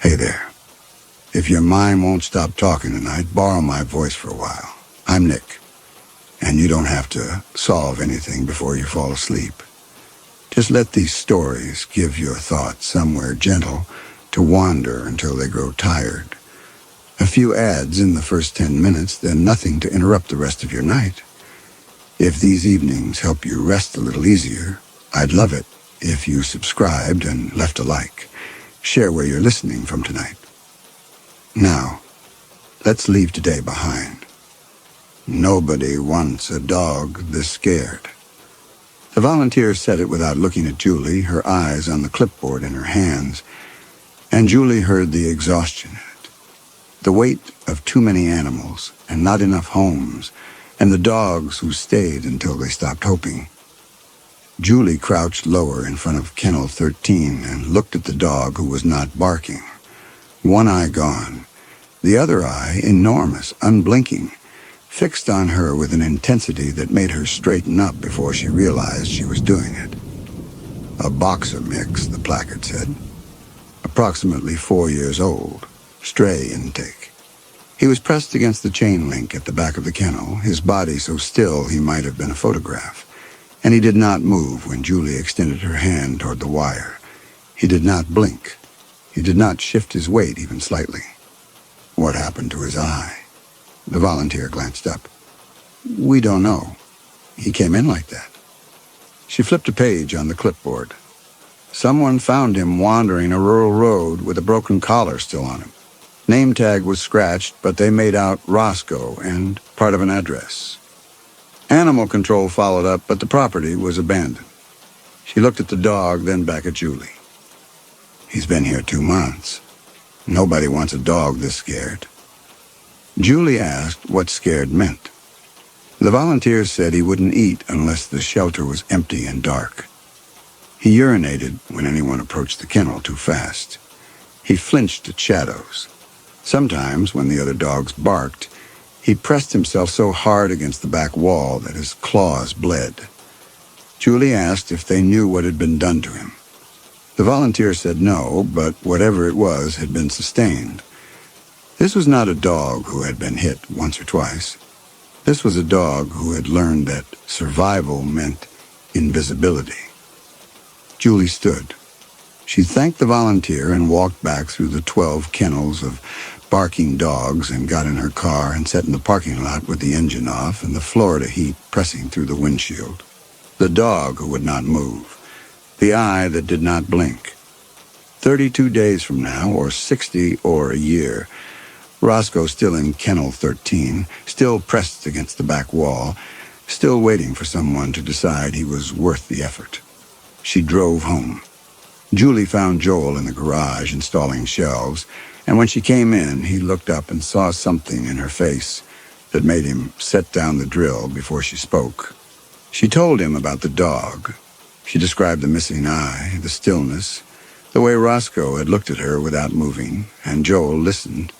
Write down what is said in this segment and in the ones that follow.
Hey there. If your mind won't stop talking tonight, borrow my voice for a while. I'm Nick, and you don't have to solve anything before you fall asleep. Just let these stories give your thoughts somewhere gentle to wander until they grow tired. A few ads in the first 10 minutes, then nothing to interrupt the rest of your night. If these evenings help you rest a little easier, I'd love it if you subscribed and left a like. Share where you're listening from tonight. Now, let's leave today behind. Nobody wants a dog this scared. The volunteer said it without looking at Julie, her eyes on the clipboard in her hands, and Julie heard the exhaustion in it. The weight of too many animals and not enough homes, and the dogs who stayed until they stopped hoping. Julie crouched lower in front of Kennel 13 and looked at the dog who was not barking. One eye gone, the other eye enormous, unblinking, fixed on her with an intensity that made her straighten up before she realized she was doing it. A boxer mix, the placard said. Approximately 4 years old, stray intake. He was pressed against the chain link at the back of the kennel, his body so still he might have been a photograph. And he did not move when Julie extended her hand toward the wire. He did not blink. He did not shift his weight even slightly. What happened to his eye? The volunteer glanced up. We don't know. He came in like that. She flipped a page on the clipboard. Someone found him wandering a rural road with a broken collar still on him. Name tag was scratched, but they made out Roscoe and part of an address. Animal control followed up, but the property was abandoned. She looked at the dog, then back at Julie. He's been here 2 months. Nobody wants a dog this scared. Julie asked what scared meant. The volunteer said he wouldn't eat unless the shelter was empty and dark. He urinated when anyone approached the kennel too fast. He flinched at shadows. Sometimes, when the other dogs barked, he pressed himself so hard against the back wall that his claws bled. Julie asked if they knew what had been done to him. The volunteer said no, but whatever it was had been sustained. This was not a dog who had been hit once or twice. This was a dog who had learned that survival meant invisibility. Julie stood. She thanked the volunteer and walked back through the 12 kennels of barking dogs and got in her car and sat in the parking lot with the engine off and the Florida heat pressing through the windshield. The dog who would not move. The eye that did not blink. 32 days from now, or 60 or a year, Roscoe still in Kennel 13, still pressed against the back wall, still waiting for someone to decide he was worth the effort. She drove home. Julie found Joel in the garage installing shelves, and when she came in, he looked up and saw something in her face that made him set down the drill before she spoke. She told him about the dog. She described the missing eye, the stillness, the way Roscoe had looked at her without moving, and Joel listened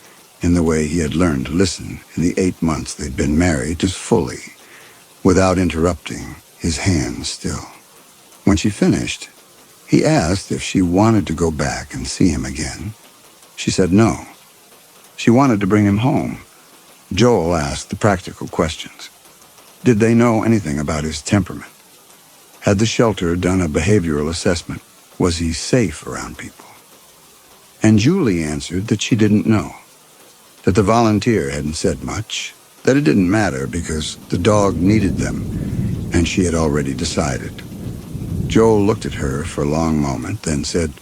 in the way he had learned to listen in the 8 months they'd been married, just fully, without interrupting, his hands still. When she finished, he asked if she wanted to go back and see him again. She said no. She wanted to bring him home. Joel asked the practical questions. Did they know anything about his temperament? Had the shelter done a behavioral assessment? Was he safe around people? And Julie answered that she didn't know, that the volunteer hadn't said much, that it didn't matter because the dog needed them, and she had already decided. Joel looked at her for a long moment, then said,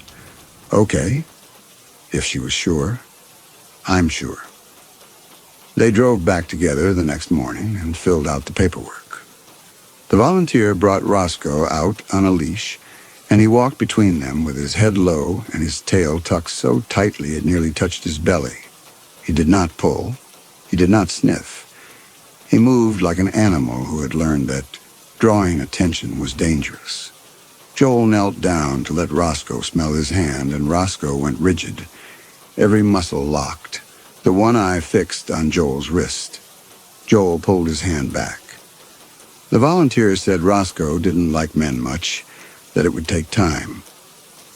okay, if she was sure. I'm sure. They drove back together the next morning and filled out the paperwork. The volunteer brought Roscoe out on a leash, and he walked between them with his head low and his tail tucked so tightly it nearly touched his belly. He did not pull. He did not sniff. He moved like an animal who had learned that drawing attention was dangerous. Joel knelt down to let Roscoe smell his hand, and Roscoe went rigid, every muscle locked, the one eye fixed on Joel's wrist. Joel pulled his hand back. The volunteer said Roscoe didn't like men much, that it would take time.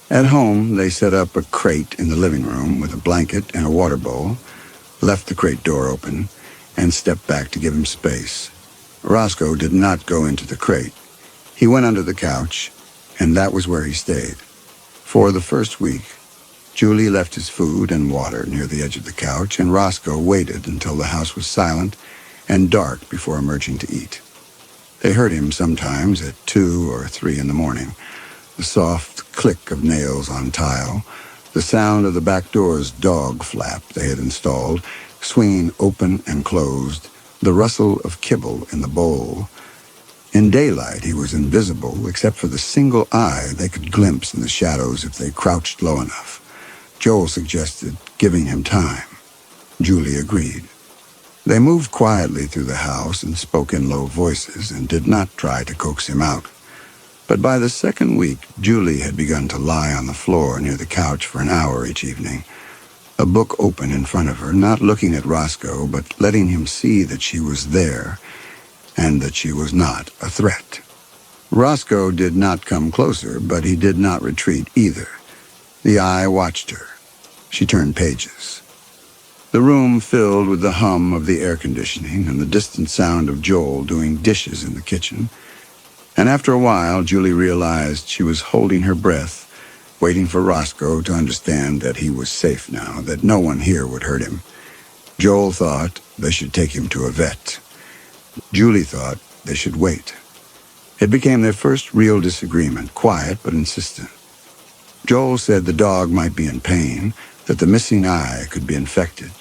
At home, they set up a crate in the living room with a blanket and a water bowl, left the crate door open, and stepped back to give him space. Roscoe did not go into the crate. He went under the couch, and that was where he stayed. For the first week, Julie left his food and water near the edge of the couch, and Roscoe waited until the house was silent and dark before emerging to eat. They heard him sometimes at 2 or 3 in the morning, the soft click of nails on tile, the sound of the back door's dog flap they had installed, swinging open and closed, the rustle of kibble in the bowl. In daylight, he was invisible except for the single eye they could glimpse in the shadows if they crouched low enough. Joel suggested giving him time. Julie agreed. They moved quietly through the house and spoke in low voices and did not try to coax him out. But by the second week, Julie had begun to lie on the floor near the couch for an hour each evening, a book open in front of her, not looking at Roscoe, but letting him see that she was there and that she was not a threat. Roscoe did not come closer, but he did not retreat either. The eye watched her. She turned pages. The room filled with the hum of the air conditioning and the distant sound of Joel doing dishes in the kitchen. And after a while, Julie realized she was holding her breath, waiting for Roscoe to understand that he was safe now, that no one here would hurt him. Joel thought they should take him to a vet. Julie thought they should wait. It became their first real disagreement, quiet but insistent. Joel said the dog might be in pain, that the missing eye could be infected,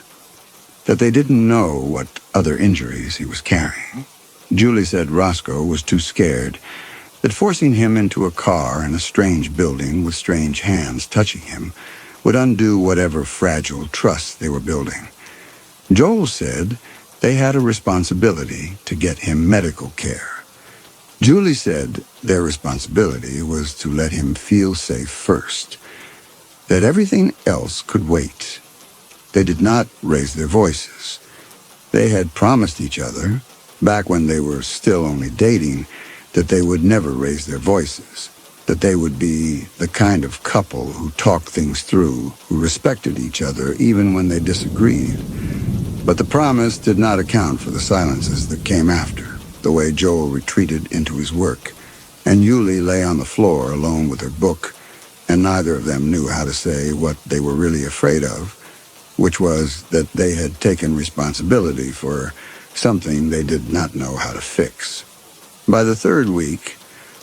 that they didn't know what other injuries he was carrying. Julie said Roscoe was too scared, that forcing him into a car in a strange building with strange hands touching him would undo whatever fragile trust they were building. Joel said they had a responsibility to get him medical care. Julie said their responsibility was to let him feel safe first, that everything else could wait. They did not raise their voices. They had promised each other, back when they were still only dating, that they would never raise their voices, that they would be the kind of couple who talked things through, who respected each other even when they disagreed. But the promise did not account for the silences that came after. The way Joel retreated into his work, and Julie lay on the floor alone with her book, and neither of them knew how to say what they were really afraid of, which was that they had taken responsibility for something they did not know how to fix. By the third week,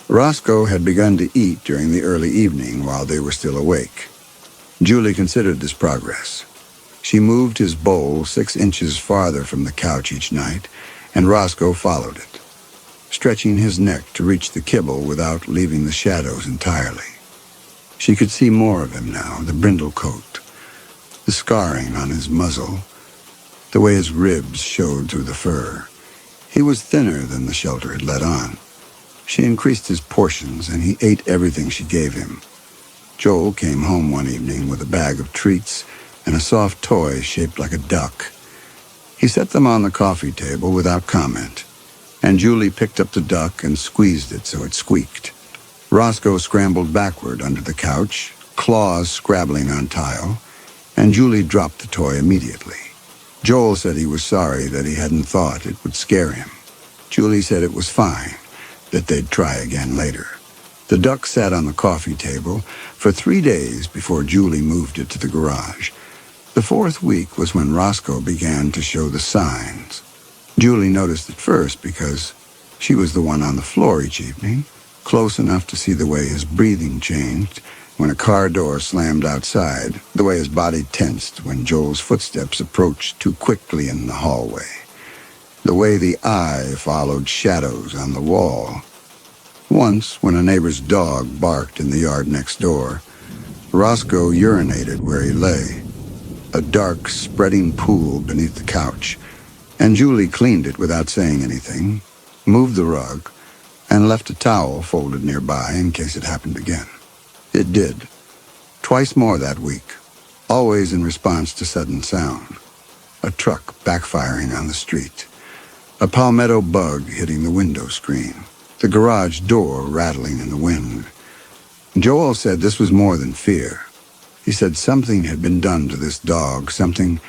Roscoe had begun to eat during the early evening while they were still awake. Julie considered this progress. She moved his bowl 6 inches farther from the couch each night, and Roscoe followed it, stretching his neck to reach the kibble without leaving the shadows entirely. She could see more of him now, the brindle coat, the scarring on his muzzle, the way his ribs showed through the fur. He was thinner than the shelter had let on. She increased his portions, and he ate everything she gave him. Joel came home one evening with a bag of treats and a soft toy shaped like a duck. He set them on the coffee table without comment, and Julie picked up the duck and squeezed it so it squeaked. Roscoe scrambled backward under the couch, claws scrabbling on tile, and Julie dropped the toy immediately. Joel said he was sorry that he hadn't thought it would scare him. Julie said it was fine, that they'd try again later. The duck sat on the coffee table for 3 days before Julie moved it to the garage. The 4th week was when Roscoe began to show the signs. Julie noticed at first because she was the one on the floor each evening, close enough to see the way his breathing changed when a car door slammed outside, the way his body tensed when Joel's footsteps approached too quickly in the hallway, the way the eye followed shadows on the wall. Once, when a neighbor's dog barked in the yard next door, Roscoe urinated where he lay, a dark, spreading pool beneath the couch, and Julie cleaned it without saying anything, moved the rug, and left a towel folded nearby in case it happened again. It did. Twice more that week, always in response to sudden sound. A truck backfiring on the street, a palmetto bug hitting the window screen, the garage door rattling in the wind. Joel said this was more than fear. He said something had been done to this dog, something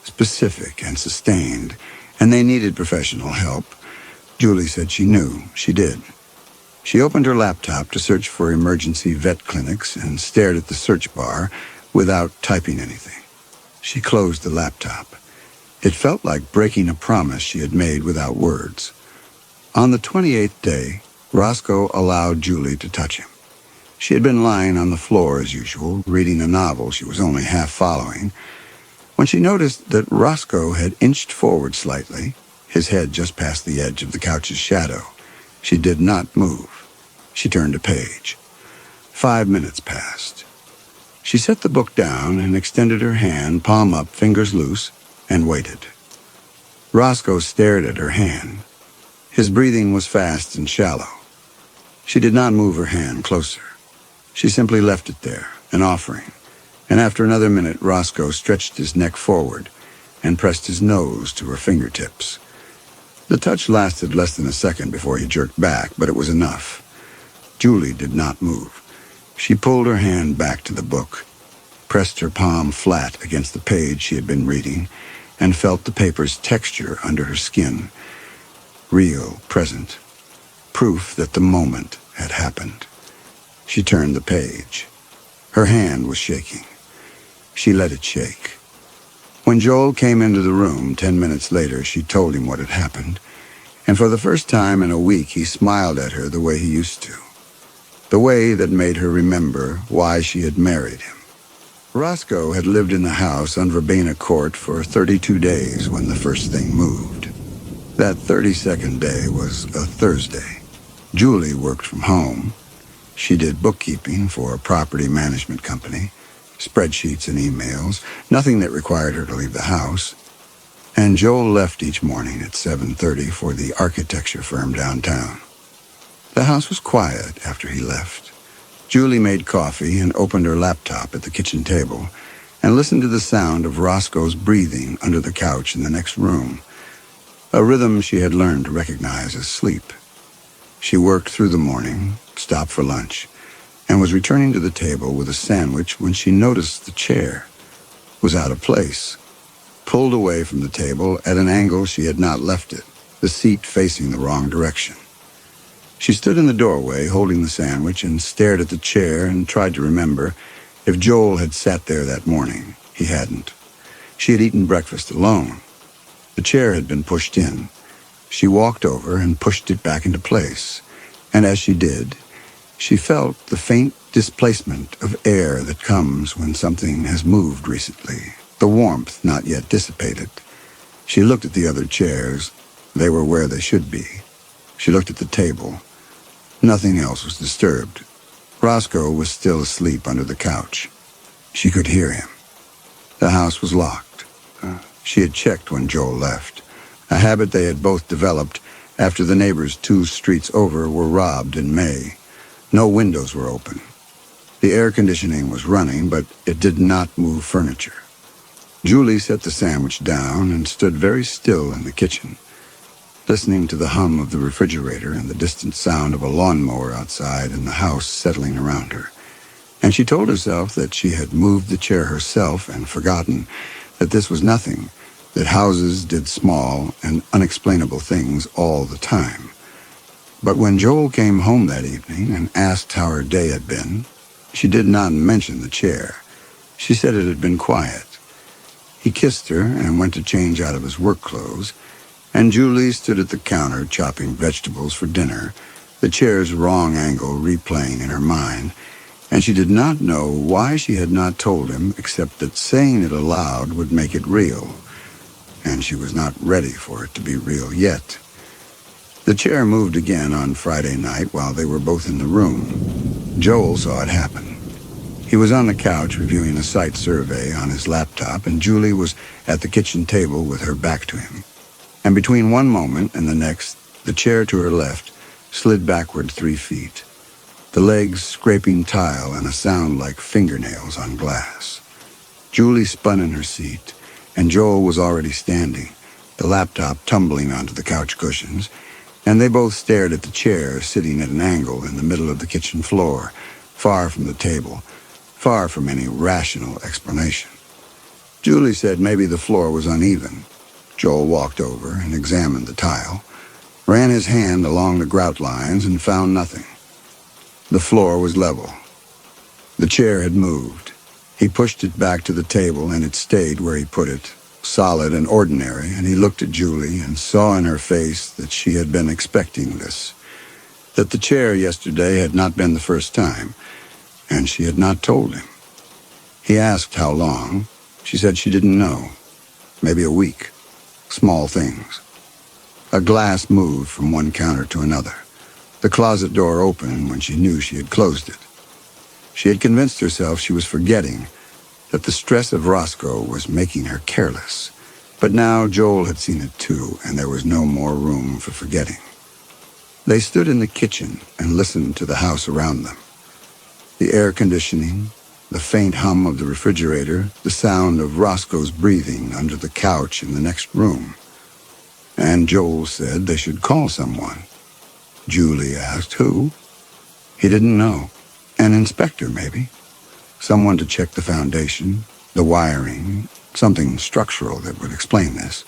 specific and sustained, and they needed professional help. Julie said she knew. She did. She opened her laptop to search for emergency vet clinics and stared at the search bar without typing anything. She closed the laptop. It felt like breaking a promise she had made without words. On the 28th day, Roscoe allowed Julie to touch him. She had been lying on the floor as usual, reading a novel she was only half following, when she noticed that Roscoe had inched forward slightly, his head just past the edge of the couch's shadow. She did not move. She turned a page. 5 minutes passed. She set the book down and extended her hand, palm up, fingers loose, and waited. Roscoe stared at her hand. His breathing was fast and shallow. She did not move her hand closer. She simply left it there, an offering, and after another minute, Roscoe stretched his neck forward and pressed his nose to her fingertips. The touch lasted less than a second before he jerked back, but it was enough. Julie did not move. She pulled her hand back to the book, pressed her palm flat against the page she had been reading, and felt the paper's texture under her skin. Real, present, proof that the moment had happened. She turned the page. Her hand was shaking. She let it shake. When Joel came into the room 10 minutes later, she told him what had happened, and for the first time in a week he smiled at her the way he used to, the way that made her remember why she had married him. Roscoe had lived in the house on Verbena Court for 32 days when the first thing moved. That 32nd day was a Thursday. Julie worked from home. She did bookkeeping for a property management company, spreadsheets and emails, nothing that required her to leave the house. And Joel left each morning at 7:30 for the architecture firm downtown. The house was quiet after he left. Julie made coffee and opened her laptop at the kitchen table and listened to the sound of Roscoe's breathing under the couch in the next room, a rhythm she had learned to recognize as sleep. She worked through the morning, stopped for lunch, and was returning to the table with a sandwich when she noticed the chair was out of place, pulled away from the table at an angle she had not left it, the seat facing the wrong direction. She stood in the doorway holding the sandwich and stared at the chair and tried to remember if Joel had sat there that morning. He hadn't. She had eaten breakfast alone. The chair had been pushed in. She walked over and pushed it back into place, and as she did, she felt the faint displacement of air that comes when something has moved recently, the warmth not yet dissipated. She looked at the other chairs. They were where they should be. She looked at the table. Nothing else was disturbed. Roscoe was still asleep under the couch. She could hear him. The house was locked. She had checked when Joel left, a habit they had both developed after the neighbors 2 streets over were robbed in May. No windows were open. The air conditioning was running, but it did not move furniture. Julie set the sandwich down and stood very still in the kitchen, listening to the hum of the refrigerator and the distant sound of a lawnmower outside and the house settling around her. And she told herself that she had moved the chair herself and forgotten that this was nothing, that houses did small and unexplainable things all the time. But when Joel came home that evening and asked how her day had been, she did not mention the chair. She said it had been quiet. He kissed her and went to change out of his work clothes, and Julie stood at the counter chopping vegetables for dinner, the chair's wrong angle replaying in her mind, and she did not know why she had not told him except that saying it aloud would make it real, and she was not ready for it to be real yet. The chair moved again on Friday night while they were both in the room. Joel saw it happen. He was on the couch reviewing a site survey on his laptop, and Julie was at the kitchen table with her back to him. And between one moment and the next, the chair to her left slid backward 3 feet, the legs scraping tile and a sound like fingernails on glass. Julie spun in her seat, and Joel was already standing, the laptop tumbling onto the couch cushions, and they both stared at the chair sitting at an angle in the middle of the kitchen floor, far from the table, far from any rational explanation. Julie said maybe the floor was uneven. Joel walked over and examined the tile, ran his hand along the grout lines and found nothing. The floor was level. The chair had moved. He pushed it back to the table and it stayed where he put it, solid and ordinary, and he looked at Julie and saw in her face that she had been expecting this, that the chair yesterday had not been the first time, and she had not told him. He asked how long. She said she didn't know. Maybe a week. Small things. A glass moved from one counter to another. The closet door opened when she knew she had closed it. She had convinced herself she was forgetting, that the stress of Roscoe was making her careless. But now Joel had seen it too, and there was no more room for forgetting. They stood in the kitchen and listened to the house around them. The air conditioning, the faint hum of the refrigerator, the sound of Roscoe's breathing under the couch in the next room. And Joel said they should call someone. Julie asked who. He didn't know. An inspector, maybe. Someone to check the foundation, the wiring, something structural that would explain this.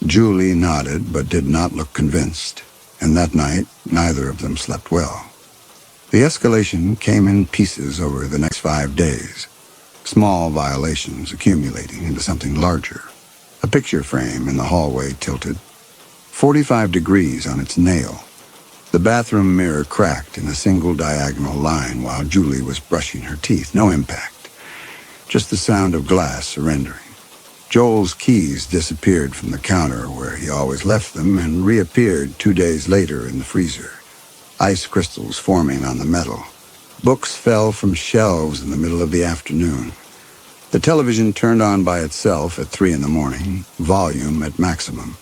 Julie nodded but did not look convinced, and that night neither of them slept well. The escalation came in pieces over the next 5 days, small violations accumulating into something larger. A picture frame in the hallway tilted, 45 degrees on its nail. The bathroom mirror cracked in a single diagonal line while Julie was brushing her teeth. No impact, just the sound of glass surrendering. Joel's keys disappeared from the counter where he always left them and reappeared 2 days later in the freezer. Ice crystals forming on the metal. Books fell from shelves in the middle of the afternoon. The television turned on by itself at 3 a.m, volume at maximum.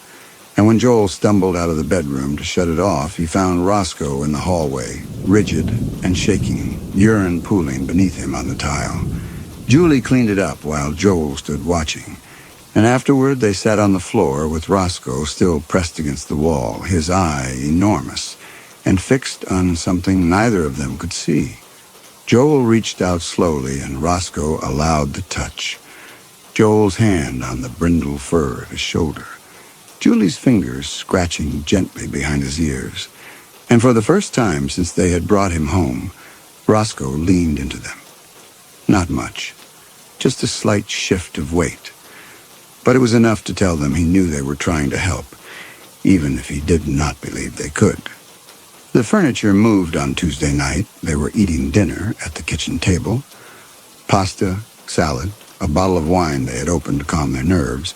And when Joel stumbled out of the bedroom to shut it off, he found Roscoe in the hallway, rigid and shaking, urine pooling beneath him on the tile. Julie cleaned it up while Joel stood watching, and afterward they sat on the floor with Roscoe still pressed against the wall, his eye enormous, and fixed on something neither of them could see. Joel reached out slowly, and Roscoe allowed the touch. Joel's hand on the brindle fur at his shoulder. Julie's fingers scratching gently behind his ears. And for the first time since they had brought him home, Roscoe leaned into them. Not much, just a slight shift of weight. But it was enough to tell them he knew they were trying to help, even if he did not believe they could. The furniture moved on Tuesday night. They were eating dinner at the kitchen table. Pasta, salad, a bottle of wine they had opened to calm their nerves,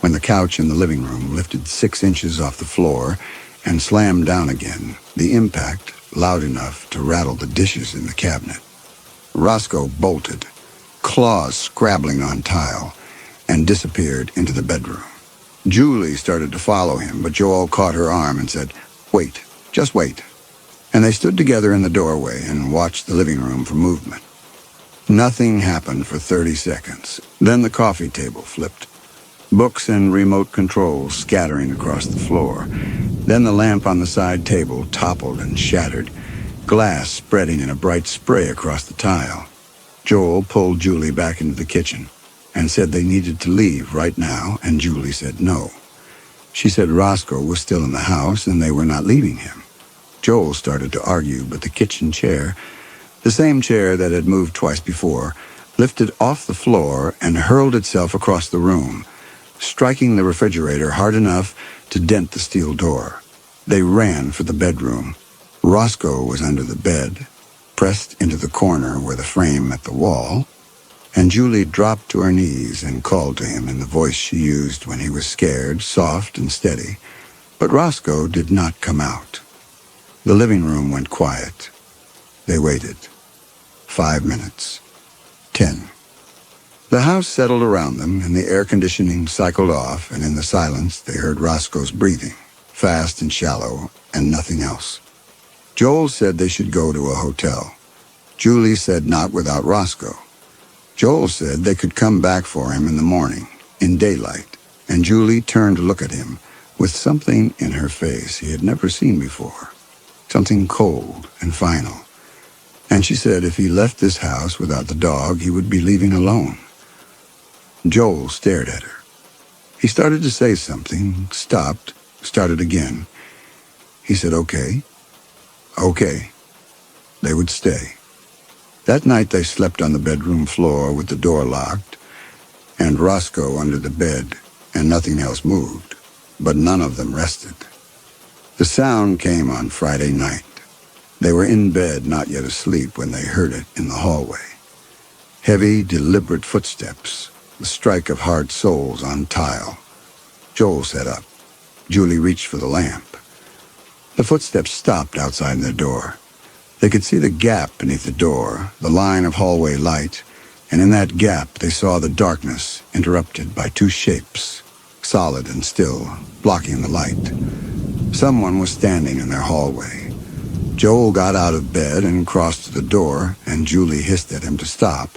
when the couch in the living room lifted 6 inches off the floor and slammed down again, the impact loud enough to rattle the dishes in the cabinet. Roscoe bolted, claws scrabbling on tile, and disappeared into the bedroom. Julie started to follow him, but Joel caught her arm and said, "Wait, just wait." And they stood together in the doorway and watched the living room for movement. Nothing happened for 30 seconds. Then the coffee table flipped. Books and remote controls scattering across the floor. Then the lamp on the side table toppled and shattered, glass spreading in a bright spray across the tile. Joel pulled Julie back into the kitchen and said they needed to leave right now, and Julie said no. She said Roscoe was still in the house and they were not leaving him. Joel started to argue, but the kitchen chair, the same chair that had moved twice before, lifted off the floor and hurled itself across the room, striking the refrigerator hard enough to dent the steel door. They ran for the bedroom. Roscoe was under the bed, pressed into the corner where the frame met the wall, and Julie dropped to her knees and called to him in the voice she used when he was scared, soft and steady. But Roscoe did not come out. The living room went quiet. They waited. 5 minutes. 10. The house settled around them, and the air conditioning cycled off, and in the silence they heard Roscoe's breathing, fast and shallow, and nothing else. Joel said they should go to a hotel. Julie said not without Roscoe. Joel said they could come back for him in the morning, in daylight, and Julie turned to look at him with something in her face he had never seen before, something cold and final. And she said if he left this house without the dog, he would be leaving alone. Joel stared at her. He started to say something, stopped, started again. He said, okay. They would stay. That night they slept on the bedroom floor with the door locked, and Roscoe under the bed, and nothing else moved, but none of them rested. The sound came on Friday night. They were in bed, not yet asleep, when they heard it in the hallway. Heavy, deliberate footsteps, the strike of hard soles on tile. Joel sat up. Julie reached for the lamp. The footsteps stopped outside their door. They could see the gap beneath the door, the line of hallway light, and in that gap they saw the darkness interrupted by two shapes, solid and still, blocking the light. Someone was standing in their hallway. Joel got out of bed and crossed to the door, and Julie hissed at him to stop,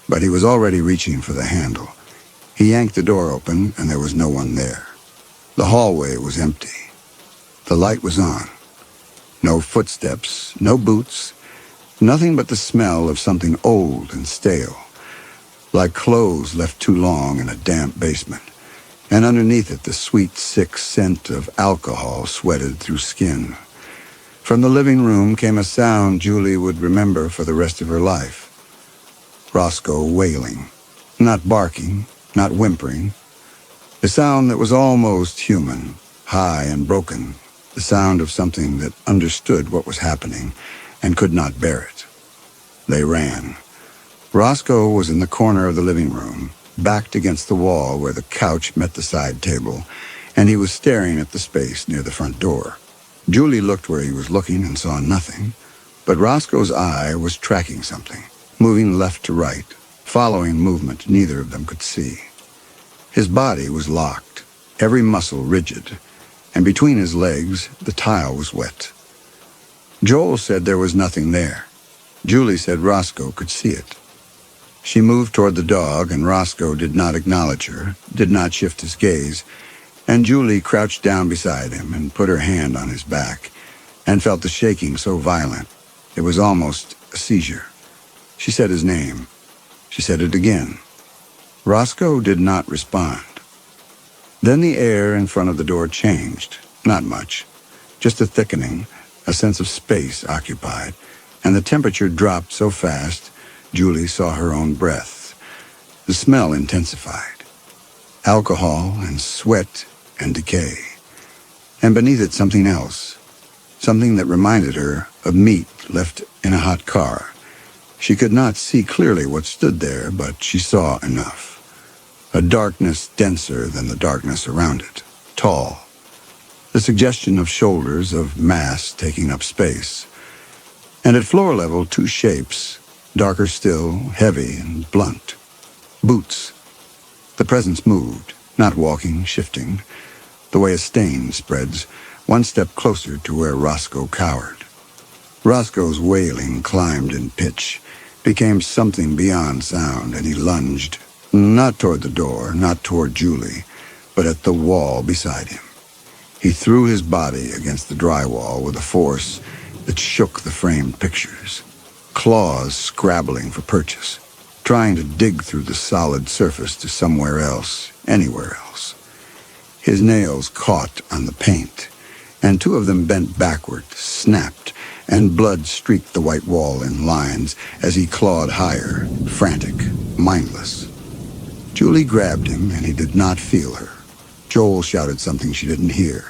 but he was already reaching for the handle. He yanked the door open, and there was no one there. The hallway was empty. The light was on. No footsteps, no boots, nothing but the smell of something old and stale, like clothes left too long in a damp basement, and underneath it the sweet, sick scent of alcohol sweated through skin. From the living room came a sound Julie would remember for the rest of her life. Roscoe wailing, not barking, not whimpering. The sound that was almost human, high and broken, the sound of something that understood what was happening and could not bear it. They ran. Roscoe was in the corner of the living room, backed against the wall where the couch met the side table, and he was staring at the space near the front door. Julie looked where he was looking and saw nothing, but Roscoe's eye was tracking something, moving left to right, following movement neither of them could see. His body was locked, every muscle rigid, and between his legs the tile was wet. Joel said there was nothing there. Julie said Roscoe could see it. She moved toward the dog, and Roscoe did not acknowledge her, did not shift his gaze, and Julie crouched down beside him and put her hand on his back, and felt the shaking so violent it was almost a seizure. She said his name. She said it again. Roscoe did not respond. Then the air in front of the door changed. Not much. Just a thickening, a sense of space occupied, and the temperature dropped so fast Julie saw her own breath. The smell intensified. Alcohol and sweat and decay. And beneath it something else. Something that reminded her of meat left in a hot car. She could not see clearly what stood there, but she saw enough. A darkness denser than the darkness around it. Tall. The suggestion of shoulders, of mass taking up space. And at floor level, two shapes, darker still, heavy and blunt. Boots. The presence moved, not walking, shifting, the way a stain spreads, one step closer to where Roscoe cowered. Roscoe's wailing climbed in pitch, became something beyond sound, and he lunged, not toward the door, not toward Julie, but at the wall beside him. He threw his body against the drywall with a force that shook the framed pictures, claws scrabbling for purchase, trying to dig through the solid surface to somewhere else, anywhere else. His nails caught on the paint, and two of them bent backward, snapped, and blood streaked the white wall in lines as he clawed higher, frantic, mindless. Julie grabbed him, and he did not feel her. Joel shouted something she didn't hear.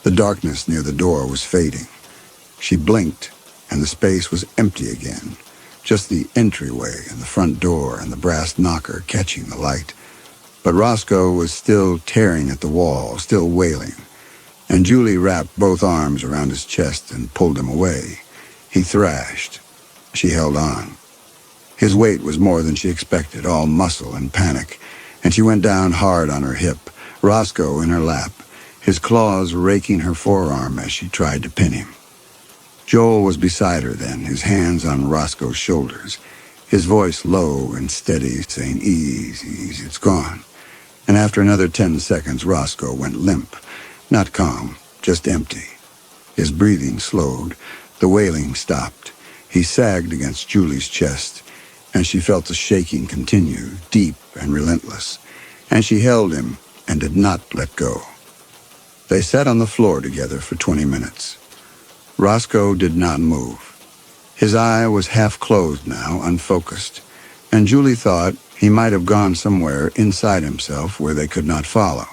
The darkness near the door was fading. She blinked, and the space was empty again, just the entryway and the front door and the brass knocker catching the light. But Roscoe was still tearing at the wall, still wailing, and Julie wrapped both arms around his chest and pulled him away. He thrashed. She held on. His weight was more than she expected, all muscle and panic, and she went down hard on her hip, Roscoe in her lap, his claws raking her forearm as she tried to pin him. Joel was beside her then, his hands on Roscoe's shoulders, his voice low and steady, saying, "Ease, ease, it's gone." And after another 10 seconds, Roscoe went limp, not calm, just empty. His breathing slowed, the wailing stopped, He sagged against Julie's chest, and she felt the shaking continue, deep and relentless, and she held him and did not let go. They sat on the floor together for 20 minutes. Roscoe did not move. His eye was half closed now, unfocused, and Julie thought he might have gone somewhere inside himself where they could not follow.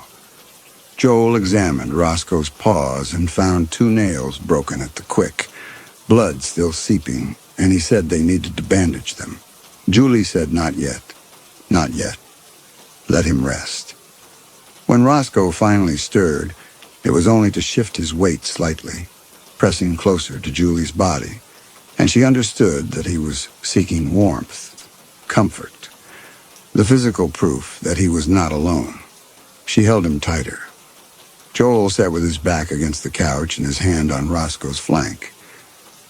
Joel examined Roscoe's paws and found 2 nails broken at the quick, blood still seeping, and he said they needed to bandage them. Julie said, "Not yet. Not yet. Let him rest." When Roscoe finally stirred, it was only to shift his weight slightly, pressing closer to Julie's body, and she understood that he was seeking warmth, comfort, the physical proof that he was not alone. She held him tighter. Joel sat with his back against the couch and his hand on Roscoe's flank,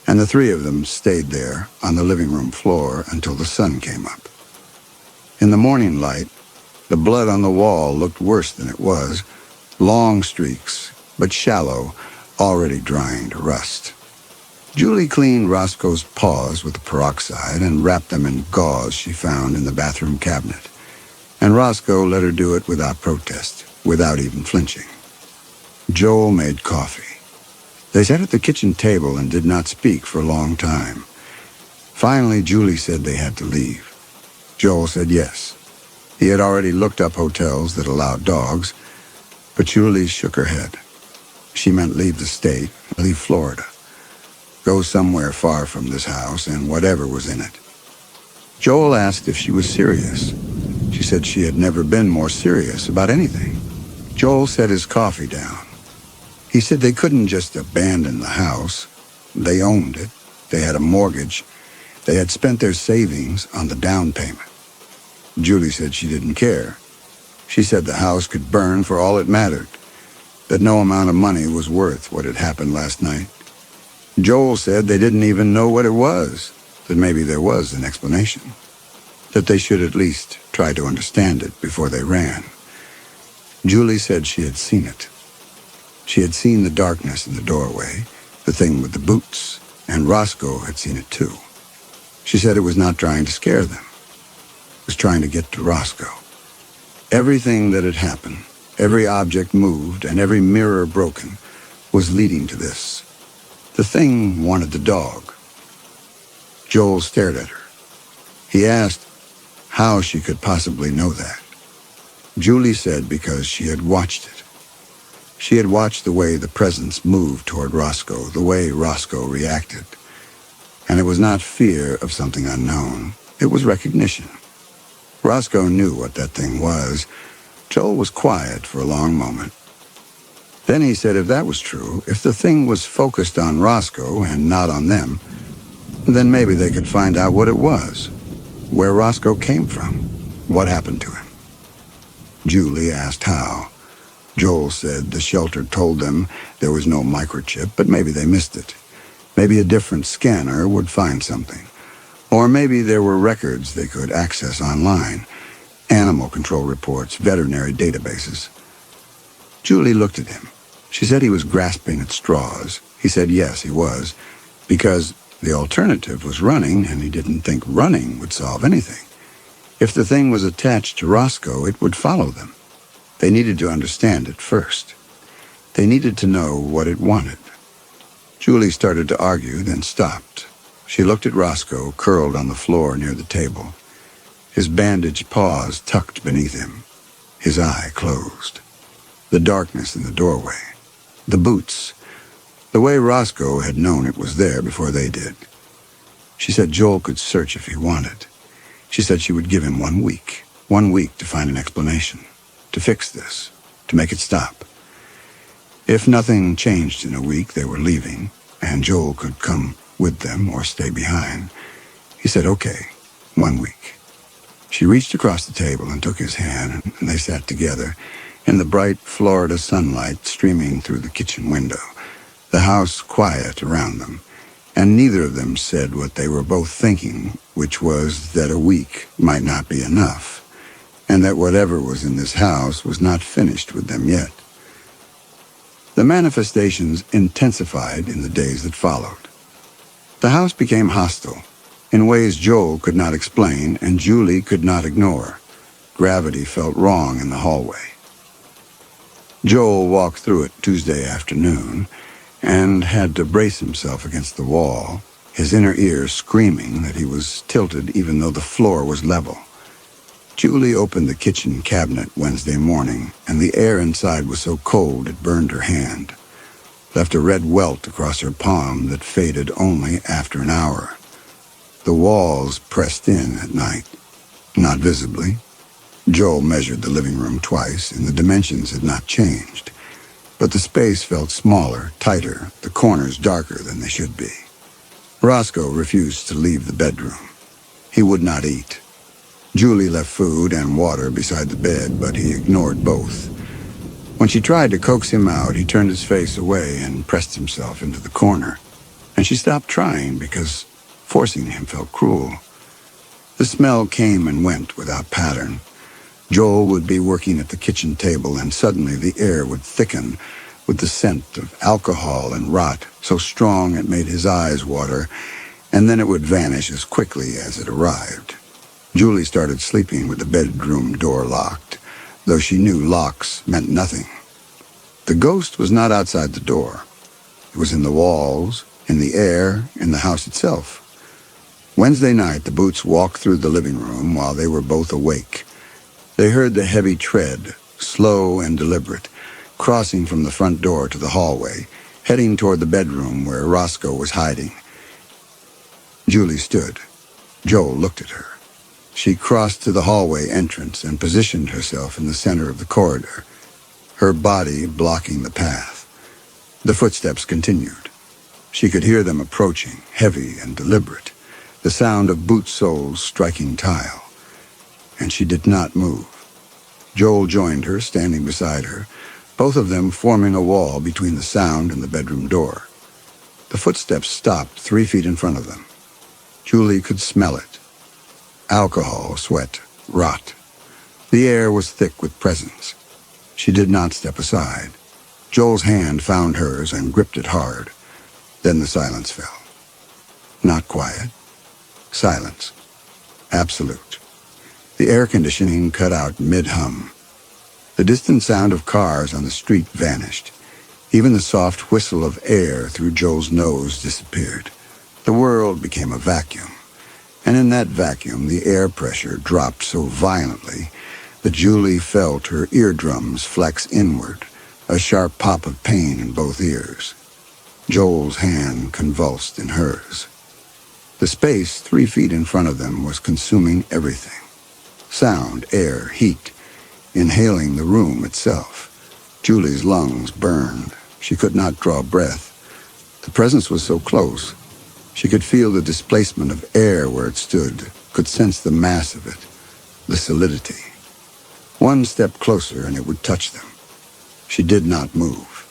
and the 3 of them stayed there on the living room floor until the sun came up. In the morning light, the blood on the wall looked worse than it was, long streaks, but shallow, already drying to rust. Julie cleaned Roscoe's paws with peroxide and wrapped them in gauze she found in the bathroom cabinet, and Roscoe let her do it without protest, without even flinching. Joel made coffee. They sat at the kitchen table and did not speak for a long time. Finally, Julie said they had to leave. Joel said yes. He had already looked up hotels that allowed dogs, but Julie shook her head. She meant leave the state, leave Florida. Go somewhere far from this house and whatever was in it. Joel asked if she was serious. She said she had never been more serious about anything. Joel set his coffee down. He said they couldn't just abandon the house. They owned it. They had a mortgage. They had spent their savings on the down payment. Julie said she didn't care. She said the house could burn for all it mattered, that no amount of money was worth what had happened last night. Joel said they didn't even know what it was, that maybe there was an explanation, that they should at least try to understand it before they ran. Julie said she had seen it. She had seen the darkness in the doorway, the thing with the boots, and Roscoe had seen it too. She said it was not trying to scare them. It was trying to get to Roscoe. Everything that had happened, every object moved, and every mirror broken, was leading to this. The thing wanted the dog. Joel stared at her. He asked how she could possibly know that. Julie said because she had watched it. She had watched the way the presence moved toward Roscoe, the way Roscoe reacted. And it was not fear of something unknown. It was recognition. Roscoe knew what that thing was. Joel was quiet for a long moment. Then he said if that was true, if the thing was focused on Roscoe and not on them, then maybe they could find out what it was, where Roscoe came from, what happened to him. Julie asked how. Joel said the shelter told them there was no microchip, but maybe they missed it. Maybe a different scanner would find something. Or maybe there were records they could access online, animal control reports, veterinary databases. Julie looked at him. She said he was grasping at straws. He said yes, he was, because the alternative was running, and he didn't think running would solve anything. If the thing was attached to Roscoe, it would follow them. They needed to understand it first. They needed to know what it wanted. Julie started to argue, then stopped. She looked at Roscoe, curled on the floor near the table, his bandaged paws tucked beneath him, his eye closed. The darkness in the doorway, the boots, the way Roscoe had known it was there before they did. She said Joel could search if he wanted. She said she would give him 1 week to find an explanation, to fix this, to make it stop. If nothing changed in a week, they were leaving, and Joel could come with them or stay behind. He said, okay, 1 week. She reached across the table and took his hand, and they sat together in the bright Florida sunlight streaming through the kitchen window, the house quiet around them, and neither of them said what they were both thinking, which was that a week might not be enough, and that whatever was in this house was not finished with them yet. The manifestations intensified in the days that followed. The house became hostile, in ways Joel could not explain and Julie could not ignore. Gravity felt wrong in the hallway. Joel walked through it Tuesday afternoon and had to brace himself against the wall, his inner ear screaming that he was tilted even though the floor was level. Julie opened the kitchen cabinet Wednesday morning, and the air inside was so cold it burned her hand, left a red welt across her palm that faded only after an hour. The walls pressed in at night, not visibly. Joel measured the living room twice, and the dimensions had not changed. But the space felt smaller, tighter, the corners darker than they should be. Roscoe refused to leave the bedroom. He would not eat. Julie left food and water beside the bed, but he ignored both. When she tried to coax him out, he turned his face away and pressed himself into the corner. And she stopped trying because forcing him felt cruel. The smell came and went without pattern. Joel would be working at the kitchen table, and suddenly the air would thicken with the scent of alcohol and rot, so strong it made his eyes water, and then it would vanish as quickly as it arrived. Julie started sleeping with the bedroom door locked, though she knew locks meant nothing. The ghost was not outside the door. It was in the walls, in the air, in the house itself. Wednesday night, the Boots walked through the living room while they were both awake. They heard the heavy tread, slow and deliberate, crossing from the front door to the hallway, heading toward the bedroom where Roscoe was hiding. Julie stood. Joel looked at her. She crossed to the hallway entrance and positioned herself in the center of the corridor, her body blocking the path. The footsteps continued. She could hear them approaching, heavy and deliberate, the sound of boot soles striking tile. And she did not move. Joel joined her, standing beside her, both of them forming a wall between the sound and the bedroom door. The footsteps stopped 3 feet in front of them. Julie could smell it. Alcohol, sweat, rot. The air was thick with presence. She did not step aside. Joel's hand found hers and gripped it hard. Then the silence fell. Not quiet. Silence. Absolute. The air conditioning cut out mid-hum. The distant sound of cars on the street vanished. Even the soft whistle of air through Joel's nose disappeared. The world became a vacuum. And in that vacuum, the air pressure dropped so violently that Julie felt her eardrums flex inward, a sharp pop of pain in both ears. Joel's hand convulsed in hers. The space 3 feet in front of them was consuming everything. Sound, air, heat, inhaling the room itself. Julie's lungs burned. She could not draw breath. The presence was so close. She could feel the displacement of air where it stood, could sense the mass of it, the solidity. One step closer and it would touch them. She did not move.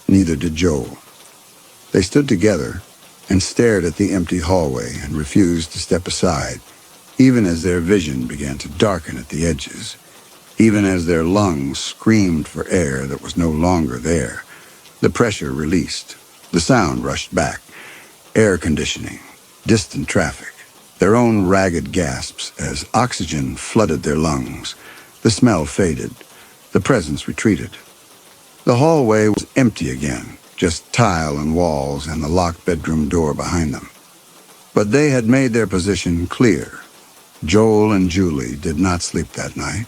Neither did Joel. They stood together and stared at the empty hallway and refused to step aside, even as their vision began to darken at the edges, even as their lungs screamed for air that was no longer there. The pressure released. The sound rushed back. Air conditioning, distant traffic, their own ragged gasps as oxygen flooded their lungs. The smell faded. The presence retreated. The hallway was empty again, just tile and walls and the locked bedroom door behind them. But they had made their position clear. Joel and Julie did not sleep that night.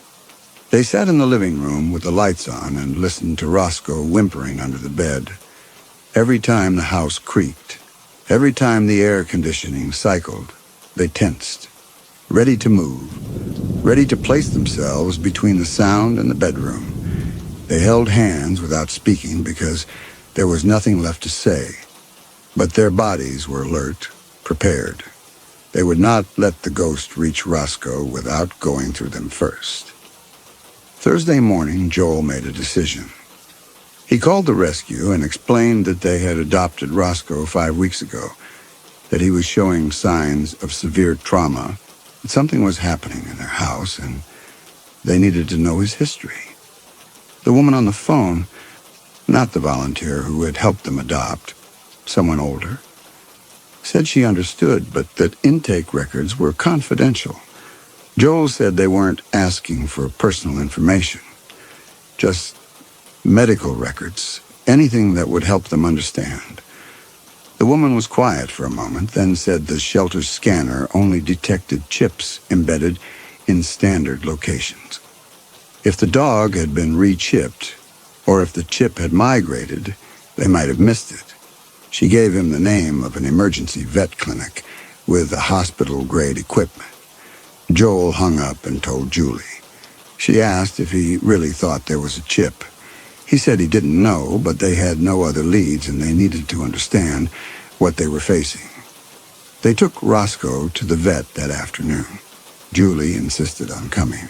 They sat in the living room with the lights on and listened to Roscoe whimpering under the bed. Every time the house creaked, every time the air conditioning cycled, they tensed, ready to move, ready to place themselves between the sound and the bedroom. They held hands without speaking because there was nothing left to say. But their bodies were alert, prepared. They would not let the ghost reach Roscoe without going through them first. Thursday morning, Joel made a decision. He called the rescue and explained that they had adopted Roscoe 5 weeks ago, that he was showing signs of severe trauma, that something was happening in their house, and they needed to know his history. The woman on the phone, not the volunteer who had helped them adopt, someone older, Said she understood, but that intake records were confidential. Joel said they weren't asking for personal information, just medical records, anything that would help them understand. The woman was quiet for a moment, then said the shelter's scanner only detected chips embedded in standard locations. If the dog had been re-chipped, or if the chip had migrated, they might have missed it. She gave him the name of an emergency vet clinic with hospital-grade equipment. Joel hung up and told Julie. She asked if he really thought there was a chip. He said he didn't know, but they had no other leads and they needed to understand what they were facing. They took Roscoe to the vet that afternoon. Julie insisted on coming.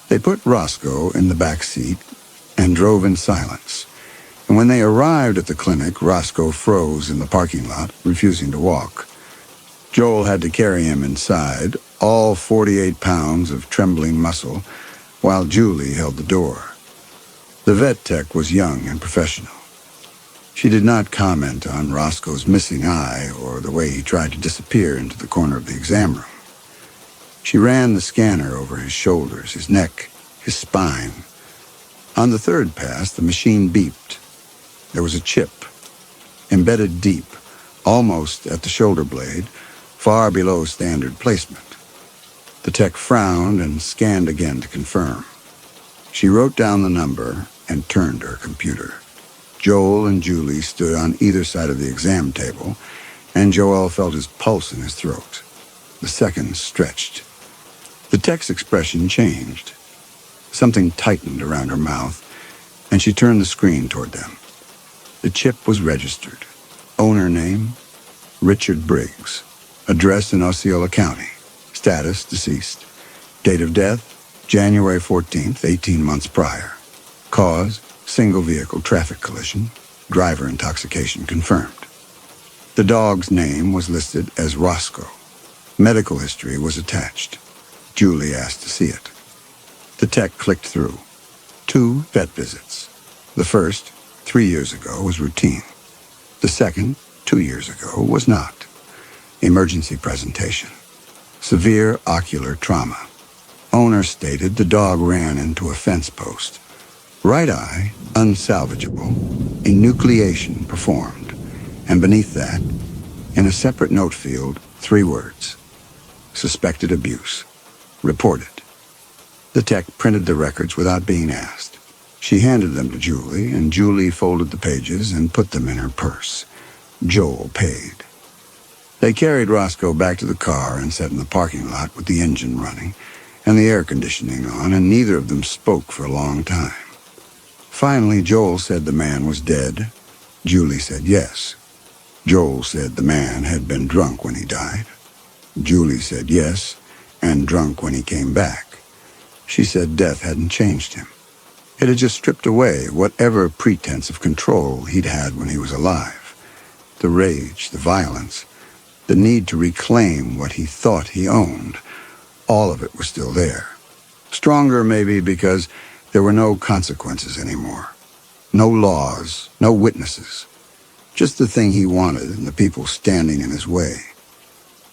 They put Roscoe in the back seat and drove in silence. And when they arrived at the clinic, Roscoe froze in the parking lot, refusing to walk. Joel had to carry him inside, all 48 pounds of trembling muscle, while Julie held the door. The vet tech was young and professional. She did not comment on Roscoe's missing eye or the way he tried to disappear into the corner of the exam room. She ran the scanner over his shoulders, his neck, his spine. On the third pass, the machine beeped. There was a chip, embedded deep, almost at the shoulder blade, far below standard placement. The tech frowned and scanned again to confirm. She wrote down the number and turned to her computer. Joel and Julie stood on either side of the exam table, and Joel felt his pulse in his throat. The seconds stretched. The tech's expression changed. Something tightened around her mouth, and she turned the screen toward them. The chip was registered. Owner name, Richard Briggs. Address in Osceola County. Status, deceased. Date of death, January 14th, 18 months prior. Cause, single vehicle traffic collision. Driver intoxication confirmed. The dog's name was listed as Roscoe. Medical history was attached. Julie asked to see it. The tech clicked through. 2 vet visits. The first, 3 years ago, was routine. The second, 2 years ago, was not. Emergency presentation. Severe ocular trauma. Owner stated the dog ran into a fence post. Right eye, unsalvageable. Enucleation performed. And beneath that, in a separate note field, 3 words. Suspected abuse. Reported. The tech printed the records without being asked. She handed them to Julie, and Julie folded the pages and put them in her purse. Joel paid. They carried Roscoe back to the car and sat in the parking lot with the engine running and the air conditioning on, and neither of them spoke for a long time. Finally, Joel said the man was dead. Julie said yes. Joel said the man had been drunk when he died. Julie said yes, and drunk when he came back. She said death hadn't changed him. It had just stripped away whatever pretense of control he'd had when he was alive. The rage, the violence, the need to reclaim what he thought he owned, all of it was still there. Stronger maybe because there were no consequences anymore. No laws, no witnesses. Just the thing he wanted and the people standing in his way.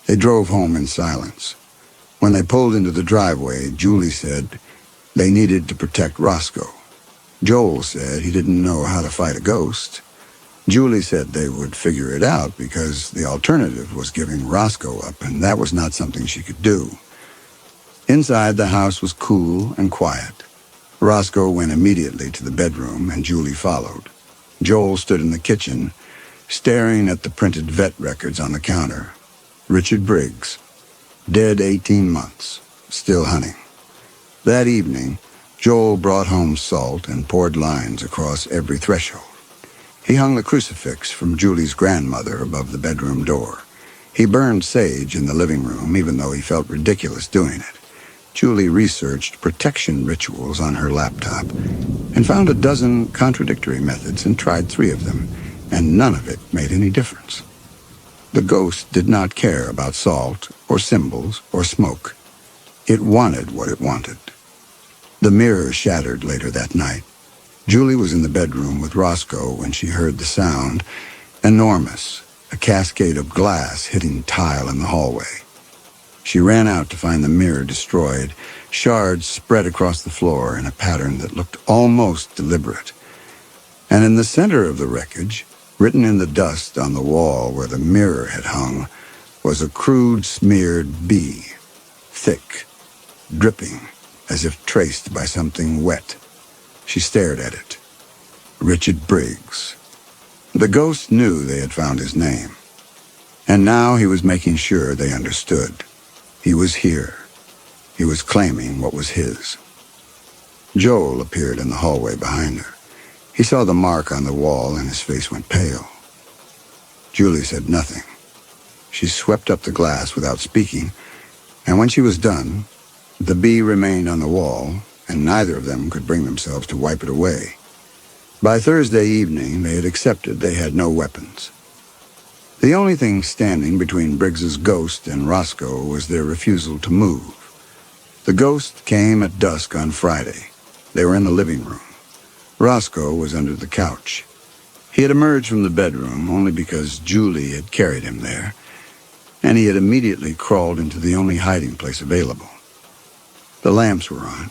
They drove home in silence. When they pulled into the driveway, Julie said they needed to protect Roscoe. Joel said he didn't know how to fight a ghost. Julie said they would figure it out because the alternative was giving Roscoe up, and that was not something she could do. Inside, the house was cool and quiet. Roscoe went immediately to the bedroom, and Julie followed. Joel stood in the kitchen, staring at the printed vet records on the counter. Richard Briggs, dead 18 months, still hunting. That evening, Joel brought home salt and poured lines across every threshold. He hung the crucifix from Julie's grandmother above the bedroom door. He burned sage in the living room, even though he felt ridiculous doing it. Julie researched protection rituals on her laptop and found a dozen contradictory methods and tried 3 of them, and none of it made any difference. The ghost did not care about salt or symbols or smoke. It wanted what it wanted. The mirror shattered later that night. Julie was in the bedroom with Roscoe when she heard the sound, enormous, a cascade of glass hitting tile in the hallway. She ran out to find the mirror destroyed, shards spread across the floor in a pattern that looked almost deliberate. And in the center of the wreckage, written in the dust on the wall where the mirror had hung, was a crude smeared B, thick, dripping, as if traced by something wet. She stared at it. Richard Briggs. The ghost knew they had found his name. And now he was making sure they understood. He was here. He was claiming what was his. Joel appeared in the hallway behind her. He saw the mark on the wall and his face went pale. Julie said nothing. She swept up the glass without speaking, and when she was done, the bee remained on the wall, and neither of them could bring themselves to wipe it away. By Thursday evening, they had accepted they had no weapons. The only thing standing between Briggs's ghost and Roscoe was their refusal to move. The ghost came at dusk on Friday. They were in the living room. Roscoe was under the couch. He had emerged from the bedroom only because Julie had carried him there, and he had immediately crawled into the only hiding place available. The lamps were on.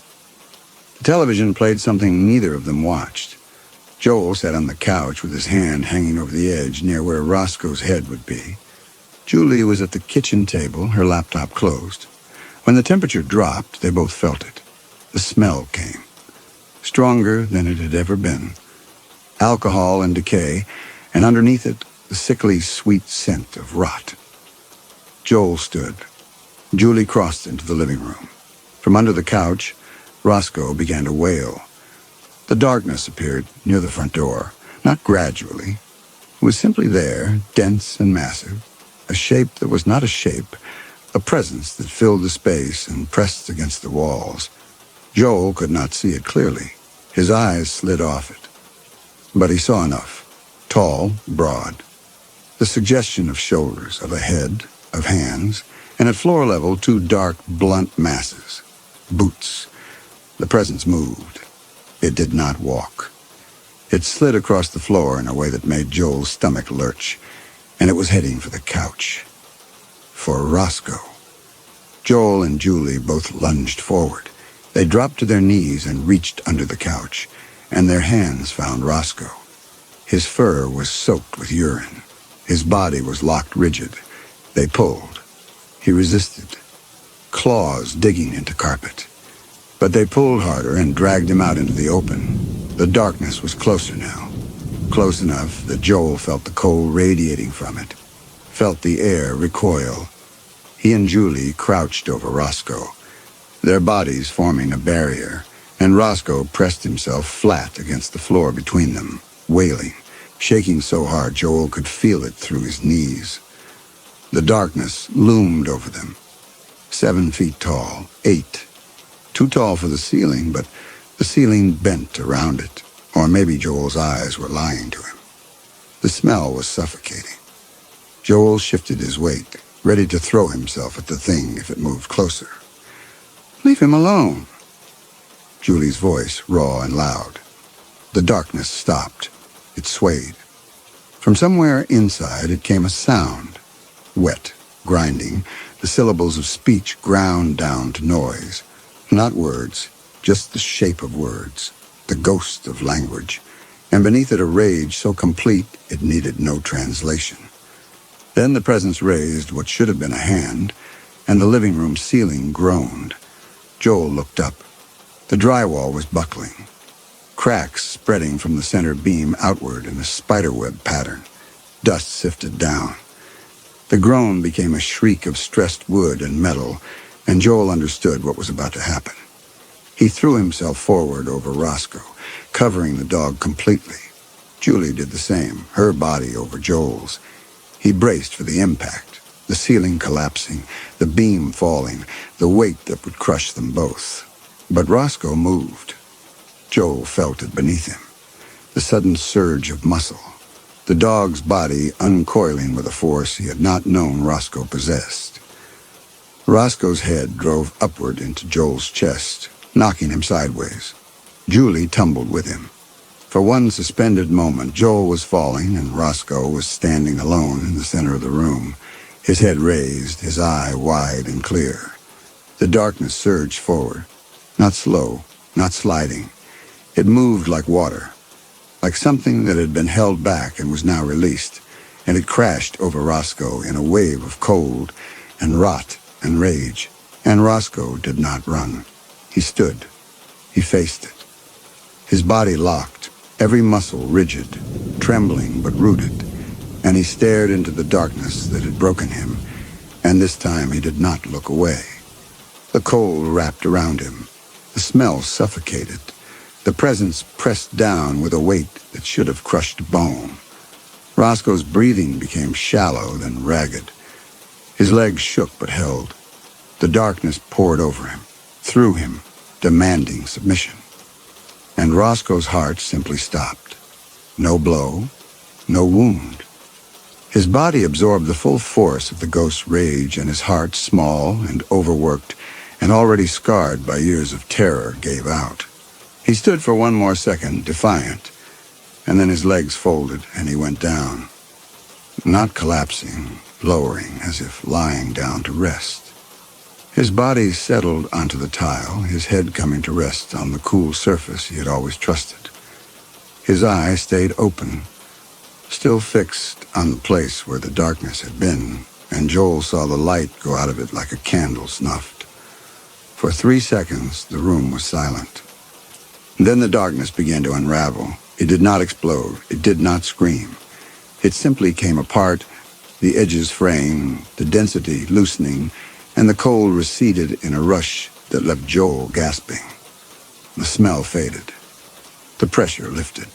The television played something neither of them watched. Joel sat on the couch with his hand hanging over the edge near where Roscoe's head would be. Julie was at the kitchen table, her laptop closed. When the temperature dropped, they both felt it. The smell came, stronger than it had ever been. Alcohol and decay, and underneath it, the sickly sweet scent of rot. Joel stood. Julie crossed into the living room. From under the couch, Roscoe began to wail. The darkness appeared near the front door, not gradually. It was simply there, dense and massive, a shape that was not a shape, a presence that filled the space and pressed against the walls. Joel could not see it clearly. His eyes slid off it. But he saw enough. Tall, broad. The suggestion of shoulders, of a head, of hands, and at floor level, two dark, blunt masses. Boots. The presence moved. It did not walk. It slid across the floor in a way that made Joel's stomach lurch, and it was heading for the couch. For Roscoe. Joel and Julie both lunged forward. They dropped to their knees and reached under the couch, and their hands found Roscoe. His fur was soaked with urine. His body was locked rigid. They pulled. He resisted. Claws digging into carpet. But they pulled harder and dragged him out into the open. The darkness was closer now. Close enough that Joel felt the cold radiating from it. Felt the air recoil. He and Julie crouched over Roscoe, their bodies forming a barrier, and Roscoe pressed himself flat against the floor between them, wailing, shaking so hard Joel could feel it through his knees. The darkness loomed over them. 7 feet tall, 8. Too tall for the ceiling, but the ceiling bent around it, or maybe Joel's eyes were lying to him. The smell was suffocating. Joel shifted his weight, ready to throw himself at the thing if it moved closer. "Leave him alone." Julie's voice, raw and loud. The darkness stopped. It swayed. From somewhere inside it came a sound. Wet, grinding, the syllables of speech ground down to noise. Not words, just the shape of words, the ghost of language, and beneath it a rage so complete it needed no translation. Then the presence raised what should have been a hand, and the living room ceiling groaned. Joel looked up. The drywall was buckling, cracks spreading from the center beam outward in a spiderweb pattern. Dust sifted down. The groan became a shriek of stressed wood and metal, and Joel understood what was about to happen. He threw himself forward over Roscoe, covering the dog completely. Julie did the same, her body over Joel's. He braced for the impact, the ceiling collapsing, the beam falling, the weight that would crush them both. But Roscoe moved. Joel felt it beneath him, the sudden surge of muscle, the dog's body uncoiling with a force he had not known Roscoe possessed. Roscoe's head drove upward into Joel's chest, knocking him sideways. Julie tumbled with him. For one suspended moment, Joel was falling and Roscoe was standing alone in the center of the room, his head raised, his eye wide and clear. The darkness surged forward, not slow, not sliding. It moved like water, like something that had been held back and was now released, and it crashed over Roscoe in a wave of cold and rot and rage. And Roscoe did not run. He stood. He faced it. His body locked, every muscle rigid, trembling but rooted, and he stared into the darkness that had broken him, and this time he did not look away. The cold wrapped around him. The smell suffocated. The presence pressed down with a weight that should have crushed bone. Roscoe's breathing became shallow, then ragged. His legs shook but held. The darkness poured over him, through him, demanding submission. And Roscoe's heart simply stopped. No blow, no wound. His body absorbed the full force of the ghost's rage, and his heart, small and overworked and already scarred by years of terror, gave out. He stood for one more second, defiant, and then his legs folded and he went down. Not collapsing, lowering, as if lying down to rest. His body settled onto the tile, his head coming to rest on the cool surface he had always trusted. His eye stayed open, still fixed on the place where the darkness had been, and Joel saw the light go out of it like a candle snuffed. For 3 seconds, the room was silent. Then the darkness began to unravel. It did not explode. It did not scream. It simply came apart, the edges fraying, the density loosening, and the cold receded in a rush that left Joel gasping. The smell faded. The pressure lifted.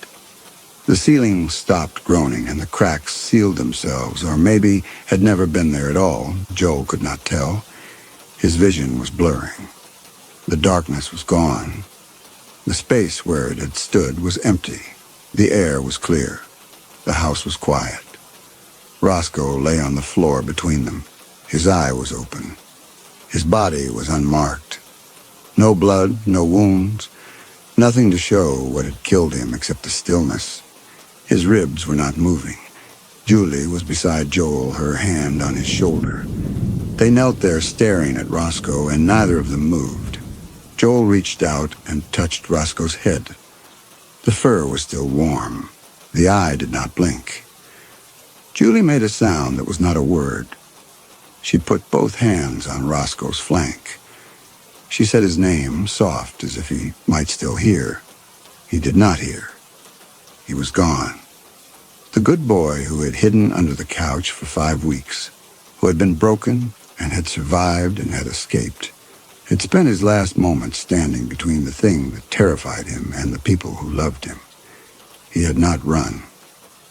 The ceiling stopped groaning, and the cracks sealed themselves, or maybe had never been there at all. Joel could not tell. His vision was blurring. The darkness was gone. The space where it had stood was empty. The air was clear. The house was quiet. Roscoe lay on the floor between them. His eye was open. His body was unmarked. No blood, no wounds, nothing to show what had killed him except the stillness. His ribs were not moving. Julie was beside Joel, her hand on his shoulder. They knelt there staring at Roscoe, and neither of them moved. Joel reached out and touched Roscoe's head. The fur was still warm. The eye did not blink. Julie made a sound that was not a word. She put both hands on Roscoe's flank. She said his name, soft, as if he might still hear. He did not hear. He was gone. The good boy who had hidden under the couch for 5 weeks, who had been broken and had survived and had escaped, had spent his last moments standing between the thing that terrified him and the people who loved him. He had not run.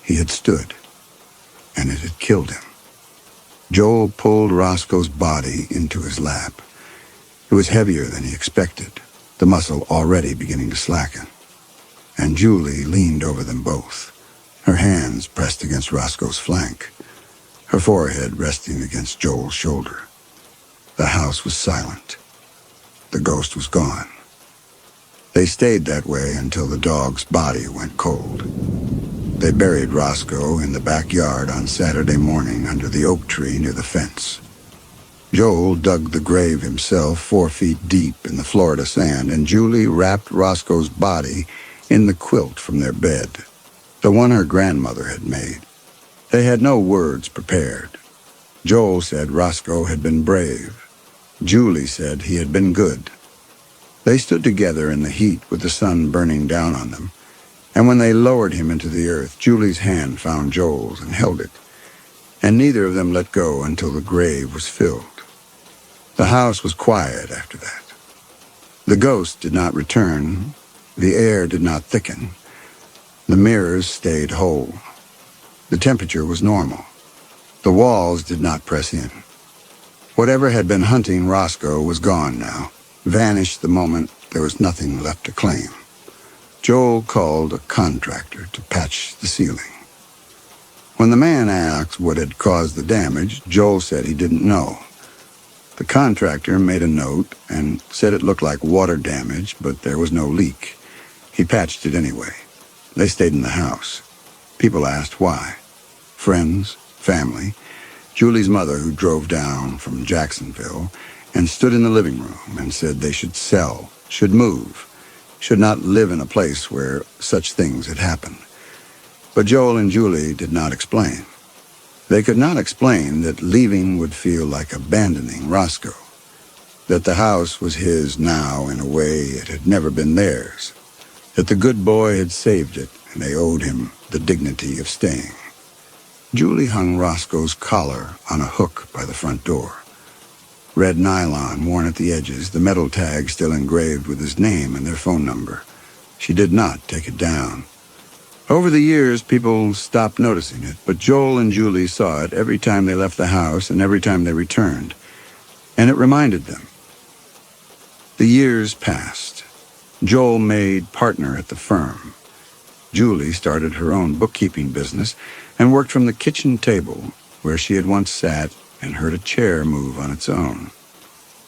He had stood, and it had killed him. Joel pulled Roscoe's body into his lap. It was heavier than he expected, the muscle already beginning to slacken. And Julie leaned over them both, her hands pressed against Roscoe's flank, her forehead resting against Joel's shoulder. The house was silent. The ghost was gone. They stayed that way until the dog's body went cold. They buried Roscoe in the backyard on Saturday morning under the oak tree near the fence. Joel dug the grave himself 4 feet deep in the Florida sand, and Julie wrapped Roscoe's body in the quilt from their bed, the one her grandmother had made. They had no words prepared. Joel said Roscoe had been brave. Julie said he had been good. They stood together in the heat with the sun burning down on them, and when they lowered him into the earth, Julie's hand found Joel's and held it, and neither of them let go until the grave was filled. The house was quiet after that. The ghost did not return. The air did not thicken. The mirrors stayed whole. The temperature was normal. The walls did not press in. Whatever had been hunting Roscoe was gone now, vanished the moment there was nothing left to claim. Joel called a contractor to patch the ceiling. When the man asked what had caused the damage, Joel said he didn't know. The contractor made a note and said it looked like water damage, but there was no leak. He patched it anyway. They stayed in the house. People asked why. Friends, family. Julie's mother, who drove down from Jacksonville and stood in the living room and said they should sell, should move, should not live in a place where such things had happened. But Joel and Julie did not explain. They could not explain that leaving would feel like abandoning Roscoe, that the house was his now in a way it had never been theirs, that the good boy had saved it and they owed him the dignity of staying. Julie hung Roscoe's collar on a hook by the front door. Red nylon worn at the edges, the metal tag still engraved with his name and their phone number. She did not take it down. Over the years, people stopped noticing it, but Joel and Julie saw it every time they left the house and every time they returned, and it reminded them. The years passed. Joel made partner at the firm. Julie started her own bookkeeping business and worked from the kitchen table where she had once sat and heard a chair move on its own.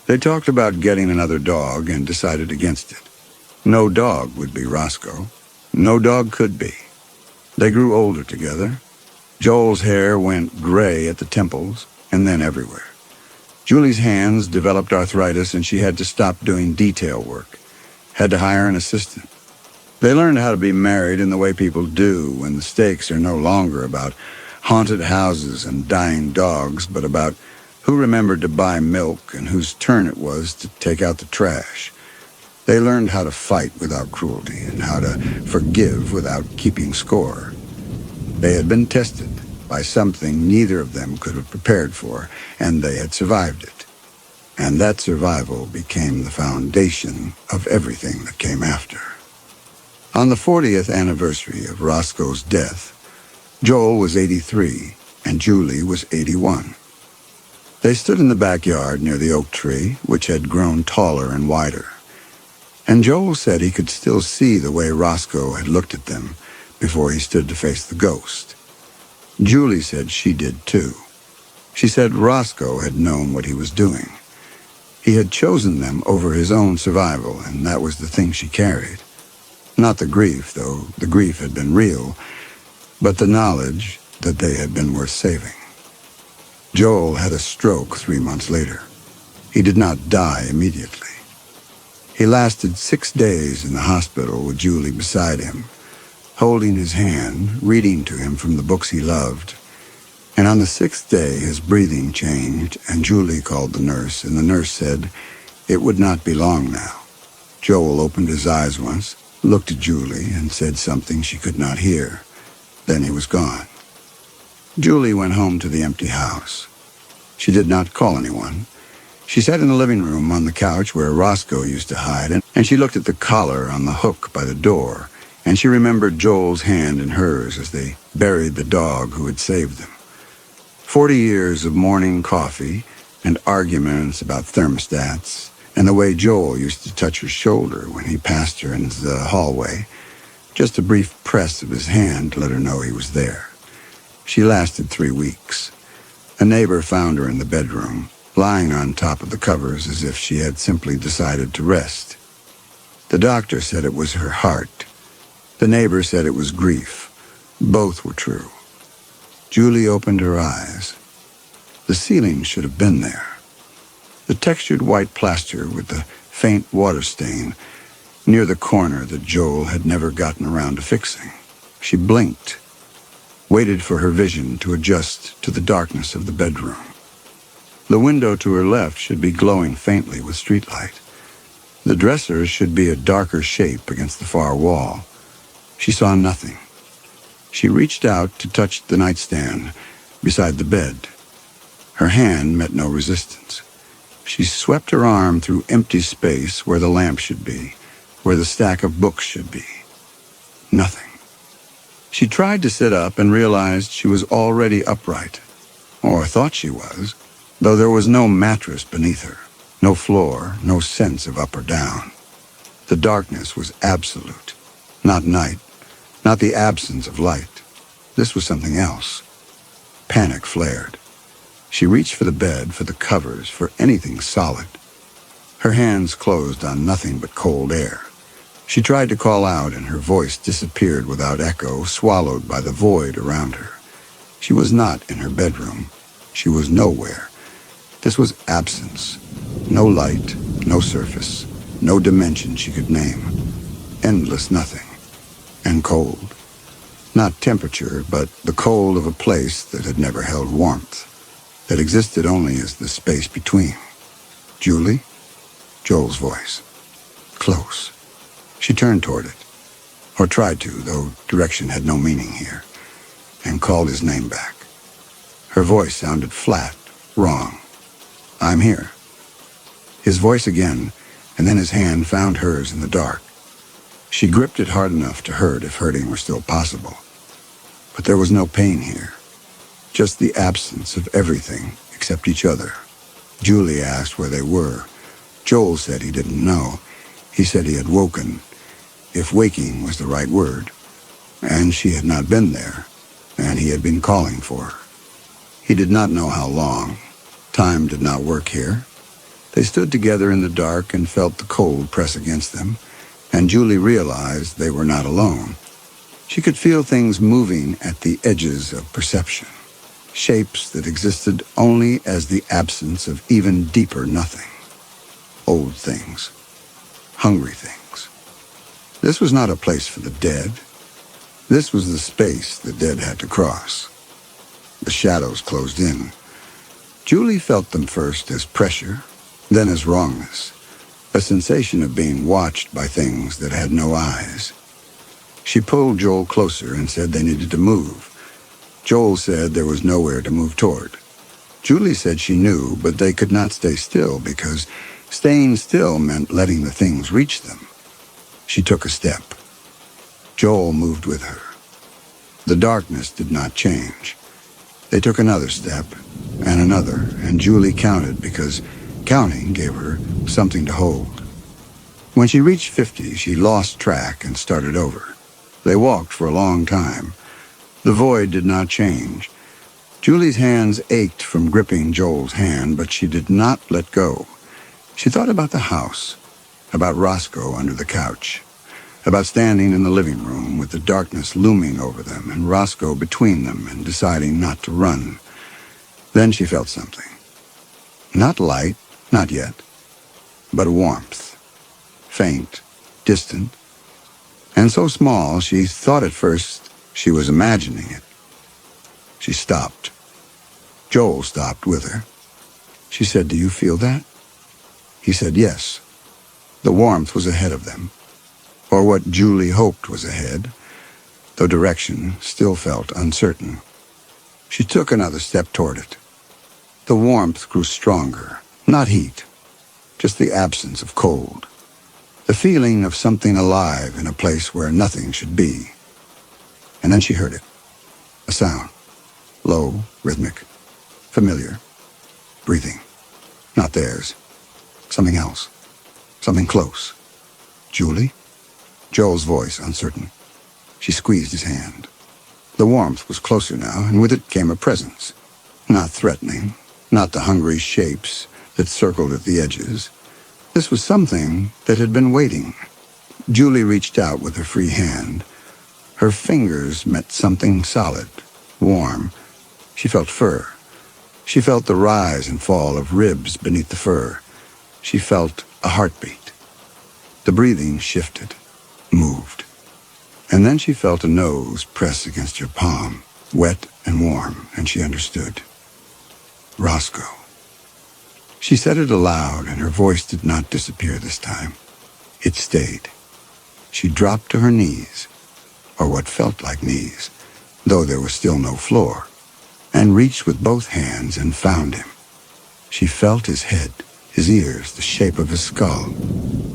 They talked about getting another dog and decided against it. No dog would be Roscoe. No dog could be. They grew older together. Joel's hair went gray at the temples and then everywhere. Julie's hands developed arthritis and she had to stop doing detail work, had to hire an assistant. They learned how to be married in the way people do when the stakes are no longer about haunted houses and dying dogs, but about who remembered to buy milk and whose turn it was to take out the trash. They learned how to fight without cruelty and how to forgive without keeping score. They had been tested by something neither of them could have prepared for, and they had survived it. And that survival became the foundation of everything that came after. On the 40th anniversary of Roscoe's death, Joel was 83 and Julie was 81. They stood in the backyard near the oak tree, which had grown taller and wider. And Joel said he could still see the way Roscoe had looked at them before he stood to face the ghost. Julie said she did too. She said Roscoe had known what he was doing. He had chosen them over his own survival, and that was the thing she carried. Not the grief, though the grief had been real, but the knowledge that they had been worth saving. Joel had a stroke 3 months later. He did not die immediately. He lasted 6 days in the hospital with Julie beside him, holding his hand, reading to him from the books he loved. And on the 6th day, his breathing changed, and Julie called the nurse, and the nurse said it would not be long now. Joel opened his eyes once, looked at Julie, and said something she could not hear. Then he was gone. Julie went home to the empty house. She did not call anyone. She sat in the living room on the couch where Roscoe used to hide, and she looked at the collar on the hook by the door, and she remembered Joel's hand in hers as they buried the dog who had saved them. 40 years of morning coffee and arguments about thermostats, and the way Joel used to touch her shoulder when he passed her in the hallway, just a brief press of his hand to let her know he was there. She lasted 3 weeks. A neighbor found her in the bedroom, lying on top of the covers as if she had simply decided to rest. The doctor said it was her heart. The neighbor said it was grief. Both were true. Julie opened her eyes. The ceiling should have been there. The textured white plaster with the faint water stain near the corner that Joel had never gotten around to fixing. She blinked, waited for her vision to adjust to the darkness of the bedroom. The window to her left should be glowing faintly with streetlight. The dresser should be a darker shape against the far wall. She saw nothing. She reached out to touch the nightstand beside the bed. Her hand met no resistance. She swept her arm through empty space where the lamp should be, where the stack of books should be. Nothing. She tried to sit up and realized she was already upright, or thought she was, though there was no mattress beneath her, no floor, no sense of up or down. The darkness was absolute, not night, not the absence of light. This was something else. Panic flared. She reached for the bed, for the covers, for anything solid. Her hands closed on nothing but cold air. She tried to call out, and her voice disappeared without echo, swallowed by the void around her. She was not in her bedroom. She was nowhere. This was absence. No light, no surface, no dimension she could name. Endless nothing. And cold. Not temperature, but the cold of a place that had never held warmth, that existed only as the space between. Julie? Joel's voice. Close. She turned toward it, or tried to, though direction had no meaning here, and called his name back. Her voice sounded flat, wrong. I'm here. His voice again, and then his hand found hers in the dark. She gripped it hard enough to hurt if hurting were still possible. But there was no pain here, just the absence of everything except each other. Julie asked where they were. Joel said he didn't know. He said he had woken, if waking was the right word, and she had not been there, and he had been calling for her. He did not know how long. Time did not work here. They stood together in the dark and felt the cold press against them, and Julie realized they were not alone. She could feel things moving at the edges of perception, shapes that existed only as the absence of even deeper nothing. Old things, hungry things. This was not a place for the dead. This was the space the dead had to cross. The shadows closed in. Julie felt them first as pressure, then as wrongness, a sensation of being watched by things that had no eyes. She pulled Joel closer and said they needed to move. Joel said there was nowhere to move toward. Julie said she knew, but they could not stay still because staying still meant letting the things reach them. She took a step. Joel moved with her. The darkness did not change. They took another step, and another, and Julie counted because counting gave her something to hold. When she reached 50, she lost track and started over. They walked for a long time. The void did not change. Julie's hands ached from gripping Joel's hand, but she did not let go. She thought about the house, about Roscoe under the couch, about standing in the living room with the darkness looming over them and Roscoe between them and deciding not to run. Then she felt something. Not light, not yet, but a warmth, faint, distant, and so small she thought at first she was imagining it. She stopped. Joel stopped with her. She said, "Do you feel that?" He said yes. The warmth was ahead of them, or what Julie hoped was ahead, though direction still felt uncertain. She took another step toward it. The warmth grew stronger, not heat, just the absence of cold, the feeling of something alive in a place where nothing should be. And then she heard it, a sound, low, rhythmic, familiar, breathing, not theirs, something else, something close. Julie? Joel's voice uncertain. She squeezed his hand. The warmth was closer now, and with it came a presence, not threatening, not the hungry shapes that circled at the edges. This was something that had been waiting. Julie reached out with her free hand. Her fingers met something solid, warm. She felt fur. She felt the rise and fall of ribs beneath the fur. She felt a heartbeat. The breathing shifted, moved. And then she felt a nose press against her palm, wet and warm, and she understood. Roscoe. She said it aloud, and her voice did not disappear this time. It stayed. She dropped to her knees, or what felt like knees, though there was still no floor, and reached with both hands and found him. She felt his head, his ears, the shape of his skull.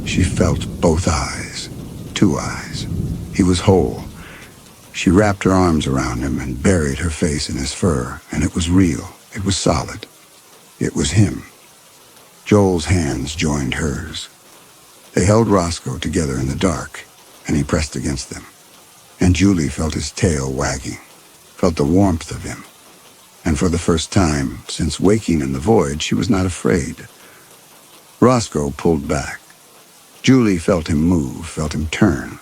She felt both eyes, 2 eyes. He was whole. She wrapped her arms around him and buried her face in his fur, and it was real. It was solid. It was him. Joel's hands joined hers. They held Roscoe together in the dark, and he pressed against them. And Julie felt his tail wagging, felt the warmth of him. And for the first time since waking in the void, she was not afraid. Roscoe pulled back. Julie felt him move, felt him turn.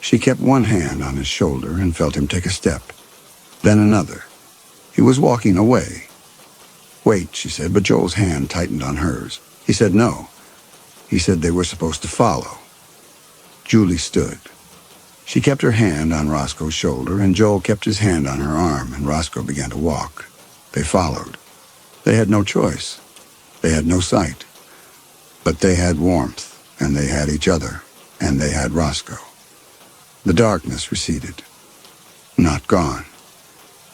She kept one hand on his shoulder and felt him take a step, then another. He was walking away. "Wait," she said, but Joel's hand tightened on hers. He said no. He said they were supposed to follow. Julie stood. She kept her hand on Roscoe's shoulder, and Joel kept his hand on her arm, and Roscoe began to walk. They followed. They had no choice. They had no sight. But they had warmth, and they had each other, and they had Roscoe. The darkness receded. Not gone.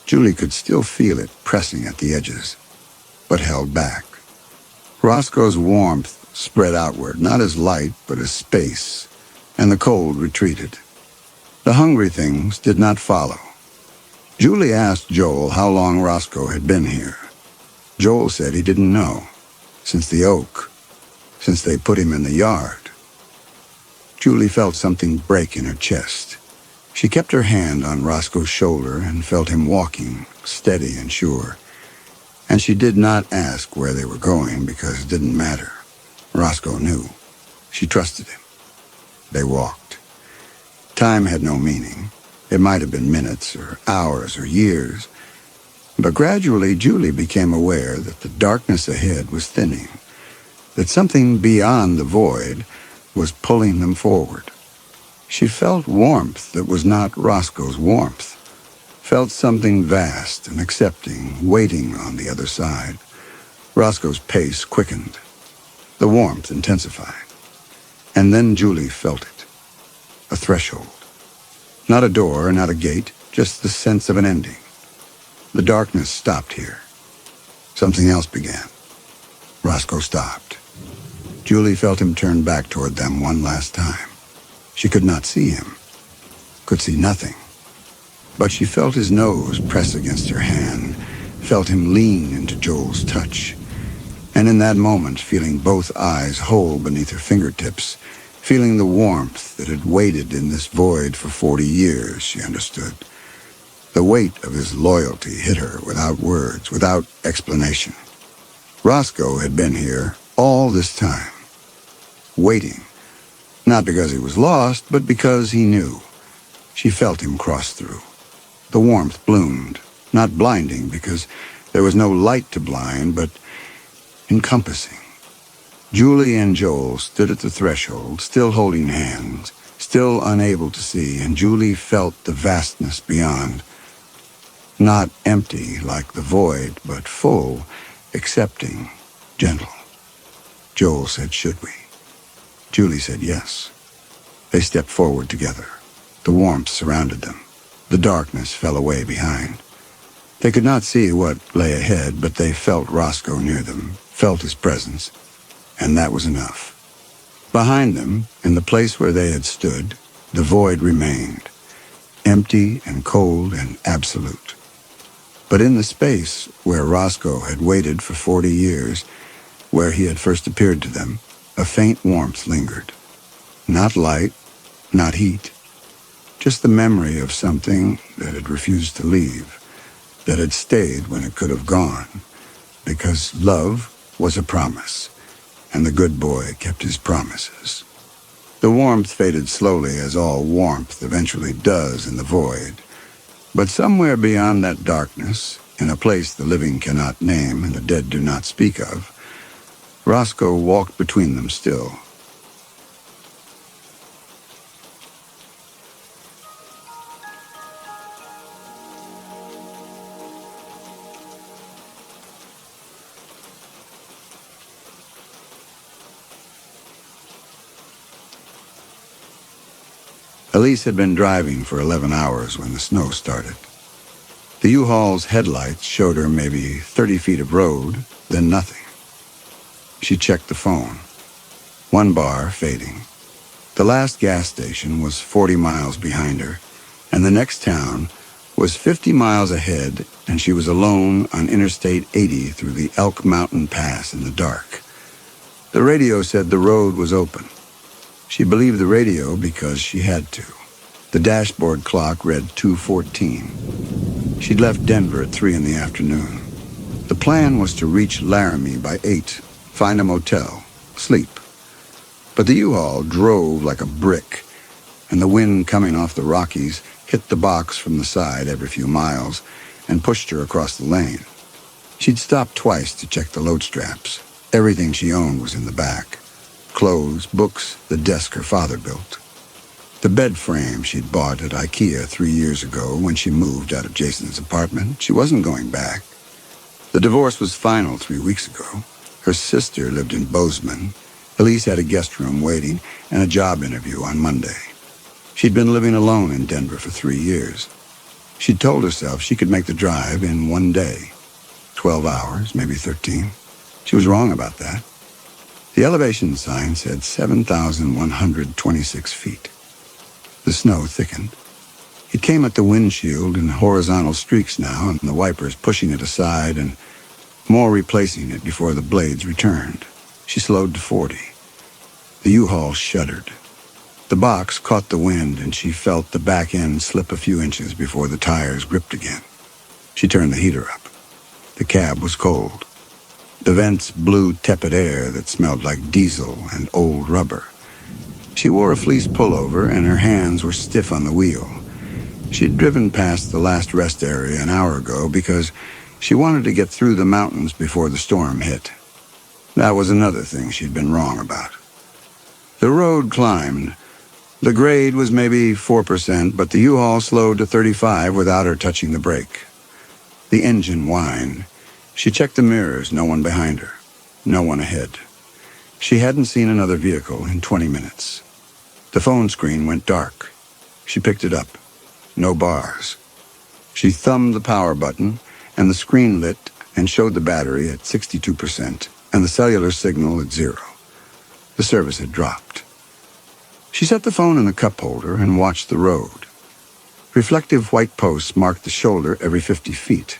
Julie could still feel it pressing at the edges, but held back. Roscoe's warmth spread outward, not as light, but as space, and the cold retreated. The hungry things did not follow. Julie asked Joel how long Roscoe had been here. Joel said he didn't know. Since the oak. Since they put him in the yard. Julie felt something break in her chest. She kept her hand on Roscoe's shoulder and felt him walking, steady and sure. And she did not ask where they were going because it didn't matter. Roscoe knew. She trusted him. They walked. Time had no meaning. It might have been minutes or hours or years. But gradually Julie became aware that the darkness ahead was thinning, that something beyond the void was pulling them forward. She felt warmth that was not Roscoe's warmth, felt something vast and accepting, waiting on the other side. Roscoe's pace quickened. The warmth intensified. And then Julie felt it. A threshold. Not a door, not a gate, just the sense of an ending. The darkness stopped here. Something else began. Roscoe stopped. Julie felt him turn back toward them one last time. She could not see him, could see nothing. But she felt his nose press against her hand, felt him lean into Joel's touch. And in that moment, feeling both eyes whole beneath her fingertips, feeling the warmth that had waited in this void for 40 years, she understood. The weight of his loyalty hit her without words, without explanation. Roscoe had been here all this time, waiting. Not because he was lost, but because he knew. She felt him cross through. The warmth bloomed, not blinding, because there was no light to blind, but encompassing. Julie and Joel stood at the threshold, still holding hands, still unable to see, and Julie felt the vastness beyond. Not empty like the void, but full, accepting, gentle. Joel said, "Should we?" Julie said yes. They stepped forward together. The warmth surrounded them. The darkness fell away behind. They could not see what lay ahead, but they felt Roscoe near them, felt his presence, and that was enough. Behind them, in the place where they had stood, the void remained, empty and cold and absolute. But in the space where Roscoe had waited for 40 years, where he had first appeared to them, a faint warmth lingered. Not light, not heat, just the memory of something that had refused to leave, that had stayed when it could have gone, because love was a promise, and the good boy kept his promises. The warmth faded slowly, as all warmth eventually does in the void. But somewhere beyond that darkness, in a place the living cannot name and the dead do not speak of, Roscoe walked between them still. Elise had been driving for 11 hours when the snow started. The U-Haul's headlights showed her maybe 30 feet of road, then nothing. She checked the phone. One bar fading. The last gas station was 40 miles behind her, and the next town was 50 miles ahead, and she was alone on Interstate 80 through the Elk Mountain Pass in the dark. The radio said the road was open. She believed the radio because she had to. The dashboard clock read 2:14. She'd left Denver at 3 in the afternoon. The plan was to reach Laramie by 8, find a motel, sleep. But the U-Haul drove like a brick, and the wind coming off the Rockies hit the box from the side every few miles and pushed her across the lane. She'd stopped twice to check the load straps. Everything she owned was in the back. Clothes, books, the desk her father built. The bed frame she'd bought at IKEA 3 years ago when she moved out of Jason's apartment. She wasn't going back. The divorce was final 3 weeks ago. Her sister lived in Bozeman. Elise had a guest room waiting and a job interview on Monday. She'd been living alone in Denver for 3 years. She'd told herself she could make the drive in 1 day. 12 hours, maybe 13. She was wrong about that. The elevation sign said 7,126 feet. The snow thickened. It came at the windshield in horizontal streaks now, and the wipers pushing it aside and more replacing it before the blades returned. She slowed to 40. The U-Haul shuddered. The box caught the wind, and she felt the back end slip a few inches before the tires gripped again. She turned the heater up. The cab was cold. The vents blew tepid air that smelled like diesel and old rubber. She wore a fleece pullover, and her hands were stiff on the wheel. She'd driven past the last rest area an hour ago because she wanted to get through the mountains before the storm hit. That was another thing she'd been wrong about. The road climbed. The grade was maybe 4%, but the U-Haul slowed to 35 without her touching the brake. The engine whined. She checked the mirrors, no one behind her, no one ahead. She hadn't seen another vehicle in 20 minutes. The phone screen went dark. She picked it up. No bars. She thumbed the power button, and the screen lit and showed the battery at 62% and the cellular signal at 0. The service had dropped. She set the phone in the cup holder and watched the road. Reflective white posts marked the shoulder every 50 feet.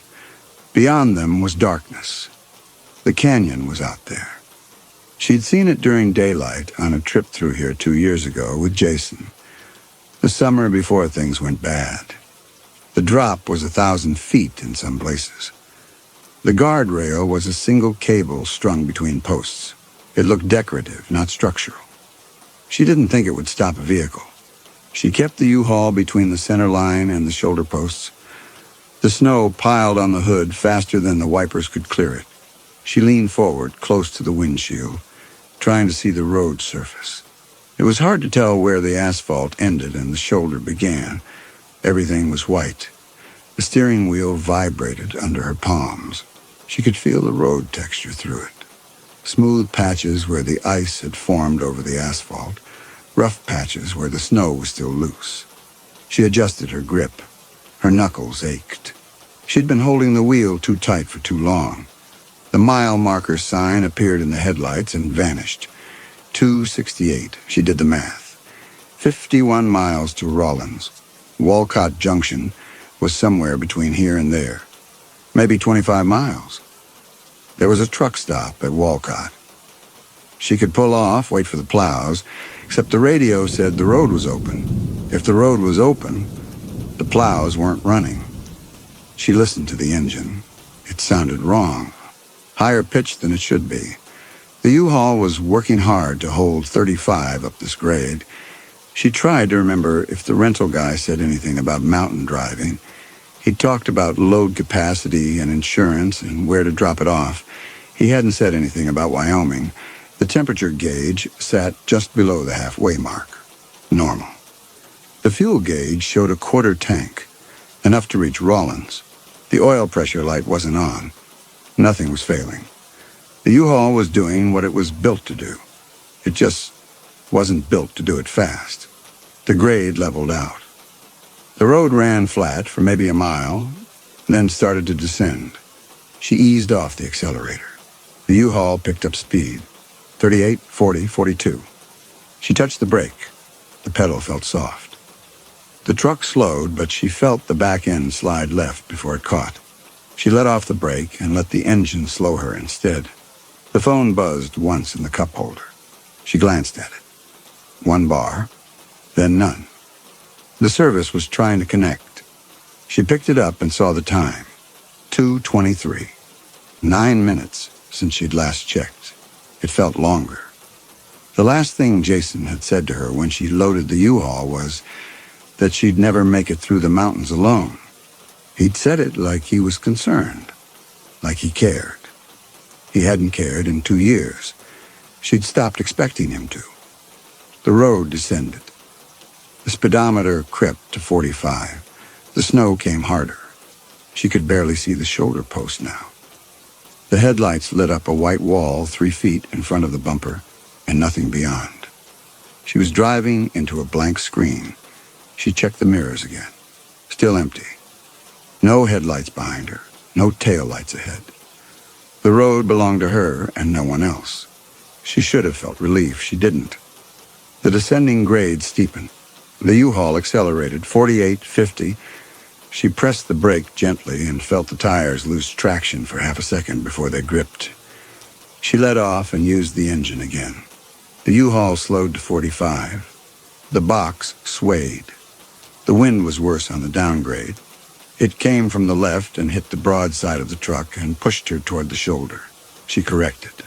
Beyond them was darkness. The canyon was out there. She'd seen it during daylight on a trip through here 2 years ago with Jason. The summer before things went bad. The drop was 1,000 feet in some places. The guardrail was a single cable strung between posts. It looked decorative, not structural. She didn't think it would stop a vehicle. She kept the U-Haul between the center line and the shoulder posts. The snow piled on the hood faster than the wipers could clear it. She leaned forward, close to the windshield, trying to see the road surface. It was hard to tell where the asphalt ended and the shoulder began. Everything was white. The steering wheel vibrated under her palms. She could feel the road texture through it. Smooth patches where the ice had formed over the asphalt, rough patches where the snow was still loose. She adjusted her grip. Her knuckles ached. She'd been holding the wheel too tight for too long. The mile marker sign appeared in the headlights and vanished. 268. She did the math. 51 miles to Rawlins. Walcott Junction was somewhere between here and there. Maybe 25 miles. There was a truck stop at Walcott. She could pull off, wait for the plows, except the radio said the road was open. If the road was open, the plows weren't running. She listened to the engine. It sounded wrong, higher pitched than it should be. The U-Haul was working hard to hold 35 up this grade. She tried to remember if the rental guy said anything about mountain driving. He talked about load capacity and insurance and where to drop it off. He hadn't said anything about Wyoming. The temperature gauge sat just below the halfway mark. Normal. The fuel gauge showed a quarter tank, enough to reach Rawlins. The oil pressure light wasn't on. Nothing was failing. The U-Haul was doing what it was built to do. It just wasn't built to do it fast. The grade leveled out. The road ran flat for maybe a mile, then started to descend. She eased off the accelerator. The U-Haul picked up speed. 38, 40, 42. She touched the brake. The pedal felt soft. The truck slowed, but she felt the back end slide left before it caught. She let off the brake and let the engine slow her instead. The phone buzzed once in the cup holder. She glanced at it. 1 bar, then none. The service was trying to connect. She picked it up and saw the time. 2:23. 9 minutes since she'd last checked. It felt longer. The last thing Jason had said to her when she loaded the U-Haul was that she'd never make it through the mountains alone. He'd said it like he was concerned, like he cared. He hadn't cared in 2 years. She'd stopped expecting him to. The road descended. The speedometer crept to 45. The snow came harder. She could barely see the shoulder post now. The headlights lit up a white wall 3 feet in front of the bumper, and nothing beyond. She was driving into a blank screen. She checked the mirrors again. Still empty. No headlights behind her, no taillights ahead. The road belonged to her and no one else. She should have felt relief. She didn't. The descending grade steepened. The U-Haul accelerated, 48, 50. She pressed the brake gently and felt the tires lose traction for half a second before they gripped. She let off and used the engine again. The U-Haul slowed to 45. The box swayed. The wind was worse on the downgrade. It came from the left and hit the broad side of the truck and pushed her toward the shoulder. She corrected.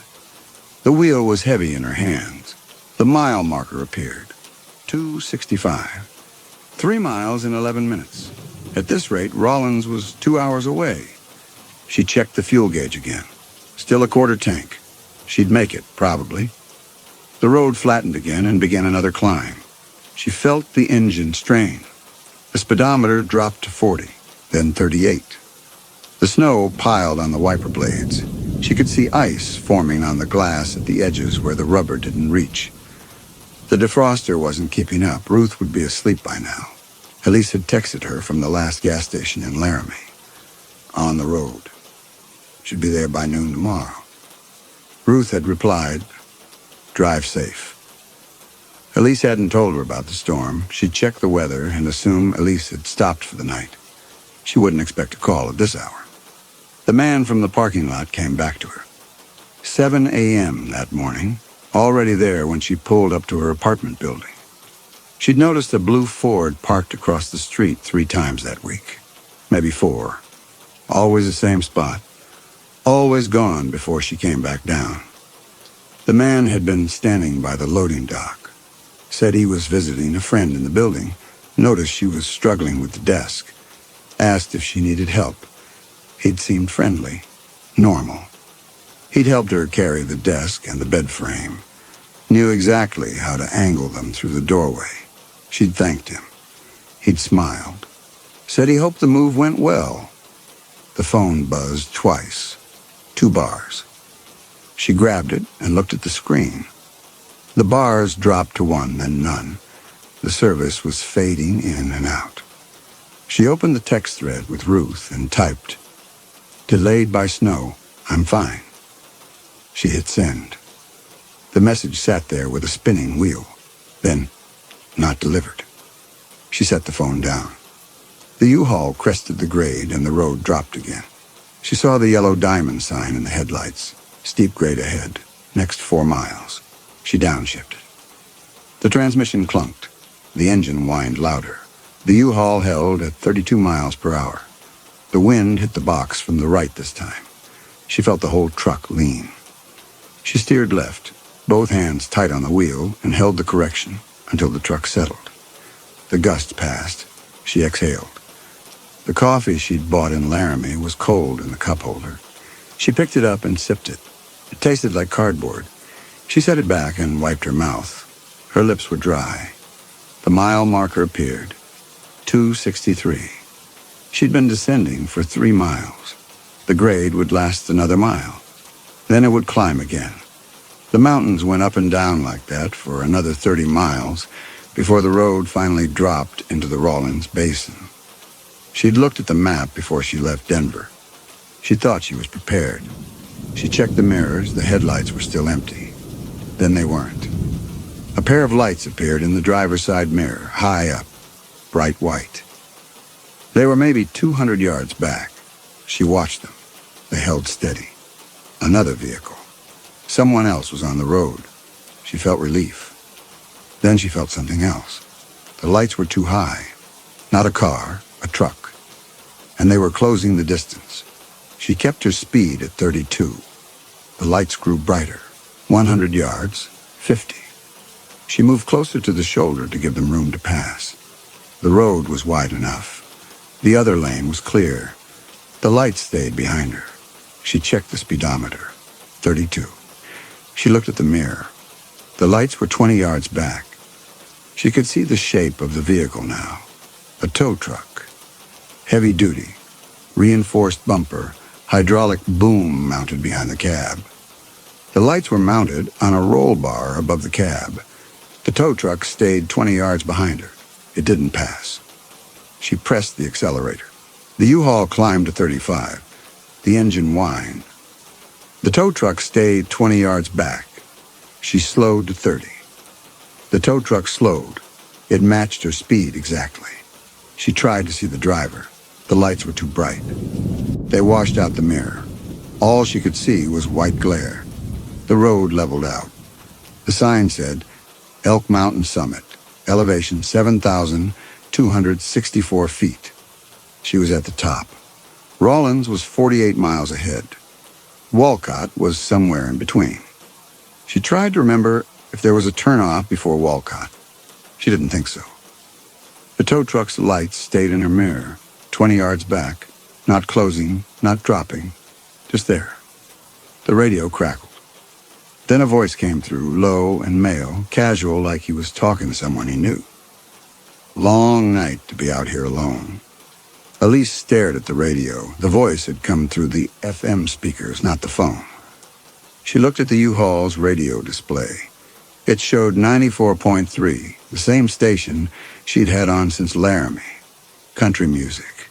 The wheel was heavy in her hands. The mile marker appeared. 265. 3 miles in 11 minutes. At this rate, Rollins was 2 hours away. She checked the fuel gauge again. Still a quarter tank. She'd make it, probably. The road flattened again and began another climb. She felt the engine strain. The speedometer dropped to 40, then 38. The snow piled on the wiper blades. She could see ice forming on the glass at the edges where the rubber didn't reach. The defroster wasn't keeping up. Ruth would be asleep by now. Elise had texted her from the last gas station in Laramie. On the road. Should be there by noon tomorrow. Ruth had replied, "Drive safe." Elise hadn't told her about the storm. She'd checked the weather and assumed Elise had stopped for the night. She wouldn't expect a call at this hour. The man from the parking lot came back to her. 7 a.m. that morning, already there when she pulled up to her apartment building. She'd noticed a blue Ford parked across the street 3 times that week. Maybe 4. Always the same spot. Always gone before she came back down. The man had been standing by the loading dock. Said he was visiting a friend in the building. Noticed she was struggling with the desk. Asked if she needed help. He'd seemed friendly. Normal. He'd helped her carry the desk and the bed frame. Knew exactly how to angle them through the doorway. She'd thanked him. He'd smiled. Said he hoped the move went well. The phone buzzed twice. 2 bars. She grabbed it and looked at the screen. The bars dropped to 1, then none. The service was fading in and out. She opened the text thread with Ruth and typed, "Delayed by snow. I'm fine." She hit send. The message sat there with a spinning wheel. Then, not delivered. She set the phone down. The U-Haul crested the grade and the road dropped again. She saw the yellow diamond sign in the headlights. Steep grade ahead. Next 4 miles. She downshifted. The transmission clunked. The engine whined louder. The U-Haul held at 32 miles per hour. The wind hit the box from the right this time. She felt the whole truck lean. She steered left, both hands tight on the wheel, and held the correction until the truck settled. The gust passed. She exhaled. The coffee she'd bought in Laramie was cold in the cup holder. She picked it up and sipped it. It tasted like cardboard. She set it back and wiped her mouth. Her lips were dry. The mile marker appeared. 263. She'd been descending for 3 miles. The grade would last another mile. Then it would climb again. The mountains went up and down like that for another 30 miles before the road finally dropped into the Rawlins Basin. She'd looked at the map before she left Denver. She thought she was prepared. She checked the mirrors. The headlights were still empty. Then they weren't. A pair of lights appeared in the driver's side mirror, high up, bright white. They were maybe 200 yards back. She watched them. They held steady. Another vehicle. Someone else was on the road. She felt relief. Then she felt something else. The lights were too high. Not a car, a truck. And they were closing the distance. She kept her speed at 32. The lights grew brighter. 100 yards, 50. She moved closer to the shoulder to give them room to pass. The road was wide enough. The other lane was clear. The lights stayed behind her. She checked the speedometer. 32. She looked at the mirror. The lights were 20 yards back. She could see the shape of the vehicle now. A tow truck. Heavy duty. Reinforced bumper. Hydraulic boom mounted behind the cab. The lights were mounted on a roll bar above the cab. The tow truck stayed 20 yards behind her. It didn't pass. She pressed the accelerator. The U-Haul climbed to 35. The engine whined. The tow truck stayed 20 yards back. She slowed to 30. The tow truck slowed. It matched her speed exactly. She tried to see the driver. The lights were too bright. They washed out the mirror. All she could see was white glare. The road leveled out. The sign said, Elk Mountain Summit, elevation 7,264 feet. She was at the top. Rawlins was 48 miles ahead. Walcott was somewhere in between. She tried to remember if there was a turnoff before Walcott. She didn't think so. The tow truck's lights stayed in her mirror, 20 yards back, not closing, not dropping, just there. The radio crackled. Then a voice came through, low and male, casual like he was talking to someone he knew. Long night to be out here alone. Elise stared at the radio. The voice had come through the FM speakers, not the phone. She looked at the U-Haul's radio display. It showed 94.3, the same station she'd had on since Laramie. Country music.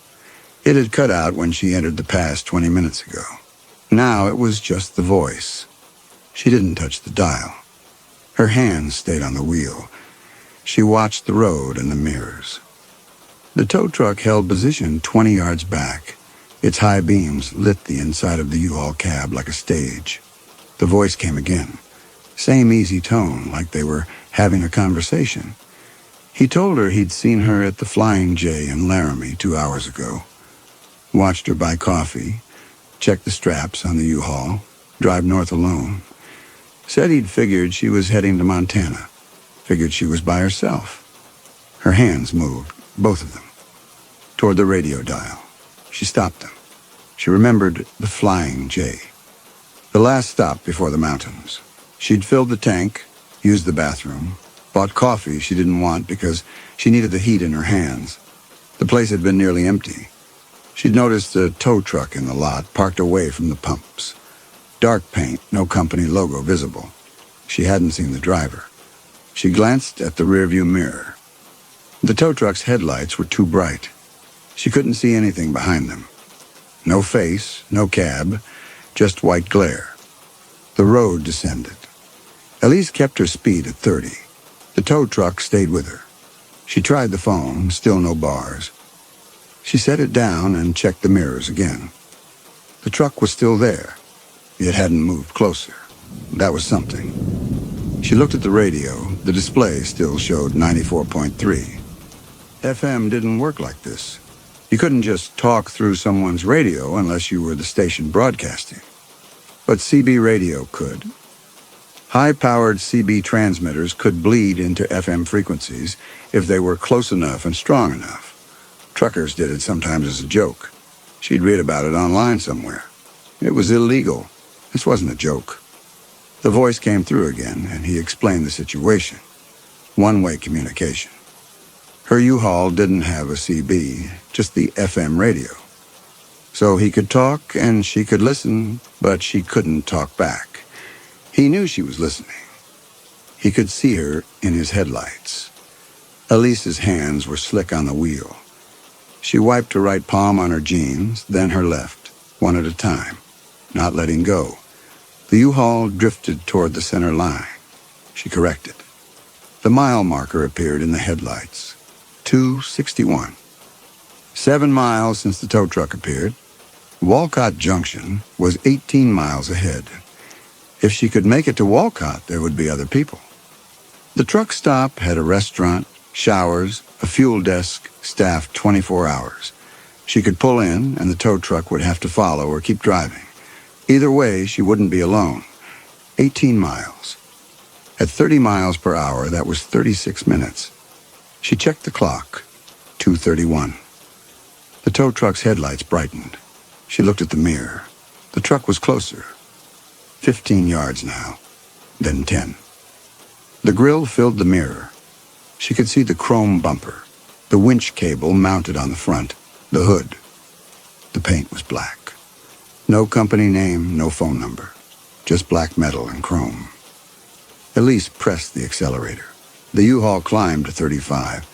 It had cut out when she entered the pass 20 minutes ago. Now it was just the voice. She didn't touch the dial. Her hands stayed on the wheel. She watched the road and the mirrors. The tow truck held position 20 yards back. Its high beams lit the inside of the U-Haul cab like a stage. The voice came again. Same easy tone, like they were having a conversation. He told her he'd seen her at the Flying J in Laramie 2 hours ago. Watched her buy coffee, check the straps on the U-Haul, drive north alone. Said he'd figured she was heading to Montana. Figured she was by herself. Her hands moved, both of them, toward the radio dial. She stopped them. She remembered the Flying J. The last stop before the mountains. She'd filled the tank, used the bathroom, bought coffee she didn't want because she needed the heat in her hands. The place had been nearly empty. She'd noticed a tow truck in the lot, parked away from the pumps. Dark paint, no company logo visible. She hadn't seen the driver. She glanced at the rearview mirror. The tow truck's headlights were too bright. She couldn't see anything behind them. No face, no cab, just white glare. The road descended. Elise kept her speed at 30. The tow truck stayed with her. She tried the phone, still no bars. She set it down and checked the mirrors again. The truck was still there. It hadn't moved closer. That was something. She looked at the radio. The display still showed 94.3. FM didn't work like this. You couldn't just talk through someone's radio unless you were the station broadcasting. But CB radio could. High-powered CB transmitters could bleed into FM frequencies if they were close enough and strong enough. Truckers did it sometimes as a joke. She'd read about it online somewhere. It was illegal. This wasn't a joke. The voice came through again, and he explained the situation. One-way communication. Her U-Haul didn't have a CB, just the FM radio. So he could talk and she could listen, but she couldn't talk back. He knew she was listening. He could see her in his headlights. Elise's hands were slick on the wheel. She wiped her right palm on her jeans, then her left, one at a time, not letting go. The U-Haul drifted toward the center line. She corrected. The mile marker appeared in the headlights. 261. 7 miles since the tow truck appeared. Walcott Junction was 18 miles ahead. If she could make it to Walcott, there would be other people. The truck stop had a restaurant, showers, a fuel desk, staffed 24 hours. She could pull in, and the tow truck would have to follow or keep driving. Either way, she wouldn't be alone. 18 miles. At 30 miles per hour, that was 36 minutes. She checked the clock. 2:31. The tow truck's headlights brightened. She looked at the mirror. The truck was closer. 15 yards now, then 10. The grill filled the mirror. She could see the chrome bumper, the winch cable mounted on the front, the hood. The paint was black. No company name, no phone number. Just black metal and chrome. Elise pressed the accelerator. The U-Haul climbed to 35.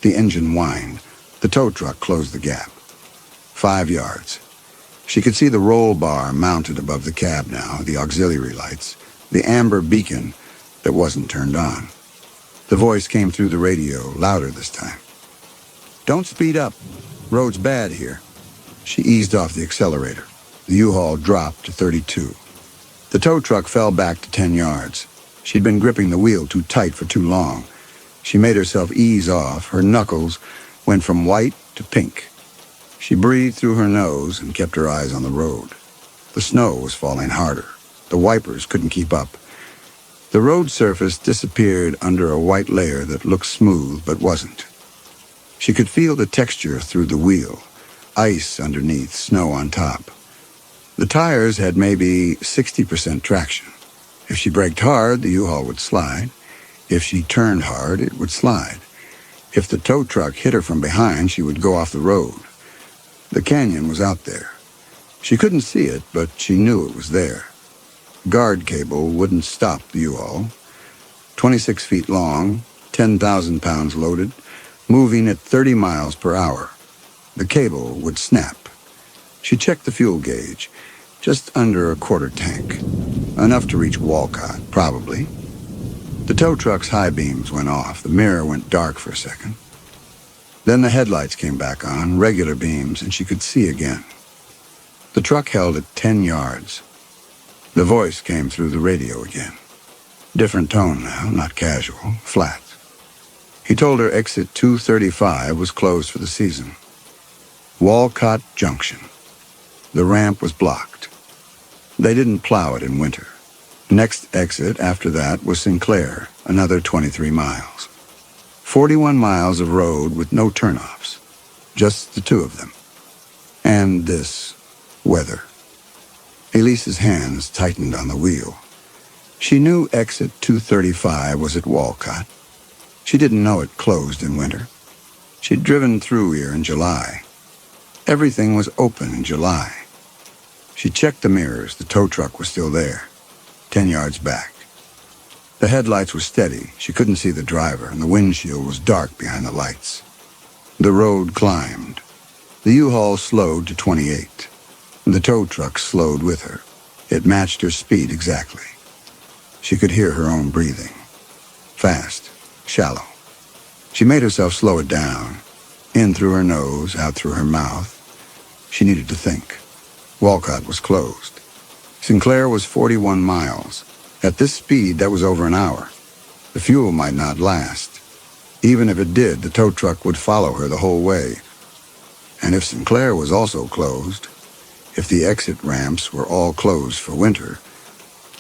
The engine whined. The tow truck closed the gap. 5 yards. She could see the roll bar mounted above the cab now, the auxiliary lights, the amber beacon that wasn't turned on. The voice came through the radio, louder this time. "Don't speed up. Road's bad here." She eased off the accelerator. The U-Haul dropped to 32. The tow truck fell back to 10 yards. She'd been gripping the wheel too tight for too long. She made herself ease off. Her knuckles went from white to pink. She breathed through her nose and kept her eyes on the road. The snow was falling harder. The wipers couldn't keep up. The road surface disappeared under a white layer that looked smooth but wasn't. She could feel the texture through the wheel. Ice underneath, snow on top. The tires had maybe 60% traction. If she braked hard, the U-Haul would slide. If she turned hard, it would slide. If the tow truck hit her from behind, she would go off the road. The canyon was out there. She couldn't see it, but she knew it was there. Guard cable wouldn't stop the U-Haul. 26 feet long, 10,000 pounds loaded, moving at 30 miles per hour. The cable would snap. She checked the fuel gauge. Just under a quarter tank. Enough to reach Walcott, probably. The tow truck's high beams went off. The mirror went dark for a second. Then the headlights came back on, regular beams, and she could see again. The truck held at 10 yards. The voice came through the radio again. Different tone now, not casual, flat. He told her exit 235 was closed for the season. Walcott Junction. The ramp was blocked. They didn't plow it in winter. Next exit after that was Sinclair, another 23 miles. 41 miles of road with no turnoffs. Just the two of them. And this weather. Elise's hands tightened on the wheel. She knew exit 235 was at Walcott. She didn't know it closed in winter. She'd driven through here in July. Everything was open in July. She checked the mirrors. The tow truck was still there, 10 yards back. The headlights were steady. She couldn't see the driver, and the windshield was dark behind the lights. The road climbed. The U-Haul slowed to 28. The tow truck slowed with her. It matched her speed exactly. She could hear her own breathing. Fast, shallow. She made herself slow it down. In through her nose, out through her mouth. She needed to think. Walcott was closed. Sinclair was 41 miles. At this speed, that was over an hour. The fuel might not last. Even if it did, the tow truck would follow her the whole way. And if Sinclair was also closed, if the exit ramps were all closed for winter,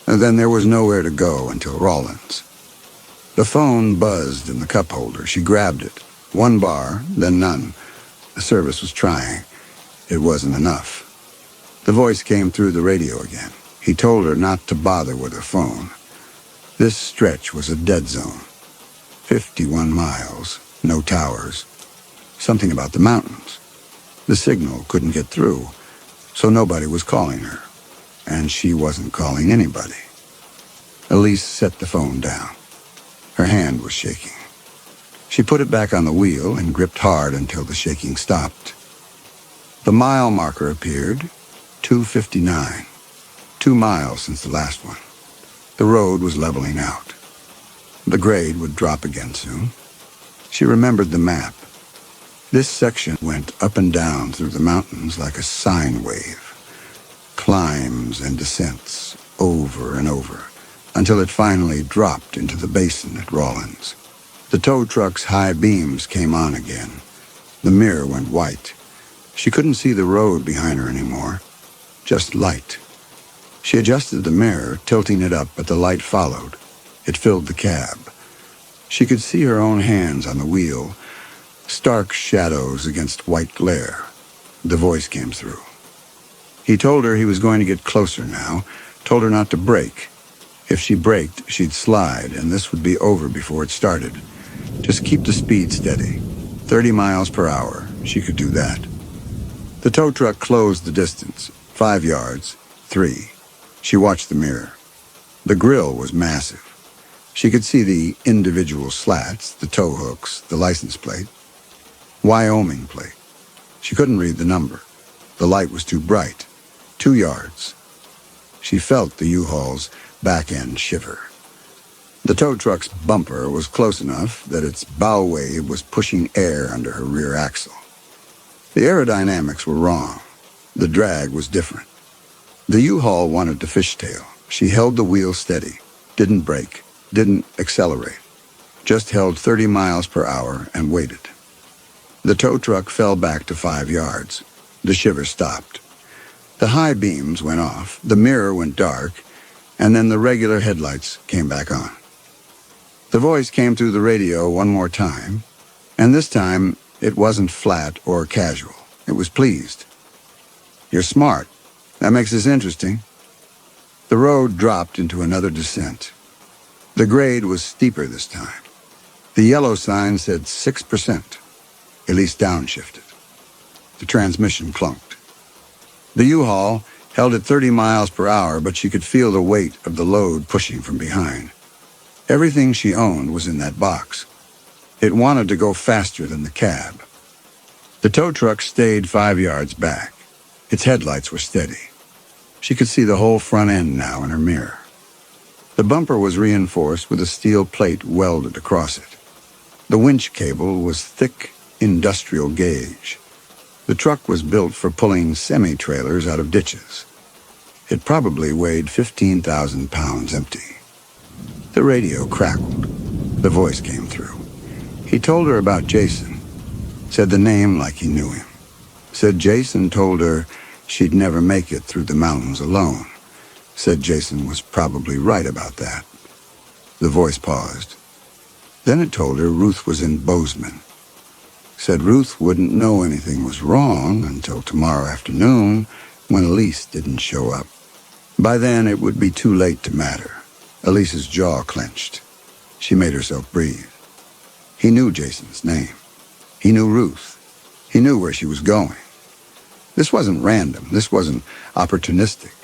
then there was nowhere to go until Rawlins. The phone buzzed in the cup holder. She grabbed it. One bar, then none. The service was trying. It wasn't enough. The voice came through the radio again. He told her not to bother with her phone. This stretch was a dead zone. 51 miles, no towers. Something about the mountains. The signal couldn't get through, so nobody was calling her. And she wasn't calling anybody. Elise set the phone down. Her hand was shaking. She put it back on the wheel and gripped hard until the shaking stopped. The mile marker appeared, 2:59. 2 miles since the last one. The road was leveling out. The grade would drop again soon. She remembered the map. This section went up and down through the mountains like a sine wave. Climbs and descents, over and over, until it finally dropped into the basin at Rawlins. The tow truck's high beams came on again. The mirror went white. She couldn't see the road behind her anymore. Just light. She adjusted the mirror, tilting it up, but the light followed. It filled the cab. She could see her own hands on the wheel, stark shadows against white glare. The voice came through. He told her he was going to get closer now, told her not to brake. If she braked, she'd slide, and this would be over before it started. Just keep the speed steady. 30 miles per hour. She could do that. The tow truck closed the distance. 5 yards. 3. She watched the mirror. The grille was massive. She could see the individual slats, the tow hooks, the license plate. Wyoming plate. She couldn't read the number. The light was too bright. 2 yards. She felt the U-Haul's back end shiver. The tow truck's bumper was close enough that its bow wave was pushing air under her rear axle. The aerodynamics were wrong. The drag was different. The U-Haul wanted to fishtail. She held the wheel steady, didn't brake, didn't accelerate, just held 30 miles per hour and waited. The tow truck fell back to 5 yards. The shiver stopped. The high beams went off, the mirror went dark, and then the regular headlights came back on. The voice came through the radio one more time, and this time it wasn't flat or casual. It was pleased. "You're smart. That makes this interesting." The road dropped into another descent. The grade was steeper this time. The yellow sign said 6%, at least downshifted. The transmission clunked. The U-Haul held at 30 miles per hour, but she could feel the weight of the load pushing from behind. Everything she owned was in that box. It wanted to go faster than the cab. The tow truck stayed 5 yards back. Its headlights were steady. She could see the whole front end now in her mirror. The bumper was reinforced with a steel plate welded across it. The winch cable was thick industrial gauge. The truck was built for pulling semi-trailers out of ditches. It probably weighed 15,000 pounds empty. The radio crackled. The voice came through. He told her about Jason. Said the name like he knew him. Said Jason told her she'd never make it through the mountains alone. Said Jason was probably right about that. The voice paused. Then it told her Ruth was in Bozeman. Said Ruth wouldn't know anything was wrong until tomorrow afternoon when Elise didn't show up. By then it would be too late to matter. Elise's jaw clenched. She made herself breathe. He knew Jason's name. He knew Ruth. He knew where she was going. This wasn't random. This wasn't opportunistic.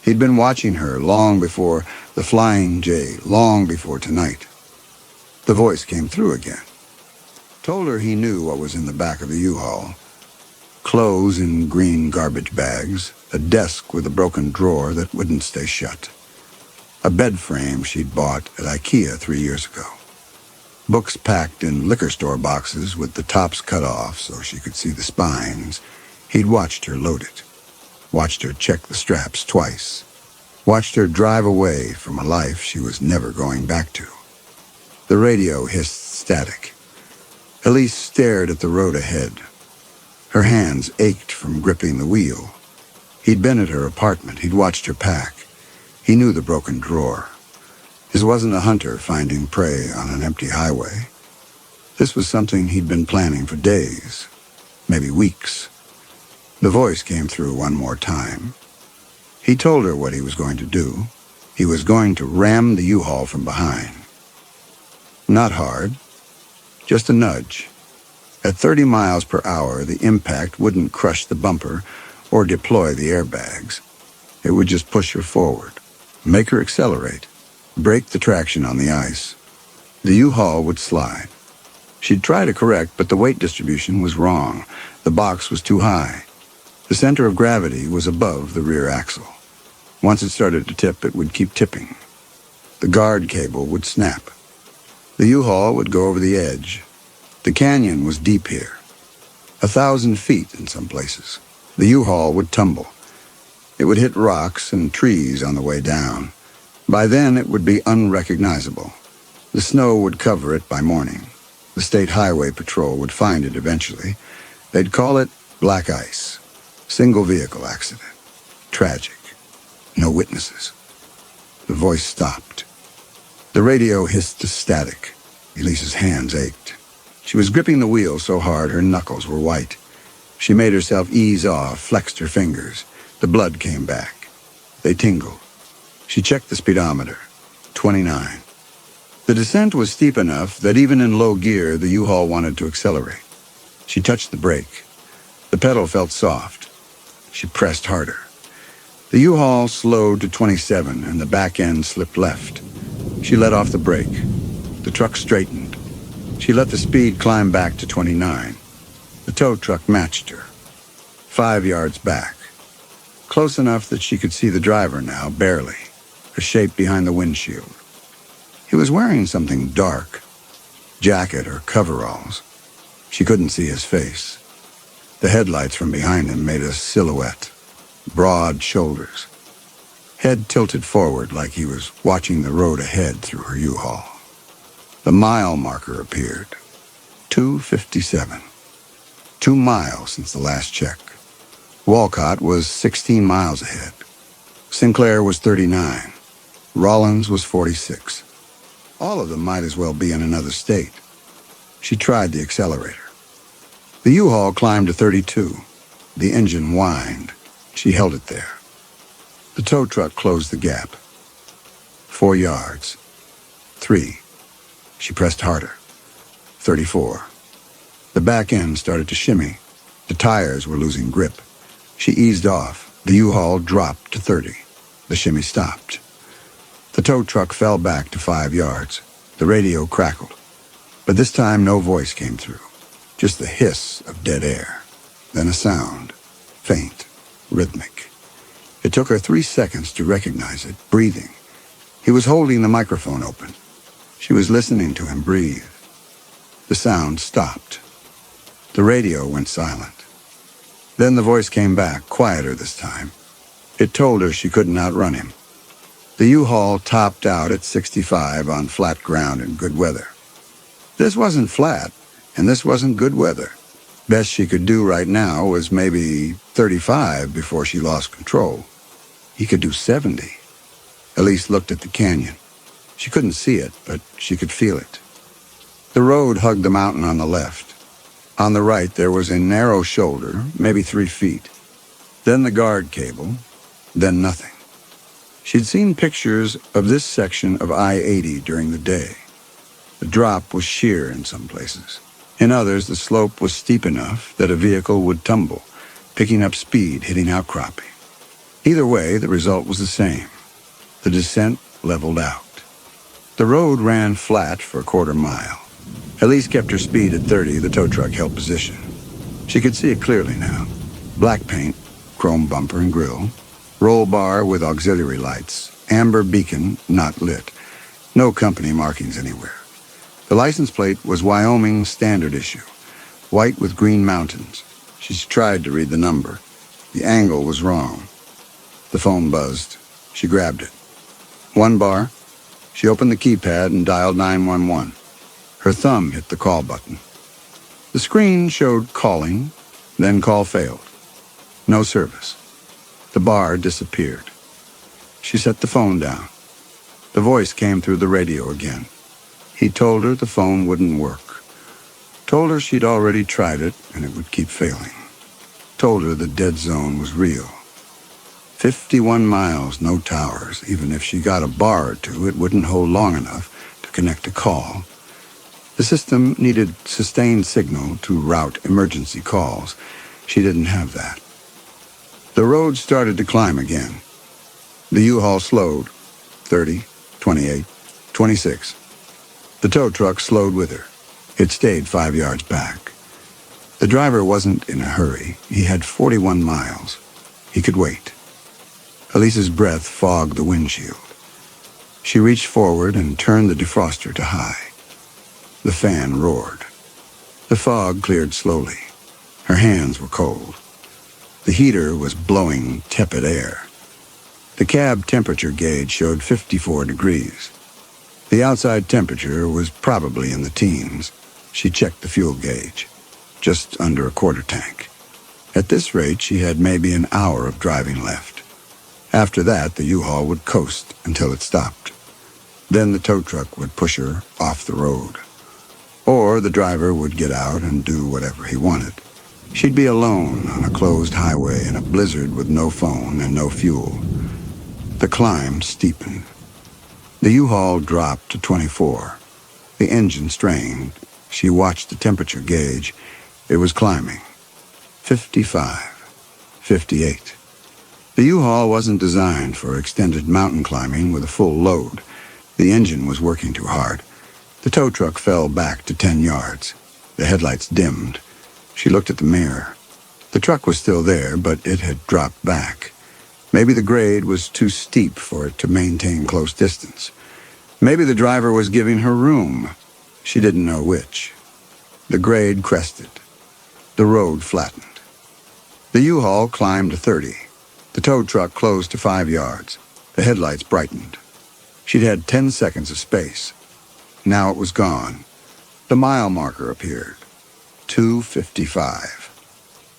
He'd been watching her long before the Flying J, long before tonight. The voice came through again. Told her he knew what was in the back of the U-Haul. Clothes in green garbage bags, a desk with a broken drawer that wouldn't stay shut. A bed frame she'd bought at IKEA 3 years ago. Books packed in liquor store boxes with the tops cut off so she could see the spines. He'd watched her load it. Watched her check the straps twice. Watched her drive away from a life she was never going back to. The radio hissed static. Elise stared at the road ahead. Her hands ached from gripping the wheel. He'd been at her apartment. He'd watched her pack. He knew the broken drawer. This wasn't a hunter finding prey on an empty highway. This was something he'd been planning for days, maybe weeks. The voice came through one more time. He told her what he was going to do. He was going to ram the U-Haul from behind. Not hard, just a nudge. At 30 miles per hour, the impact wouldn't crush the bumper or deploy the airbags. It would just push her forward, make her accelerate, break the traction on the ice. The U-Haul would slide. She'd try to correct, but the weight distribution was wrong. The box was too high. The center of gravity was above the rear axle. Once it started to tip, it would keep tipping. The guard cable would snap. The U-Haul would go over the edge. The canyon was deep here, 1,000 feet in some places. The U-Haul would tumble. It would hit rocks and trees on the way down. By then, it would be unrecognizable. The snow would cover it by morning. The State Highway Patrol would find it eventually. They'd call it black ice. Single vehicle accident. Tragic. No witnesses. The voice stopped. The radio hissed to static. Elise's hands ached. She was gripping the wheel so hard her knuckles were white. She made herself ease off, flexed her fingers. The blood came back. They tingled. She checked the speedometer. 29. The descent was steep enough that even in low gear, the U-Haul wanted to accelerate. She touched the brake. The pedal felt soft. She pressed harder. The U-Haul slowed to 27 and the back end slipped left. She let off the brake. The truck straightened. She let the speed climb back to 29. The tow truck matched her. 5 yards back. Close enough that she could see the driver now, barely, a shape behind the windshield. He was wearing something dark, jacket or coveralls. She couldn't see his face. The headlights from behind him made a silhouette, broad shoulders. Head tilted forward like he was watching the road ahead through her U-Haul. The mile marker appeared. 2:57. 2 miles since the last check. Walcott was 16 miles ahead. Sinclair was 39. Rollins was 46. All of them might as well be in another state. She tried the accelerator. The U-Haul climbed to 32. The engine whined. She held it there. The tow truck closed the gap. 4 yards. 3. She pressed harder. 34. The back end started to shimmy. The tires were losing grip. She eased off. The U-Haul dropped to 30. The shimmy stopped. The tow truck fell back to 5 yards. The radio crackled. But this time no voice came through. Just the hiss of dead air. Then a sound. Faint. Rhythmic. It took her 3 seconds to recognize it, breathing. He was holding the microphone open. She was listening to him breathe. The sound stopped. The radio went silent. Then the voice came back, quieter this time. It told her she couldn't outrun him. The U-Haul topped out at 65 on flat ground in good weather. This wasn't flat, and this wasn't good weather. Best she could do right now was maybe 35 before she lost control. He could do 70. Elise looked at the canyon. She couldn't see it, but she could feel it. The road hugged the mountain on the left. On the right, there was a narrow shoulder, maybe 3 feet. Then the guard cable, then nothing. She'd seen pictures of this section of I-80 during the day. The drop was sheer in some places. In others, the slope was steep enough that a vehicle would tumble, picking up speed, hitting outcropping. Either way, the result was the same. The descent leveled out. The road ran flat for a quarter mile. Elise kept her speed at 30. The tow truck held position. She could see it clearly now. Black paint, chrome bumper and grille, roll bar with auxiliary lights, amber beacon not lit, no company markings anywhere. The license plate was Wyoming standard issue, white with green mountains. She tried to read the number. The angle was wrong. The phone buzzed. She grabbed it. 1 bar. She opened the keypad and dialed 911. Her thumb hit the call button. The screen showed calling, then call failed. No service. The bar disappeared. She set the phone down. The voice came through the radio again. He told her the phone wouldn't work. Told her she'd already tried it and it would keep failing. Told her the dead zone was real. 51 miles, no towers. Even if she got a bar or two, it wouldn't hold long enough to connect a call. The system needed sustained signal to route emergency calls. She didn't have that. The road started to climb again. The U-Haul slowed. 30, 28, 26. The tow truck slowed with her. It stayed 5 yards back. The driver wasn't in a hurry. He had 41 miles. He could wait. Elise's breath fogged the windshield. She reached forward and turned the defroster to high. The fan roared. The fog cleared slowly. Her hands were cold. The heater was blowing tepid air. The cab temperature gauge showed 54 degrees. The outside temperature was probably in the teens. She checked the fuel gauge. Just under a quarter tank. At this rate, she had maybe an hour of driving left. After that, the U-Haul would coast until it stopped. Then the tow truck would push her off the road. Or the driver would get out and do whatever he wanted. She'd be alone on a closed highway in a blizzard with no phone and no fuel. The climb steepened. The U-Haul dropped to 24. The engine strained. She watched the temperature gauge. It was climbing. 55. 58. The U-Haul wasn't designed for extended mountain climbing with a full load. The engine was working too hard. The tow truck fell back to 10 yards. The headlights dimmed. She looked at the mirror. The truck was still there, but it had dropped back. Maybe the grade was too steep for it to maintain close distance. Maybe the driver was giving her room. She didn't know which. The grade crested. The road flattened. The U-Haul climbed to 30. The tow truck closed to 5 yards. The headlights brightened. She'd had 10 seconds of space. Now it was gone. The mile marker appeared. 2:55.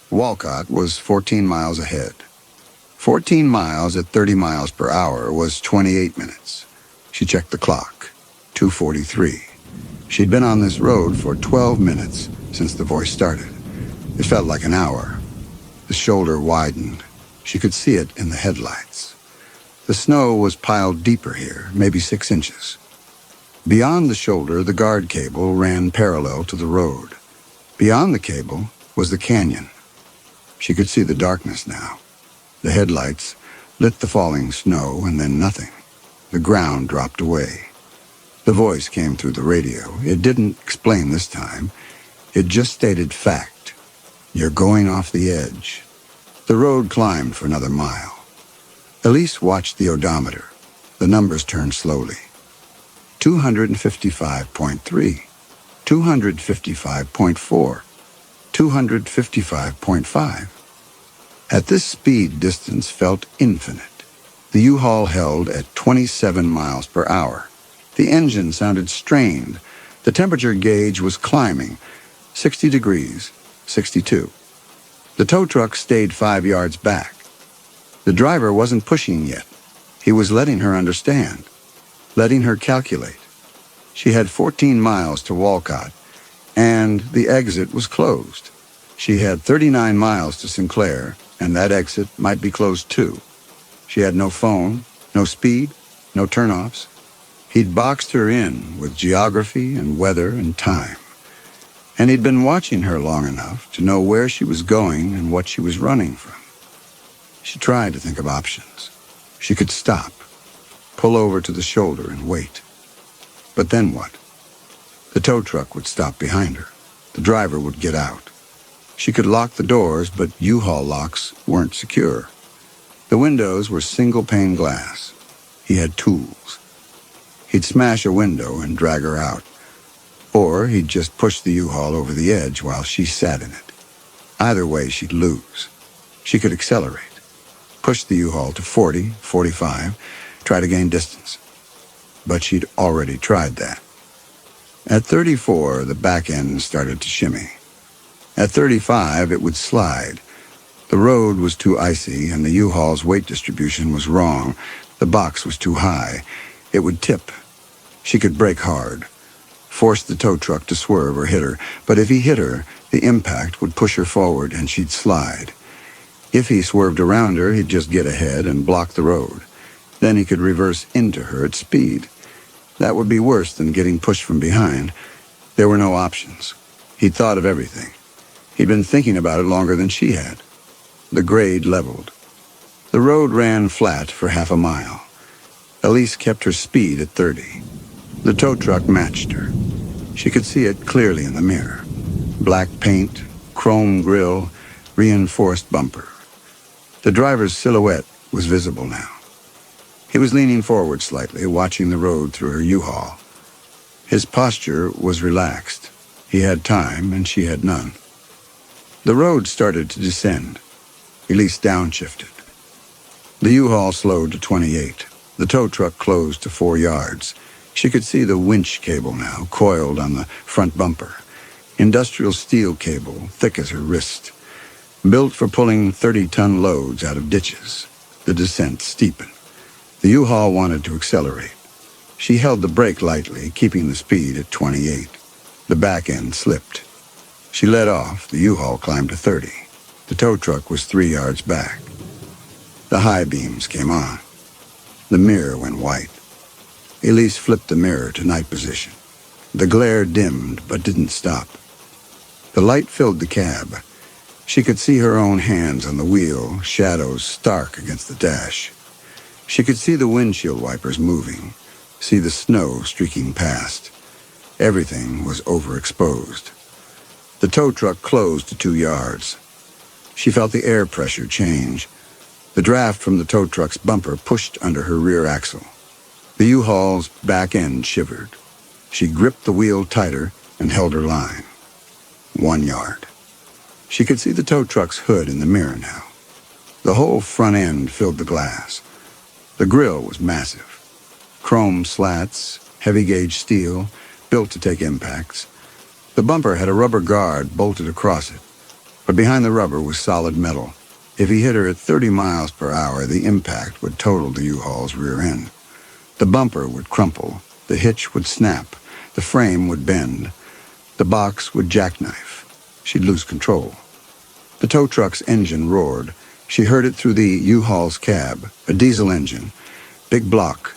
Walcott was 14 miles ahead. 14 miles at 30 miles per hour was 28 minutes. She checked the clock. 2:43. She'd been on this road for 12 minutes since the voice started. It felt like an hour. The shoulder widened. She could see it in the headlights. The snow was piled deeper here, maybe 6 inches. Beyond the shoulder, the guard cable ran parallel to the road. Beyond the cable was the canyon. She could see the darkness now. The headlights lit the falling snow and then nothing. The ground dropped away. The voice came through the radio. It didn't explain this time. It just stated fact. You're going off the edge. The road climbed for another mile. Elise watched the odometer. The numbers turned slowly. 255.3, 255.4, 255.5. At this speed, distance felt infinite. The U-Haul held at 27 miles per hour. The engine sounded strained. The temperature gauge was climbing. 60 degrees, 62. The tow truck stayed 5 yards back. The driver wasn't pushing yet. He was letting her understand, letting her calculate. She had 14 miles to Walcott, and the exit was closed. She had 39 miles to Sinclair, and that exit might be closed too. She had no phone, no speed, no turnoffs. He'd boxed her in with geography and weather and time. And he'd been watching her long enough to know where she was going and what she was running from. She tried to think of options. She could stop, pull over to the shoulder and wait. But then what? The tow truck would stop behind her. The driver would get out. She could lock the doors, but U-Haul locks weren't secure. The windows were single-pane glass. He had tools. He'd smash a window and drag her out. Or he'd just push the U-Haul over the edge while she sat in it. Either way, she'd lose. She could accelerate. Push the U-Haul to 40, 45, try to gain distance. But she'd already tried that. At 34, the back end started to shimmy. At 35, it would slide. The road was too icy, and the U-Haul's weight distribution was wrong. The box was too high. It would tip. She could brake hard, force the tow truck to swerve or hit her, but if he hit her, the impact would push her forward and she'd slide. If he swerved around her, he'd just get ahead and block the road. Then he could reverse into her at speed. That would be worse than getting pushed from behind. There were no options. He'd thought of everything. He'd been thinking about it longer than she had. The grade leveled. The road ran flat for half a mile. Elise kept her speed at 30. The tow truck matched her. She could see it clearly in the mirror. Black paint, chrome grille, reinforced bumper. The driver's silhouette was visible now. He was leaning forward slightly, watching the road through her U-Haul. His posture was relaxed. He had time, and she had none. The road started to descend. Elise downshifted. The U-Haul slowed to 28. The tow truck closed to 4 yards. She could see the winch cable now, coiled on the front bumper. Industrial steel cable, thick as her wrist. Built for pulling 30-ton loads out of ditches. The descent steepened. The U-Haul wanted to accelerate. She held the brake lightly, keeping the speed at 28. The back end slipped. She let off. The U-Haul climbed to 30. The tow truck was 3 yards back. The high beams came on. The mirror went white. Elise flipped the mirror to night position. The glare dimmed but didn't stop. The light filled the cab. She could see her own hands on the wheel, shadows stark against the dash. She could see the windshield wipers moving, see the snow streaking past. Everything was overexposed. The tow truck closed to 2 yards. She felt the air pressure change. The draft from the tow truck's bumper pushed under her rear axle. The U-Haul's back end shivered. She gripped the wheel tighter and held her line. 1 yard. She could see the tow truck's hood in the mirror now. The whole front end filled the glass. The grille was massive. Chrome slats, heavy-gauge steel, built to take impacts. The bumper had a rubber guard bolted across it, but behind the rubber was solid metal. If he hit her at 30 miles per hour, the impact would total the U-Haul's rear end. The bumper would crumple, the hitch would snap, the frame would bend, the box would jackknife. She'd lose control. The tow truck's engine roared. She heard it through the U-Haul's cab, a diesel engine, big block,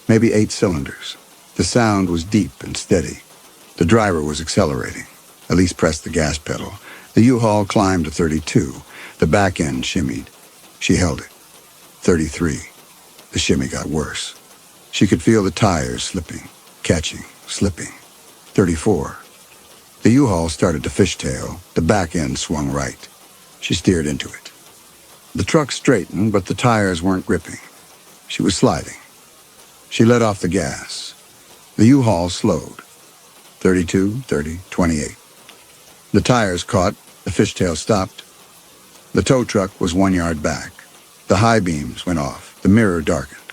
maybe 8 cylinders. The sound was deep and steady. The driver was accelerating. Elise pressed the gas pedal. The U-Haul climbed to 32. The back end shimmied. She held it. 33. The shimmy got worse. She could feel the tires slipping, catching, slipping. 34. The U-Haul started to fishtail. The back end swung right. She steered into it. The truck straightened, but the tires weren't gripping. She was sliding. She let off the gas. The U-Haul slowed. 32, 30, 28. The tires caught. The fishtail stopped. The tow truck was 1 yard back. The high beams went off. The mirror darkened.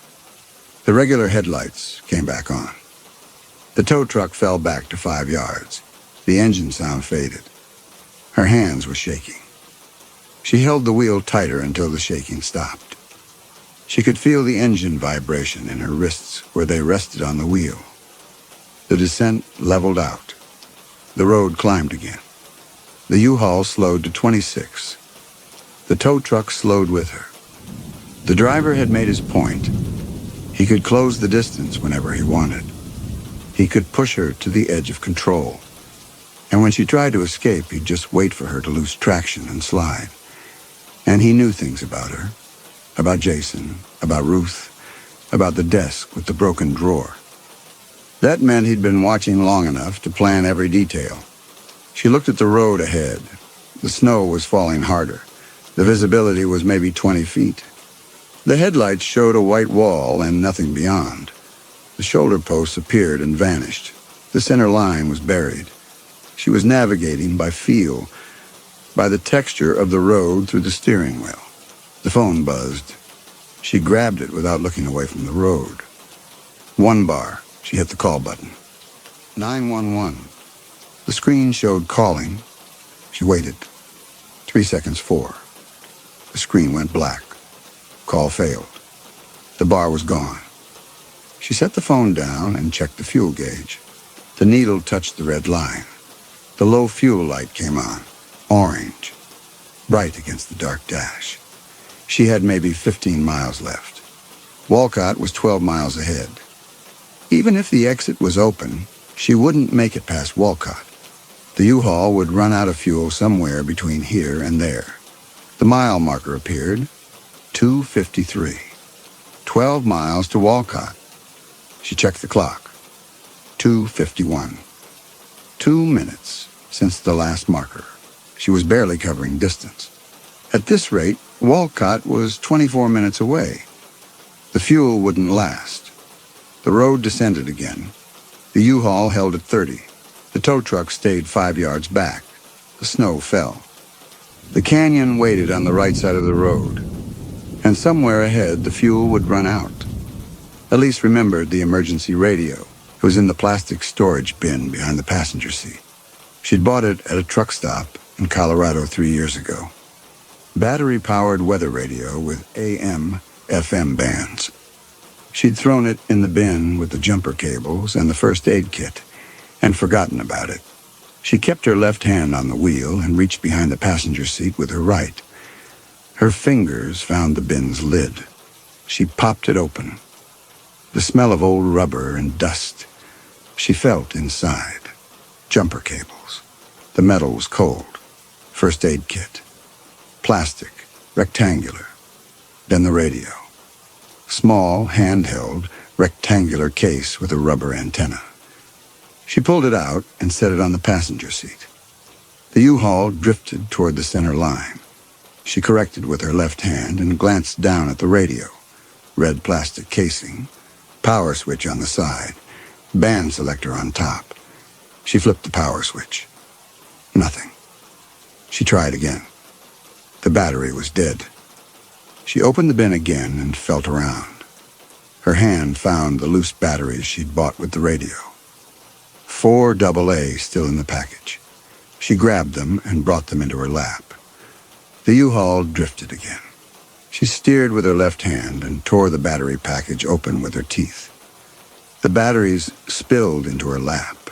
The regular headlights came back on. The tow truck fell back to 5 yards. The engine sound faded. Her hands were shaking. She held the wheel tighter until the shaking stopped. She could feel the engine vibration in her wrists where they rested on the wheel. The descent leveled out. The road climbed again. The U-Haul slowed to 26. The tow truck slowed with her. The driver had made his point. He could close the distance whenever he wanted. He could push her to the edge of control. And when she tried to escape, he'd just wait for her to lose traction and slide. And he knew things about her. About Jason, about Ruth, about the desk with the broken drawer. That meant he'd been watching long enough to plan every detail. She looked at the road ahead. The snow was falling harder. The visibility was maybe 20 feet. The headlights showed a white wall and nothing beyond. The shoulder posts appeared and vanished. The center line was buried. She was navigating by feel, by the texture of the road through the steering wheel. The phone buzzed. She grabbed it without looking away from the road. 1 bar. She hit the call button. 911. The screen showed calling. She waited. 3 seconds, 4. The screen went black. Call failed. The bar was gone. She set the phone down and checked the fuel gauge. The needle touched the red line. The low fuel light came on, orange, bright against the dark dash. She had maybe 15 miles left. Walcott was 12 miles ahead. Even if the exit was open, she wouldn't make it past Walcott. The U-Haul would run out of fuel somewhere between here and there. The mile marker appeared. 2:53. 12 miles to Walcott. She checked the clock. 2:51. 2 minutes since the last marker. She was barely covering distance. At this rate, Walcott was 24 minutes away. The fuel wouldn't last. The road descended again. The U-Haul held at 30. The tow truck stayed 5 yards back. The snow fell. The canyon waited on the right side of the road. And somewhere ahead, the fuel would run out. Elise remembered the emergency radio. It was in the plastic storage bin behind the passenger seat. She'd bought it at a truck stop in Colorado 3 years ago. Battery-powered weather radio with AM, FM bands. She'd thrown it in the bin with the jumper cables and the first aid kit and forgotten about it. She kept her left hand on the wheel and reached behind the passenger seat with her right. Her fingers found the bin's lid. She popped it open. The smell of old rubber and dust. She felt inside. Jumper cables. The metal was cold. First aid kit. Plastic. Rectangular. Then the radio. Small, handheld, rectangular case with a rubber antenna. She pulled it out and set it on the passenger seat. The U-Haul drifted toward the center line. She corrected with her left hand and glanced down at the radio. Red plastic casing, power switch on the side, band selector on top. She flipped the power switch. Nothing. She tried again. The battery was dead. She opened the bin again and felt around. Her hand found the loose batteries she'd bought with the radio. 4 AA still in the package. She grabbed them and brought them into her lap. The U-Haul drifted again. She steered with her left hand and tore the battery package open with her teeth. The batteries spilled into her lap.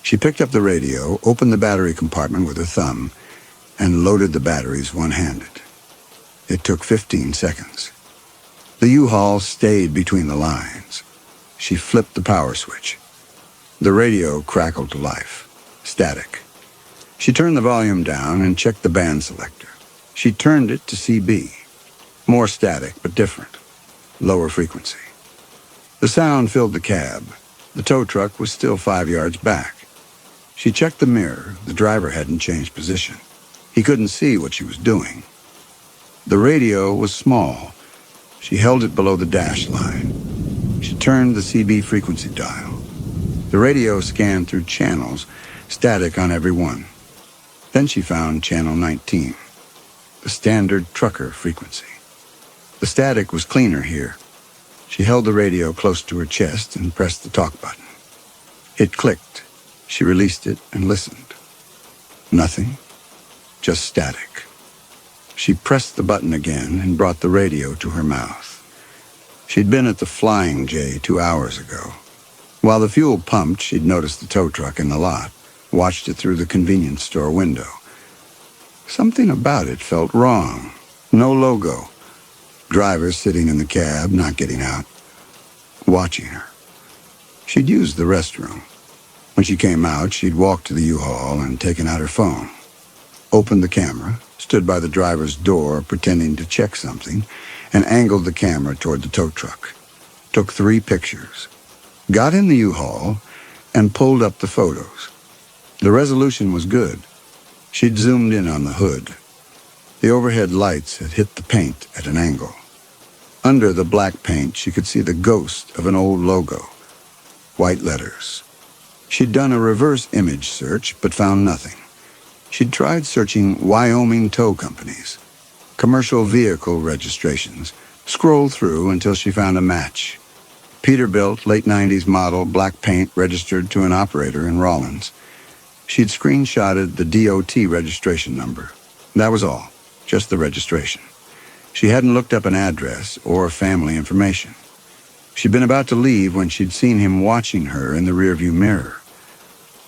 She picked up the radio, opened the battery compartment with her thumb, and loaded the batteries one-handed. It took 15 seconds. The U-Haul stayed between the lines. She flipped the power switch. The radio crackled to life. Static. She turned the volume down and checked the band selector. She turned it to CB. More static, but different. Lower frequency. The sound filled the cab. The tow truck was still 5 yards back. She checked the mirror. The driver hadn't changed position. He couldn't see what she was doing. The radio was small. She held it below the dash line. She turned the CB frequency dial. The radio scanned through channels, static on every one. Then she found channel 19, the standard trucker frequency. The static was cleaner here. She held the radio close to her chest and pressed the talk button. It clicked. She released it and listened. Nothing, just static. She pressed the button again and brought the radio to her mouth. She'd been at the Flying J 2 hours ago. While the fuel pumped, she'd noticed the tow truck in the lot, watched it through the convenience store window. Something about it felt wrong. No logo. Drivers sitting in the cab, not getting out. Watching her. She'd used the restroom. When she came out, she'd walked to the U-Haul and taken out her phone. Opened the camera, stood by the driver's door pretending to check something, and angled the camera toward the tow truck. Took 3 pictures. Got in the U-Haul and pulled up the photos. The resolution was good. She'd zoomed in on the hood. The overhead lights had hit the paint at an angle. Under the black paint, she could see the ghost of an old logo. White letters. She'd done a reverse image search, but found nothing. She'd tried searching Wyoming tow companies, commercial vehicle registrations, scrolled through until she found a match. Peterbilt, late 90s model, black paint, registered to an operator in Rawlins. She'd screenshotted the DOT registration number. That was all, just the registration. She hadn't looked up an address or family information. She'd been about to leave when she'd seen him watching her in the rearview mirror.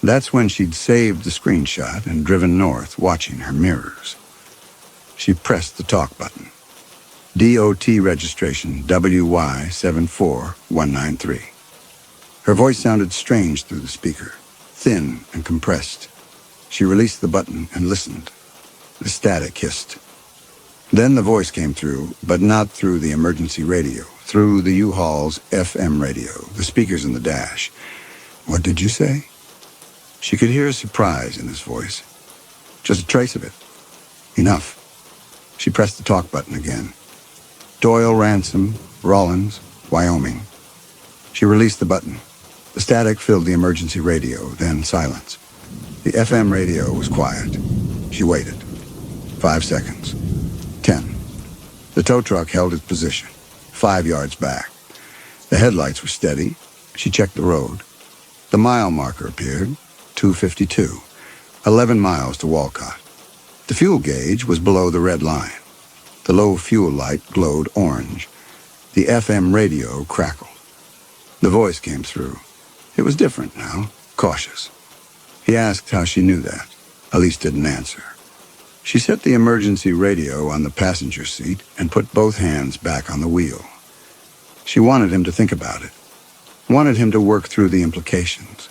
That's when she'd saved the screenshot and driven north, watching her mirrors. She pressed the talk button. DOT registration WY74193. Her voice sounded strange through the speaker, thin and compressed. She released the button and listened. The static hissed. Then the voice came through, but not through the emergency radio, through the U-Haul's FM radio, the speakers in the dash. What did you say? She could hear surprise in his voice. Just a trace of it. Enough. She pressed the talk button again. Doyle Ransom, Rawlins, Wyoming. She released the button. The static filled the emergency radio, then silence. The FM radio was quiet. She waited. 5 seconds. 10. The tow truck held its position, 5 yards back. The headlights were steady. She checked the road. The mile marker appeared, 252. 11 miles to Walcott. The fuel gauge was below the red line. The low fuel light glowed orange. The FM radio crackled. The voice came through. It was different now, cautious. He asked how she knew that. Elise didn't answer. She set the emergency radio on the passenger seat and put both hands back on the wheel. She wanted him to think about it. Wanted him to work through the implications.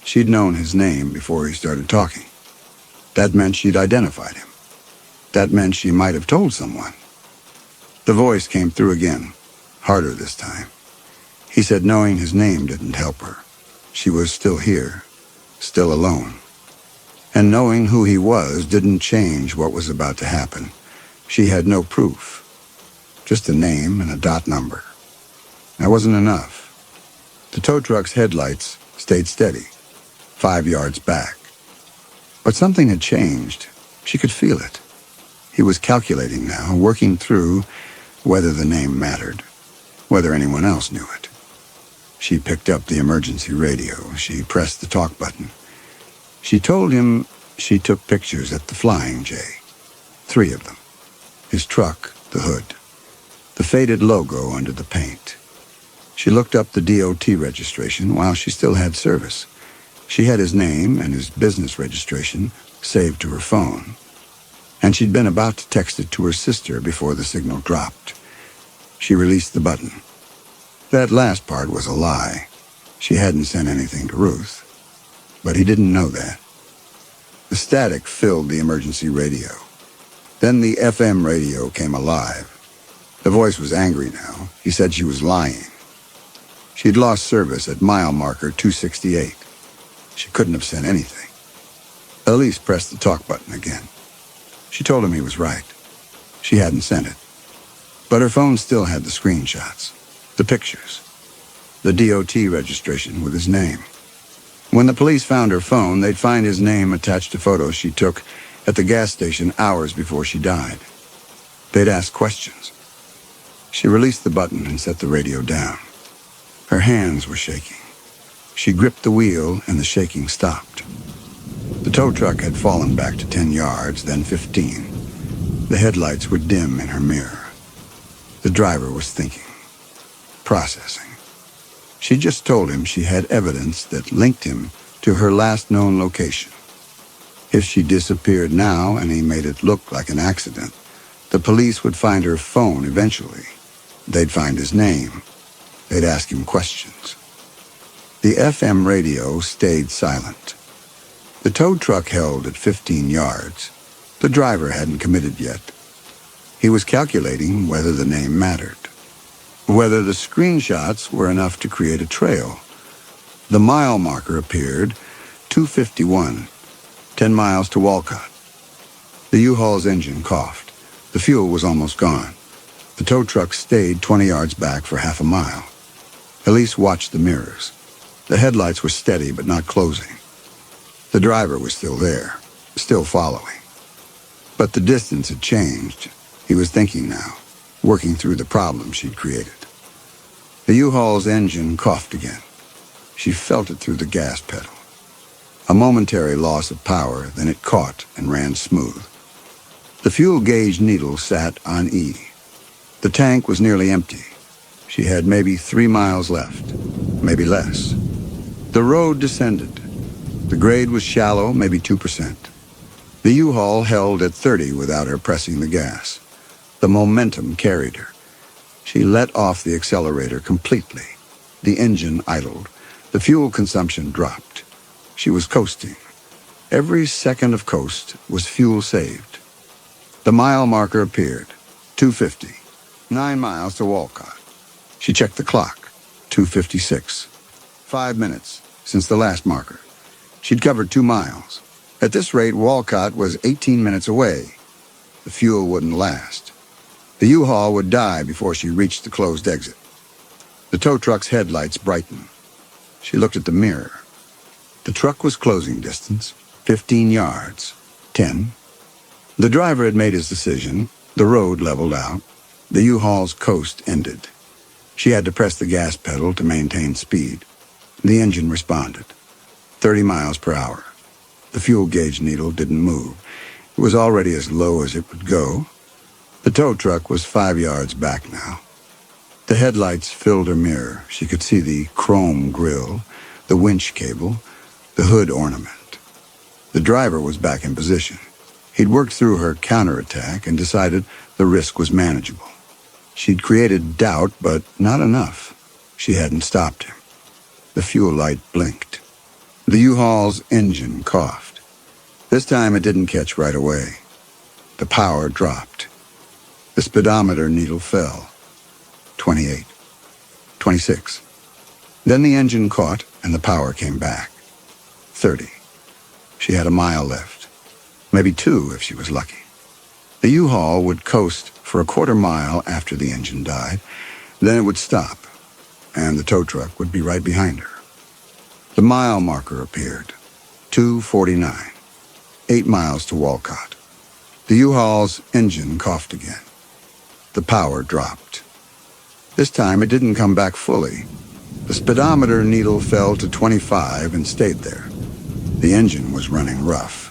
She'd known his name before he started talking. That meant she'd identified him. That meant she might have told someone. The voice came through again, harder this time. He said knowing his name didn't help her. She was still here, still alone. And knowing who he was didn't change what was about to happen. She had no proof. Just a name and a dot number. That wasn't enough. The tow truck's headlights stayed steady, 5 yards back. But something had changed. She could feel it. He was calculating now, working through whether the name mattered, whether anyone else knew it. She picked up the emergency radio. She pressed the talk button. She told him she took pictures at the Flying J. 3 of them. His truck, the hood, the faded logo under the paint. She looked up the DOT registration while she still had service. She had his name and his business registration saved to her phone. And she'd been about to text it to her sister before the signal dropped. She released the button. That last part was a lie. She hadn't sent anything to Ruth. But he didn't know that. The static filled the emergency radio. Then the FM radio came alive. The voice was angry now. He said she was lying. She'd lost service at mile marker 268. She couldn't have sent anything. Elise pressed the talk button again. She told him he was right. She hadn't sent it. But her phone still had the screenshots, the pictures, the DOT registration with his name. When the police found her phone, they'd find his name attached to photos she took at the gas station hours before she died. They'd ask questions. She released the button and set the radio down. Her hands were shaking. She gripped the wheel and the shaking stopped. The tow truck had fallen back to 10 yards, then 15. The headlights were dim in her mirror. The driver was thinking, processing. She just told him she had evidence that linked him to her last known location. If she disappeared now and he made it look like an accident, the police would find her phone eventually. They'd find his name. They'd ask him questions. The FM radio stayed silent. The tow truck held at 15 yards. The driver hadn't committed yet. He was calculating whether the name mattered, whether the screenshots were enough to create a trail. The mile marker appeared, 251, 10 miles to Walcott. The U-Haul's engine coughed. The fuel was almost gone. The tow truck stayed 20 yards back for half a mile. Elise watched the mirrors. The headlights were steady but not closing. The driver was still there, still following. But the distance had changed. He was thinking now, working through the problem she'd created. The U-Haul's engine coughed again. She felt it through the gas pedal. A momentary loss of power, then it caught and ran smooth. The fuel gauge needle sat on E. The tank was nearly empty. She had maybe 3 miles left, maybe less. The road descended. The grade was shallow, maybe 2%. The U-Haul held at 30 without her pressing the gas. The momentum carried her. She let off the accelerator completely. The engine idled. The fuel consumption dropped. She was coasting. Every second of coast was fuel saved. The mile marker appeared, 250, 9 miles to Walcott. She checked the clock, 2:56. 5 minutes since the last marker. She'd covered 2 miles. At this rate, Walcott was 18 minutes away. The fuel wouldn't last. The U-Haul would die before she reached the closed exit. The tow truck's headlights brightened. She looked at the mirror. The truck was closing distance, 15 yards, 10. The driver had made his decision. The road leveled out. The U-Haul's coast ended. She had to press the gas pedal to maintain speed. The engine responded. 30 miles per hour. The fuel gauge needle didn't move. It was already as low as it would go. The tow truck was 5 yards back now. The headlights filled her mirror. She could see the chrome grille, the winch cable, the hood ornament. The driver was back in position. He'd worked through her counterattack and decided the risk was manageable. She'd created doubt, but not enough. She hadn't stopped him. The fuel light blinked. The U-Haul's engine coughed. This time it didn't catch right away. The power dropped. The speedometer needle fell. 28. 26. Then the engine caught and the power came back. 30. She had a mile left. Maybe 2 if she was lucky. The U-Haul would coast for a quarter mile after the engine died. Then it would stop, and the tow truck would be right behind her. The mile marker appeared. 2:49. 8 miles to Walcott. The U-Haul's engine coughed again. The power dropped. This time it didn't come back fully. The speedometer needle fell to 25 and stayed there. The engine was running rough,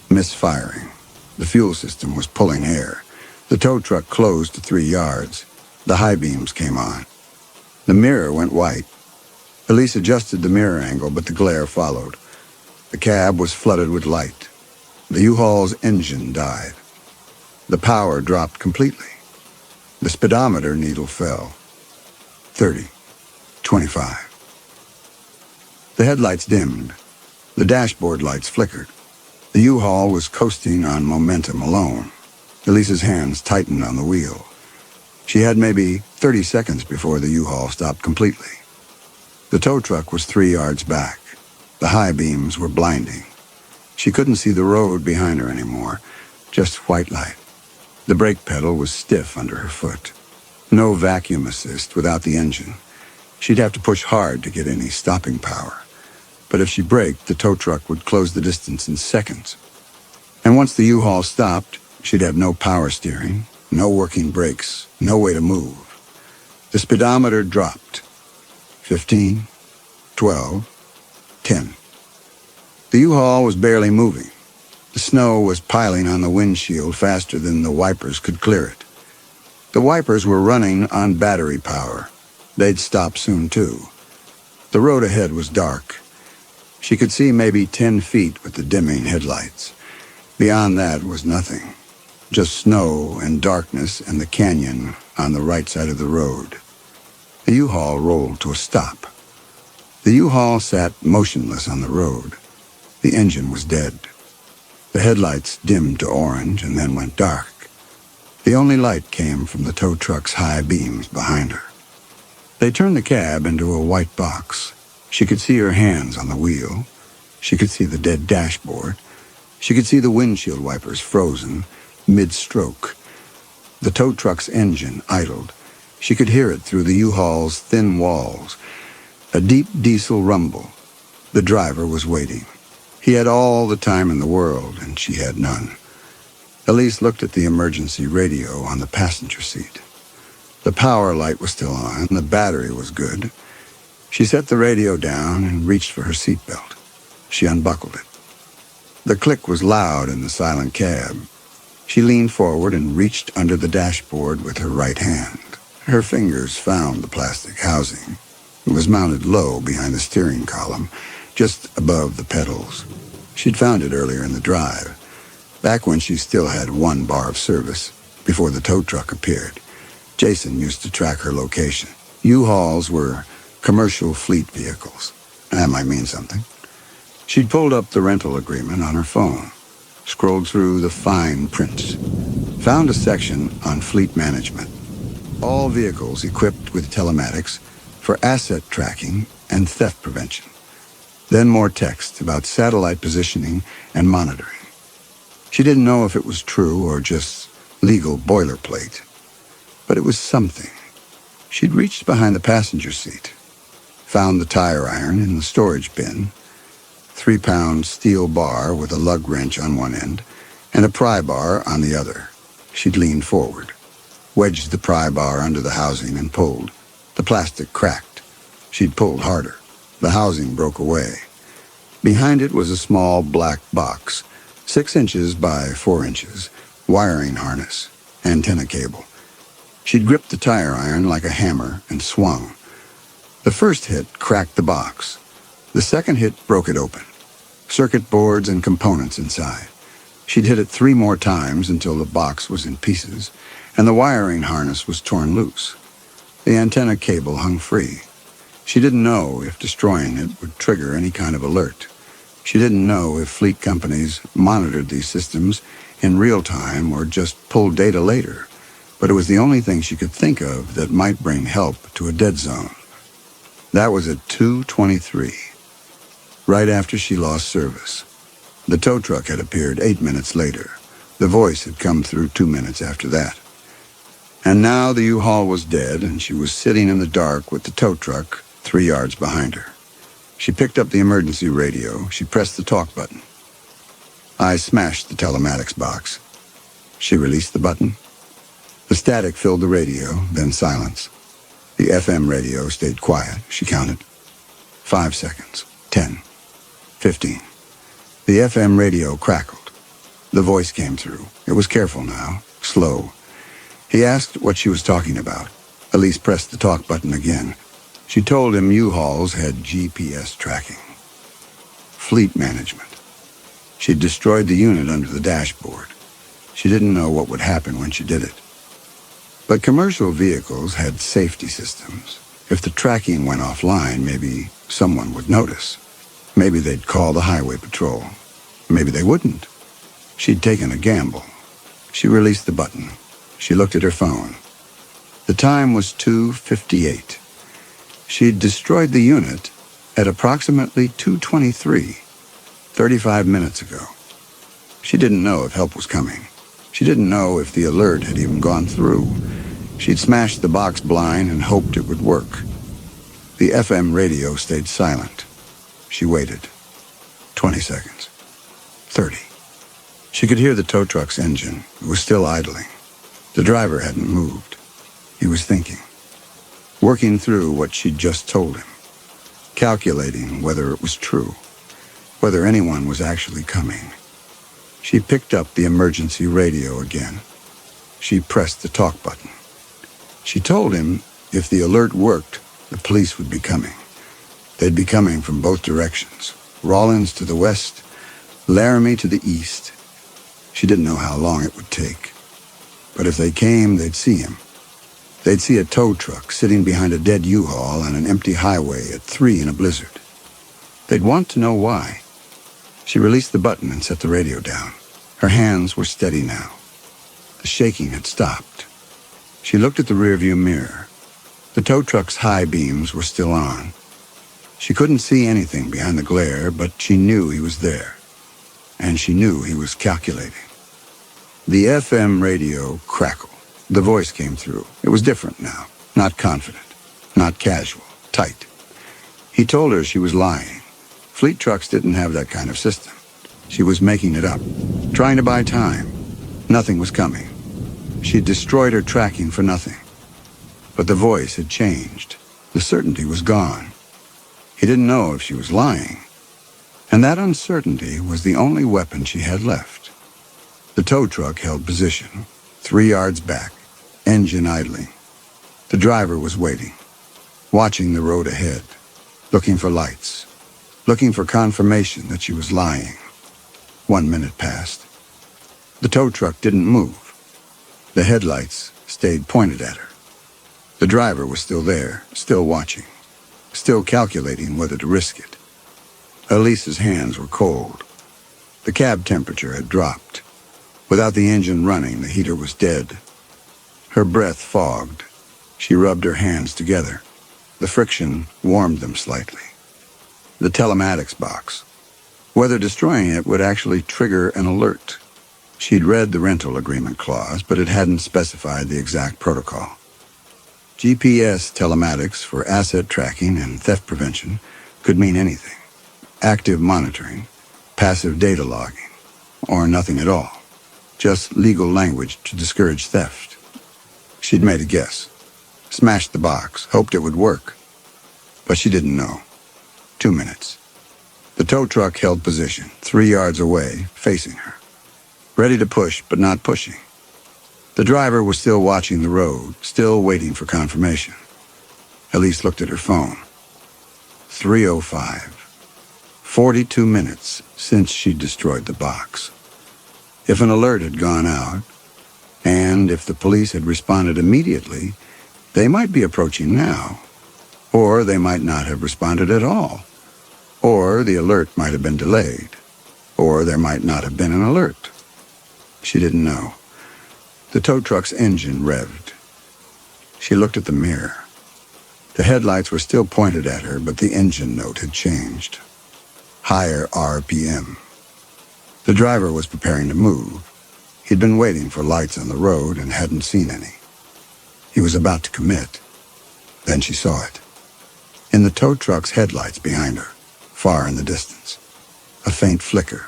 misfiring. The fuel system was pulling air. The tow truck closed to 3 yards. The high beams came on. The mirror went white. Elise adjusted the mirror angle, but the glare followed. The cab was flooded with light. The U-Haul's engine died. The power dropped completely. The speedometer needle fell. 30. 25. The headlights dimmed. The dashboard lights flickered. The U-Haul was coasting on momentum alone. Elise's hands tightened on the wheel. She had maybe 30 seconds before the U-Haul stopped completely. The tow truck was 3 yards back. The high beams were blinding. She couldn't see the road behind her anymore, just white light. The brake pedal was stiff under her foot. No vacuum assist without the engine. She'd have to push hard to get any stopping power. But if she braked, the tow truck would close the distance in seconds. And once the U-Haul stopped, she'd have no power steering, no working brakes, no way to move. The speedometer dropped. 15, 12, 10. The U-Haul was barely moving. The snow was piling on the windshield faster than the wipers could clear it. The wipers were running on battery power. They'd stop soon, too. The road ahead was dark. She could see maybe 10 feet with the dimming headlights. Beyond that was nothing. Just snow and darkness and the canyon on the right side of the road. The U-Haul rolled to a stop. The U-Haul sat motionless on the road. The engine was dead. The headlights dimmed to orange and then went dark. The only light came from the tow truck's high beams behind her. They turned the cab into a white box. She could see her hands on the wheel. She could see the dead dashboard. She could see the windshield wipers frozen, mid-stroke. The tow truck's engine idled. She could hear it through the U-Haul's thin walls. A deep diesel rumble. The driver was waiting. He had all the time in the world, and she had none. Elise looked at the emergency radio on the passenger seat. The power light was still on. The battery was good. She set the radio down and reached for her seatbelt. She unbuckled it. The click was loud in the silent cab. She leaned forward and reached under the dashboard with her right hand. Her fingers found the plastic housing. It was mounted low behind the steering column, just above the pedals. She'd found it earlier in the drive, back when she still had 1 bar of service, before the tow truck appeared. Jason used to track her location. U-Hauls were commercial fleet vehicles. That might mean something. She'd pulled up the rental agreement on her phone, scrolled through the fine print, found a section on fleet management. All vehicles equipped with telematics for asset tracking and theft prevention. Then more text about satellite positioning and monitoring. She didn't know if it was true or just legal boilerplate, but it was something. She'd reached behind the passenger seat, found the tire iron in the storage bin, 3-pound steel bar with a lug wrench on one end and a pry bar on the other. She'd leaned forward, wedged the pry bar under the housing and pulled. The plastic cracked. She'd pulled harder. The housing broke away. Behind it was a small black box, 6 inches by 4 inches, wiring harness, antenna cable. She'd gripped the tire iron like a hammer and swung. The first hit cracked the box. The second hit broke it open. Circuit boards and components inside. She'd hit it 3 more times until the box was in pieces, and the wiring harness was torn loose. The antenna cable hung free. She didn't know if destroying it would trigger any kind of alert. She didn't know if fleet companies monitored these systems in real time or just pulled data later, but it was the only thing she could think of that might bring help to a dead zone. That was at 2:23, right after she lost service. The tow truck had appeared 8 minutes later. The voice had come through 2 minutes after that. And now the U-Haul was dead, and she was sitting in the dark with the tow truck 3 yards behind her. She picked up the emergency radio. She pressed the talk button. I smashed the telematics box. She released the button. The static filled the radio, then silence. The FM radio stayed quiet. She counted. 5 seconds. 10. 15. The FM radio crackled. The voice came through. It was careful now, slow. He asked what she was talking about. Elise pressed the talk button again. She told him U-Hauls had GPS tracking. Fleet management. She'd destroyed the unit under the dashboard. She didn't know what would happen when she did it. But commercial vehicles had safety systems. If the tracking went offline, maybe someone would notice. Maybe they'd call the highway patrol. Maybe they wouldn't. She'd taken a gamble. She released the button. She looked at her phone. The time was 2:58. She'd destroyed the unit at approximately 2:23, 35 minutes ago. She didn't know if help was coming. She didn't know if the alert had even gone through. She'd smashed the box blind and hoped it would work. The FM radio stayed silent. She waited. 20 seconds. 30. She could hear the tow truck's engine. It was still idling. The driver hadn't moved. He was thinking, working through what she'd just told him, calculating whether it was true, whether anyone was actually coming. She picked up the emergency radio again. She pressed the talk button. She told him if the alert worked, the police would be coming. They'd be coming from both directions, Rawlins to the west, Laramie to the east. She didn't know how long it would take. But if they came, they'd see him. They'd see a tow truck sitting behind a dead U-Haul on an empty highway at 3 in a blizzard. They'd want to know why. She released the button and set the radio down. Her hands were steady now. The shaking had stopped. She looked at the rearview mirror. The tow truck's high beams were still on. She couldn't see anything behind the glare, but she knew he was there. And she knew he was calculating. The FM radio crackled. The voice came through. It was different now. Not confident. Not casual. Tight. He told her she was lying. Fleet trucks didn't have that kind of system. She was making it up. Trying to buy time. Nothing was coming. She'd destroyed her tracking for nothing. But the voice had changed. The certainty was gone. He didn't know if she was lying. And that uncertainty was the only weapon she had left. The tow truck held position, 3 yards back, engine idling. The driver was waiting, watching the road ahead, looking for lights, looking for confirmation that she was lying. 1 minute passed. The tow truck didn't move. The headlights stayed pointed at her. The driver was still there, still watching, still calculating whether to risk it. Elise's hands were cold. The cab temperature had dropped. Without the engine running, the heater was dead. Her breath fogged. She rubbed her hands together. The friction warmed them slightly. The telematics box. Whether destroying it would actually trigger an alert. She'd read the rental agreement clause, but it hadn't specified the exact protocol. GPS telematics for asset tracking and theft prevention could mean anything. Active monitoring, passive data logging, or nothing at all. Just legal language to discourage theft. She'd made a guess. Smashed the box, hoped it would work. But she didn't know. 2 minutes. The tow truck held position, 3 yards away, facing her. Ready to push, but not pushing. The driver was still watching the road, still waiting for confirmation. Elise looked at her phone. 3:05. 42 minutes since she'd destroyed the box. If an alert had gone out, and if the police had responded immediately, they might be approaching now. Or they might not have responded at all. Or the alert might have been delayed. Or there might not have been an alert. She didn't know. The tow truck's engine revved. She looked at the mirror. The headlights were still pointed at her, but the engine note had changed. Higher RPM. The driver was preparing to move. He'd been waiting for lights on the road and hadn't seen any. He was about to commit. Then she saw it. In the tow truck's headlights behind her, far in the distance. A faint flicker,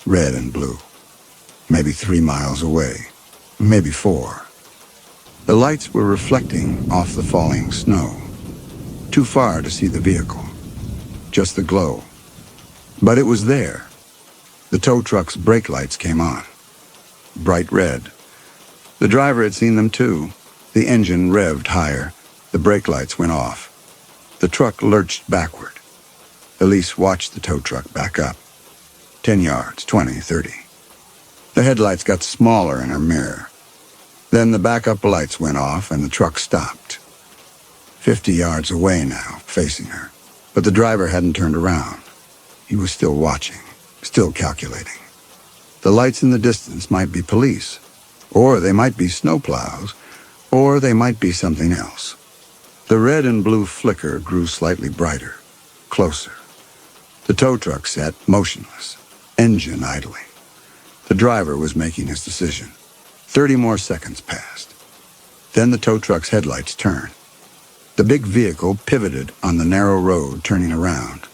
red and blue. Maybe 3 miles away, maybe 4. The lights were reflecting off the falling snow. Too far to see the vehicle, just the glow. But it was there. The tow truck's brake lights came on, bright red. The driver had seen them too. The engine revved higher. The brake lights went off. The truck lurched backward. Elise watched the tow truck back up. 10 yards, 20, 30. The headlights got smaller in her mirror. Then the backup lights went off and the truck stopped. 50 yards away now, facing her. But the driver hadn't turned around. He was still watching, still calculating. The lights in the distance might be police, or they might be snowplows, or they might be something else. The red and blue flicker grew slightly brighter, closer. The tow truck sat motionless, engine idling. The driver was making his decision. 30 more seconds passed. Then the tow truck's headlights turned. The big vehicle pivoted on the narrow road, turning around.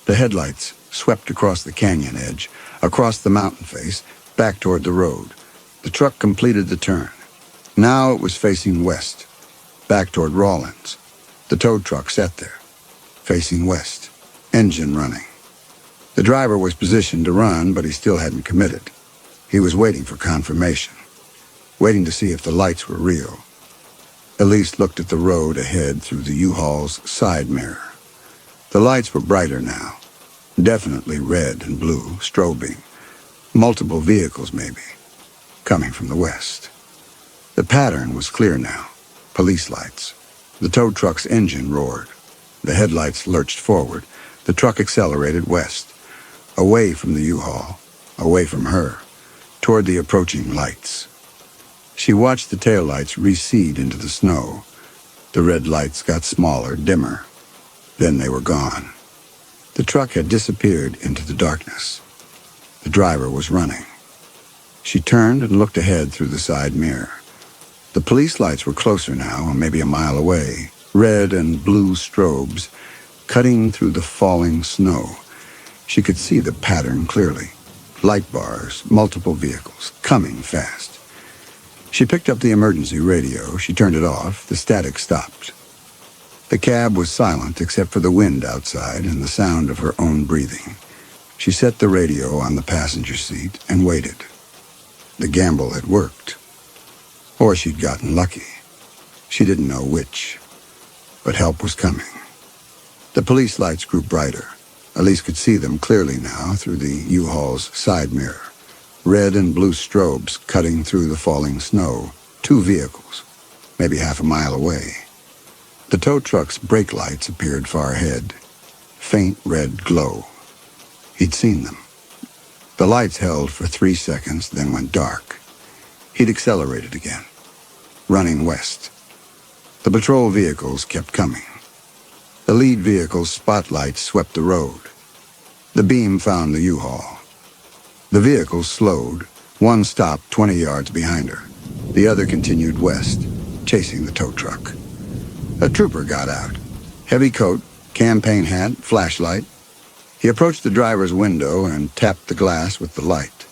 The headlights swept across the canyon edge, across the mountain face, back toward the road. The truck completed the turn. Now it was facing west, back toward Rawlins. The tow truck sat there, facing west, engine running. The driver was positioned to run, but he still hadn't committed. He was waiting for confirmation, waiting to see if the lights were real. Elise looked at the road ahead through the U-Haul's side mirror. The lights were brighter now, definitely red and blue, strobing. Multiple vehicles, maybe, coming from the west. The pattern was clear now. Police lights. The tow truck's engine roared. The headlights lurched forward. The truck accelerated west, away from the U-Haul, away from her, toward the approaching lights. She watched the taillights recede into the snow. The red lights got smaller, dimmer. Then they were gone. The truck had disappeared into the darkness. The driver was running. She turned and looked ahead through the side mirror. The police lights were closer now, maybe a mile away, red and blue strobes, cutting through the falling snow. She could see the pattern clearly. Light bars, multiple vehicles, coming fast. She picked up the emergency radio. She turned it off. The static stopped. The cab was silent except for the wind outside and the sound of her own breathing. She set the radio on the passenger seat and waited. The gamble had worked. Or she'd gotten lucky. She didn't know which. But help was coming. The police lights grew brighter. Elise could see them clearly now through the U-Haul's side mirror. Red and blue strobes cutting through the falling snow. 2 vehicles, maybe half a mile away. The tow truck's brake lights appeared far ahead. Faint red glow. He'd seen them. The lights held for 3 seconds, then went dark. He'd accelerated again, running west. The patrol vehicles kept coming. The lead vehicle's spotlights swept the road. The beam found the U-Haul. The vehicles slowed. One stopped 20 yards behind her. The other continued west, chasing the tow truck. A trooper got out. Heavy coat, campaign hat, flashlight. He approached the driver's window and tapped the glass with the light.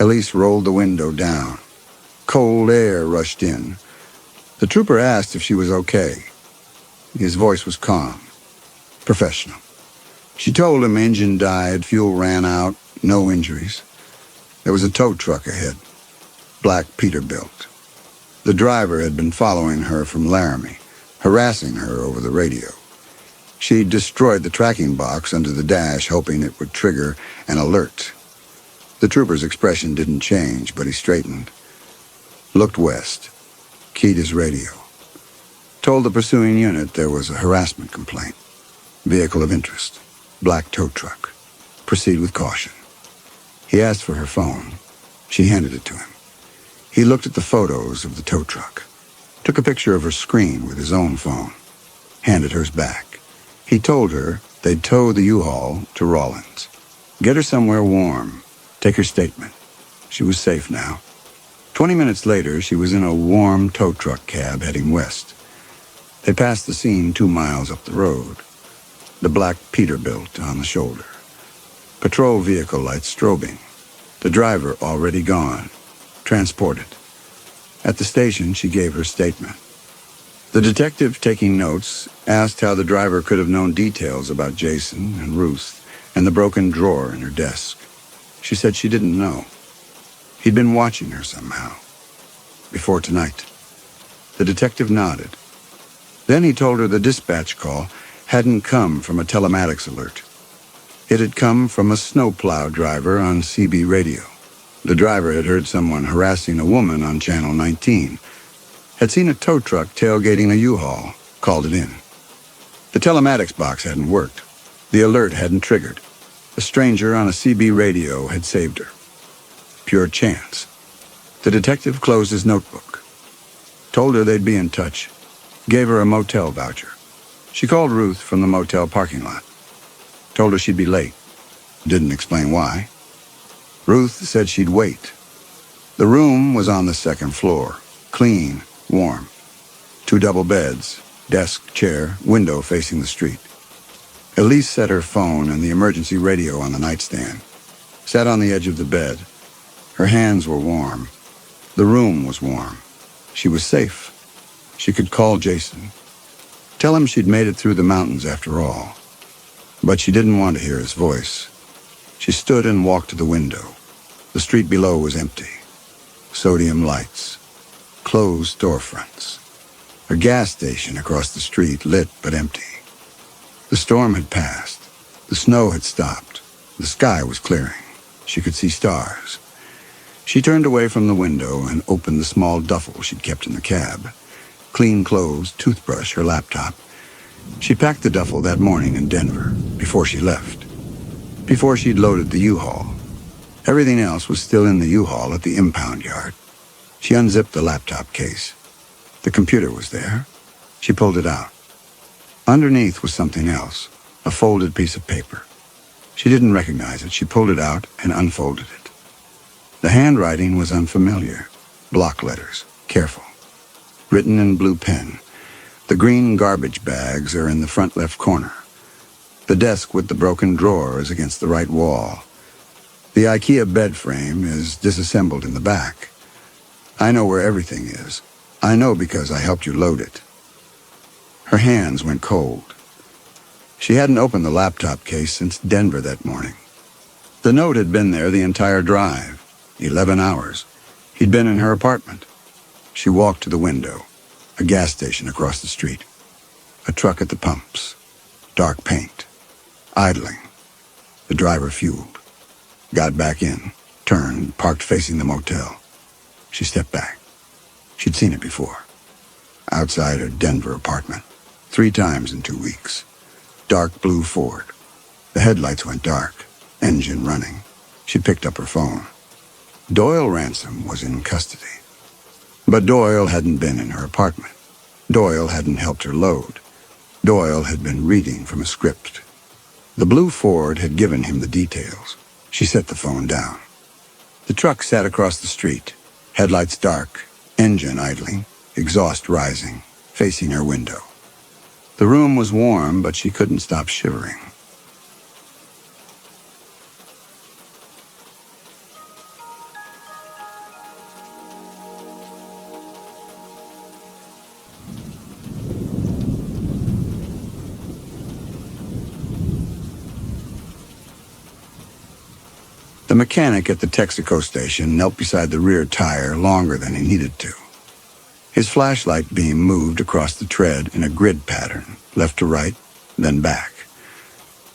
Elise rolled the window down. Cold air rushed in. The trooper asked if she was okay. His voice was calm, professional. She told him engine died, fuel ran out, no injuries. There was a tow truck ahead, black Peterbilt. The driver had been following her from Laramie, harassing her over the radio. She destroyed the tracking box under the dash, hoping it would trigger an alert. The trooper's expression didn't change, but he straightened, looked west, keyed his radio, told the pursuing unit there was a harassment complaint. Vehicle of interest, black tow truck. Proceed with caution. He asked for her phone. She handed it to him. He looked at the photos of the tow truck, took a picture of her screen with his own phone, handed hers back. He told her they'd tow the U-Haul to Rawlins. Get her somewhere warm. Take her statement. She was safe now. 20 minutes later, she was in a warm tow truck cab heading west. They passed the scene 2 miles up the road. The black Peterbilt on the shoulder. Patrol vehicle lights strobing. The driver already gone. Transported. At the station, she gave her statement. The detective, taking notes, asked how the driver could have known details about Jason and Ruth and the broken drawer in her desk. She said she didn't know. He'd been watching her somehow. Before tonight. The detective nodded. Then he told her the dispatch call hadn't come from a telematics alert. It had come from a snowplow driver on CB radio. The driver had heard someone harassing a woman on Channel 19, had seen a tow truck tailgating a U-Haul, called it in. The telematics box hadn't worked. The alert hadn't triggered. A stranger on a CB radio had saved her. Pure chance. The detective closed his notebook, told her they'd be in touch, gave her a motel voucher. She called Ruth from the motel parking lot, told her she'd be late, didn't explain why. Ruth said she'd wait. The room was on the second floor, clean, warm. 2 double beds, desk, chair, window facing the street. Elise set her phone and the emergency radio on the nightstand, sat on the edge of the bed. Her hands were warm. The room was warm. She was safe. She could call Jason. Tell him she'd made it through the mountains after all. But she didn't want to hear his voice. She stood and walked to the window. The street below was empty. Sodium lights. Closed storefronts. A gas station across the street, lit but empty. The storm had passed. The snow had stopped. The sky was clearing. She could see stars. She turned away from the window and opened the small duffel she'd kept in the cab. Clean clothes, toothbrush, her laptop. She packed the duffel that morning in Denver, before she left. Before she'd loaded the U-Haul. Everything else was still in the U-Haul at the impound yard. She unzipped the laptop case. The computer was there. She pulled it out. Underneath was something else, a folded piece of paper. She didn't recognize it. She pulled it out and unfolded it. The handwriting was unfamiliar. Block letters, careful. Written in blue pen. The green garbage bags are in the front left corner. The desk with the broken drawer is against the right wall. The IKEA bed frame is disassembled in the back. I know where everything is. I know because I helped you load it. Her hands went cold. She hadn't opened the laptop case since Denver that morning. The note had been there the entire drive, 11 hours. He'd been in her apartment. She walked to the window, a gas station across the street. A truck at the pumps, dark paint, idling. The driver fueled, got back in, turned, parked facing the motel. She stepped back. She'd seen it before. Outside her Denver apartment, 3 times in 2 weeks. Dark blue Ford. The headlights went dark, engine running. She picked up her phone. Doyle Ransom was in custody. But Doyle hadn't been in her apartment. Doyle hadn't helped her load. Doyle had been reading from a script. The blue Ford had given him the details. She set the phone down. The truck sat across the street, headlights dark, engine idling, exhaust rising, facing her window. The room was warm, but she couldn't stop shivering. The mechanic at the Texaco station knelt beside the rear tire longer than he needed to. His flashlight beam moved across the tread in a grid pattern, left to right, then back.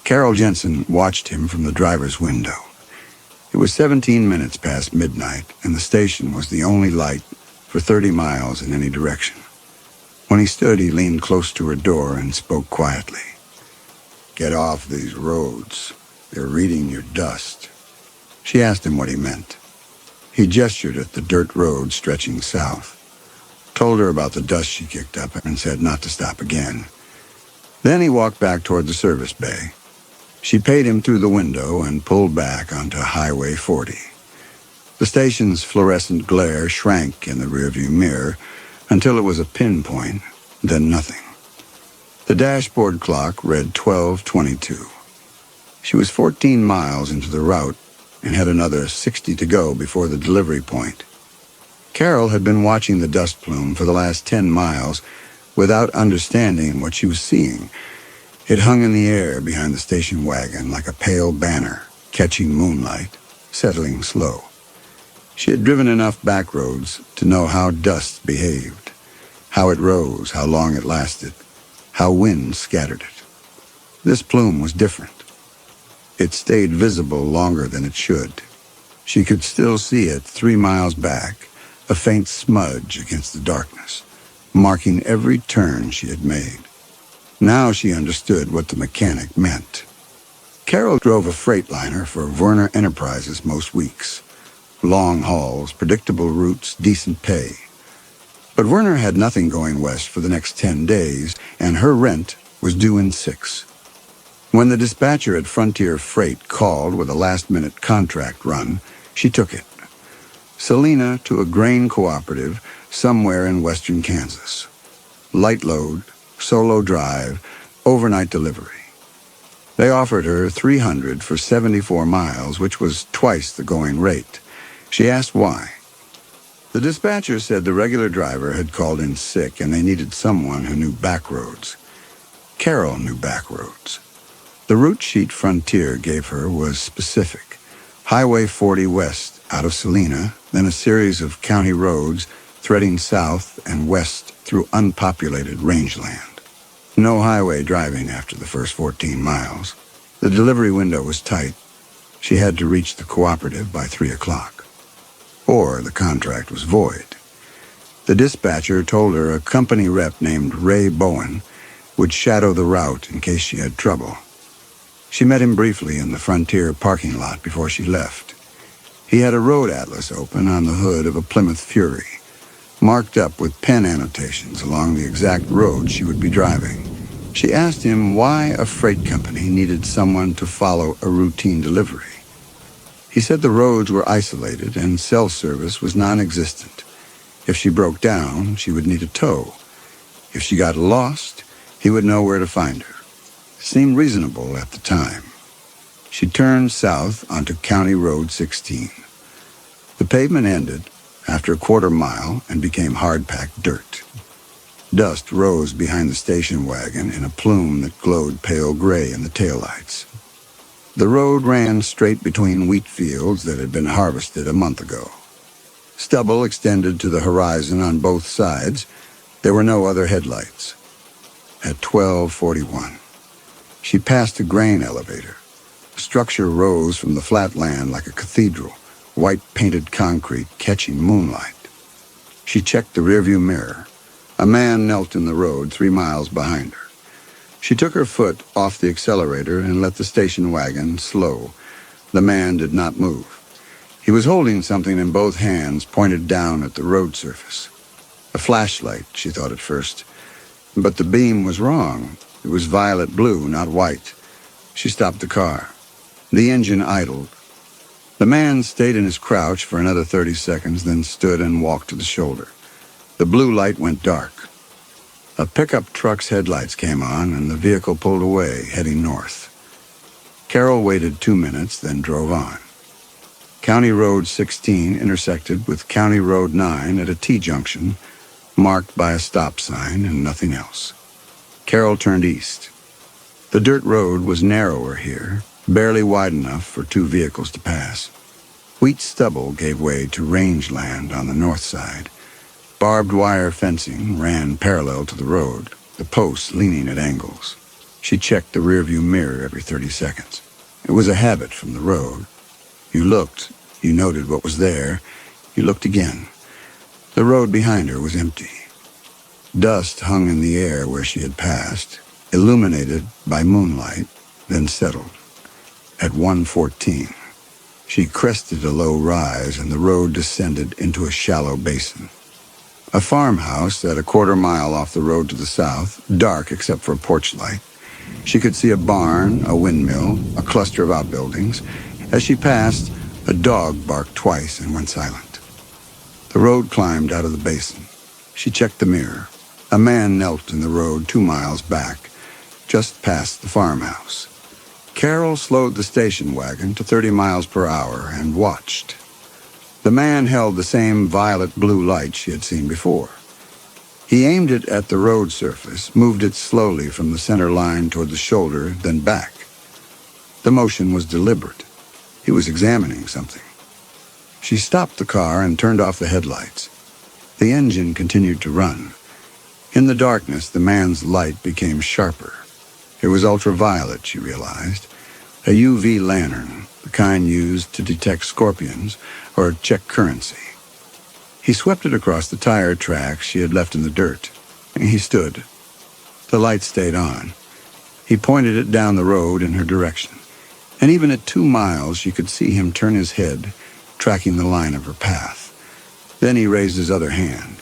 Carol Jensen watched him from the driver's window. It was 17 minutes past midnight, and the station was the only light for 30 miles in any direction. When he stood, he leaned close to her door and spoke quietly. "Get off these roads. They're reading your dust." She asked him what he meant. He gestured at the dirt road stretching south, told her about the dust she kicked up, and said not to stop again. Then he walked back toward the service bay. She paid him through the window and pulled back onto Highway 40. The station's fluorescent glare shrank in the rearview mirror until it was a pinpoint, then nothing. The dashboard clock read 12:22. She was 14 miles into the route and had another 60 to go before the delivery point. Carol had been watching the dust plume for the last 10 miles without understanding what she was seeing. It hung in the air behind the station wagon like a pale banner, catching moonlight, settling slow. She had driven enough back roads to know how dust behaved, how it rose, how long it lasted, how wind scattered it. This plume was different. It stayed visible longer than it should. She could still see it 3 miles back, a faint smudge against the darkness, marking every turn she had made. Now she understood what the mechanic meant. Carol drove a Freightliner for Werner Enterprises most weeks. Long hauls, predictable routes, decent pay. But Werner had nothing going west for the next 10 days, and her rent was due in 6. When the dispatcher at Frontier Freight called with a last-minute contract run, she took it. Salina to a grain cooperative somewhere in western Kansas. Light load, solo drive, overnight delivery. They offered her $300 for 74 miles, which was twice the going rate. She asked why. The dispatcher said the regular driver had called in sick and they needed someone who knew back roads. Carol knew back roads. The route sheet Frontier gave her was specific. Highway 40 west out of Salina, then a series of county roads threading south and west through unpopulated rangeland. No highway driving after the first 14 miles. The delivery window was tight. She had to reach the cooperative by 3 o'clock. Or the contract was void. The dispatcher told her a company rep named Ray Bowen would shadow the route in case she had trouble. She met him briefly in the Frontier parking lot before she left. He had a road atlas open on the hood of a Plymouth Fury, marked up with pen annotations along the exact road she would be driving. She asked him why a freight company needed someone to follow a routine delivery. He said the roads were isolated and cell service was non-existent. If she broke down, she would need a tow. If she got lost, he would know where to find her. Seemed reasonable at the time. She turned south onto County Road 16. The pavement ended after a quarter mile and became hard-packed dirt. Dust rose behind the station wagon in a plume that glowed pale gray in the taillights. The road ran straight between wheat fields that had been harvested a month ago. Stubble extended to the horizon on both sides. There were no other headlights. At 12:41, she passed a grain elevator. The structure rose from the flat land like a cathedral, white-painted concrete catching moonlight. She checked the rearview mirror. A man knelt in the road 3 miles behind her. She took her foot off the accelerator and let the station wagon slow. The man did not move. He was holding something in both hands pointed down at the road surface. A flashlight, she thought at first. But the beam was wrong. It was violet blue, not white. She stopped the car. The engine idled. The man stayed in his crouch for another 30 seconds, then stood and walked to the shoulder. The blue light went dark. A pickup truck's headlights came on, and the vehicle pulled away, heading north. Carol waited 2 minutes, then drove on. County Road 16 intersected with County Road 9 at a T-junction, marked by a stop sign and nothing else. Carol turned east. The dirt road was narrower here, barely wide enough for 2 vehicles to pass. Wheat stubble gave way to rangeland on the north side. Barbed wire fencing ran parallel to the road, the posts leaning at angles. She checked the rearview mirror every 30 seconds. It was a habit from the road. You looked, you noted what was there, you looked again. The road behind her was empty. Dust hung in the air where she had passed, illuminated by moonlight, then settled. At 1:14, she crested a low rise and the road descended into a shallow basin. A farmhouse at a quarter-mile off the road to the south, dark except for a porch light. She could see a barn, a windmill, a cluster of outbuildings. As she passed, a dog barked twice and went silent. The road climbed out of the basin. She checked the mirror. A man knelt in the road 2 miles back, just past the farmhouse. Carol slowed the station wagon to 30 miles per hour and watched. The man held the same violet-blue light she had seen before. He aimed it at the road surface, moved it slowly from the center line toward the shoulder, then back. The motion was deliberate. He was examining something. She stopped the car and turned off the headlights. The engine continued to run. In the darkness, the man's light became sharper. It was ultraviolet, she realized. A UV lantern, the kind used to detect scorpions or check currency. He swept it across the tire tracks she had left in the dirt. He stood. The light stayed on. He pointed it down the road in her direction. And even at 2 miles, she could see him turn his head, tracking the line of her path. Then he raised his other hand.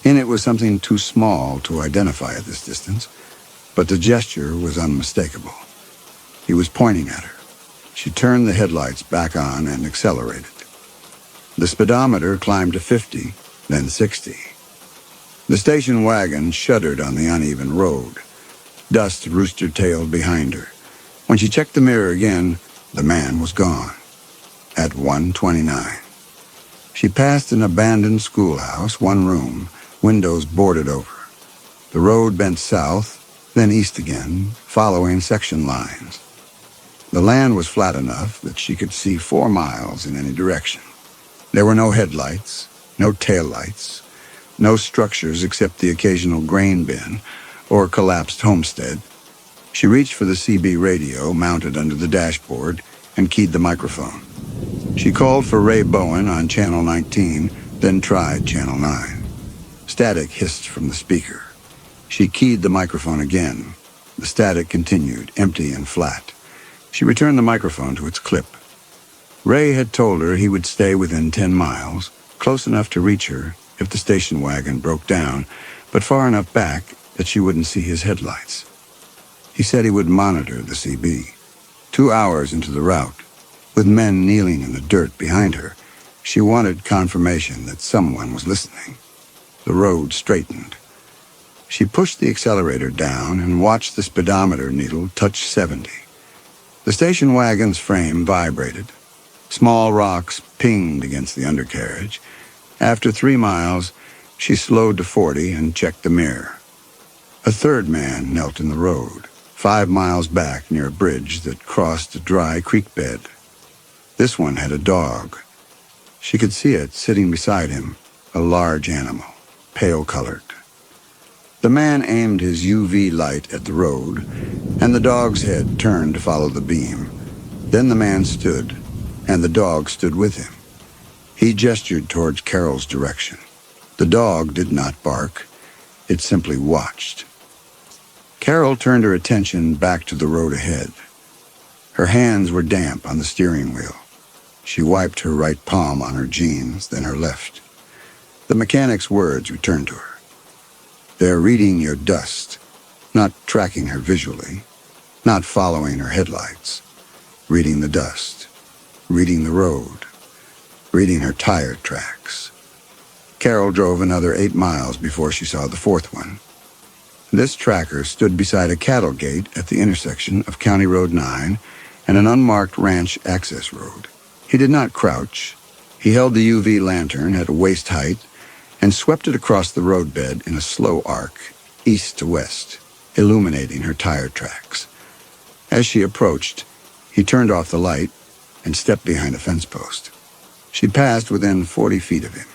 In it was something too small to identify at this distance, but the gesture was unmistakable. He was pointing at her. She turned the headlights back on and accelerated. The speedometer climbed to 50, then 60. The station wagon shuddered on the uneven road. Dust rooster-tailed behind her. When she checked the mirror again, the man was gone. At 1:29. She passed an abandoned schoolhouse, 1 room, windows boarded over. The road bent south, then east again, following section lines. The land was flat enough that she could see 4 miles in any direction. There were no headlights, no taillights, no structures except the occasional grain bin or collapsed homestead. She reached for the CB radio mounted under the dashboard and keyed the microphone. She called for Ray Bowen on Channel 19, then tried Channel 9. Static hissed from the speaker. She keyed the microphone again. The static continued, empty and flat. She returned the microphone to its clip. Ray had told her he would stay within 10 miles, close enough to reach her if the station wagon broke down, but far enough back that she wouldn't see his headlights. He said he would monitor the CB. 2 hours into the route, with men kneeling in the dirt behind her, she wanted confirmation that someone was listening. The road straightened. She pushed the accelerator down and watched the speedometer needle touch 70. The station wagon's frame vibrated. Small rocks pinged against the undercarriage. After 3 miles, she slowed to 40 and checked the mirror. A third man knelt in the road, 5 miles back near a bridge that crossed a dry creek bed. This one had a dog. She could see it sitting beside him, a large animal, pale-colored. The man aimed his UV light at the road, and the dog's head turned to follow the beam. Then the man stood, and the dog stood with him. He gestured towards Carol's direction. The dog did not bark. It simply watched. Carol turned her attention back to the road ahead. Her hands were damp on the steering wheel. She wiped her right palm on her jeans, then her left. The mechanic's words returned to her. They're reading your dust, not tracking her visually, not following her headlights, reading the dust, reading the road, reading her tire tracks. Carol drove another 8 miles before she saw the 4th one. This tracker stood beside a cattle gate at the intersection of County Road 9 and an unmarked ranch access road. He did not crouch. He held the UV lantern at waist height and swept it across the roadbed in a slow arc, east to west, illuminating her tire tracks. As she approached, he turned off the light and stepped behind a fence post. She passed within 40 feet of him.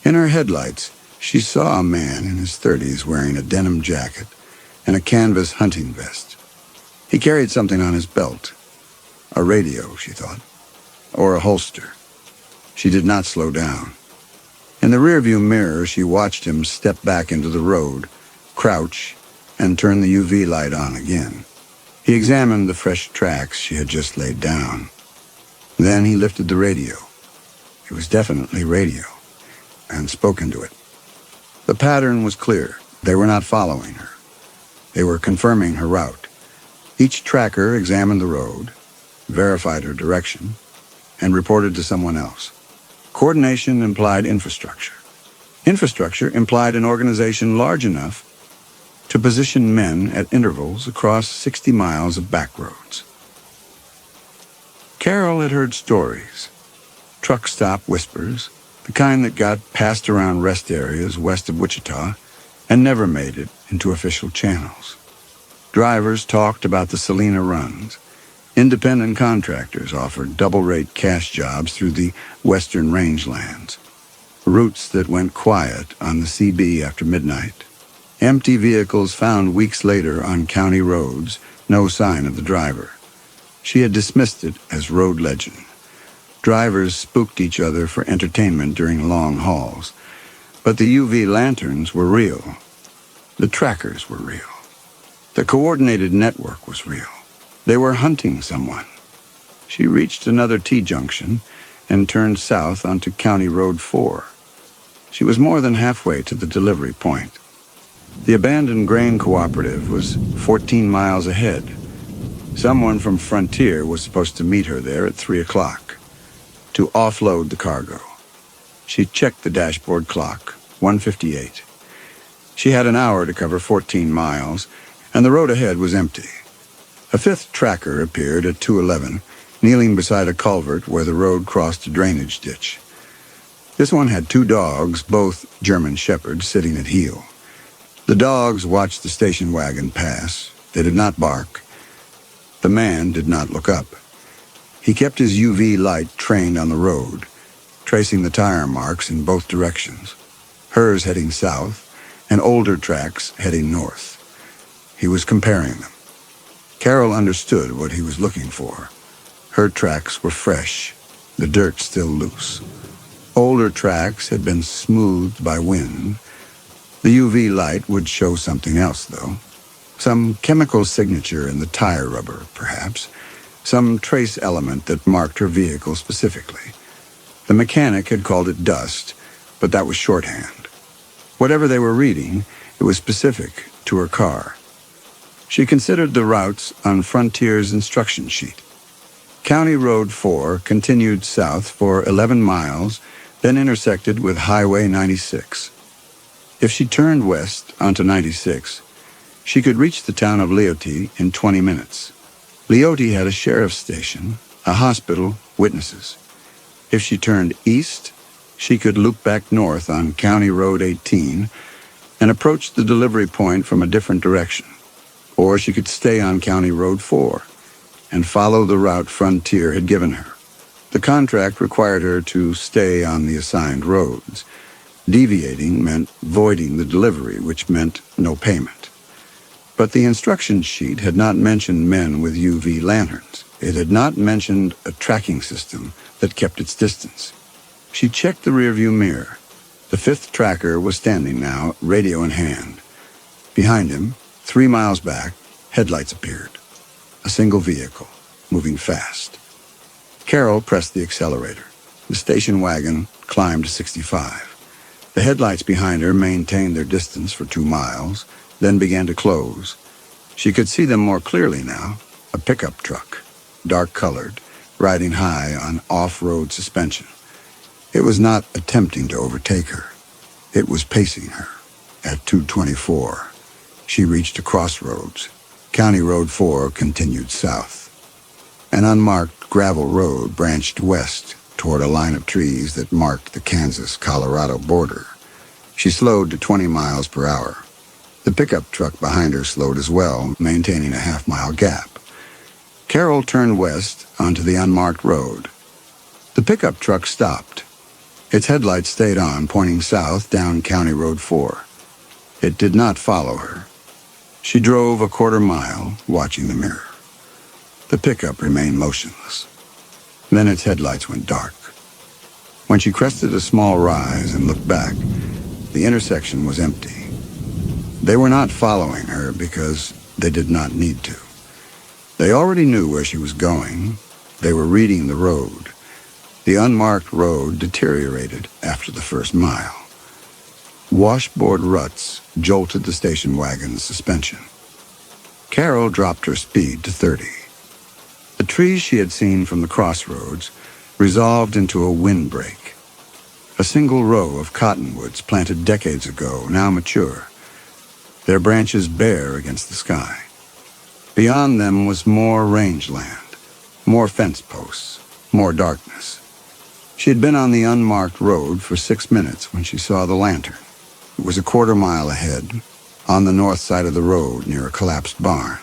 In her headlights, She saw a man in his 30s wearing a denim jacket and a canvas hunting vest. He carried something on his belt. A radio, she thought, or a holster. She did not slow down. In the rearview mirror, she watched him step back into the road, crouch, and turn the UV light on again. He examined the fresh tracks she had just laid down. Then he lifted the radio. It was definitely radio, and spoke into it. The pattern was clear. They were not following her. They were confirming her route. Each tracker examined the road, verified her direction, and reported to someone else. Coordination implied infrastructure. Infrastructure implied an organization large enough to position men at intervals across 60 miles of back roads. Carol had heard stories, truck stop whispers, the kind that got passed around rest areas west of Wichita and never made it into official channels. Drivers talked about the Salina runs. Independent contractors offered double-rate cash jobs through the western rangelands, routes that went quiet on the CB after midnight. Empty vehicles found weeks later on county roads, no sign of the driver. She had dismissed it as road legend. Drivers spooked each other for entertainment during long hauls. But the UV lanterns were real. The trackers were real. The coordinated network was real. They were hunting someone. She reached another T-junction and turned south onto County Road 4. She was more than halfway to the delivery point. The abandoned grain cooperative was 14 miles ahead. Someone from Frontier was supposed to meet her there at 3 o'clock to offload the cargo. She checked the dashboard clock, 1:58. She had an hour to cover 14 miles, and the road ahead was empty. A fifth tracker appeared at 2:11, kneeling beside a culvert where the road crossed a drainage ditch. This one had 2 dogs, both German shepherds, sitting at heel. The dogs watched the station wagon pass. They did not bark. The man did not look up. He kept his UV light trained on the road, tracing the tire marks in both directions, hers heading south and older tracks heading north. He was comparing them. Carol understood what he was looking for. Her tracks were fresh, the dirt still loose. Older tracks had been smoothed by wind. The UV light would show something else, though. Some chemical signature in the tire rubber, perhaps. Some trace element that marked her vehicle specifically. The mechanic had called it dust, but that was shorthand. Whatever they were reading, it was specific to her car. She considered the routes on Frontier's instruction sheet. County Road 4 continued south for 11 miles, then intersected with Highway 96. If she turned west onto 96, she could reach the town of Leoti in 20 minutes. Leoti had a sheriff's station, a hospital, witnesses. If she turned east, she could loop back north on County Road 18 and approach the delivery point from a different direction. Or she could stay on County Road 4 and follow the route Frontier had given her. The contract required her to stay on the assigned roads. Deviating meant voiding the delivery, which meant no payment. But the instruction sheet had not mentioned men with UV lanterns. It had not mentioned a tracking system that kept its distance. She checked the rearview mirror. The fifth tracker was standing now, radio in hand. Behind him, 3 miles back, headlights appeared. A single vehicle, moving fast. Carol pressed the accelerator. The station wagon climbed to 65. The headlights behind her maintained their distance for 2 miles, then began to close. She could see them more clearly now. A pickup truck, dark-colored, riding high on off-road suspension. It was not attempting to overtake her. It was pacing her. At 2:24, she reached a crossroads. County Road 4 continued south. An unmarked gravel road branched west toward a line of trees that marked the Kansas-Colorado border. She slowed to 20 miles per hour. The pickup truck behind her slowed as well, maintaining a half-mile gap. Carol turned west onto the unmarked road. The pickup truck stopped. Its headlights stayed on, pointing south down County Road 4. It did not follow her. She drove a quarter-mile, watching the mirror. The pickup remained motionless. Then its headlights went dark. When she crested a small rise and looked back, the intersection was empty. They were not following her because they did not need to. They already knew where she was going. They were reading the road. The unmarked road deteriorated after the first mile. Washboard ruts jolted the station wagon's suspension. Carol dropped her speed to 30. The trees she had seen from the crossroads resolved into a windbreak. A single row of cottonwoods planted decades ago, now mature, their branches bare against the sky. Beyond them was more rangeland, more fence posts, more darkness. She had been on the unmarked road for 6 minutes when she saw the lantern. It was a quarter-mile ahead, on the north side of the road near a collapsed barn.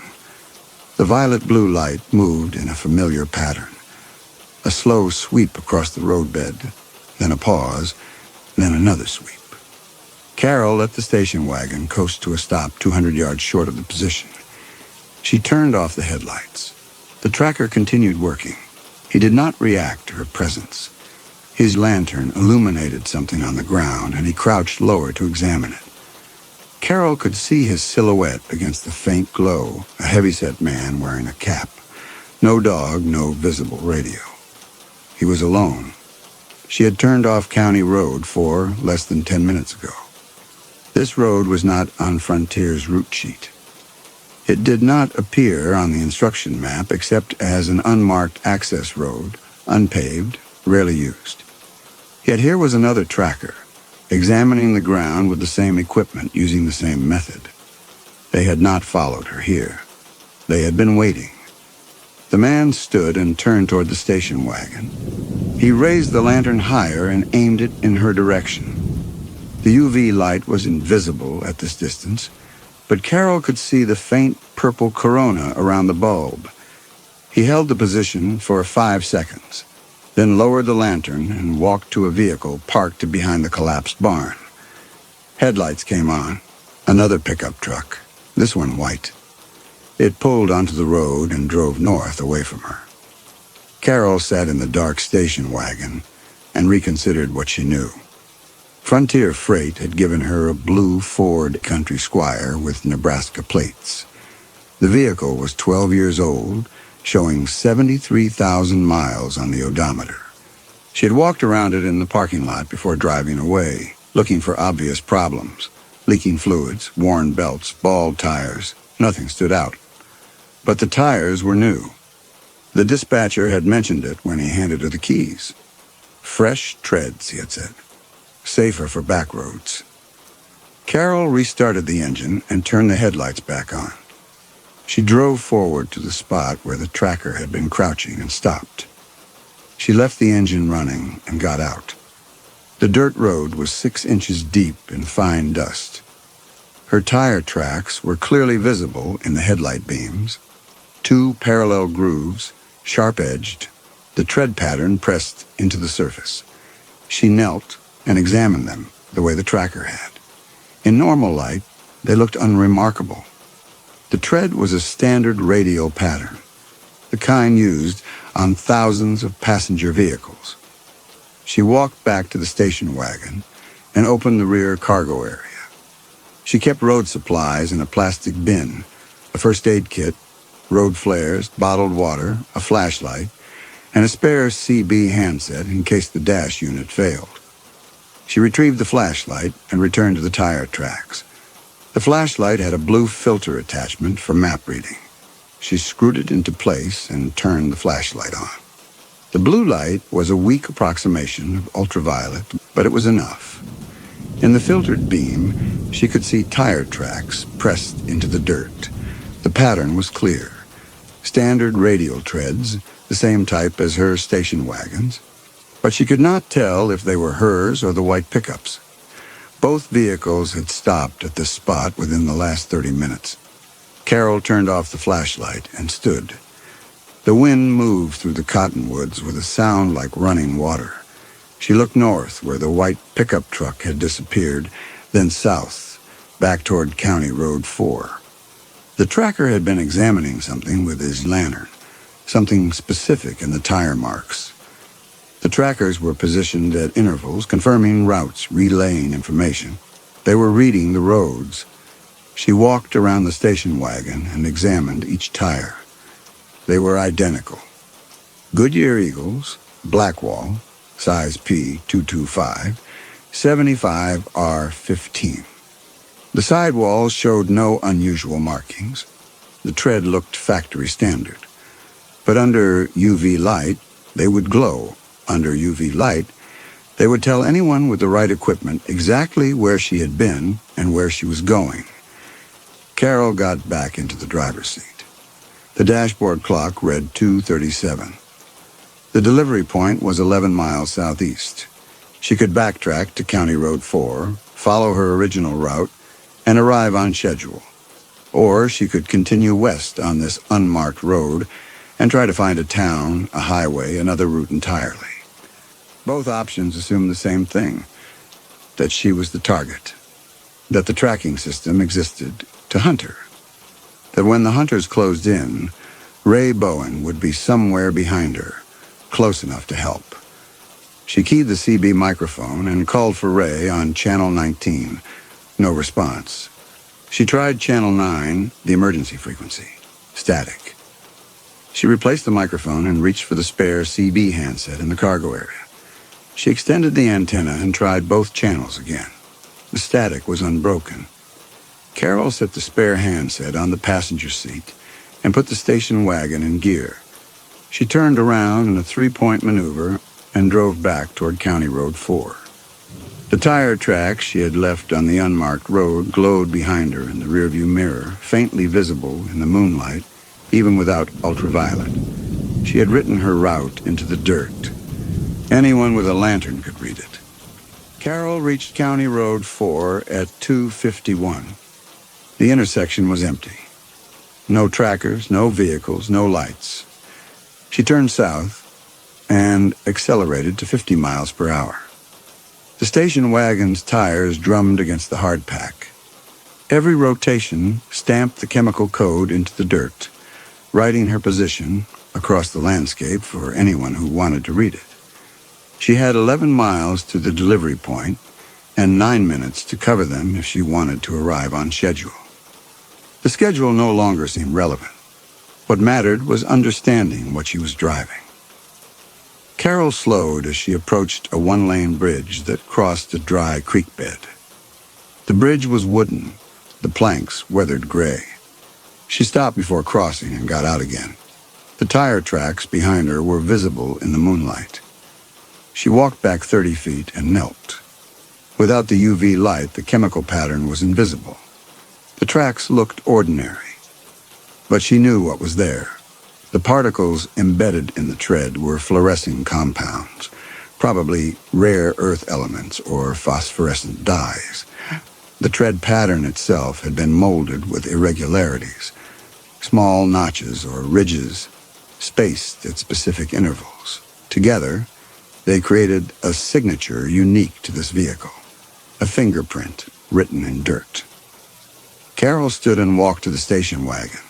The violet-blue light moved in a familiar pattern. A slow sweep across the roadbed, then a pause, then another sweep. Carol let the station wagon coast to a stop 200 yards short of the position. She turned off the headlights. The tracker continued working. He did not react to her presence. His lantern illuminated something on the ground, and he crouched lower to examine it. Carol could see his silhouette against the faint glow, a heavy-set man wearing a cap. No dog, no visible radio. He was alone. She had turned off County Road 4 less than 10 minutes ago. This road was not on Frontier's route sheet. It did not appear on the instruction map except as an unmarked access road, unpaved, rarely used. Yet here was another tracker, examining the ground with the same equipment, using the same method. They had not followed her here. They had been waiting. The man stood and turned toward the station wagon. He raised the lantern higher and aimed it in her direction. The UV light was invisible at this distance, but Carol could see the faint purple corona around the bulb. He held the position for 5 seconds, then lowered the lantern and walked to a vehicle parked behind the collapsed barn. Headlights came on. Another pickup truck, this one white. It pulled onto the road and drove north away from her. Carol sat in the dark station wagon and reconsidered what she knew. Frontier Freight had given her a blue Ford Country Squire with Nebraska plates. The vehicle was 12 years old, showing 73,000 miles on the odometer. She had walked around it in the parking lot before driving away, looking for obvious problems. Leaking fluids, worn belts, bald tires. Nothing stood out. But the tires were new. The dispatcher had mentioned it when he handed her the keys. Fresh treads, he had said. Safer for back roads. Carol restarted the engine and turned the headlights back on. She drove forward to the spot where the tracker had been crouching and stopped. She left the engine running and got out. The dirt road was 6 inches deep in fine dust. Her tire tracks were clearly visible in the headlight beams. 2 parallel grooves, sharp-edged, the tread pattern pressed into the surface. She knelt and examined them the way the tracker had. In normal light, they looked unremarkable. The tread was a standard radial pattern, the kind used on thousands of passenger vehicles. She walked back to the station wagon and opened the rear cargo area. She kept road supplies in a plastic bin, a first aid kit, road flares, bottled water, a flashlight, and a spare CB handset in case the dash unit failed. She retrieved the flashlight and returned to the tire tracks. The flashlight had a blue filter attachment for map reading. She screwed it into place and turned the flashlight on. The blue light was a weak approximation of ultraviolet, but it was enough. In the filtered beam, she could see tire tracks pressed into the dirt. The pattern was clear. Standard radial treads, the same type as her station wagons, but she could not tell if they were hers or the white pickups. Both vehicles had stopped at this spot within the last 30 minutes. Carol turned off the flashlight and stood. The wind moved through the cottonwoods with a sound like running water. She looked north, where the white pickup truck had disappeared, then south, back toward County Road 4. The tracker had been examining something with his lantern, something specific in the tire marks. The trackers were positioned at intervals, confirming routes, relaying information. They were reading the roads. She walked around the station wagon and examined each tire. They were identical. Goodyear Eagles, Blackwall, size P 225, 75 R15. The sidewalls showed no unusual markings. The tread looked factory standard. But under UV light, they would glow. Under UV light, they would tell anyone with the right equipment exactly where she had been and where she was going. Carol got back into the driver's seat. The dashboard clock read 2:37. The delivery point was 11 miles southeast. She could backtrack to County Road 4, follow her original route, and arrive on schedule. Or she could continue west on this unmarked road and try to find a town, a highway, another route entirely. Both options assumed the same thing, that she was the target, that the tracking system existed to hunt her, that when the hunters closed in, Ray Bowen would be somewhere behind her, close enough to help. She keyed the CB microphone and called for Ray on Channel 19. No response. She tried Channel 9, the emergency frequency. Static. She replaced the microphone and reached for the spare CB handset in the cargo area. She extended the antenna and tried both channels again. The static was unbroken. Carol set the spare handset on the passenger seat and put the station wagon in gear. She turned around in a three-point maneuver and drove back toward County Road 4. The tire tracks she had left on the unmarked road glowed behind her in the rearview mirror, faintly visible in the moonlight, even without ultraviolet. She had written her route into the dirt. Anyone with a lantern could read it. Carol reached County Road 4 at 2:51. The intersection was empty. No trackers, no vehicles, no lights. She turned south and accelerated to 50 miles per hour. The station wagon's tires drummed against the hardpack. Every rotation stamped the chemical code into the dirt, writing her position across the landscape for anyone who wanted to read it. She had 11 miles to the delivery point and 9 minutes to cover them if she wanted to arrive on schedule. The schedule no longer seemed relevant. What mattered was understanding what she was driving. Carol slowed as she approached a one-lane bridge that crossed a dry creek bed. The bridge was wooden, the planks weathered gray. She stopped before crossing and got out again. The tire tracks behind her were visible in the moonlight. She walked back 30 feet and knelt. Without the UV light, the chemical pattern was invisible. The tracks looked ordinary, but she knew what was there. The particles embedded in the tread were fluorescing compounds, probably rare earth elements or phosphorescent dyes. The tread pattern itself had been molded with irregularities, small notches or ridges spaced at specific intervals. Together, they created a signature unique to this vehicle, a fingerprint written in dirt. Carol stood and walked to the station wagon.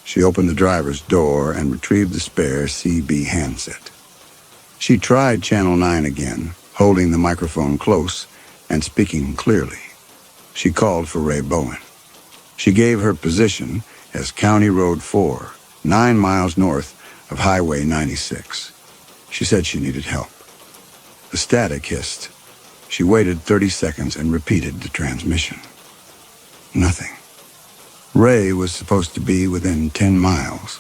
She opened the driver's door and retrieved the spare CB handset. She tried Channel 9 again, holding the microphone close and speaking clearly. She called for Ray Bowen. She gave her position as County Road 4, 9 miles north of Highway 96. She said she needed help. The static hissed. She waited 30 seconds and repeated the transmission. Nothing. Ray was supposed to be within 10 miles.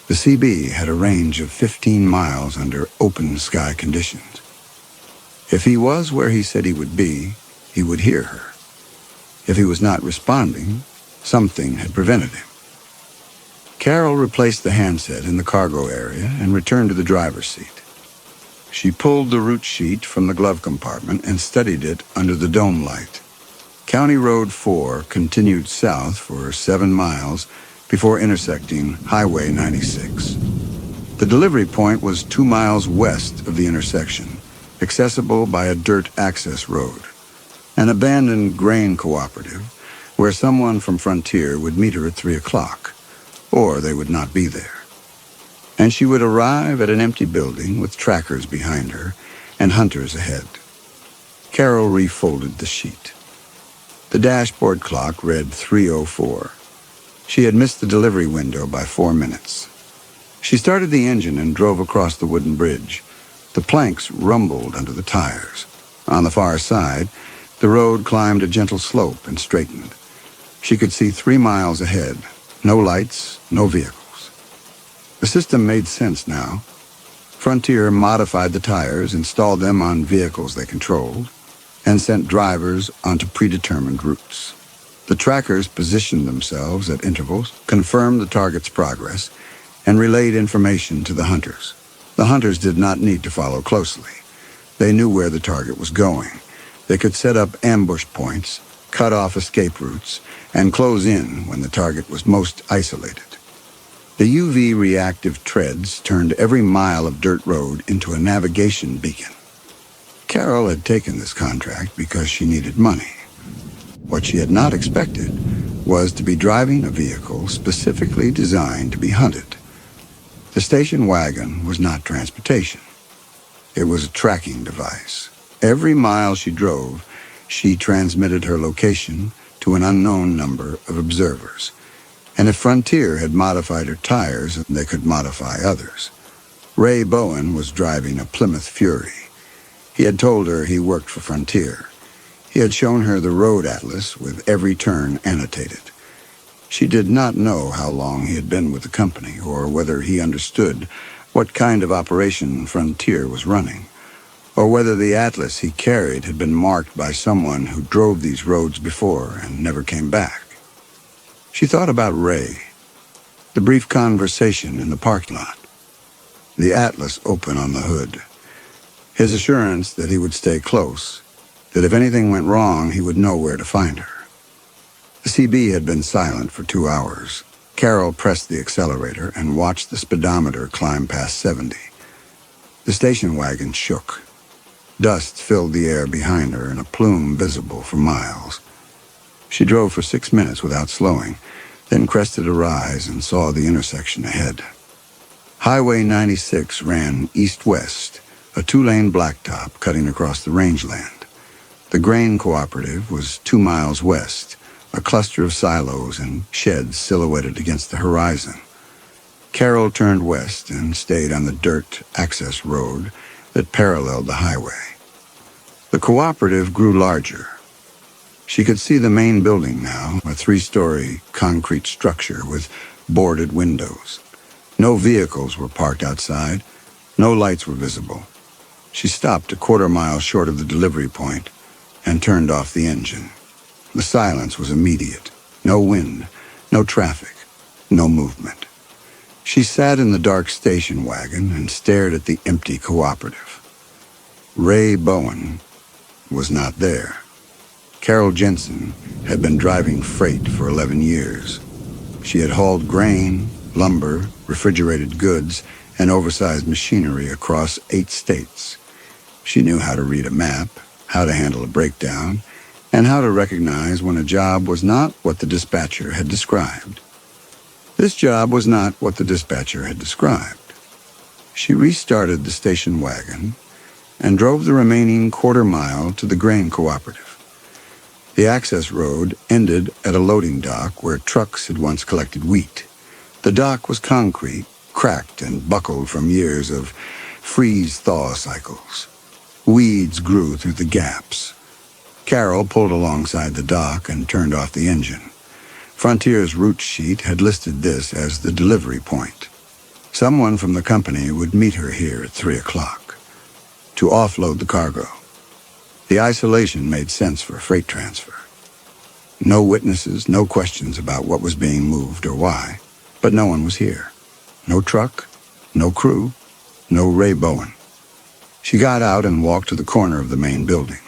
The CB had a range of 15 miles under open sky conditions. If he was where he said he would be, he would hear her. If he was not responding, something had prevented him. Carol replaced the handset in the cargo area and returned to the driver's seat. She pulled the route sheet from the glove compartment and studied it under the dome light. County Road 4 continued south for 7 miles before intersecting Highway 96. The delivery point was 2 miles west of the intersection, accessible by a dirt access road, an abandoned grain cooperative where someone from Frontier would meet her at 3 o'clock, or they would not be there. And she would arrive at an empty building with trackers behind her and hunters ahead. Carol refolded the sheet. The dashboard clock read 3:04. She had missed the delivery window by 4 minutes. She started the engine and drove across the wooden bridge. The planks rumbled under the tires. On the far side, the road climbed a gentle slope and straightened. She could see 3 miles ahead. No lights, no vehicles. The system made sense now. Frontier modified the tires, installed them on vehicles they controlled, and sent drivers onto predetermined routes. The trackers positioned themselves at intervals, confirmed the target's progress, and relayed information to the hunters. The hunters did not need to follow closely. They knew where the target was going. They could set up ambush points, cut off escape routes, and close in when the target was most isolated. The UV reactive treads turned every mile of dirt road into a navigation beacon. Carol had taken this contract because she needed money. What she had not expected was to be driving a vehicle specifically designed to be hunted. The station wagon was not transportation. It was a tracking device. Every mile she drove, she transmitted her location to an unknown number of observers. And if Frontier had modified her tires, they could modify others. Ray Bowen was driving a Plymouth Fury. He had told her he worked for Frontier. He had shown her the road atlas with every turn annotated. She did not know how long he had been with the company or whether he understood what kind of operation Frontier was running, or whether the atlas he carried had been marked by someone who drove these roads before and never came back. She thought about Ray, the brief conversation in the parking lot, the atlas open on the hood, his assurance that he would stay close, that if anything went wrong, he would know where to find her. The CB had been silent for 2 hours. Carol pressed the accelerator and watched the speedometer climb past 70. The station wagon shook. Dust filled the air behind her in a plume visible for miles. She drove for 6 minutes without slowing, then crested a rise and saw the intersection ahead. Highway 96 ran east-west, a 2-lane blacktop cutting across the rangeland. The grain cooperative was 2 miles west, a cluster of silos and sheds silhouetted against the horizon. Carol turned west and stayed on the dirt access road that paralleled the highway. The cooperative grew larger. She could see the main building now, a 3-story concrete structure with boarded windows. No vehicles were parked outside. No lights were visible. She stopped a quarter-mile short of the delivery point and turned off the engine. The silence was immediate. No wind, no traffic, no movement. She sat in the dark station wagon and stared at the empty cooperative. Ray Bowen was not there. Carol Jensen had been driving freight for 11 years. She had hauled grain, lumber, refrigerated goods, and oversized machinery across 8 states. She knew how to read a map, how to handle a breakdown, and how to recognize when a job was not what the dispatcher had described. This job was not what the dispatcher had described. She restarted the station wagon and drove the remaining quarter-mile to the grain cooperative. The access road ended at a loading dock where trucks had once collected wheat. The dock was concrete, cracked and buckled from years of freeze-thaw cycles. Weeds grew through the gaps. Carol pulled alongside the dock and turned off the engine. Frontier's route sheet had listed this as the delivery point. Someone from the company would meet her here at 3 o'clock to offload the cargo. The isolation made sense for a freight transfer. No witnesses, no questions about what was being moved or why, but no one was here. No truck, no crew, no Ray Bowen. She got out and walked to the corner of the main building.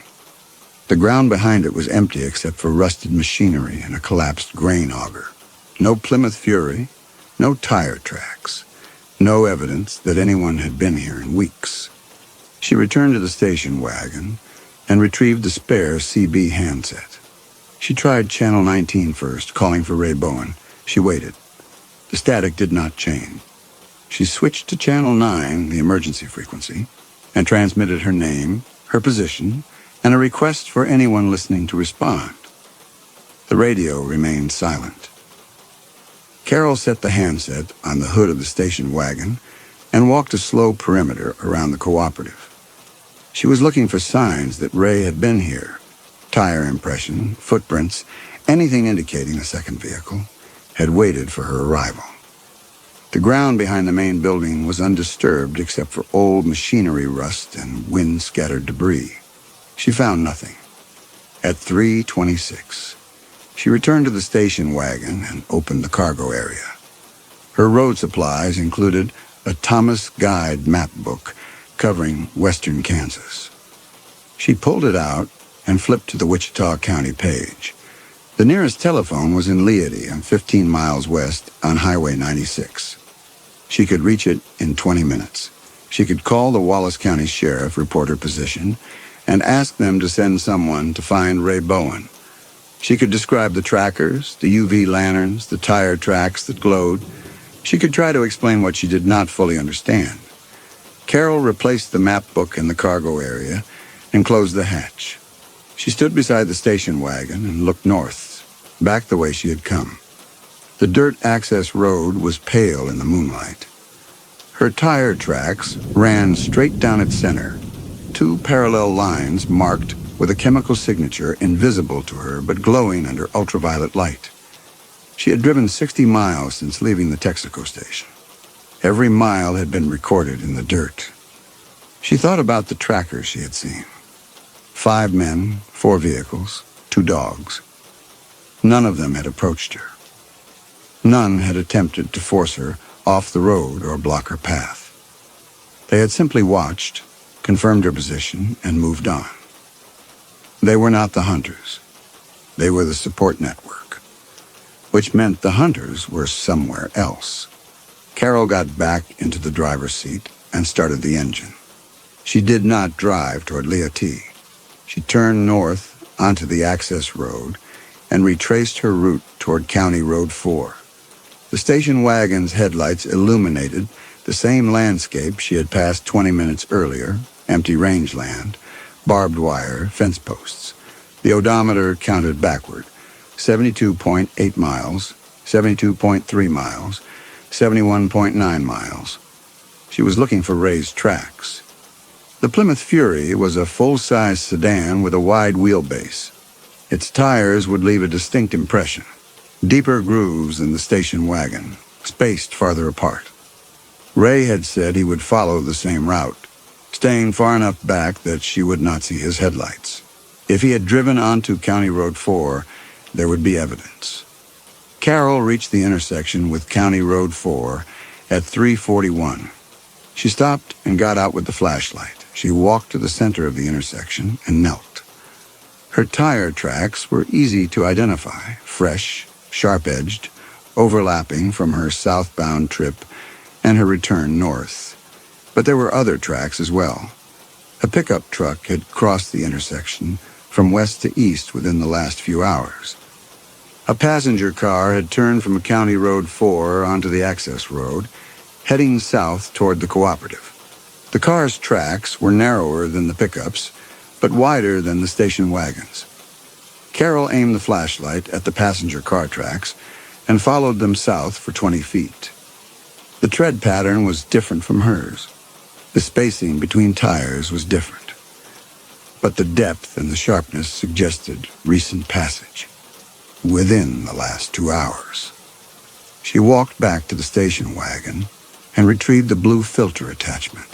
The ground behind it was empty except for rusted machinery and a collapsed grain auger. No Plymouth Fury, no tire tracks, no evidence that anyone had been here in weeks. She returned to the station wagon and retrieved the spare CB handset. She tried Channel 19 first, calling for Ray Bowen. She waited. The static did not change. She switched to Channel 9, the emergency frequency, and transmitted her name, her position, and a request for anyone listening to respond. The radio remained silent. Carol set the handset on the hood of the station wagon and walked a slow perimeter around the cooperative. She was looking for signs that Ray had been here. Tire impression, footprints, anything indicating a second vehicle had waited for her arrival. The ground behind the main building was undisturbed except for old machinery rust and wind-scattered debris. She found nothing. At 3:26, she returned to the station wagon and opened the cargo area. Her road supplies included a Thomas Guide map book covering western Kansas. She pulled it out and flipped to the Wichita County page. The nearest telephone was in Leady and 15 miles west on Highway 96. She could reach it in 20 minutes. She could call the Wallace County Sheriff, report her position, and ask them to send someone to find Ray Bowen. She could describe the trackers, the UV lanterns, the tire tracks that glowed. She could try to explain what she did not fully understand. Carol replaced the map book in the cargo area and closed the hatch. She stood beside the station wagon and looked north, back the way she had come. The dirt access road was pale in the moonlight. Her tire tracks ran straight down its center, two parallel lines marked with a chemical signature invisible to her but glowing under ultraviolet light. She had driven 60 miles since leaving the Texaco station. Every mile had been recorded in the dirt. She thought about the trackers she had seen. 5 men, 4 vehicles, 2 dogs. None of them had approached her. None had attempted to force her off the road or block her path. They had simply watched, confirmed her position, and moved on. They were not the hunters. They were the support network, which meant the hunters were somewhere else. Carol got back into the driver's seat and started the engine. She did not drive toward Leatee. She turned north onto the access road and retraced her route toward County Road 4. The station wagon's headlights illuminated the same landscape she had passed 20 minutes earlier, empty rangeland, barbed wire, fence posts. The odometer counted backward, 72.8 miles, 72.3 miles, 71.9 miles. She was looking for Ray's tracks. The Plymouth Fury was a full-size sedan with a wide wheelbase. Its tires would leave a distinct impression, deeper grooves than the station wagon, spaced farther apart. Ray had said he would follow the same route, staying far enough back that she would not see his headlights. If he had driven onto County Road 4, there would be evidence. Carol reached the intersection with County Road 4 at 3:41. She stopped and got out with the flashlight. She walked to the center of the intersection and knelt. Her tire tracks were easy to identify, fresh, sharp-edged, overlapping from her southbound trip and her return north. But there were other tracks as well. A pickup truck had crossed the intersection from west to east within the last few hours. A passenger car had turned from County Road 4 onto the access road, heading south toward the cooperative. The car's tracks were narrower than the pickups, but wider than the station wagons. Carol aimed the flashlight at the passenger car tracks and followed them south for 20 feet. The tread pattern was different from hers. The spacing between tires was different, but the depth and the sharpness suggested recent passage, within the last 2 hours. She walked back to the station wagon and retrieved the blue filter attachment.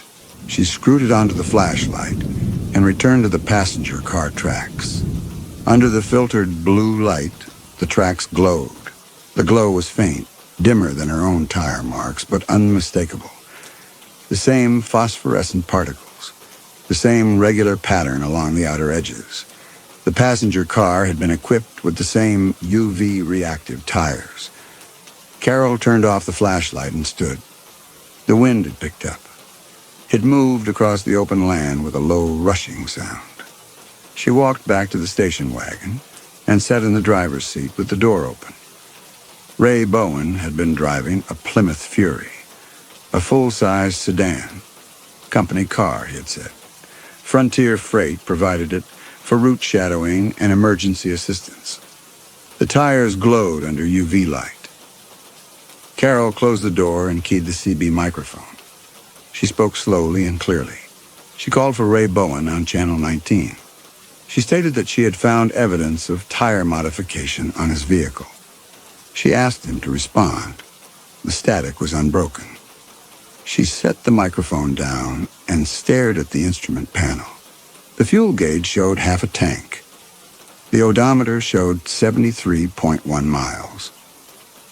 She screwed it onto the flashlight and returned to the passenger car tracks. Under the filtered blue light, the tracks glowed. The glow was faint, dimmer than her own tire marks, but unmistakable. The same phosphorescent particles, the same regular pattern along the outer edges. The passenger car had been equipped with the same UV-reactive tires. Carol turned off the flashlight and stood. The wind had picked up. It moved across the open land with a low, rushing sound. She walked back to the station wagon and sat in the driver's seat with the door open. Ray Bowen had been driving a Plymouth Fury, a full-size sedan. Company car, he had said. Frontier Freight provided it for route shadowing and emergency assistance. The tires glowed under UV light. Carol closed the door and keyed the CB microphone. She spoke slowly and clearly. She called for Ray Bowen on Channel 19. She stated that she had found evidence of tire modification on his vehicle. She asked him to respond. The static was unbroken. She set the microphone down and stared at the instrument panel. The fuel gauge showed half a tank. The odometer showed 73.1 miles.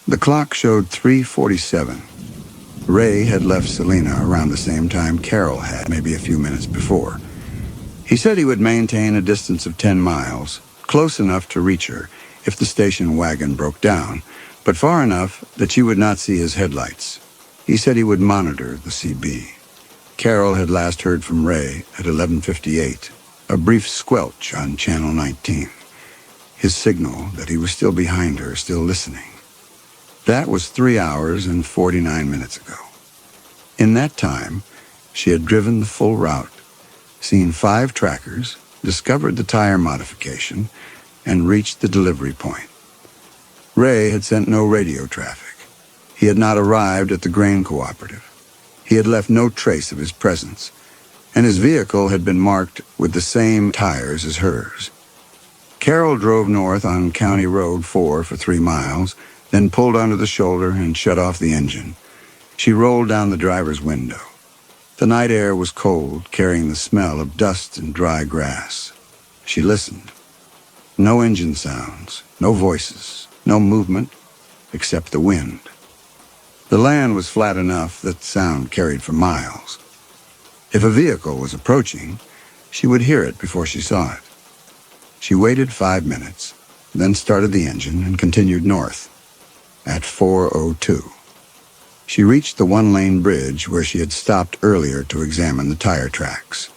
The clock showed 3:47. Ray had left Selena around the same time Carol had, maybe a few minutes before. He said he would maintain a distance of 10 miles, close enough to reach her if the station wagon broke down, but far enough that she would not see his headlights. He said he would monitor the CB. Carol had last heard from Ray at 11:58, a brief squelch on Channel 19. His signal that he was still behind her, still listening. That was 3 hours and 49 minutes ago. In that time, she had driven the full route, seen 5 trackers, discovered the tire modification, and reached the delivery point. Ray had sent no radio traffic. He had not arrived at the grain cooperative. He had left no trace of his presence, and his vehicle had been marked with the same tires as hers. Carol drove north on County Road 4 for 3 miles, then pulled onto the shoulder and shut off the engine. She rolled down the driver's window. The night air was cold, carrying the smell of dust and dry grass. She listened. No engine sounds, no voices, no movement, except the wind. The land was flat enough that sound carried for miles. If a vehicle was approaching, she would hear it before she saw it. She waited 5 minutes, then started the engine and continued north. At 4:02, she reached the one-lane bridge where she had stopped earlier to examine the tire tracks.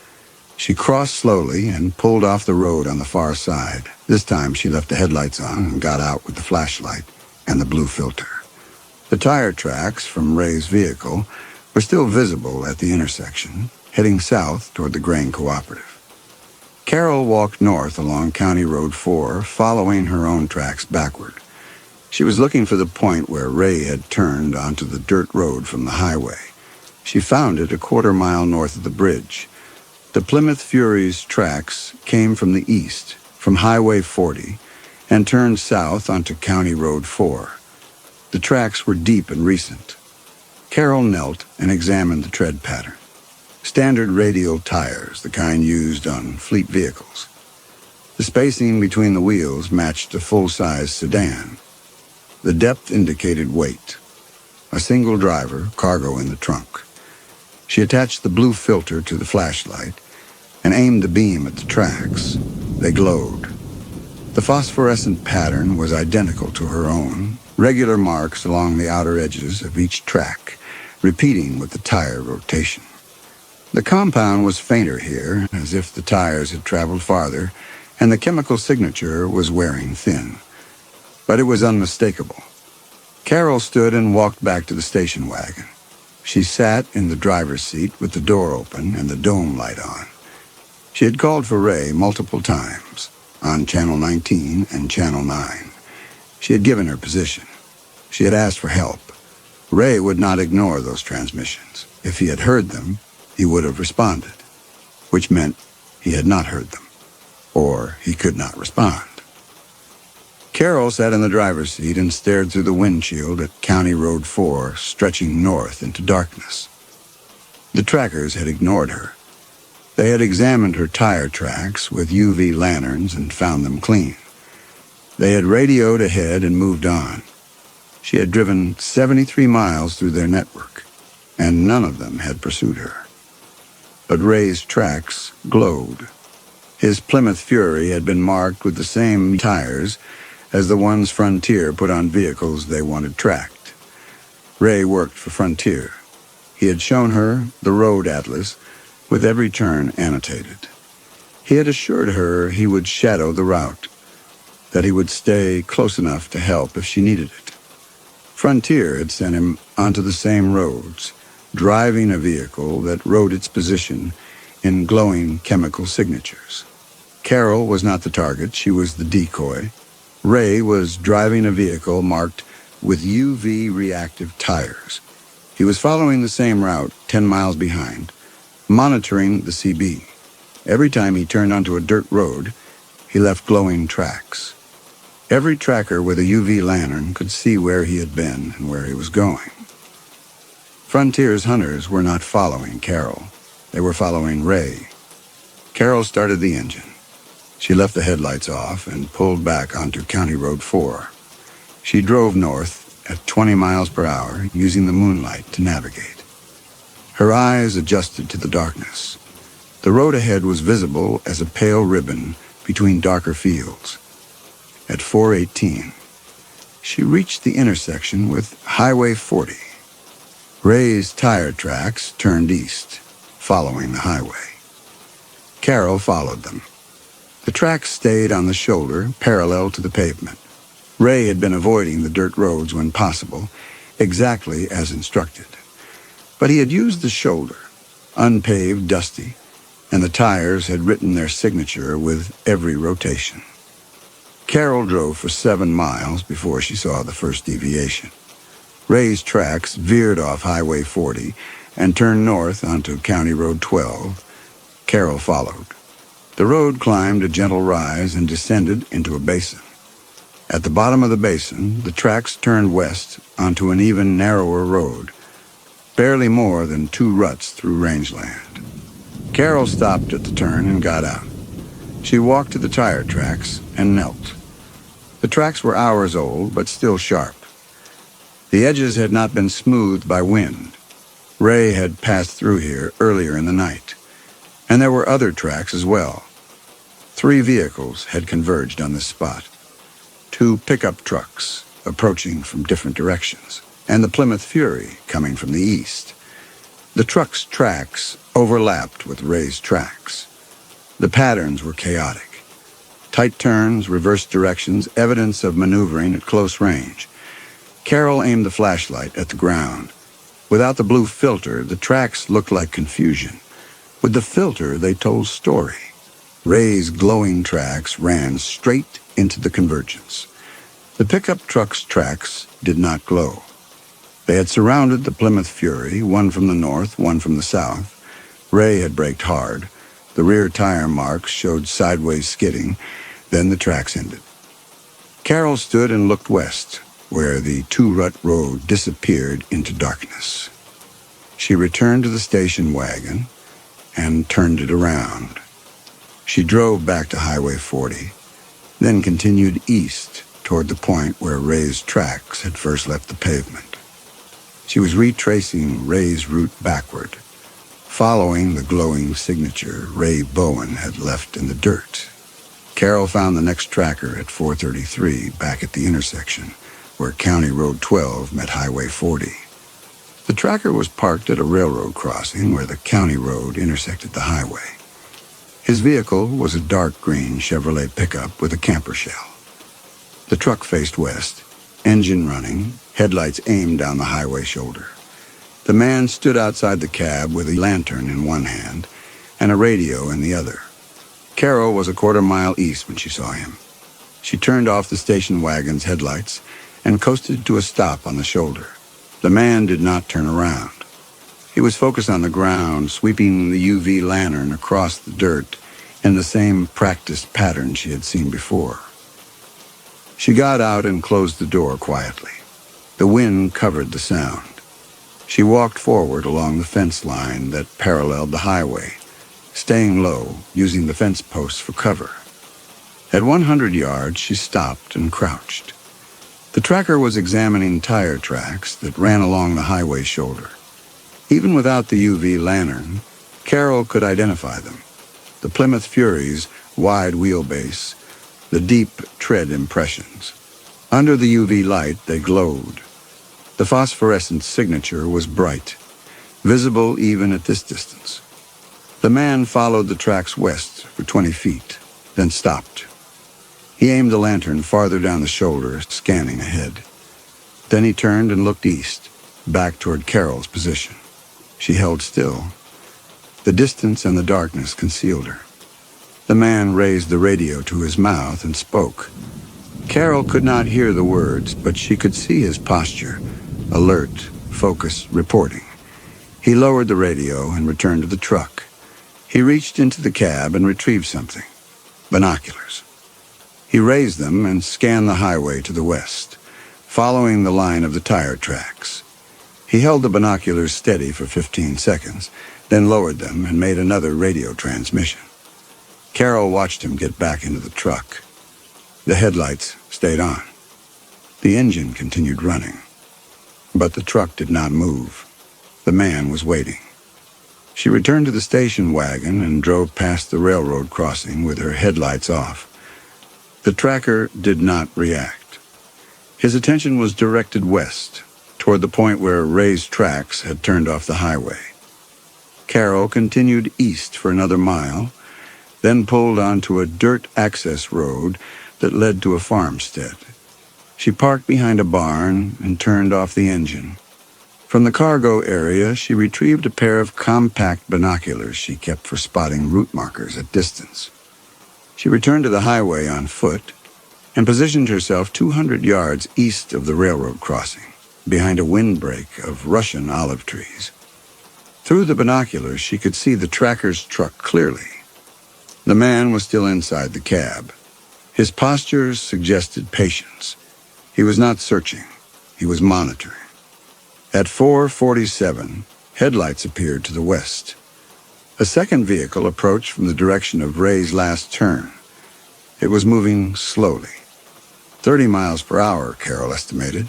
She crossed slowly and pulled off the road on the far side. This time she left the headlights on and got out with the flashlight and the blue filter. The tire tracks from Ray's vehicle were still visible at the intersection, heading south toward the grain cooperative. Carol walked north along County Road 4, following her own tracks backward. She was looking for the point where Ray had turned onto the dirt road from the highway. She found it a quarter-mile north of the bridge. The Plymouth Fury's tracks came from the east, from Highway 40, and turned south onto County Road 4. The tracks were deep and recent. Carol knelt and examined the tread pattern. Standard radial tires, the kind used on fleet vehicles. The spacing between the wheels matched a full-size sedan. The depth indicated weight. A single driver, cargo in the trunk. She attached the blue filter to the flashlight and aimed the beam at the tracks. They glowed. The phosphorescent pattern was identical to her own, regular marks along the outer edges of each track, repeating with the tire rotation. The compound was fainter here, as if the tires had traveled farther, and the chemical signature was wearing thin. But it was unmistakable. Carol stood and walked back to the station wagon. She sat in the driver's seat with the door open and the dome light on. She had called for Ray multiple times, on Channel 19 and Channel 9. She had given her position. She had asked for help. Ray would not ignore those transmissions. If he had heard them, he would have responded, which meant he had not heard them, or he could not respond. Carol sat in the driver's seat and stared through the windshield at County Road 4, stretching north into darkness. The trackers had ignored her. They had examined her tire tracks with UV lanterns and found them clean. They had radioed ahead and moved on. She had driven 73 miles through their network, and none of them had pursued her. But Ray's tracks glowed. His Plymouth Fury had been marked with the same tires as the ones Frontier put on vehicles they wanted tracked. Ray worked for Frontier. He had shown her the road atlas with every turn annotated. He had assured her he would shadow the route, that he would stay close enough to help if she needed it. Frontier had sent him onto the same roads, driving a vehicle that wrote its position in glowing chemical signatures. Carol was not the target, she was the decoy. Ray was driving a vehicle marked with UV reactive tires. He was following the same route 10 miles behind, monitoring the CB. Every time he turned onto a dirt road, he left glowing tracks. Every tracker with a UV lantern could see where he had been and where he was going. Frontier's hunters were not following Carol. They were following Ray. Carol started the engine. She left the headlights off and pulled back onto County Road 4. She drove north at 20 miles per hour, using the moonlight to navigate. Her eyes adjusted to the darkness. The road ahead was visible as a pale ribbon between darker fields. At 4:18, she reached the intersection with Highway 40. Ray's tire tracks turned east, following the highway. Carol followed them. The tracks stayed on the shoulder, parallel to the pavement. Ray had been avoiding the dirt roads when possible, exactly as instructed. But he had used the shoulder, unpaved, dusty, and the tires had written their signature with every rotation. Carol drove for 7 miles before she saw the first deviation. Ray's tracks veered off Highway 40 and turned north onto County Road 12. Carol followed. The road climbed a gentle rise and descended into a basin. At the bottom of the basin, the tracks turned west onto an even narrower road, barely more than 2 ruts through rangeland. Carol stopped at the turn and got out. She walked to the tire tracks and knelt. The tracks were hours old, but still sharp. The edges had not been smoothed by wind. Ray had passed through here earlier in the night. And there were other tracks as well. 3 vehicles had converged on this spot. 2 pickup trucks approaching from different directions, and the Plymouth Fury coming from the east. The truck's tracks overlapped with Ray's tracks. The patterns were chaotic. Tight turns, reversed directions, evidence of maneuvering at close range. Carol aimed the flashlight at the ground. Without the blue filter, the tracks looked like confusion. With the filter, they told story. Ray's glowing tracks ran straight into the convergence. The pickup truck's tracks did not glow. They had surrounded the Plymouth Fury, one from the north, one from the south. Ray had braked hard. The rear tire marks showed sideways skidding. Then the tracks ended. Carol stood and looked west, where the 2-rut road disappeared into darkness. She returned to the station wagon and turned it around. She drove back to Highway 40, then continued east toward the point where Ray's tracks had first left the pavement. She was retracing Ray's route backward, following the glowing signature Ray Bowen had left in the dirt. Carol found the next tracker at 4:33 back at the intersection where County Road 12 met Highway 40. The tracker was parked at a railroad crossing where the county road intersected the highway. His vehicle was a dark green Chevrolet pickup with a camper shell. The truck faced west, engine running, headlights aimed down the highway shoulder. The man stood outside the cab with a lantern in one hand and a radio in the other. Carol was a quarter-mile east when she saw him. She turned off the station wagon's headlights and coasted to a stop on the shoulder. The man did not turn around. He was focused on the ground, sweeping the UV lantern across the dirt in the same practiced pattern she had seen before. She got out and closed the door quietly. The wind covered the sound. She walked forward along the fence line that paralleled the highway, staying low, using the fence posts for cover. At 100 yards, she stopped and crouched. The tracker was examining tire tracks that ran along the highway shoulder. Even without the UV lantern, Carol could identify them. The Plymouth Fury's wide wheelbase, the deep tread impressions. Under the UV light, they glowed. The phosphorescent signature was bright. visible even at this distance. The man followed the tracks west for 20 feet, then stopped. He aimed the lantern farther down the shoulder, scanning ahead. Then he turned and looked east, back toward Carol's position. She held still. The distance and the darkness concealed her. The man raised the radio to his mouth and spoke. Carol could not hear the words, but she could see his posture, alert, focused, reporting. He lowered the radio and returned to the truck. He reached into the cab and retrieved something. Binoculars. He raised them and scanned the highway to the west, following the line of the tire tracks. He held the binoculars steady for 15 seconds, then lowered them and made another radio transmission. Carol watched him get back into the truck. The headlights stayed on. The engine continued running. But the truck did not move. The man was waiting. She returned to the station wagon and drove past the railroad crossing with her headlights off. The tracker did not react. His attention was directed west, toward the point where raised tracks had turned off the highway. Carol continued east for another mile, then pulled onto a dirt access road that led to a farmstead. She parked behind a barn and turned off the engine. From the cargo area, she retrieved a pair of compact binoculars she kept for spotting route markers at distance. She returned to the highway on foot and positioned herself 200 yards east of the railroad crossing, behind a windbreak of Russian olive trees. Through the binoculars, she could see the tracker's truck clearly. The man was still inside the cab. His posture suggested patience. He was not searching. He was monitoring. At 4:47, headlights appeared to the west. A second vehicle approached from the direction of Ray's last turn. It was moving slowly. 30 miles per hour, Carol estimated.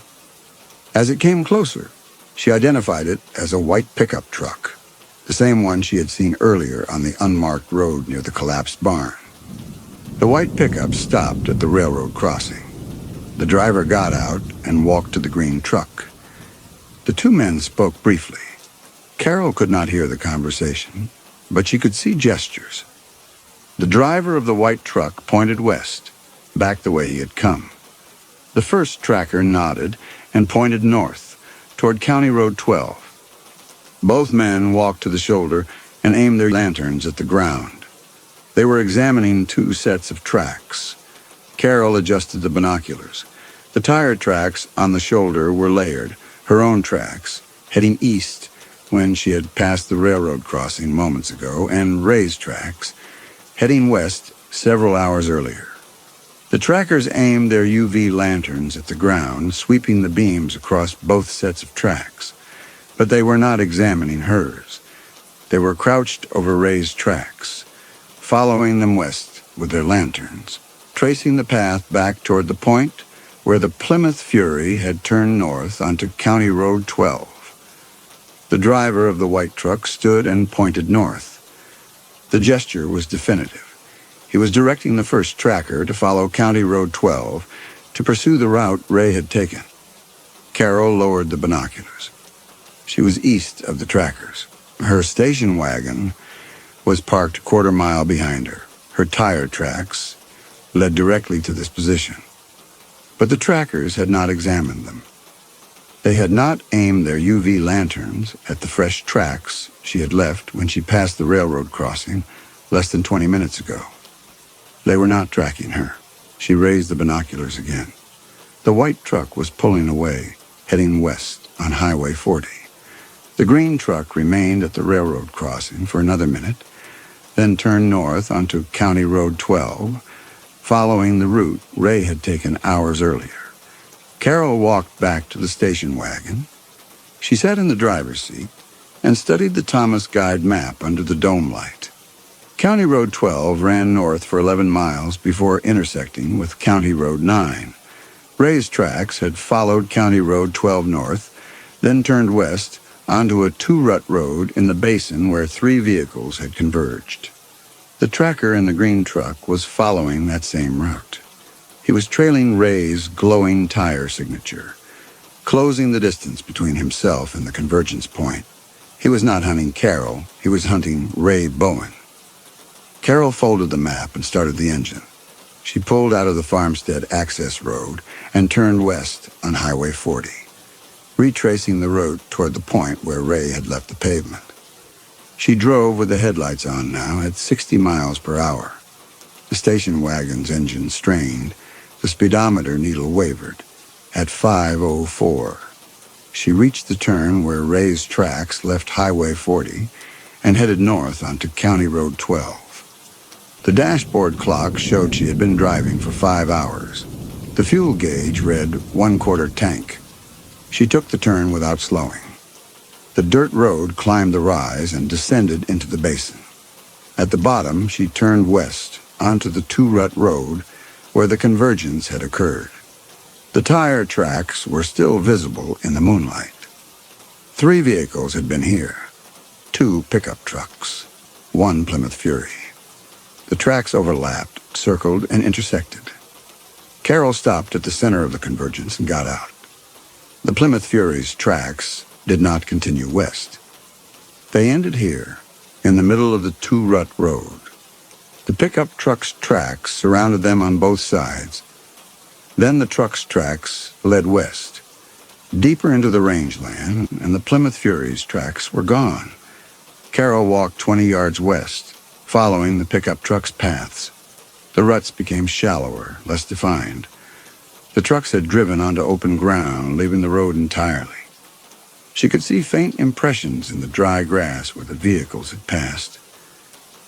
As it came closer, she identified it as a white pickup truck, the same one she had seen earlier on the unmarked road near the collapsed barn. The white pickup stopped at the railroad crossing. The driver got out and walked to the green truck. The two men spoke briefly. Carol could not hear the conversation, but she could see gestures. The driver of the white truck pointed west, back the way he had come. The first tracker nodded and pointed north, toward County Road 12. Both men walked to the shoulder and aimed their lanterns at the ground. They were examining two sets of tracks. Carol adjusted the binoculars. The tire tracks on the shoulder were layered, her own tracks, heading east when she had passed the railroad crossing moments ago, and Ray's tracks, heading west several hours earlier. The trackers aimed their UV lanterns at the ground, sweeping the beams across both sets of tracks. But they were not examining hers. They were crouched over Ray's tracks, following them west with their lanterns, tracing the path back toward the point where the Plymouth Fury had turned north onto County Road 12. The driver of the white truck stood and pointed north. The gesture was definitive. He was directing the first tracker to follow County Road 12 to pursue the route Ray had taken. Carol lowered the binoculars. She was east of the trackers. Her station wagon was parked a quarter mile behind her. Her tire tracks led directly to this position. But the trackers had not examined them. They had not aimed their UV lanterns at the fresh tracks she had left when she passed the railroad crossing less than 20 minutes ago. They were not tracking her. She raised the binoculars again. The white truck was pulling away, heading west on Highway 40. The green truck remained at the railroad crossing for another minute, then turned north onto County Road 12, following the route Ray had taken hours earlier. Carol walked back to the station wagon. She sat in the driver's seat and studied the Thomas Guide map under the dome light. County Road 12 ran north for 11 miles before intersecting with County Road 9. Ray's tracks had followed County Road 12 north, then turned west onto a two-rut road in the basin where three vehicles had converged. The tracker in the green truck was following that same route. He was trailing Ray's glowing tire signature, closing the distance between himself and the convergence point. He was not hunting Carol, he was hunting Ray Bowen. Carol folded the map and started the engine. She pulled out of the farmstead access road and turned west on Highway 40, retracing the road toward the point where Ray had left the pavement. She drove with the headlights on now at 60 miles per hour. The station wagon's engine strained. The speedometer needle wavered. At 5:04, she reached the turn where Ray's tracks left Highway 40 and headed north onto County Road 12. The dashboard clock showed she had been driving for 5 hours. The fuel gauge read 1/4 tank. She took the turn without slowing. The dirt road climbed the rise and descended into the basin. At the bottom, she turned west onto the two-rut road where the convergence had occurred. The tire tracks were still visible in the moonlight. 3 vehicles had been here. 2 pickup trucks, 1 Plymouth Fury. The tracks overlapped, circled, and intersected. Carol stopped at the center of the convergence and got out. The Plymouth Fury's tracks did not continue west. They ended here, in the middle of the two-rut road. The pickup truck's tracks surrounded them on both sides. Then the truck's tracks led west, deeper into the rangeland, and the Plymouth Fury's tracks were gone. Carol walked 20 yards west, following the pickup truck's paths. The ruts became shallower, less defined. The trucks had driven onto open ground, leaving the road entirely. She could see faint impressions in the dry grass where the vehicles had passed.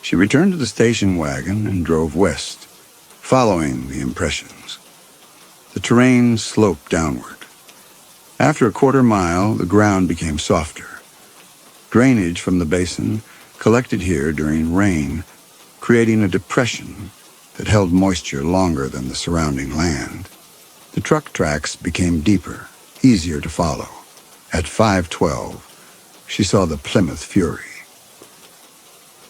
She returned to the station wagon and drove west, following the impressions. The terrain sloped downward. After a 1/4 mile, the ground became softer. Drainage from the basin collected here during rain, creating a depression that held moisture longer than the surrounding land. The truck tracks became deeper, easier to follow. At 5:12, she saw the Plymouth Fury.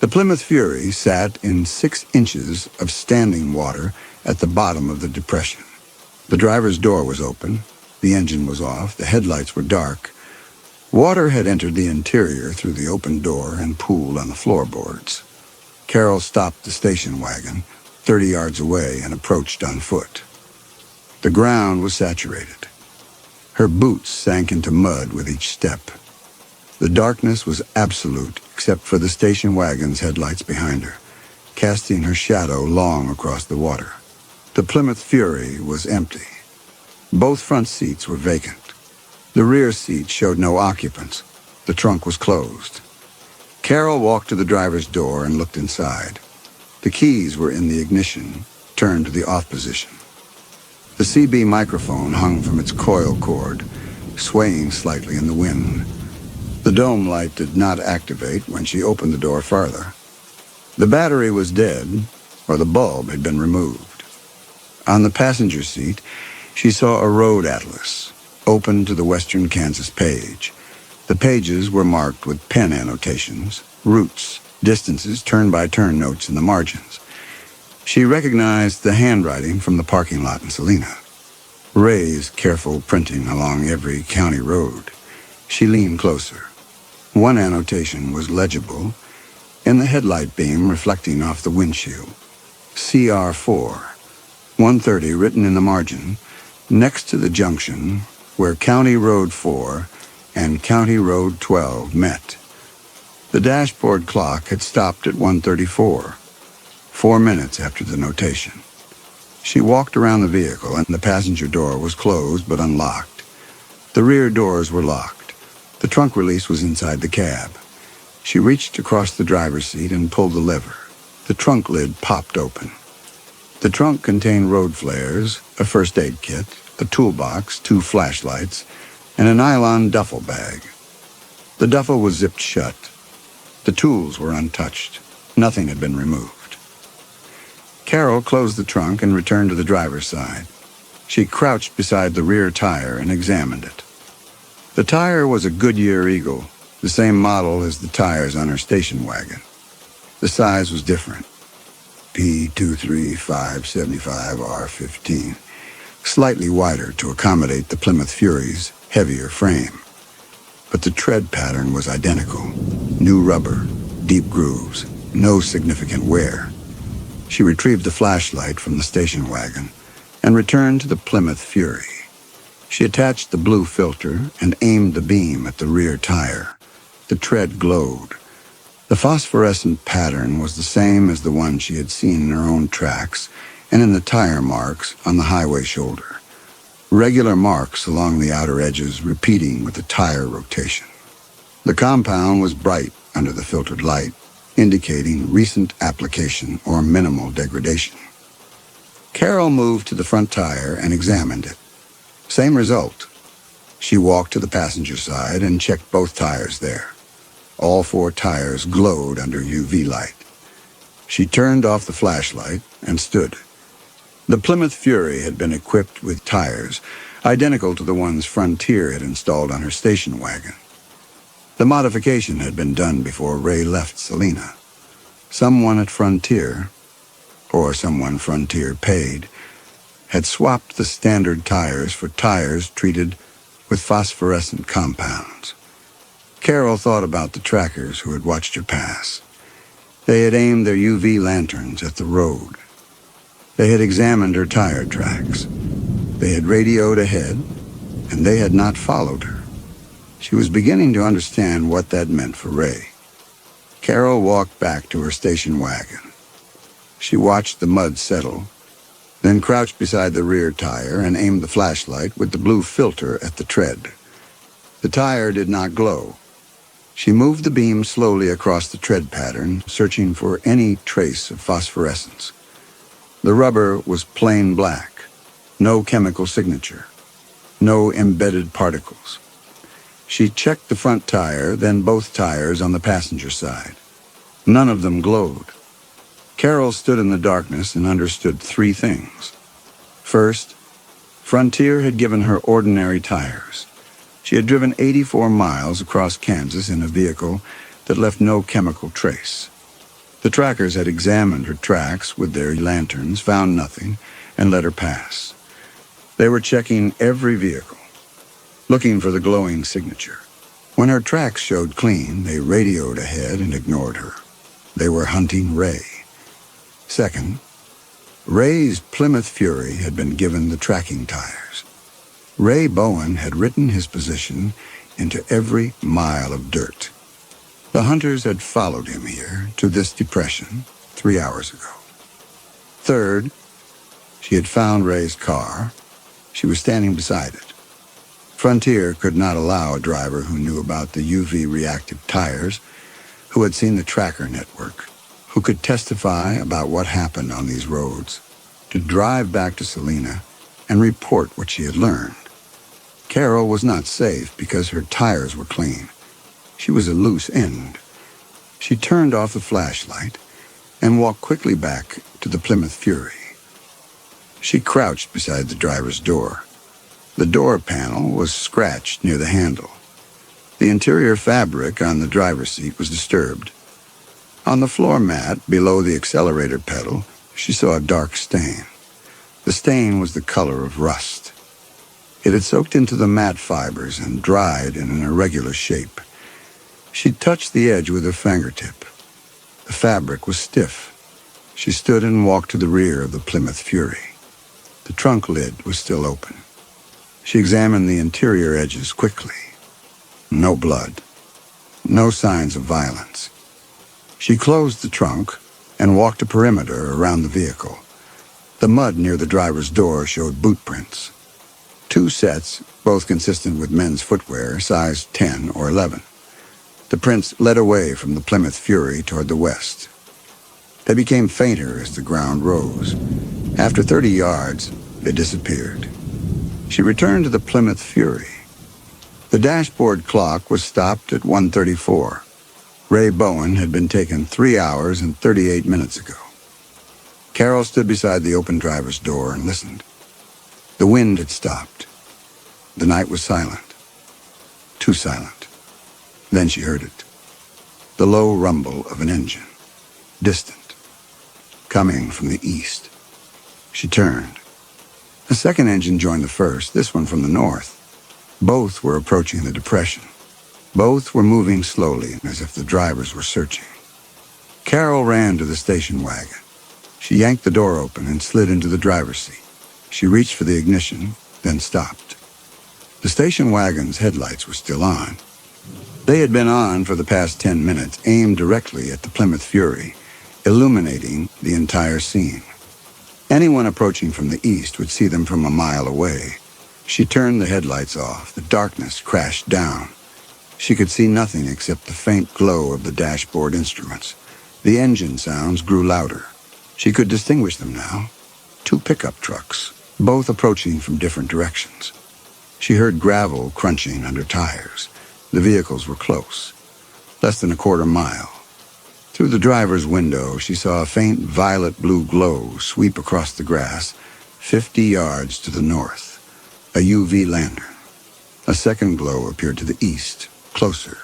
The Plymouth Fury sat in 6 inches of standing water at the bottom of the depression. The driver's door was open, the engine was off, the headlights were dark. Water had entered the interior through the open door and pooled on the floorboards. Carol stopped the station wagon 30 yards away and approached on foot. The ground was saturated. Her boots sank into mud with each step. The darkness was absolute except for the station wagon's headlights behind her, casting her shadow long across the water. The Plymouth Fury was empty. Both front seats were vacant. The rear seat showed no occupants. The trunk was closed. Carol walked to the driver's door and looked inside. The keys were in the ignition, turned to the off position. The CB microphone hung from its coil cord, swaying slightly in the wind. The dome light did not activate when she opened the door farther. The battery was dead, or the bulb had been removed. On the passenger seat, she saw a road atlas, open to the western Kansas page. The pages were marked with pen annotations, routes, distances, turn-by-turn notes in the margins. She recognized the handwriting from the parking lot in Salina. Ray's careful printing along every county road. She leaned closer. One annotation was legible, in the headlight beam reflecting off the windshield. CR4, 130 written in the margin, next to the junction where County Road 4 and County Road 12 met. The dashboard clock had stopped at 1:34, 4 minutes after the notation. She walked around the vehicle, and the passenger door was closed but unlocked. The rear doors were locked. The trunk release was inside the cab. She reached across the driver's seat and pulled the lever. The trunk lid popped open. The trunk contained road flares, a first aid kit, a toolbox, 2 flashlights, and a nylon duffel bag. The duffel was zipped shut. The tools were untouched. Nothing had been removed. Carol closed the trunk and returned to the driver's side. She crouched beside the rear tire and examined it. The tire was a Goodyear Eagle, the same model as the tires on her station wagon. The size was different. P23575R15, slightly wider to accommodate the Plymouth Fury's heavier frame. but the tread pattern was identical. New rubber, deep grooves, no significant wear. She retrieved the flashlight from the station wagon and returned to the Plymouth Fury. She attached the blue filter and aimed the beam at the rear tire. The tread glowed. The phosphorescent pattern was the same as the one she had seen in her own tracks and in the tire marks on the highway shoulder. Regular marks along the outer edges repeating with the tire rotation. The compound was bright under the filtered light, indicating recent application or minimal degradation. Carol moved to the front tire and examined it. Same result. She walked to the passenger side and checked both tires there. All 4 tires glowed under UV light. She turned off the flashlight and stood. The Plymouth Fury had been equipped with tires identical to the ones Frontier had installed on her station wagon. The modification had been done before Ray left Salina. Someone at Frontier, or someone Frontier paid, had swapped the standard tires for tires treated with phosphorescent compounds. Carol thought about the trackers who had watched her pass. They had aimed their UV lanterns at the road. They had examined her tire tracks. They had radioed ahead, and they had not followed her. She was beginning to understand what that meant for Ray. Carol walked back to her station wagon. She watched the mud settle, then crouched beside the rear tire and aimed the flashlight with the blue filter at the tread. The tire did not glow. She moved the beam slowly across the tread pattern, searching for any trace of phosphorescence. The rubber was plain black, no chemical signature, no embedded particles. She checked the front tire, then both tires on the passenger side. None of them glowed. Carol stood in the darkness and understood 3 things. First, Frontier had given her ordinary tires. She had driven 84 miles across Kansas in a vehicle that left no chemical trace. The trackers had examined her tracks with their lanterns, found nothing, and let her pass. They were checking every vehicle, looking for the glowing signature. When her tracks showed clean, they radioed ahead and ignored her. They were hunting Ray. Second, Ray's Plymouth Fury had been given the tracking tires. Ray Bowen had written his position into every mile of dirt. The hunters had followed him here to this depression 3 hours ago. Third, she had found Ray's car. She was standing beside it. Frontier could not allow a driver who knew about the UV-reactive tires, who had seen the tracker network, who could testify about what happened on these roads, to drive back to Salina and report what she had learned. Carol was not safe because her tires were clean. She was a loose end. She turned off the flashlight and walked quickly back to the Plymouth Fury. She crouched beside the driver's door. The door panel was scratched near the handle. The interior fabric on the driver's seat was disturbed. On the floor mat below the accelerator pedal, she saw a dark stain. The stain was the color of rust. It had soaked into the mat fibers and dried in an irregular shape. She touched the edge with her fingertip. The fabric was stiff. She stood and walked to the rear of the Plymouth Fury. The trunk lid was still open. She examined the interior edges quickly. No blood. No signs of violence. She closed the trunk and walked a perimeter around the vehicle. The mud near the driver's door showed boot prints. 2 sets, both consistent with men's footwear, size 10 or 11. The prints led away from the Plymouth Fury toward the west. They became fainter as the ground rose. After 30 yards, they disappeared. She returned to the Plymouth Fury. The dashboard clock was stopped at 1:34. Ray Bowen had been taken 3 hours and 38 minutes ago. Carol stood beside the open driver's door and listened. The wind had stopped. The night was silent. Too silent. Then she heard it. The low rumble of an engine. Distant. Coming from the east. She turned. A second engine joined the first, this one from the north. Both were approaching the depression. Both were moving slowly, as if the drivers were searching. Carol ran to the station wagon. She yanked the door open and slid into the driver's seat. She reached for the ignition, then stopped. The station wagon's headlights were still on. They had been on for the past 10 minutes, aimed directly at the Plymouth Fury, illuminating the entire scene. Anyone approaching from the east would see them from a mile away. She turned the headlights off. The darkness crashed down. She could see nothing except the faint glow of the dashboard instruments. The engine sounds grew louder. She could distinguish them now. 2 pickup trucks, both approaching from different directions. She heard gravel crunching under tires. The vehicles were close, less than a quarter mile. Through the driver's window, she saw a faint violet-blue glow sweep across the grass, 50 yards to the north. A UV lantern. A second glow appeared to the east, closer.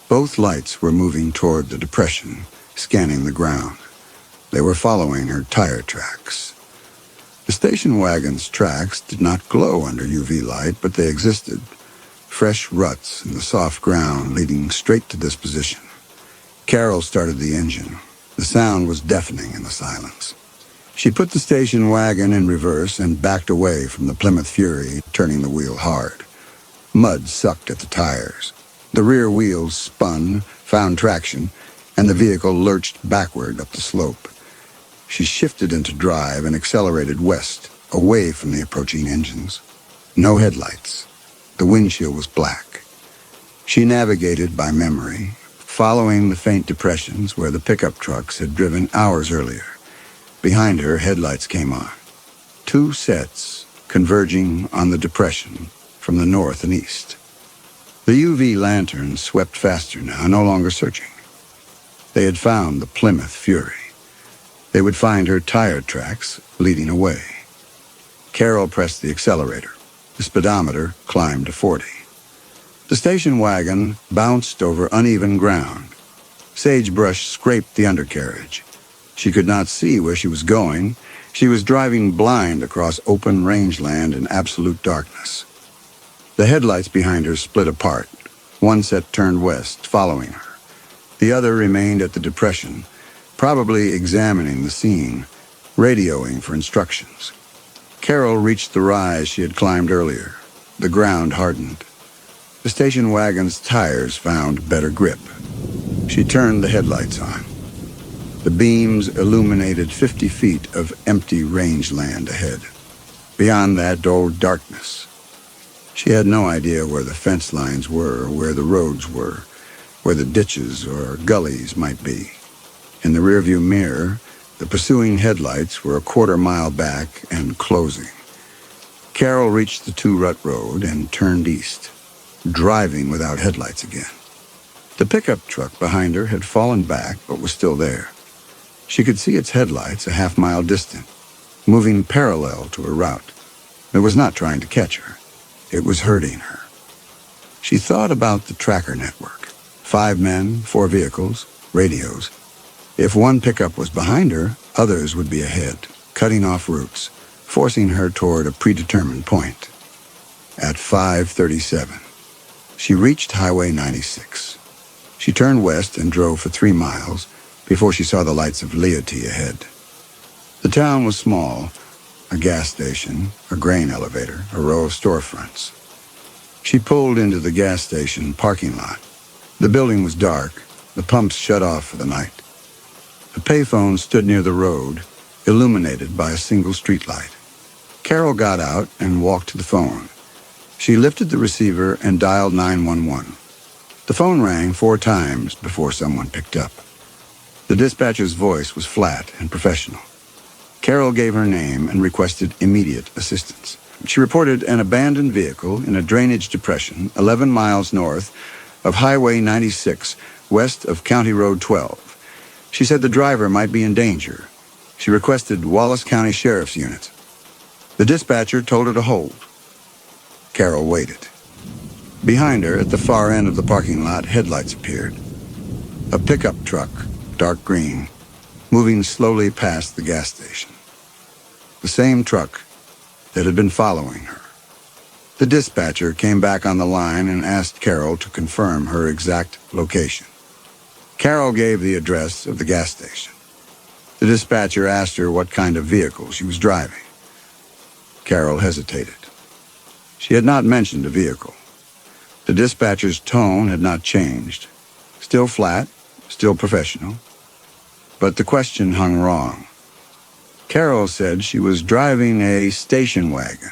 Both lights were moving toward the depression, scanning the ground. They were following her tire tracks. The station wagon's tracks did not glow under UV light, but they existed. Fresh ruts in the soft ground leading straight to this position. Carol started the engine. The sound was deafening in the silence. She put the station wagon in reverse and backed away from the Plymouth Fury, turning the wheel hard. Mud sucked at the tires. The rear wheels spun, found traction, and the vehicle lurched backward up the slope. She shifted into drive and accelerated west, away from the approaching engines. No headlights. The windshield was black. She navigated by memory, following the faint depressions where the pickup trucks had driven hours earlier. Behind her, headlights came on. 2 sets converging on the depression from the north and east. The UV lanterns swept faster now, no longer searching. They had found the Plymouth Fury. They would find her tire tracks leading away. Carol pressed the accelerator. The speedometer climbed to 40. The station wagon bounced over uneven ground. Sagebrush scraped the undercarriage. She could not see where she was going. She was driving blind across open rangeland in absolute darkness. The headlights behind her split apart. One set turned west, following her. The other remained at the depression, probably examining the scene, radioing for instructions. Carol reached the rise she had climbed earlier. The ground hardened. The station wagon's tires found better grip. She turned the headlights on. The beams illuminated 50 feet of empty rangeland ahead. Beyond that, dull darkness. She had no idea where the fence lines were, where the roads were, where the ditches or gullies might be. In the rearview mirror, the pursuing headlights were a quarter-mile back and closing. Carol reached the 2-rut road and turned east, driving without headlights again. The pickup truck behind her had fallen back but was still there. She could see its headlights a half-mile distant, moving parallel to her route. It was not trying to catch her. It was hurting her. She thought about the tracker network. 5 men, 4 vehicles, radios. If one pickup was behind her, others would be ahead, cutting off routes, forcing her toward a predetermined point. At 5:37, she reached Highway 96. She turned west and drove for 3 miles before she saw the lights of Leotie ahead. The town was small, a gas station, a grain elevator, a row of storefronts. She pulled into the gas station parking lot. The building was dark, the pumps shut off for the night. A payphone stood near the road, illuminated by a single streetlight. Carol got out and walked to the phone. She lifted the receiver and dialed 911. The phone rang 4 times before someone picked up. The dispatcher's voice was flat and professional. Carol gave her name and requested immediate assistance. She reported an abandoned vehicle in a drainage depression 11 miles north of Highway 96, west of County Road 12. She said the driver might be in danger. She requested Wallace County Sheriff's units. The dispatcher told her to hold. Carol waited. Behind her, at the far end of the parking lot, headlights appeared. A pickup truck, dark green, moving slowly past the gas station. The same truck that had been following her. The dispatcher came back on the line and asked Carol to confirm her exact location. Carol gave the address of the gas station. The dispatcher asked her what kind of vehicle she was driving. Carol hesitated. She had not mentioned a vehicle. The dispatcher's tone had not changed. Still flat, still professional. But the question hung wrong. Carol said she was driving a station wagon.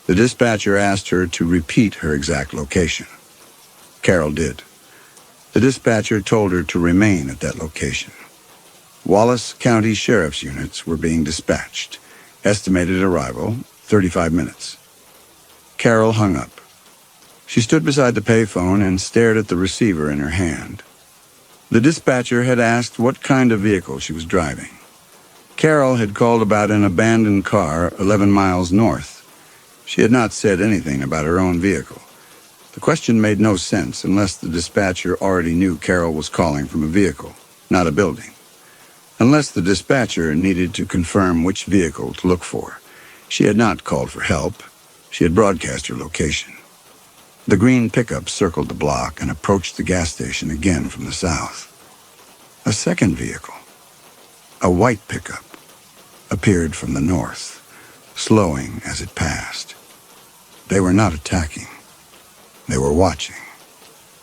The dispatcher asked her to repeat her exact location. Carol did. The dispatcher told her to remain at that location. Wallace County Sheriff's units were being dispatched. Estimated arrival, 35 minutes. Carol hung up. She stood beside the payphone and stared at the receiver in her hand. The dispatcher had asked what kind of vehicle she was driving. Carol had called about an abandoned car 11 miles north. She had not said anything about her own vehicle. The question made no sense unless the dispatcher already knew Carol was calling from a vehicle, not a building. Unless the dispatcher needed to confirm which vehicle to look for. She had not called for help. She had broadcast her location. The green pickup circled the block and approached the gas station again from the south. A second vehicle, a white pickup, appeared from the north, slowing as it passed. They were not attacking. They were watching,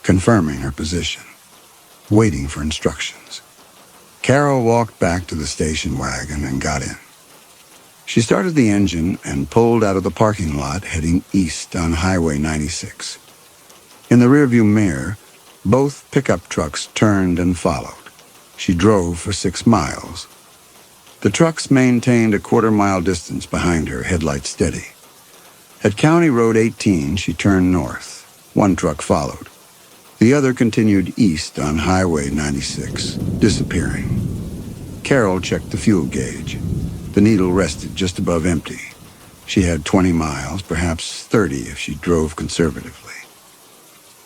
confirming her position, waiting for instructions. Carol walked back to the station wagon and got in. She started the engine and pulled out of the parking lot heading east on Highway 96. In the rearview mirror, both pickup trucks turned and followed. She drove for 6 miles. The trucks maintained a quarter-mile distance behind her, headlights steady. At County Road 18, she turned north. One truck followed. The other continued east on Highway 96, disappearing. Carol checked the fuel gauge. The needle rested just above empty. She had 20 miles, perhaps 30 if she drove conservatively.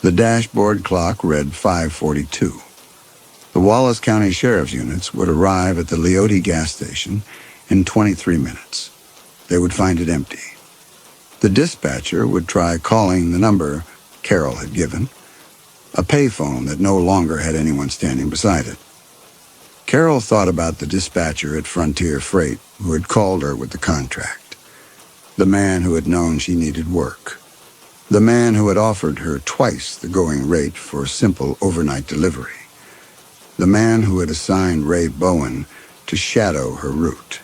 The dashboard clock read 5:42. The Wallace County Sheriff's units would arrive at the Leote gas station in 23 minutes. They would find it empty. The dispatcher would try calling the number Carol had given, a payphone that no longer had anyone standing beside it. Carol thought about the dispatcher at Frontier Freight who had called her with the contract, the man who had known she needed work, the man who had offered her twice the going rate for simple overnight delivery, the man who had assigned Ray Bowen to shadow her route.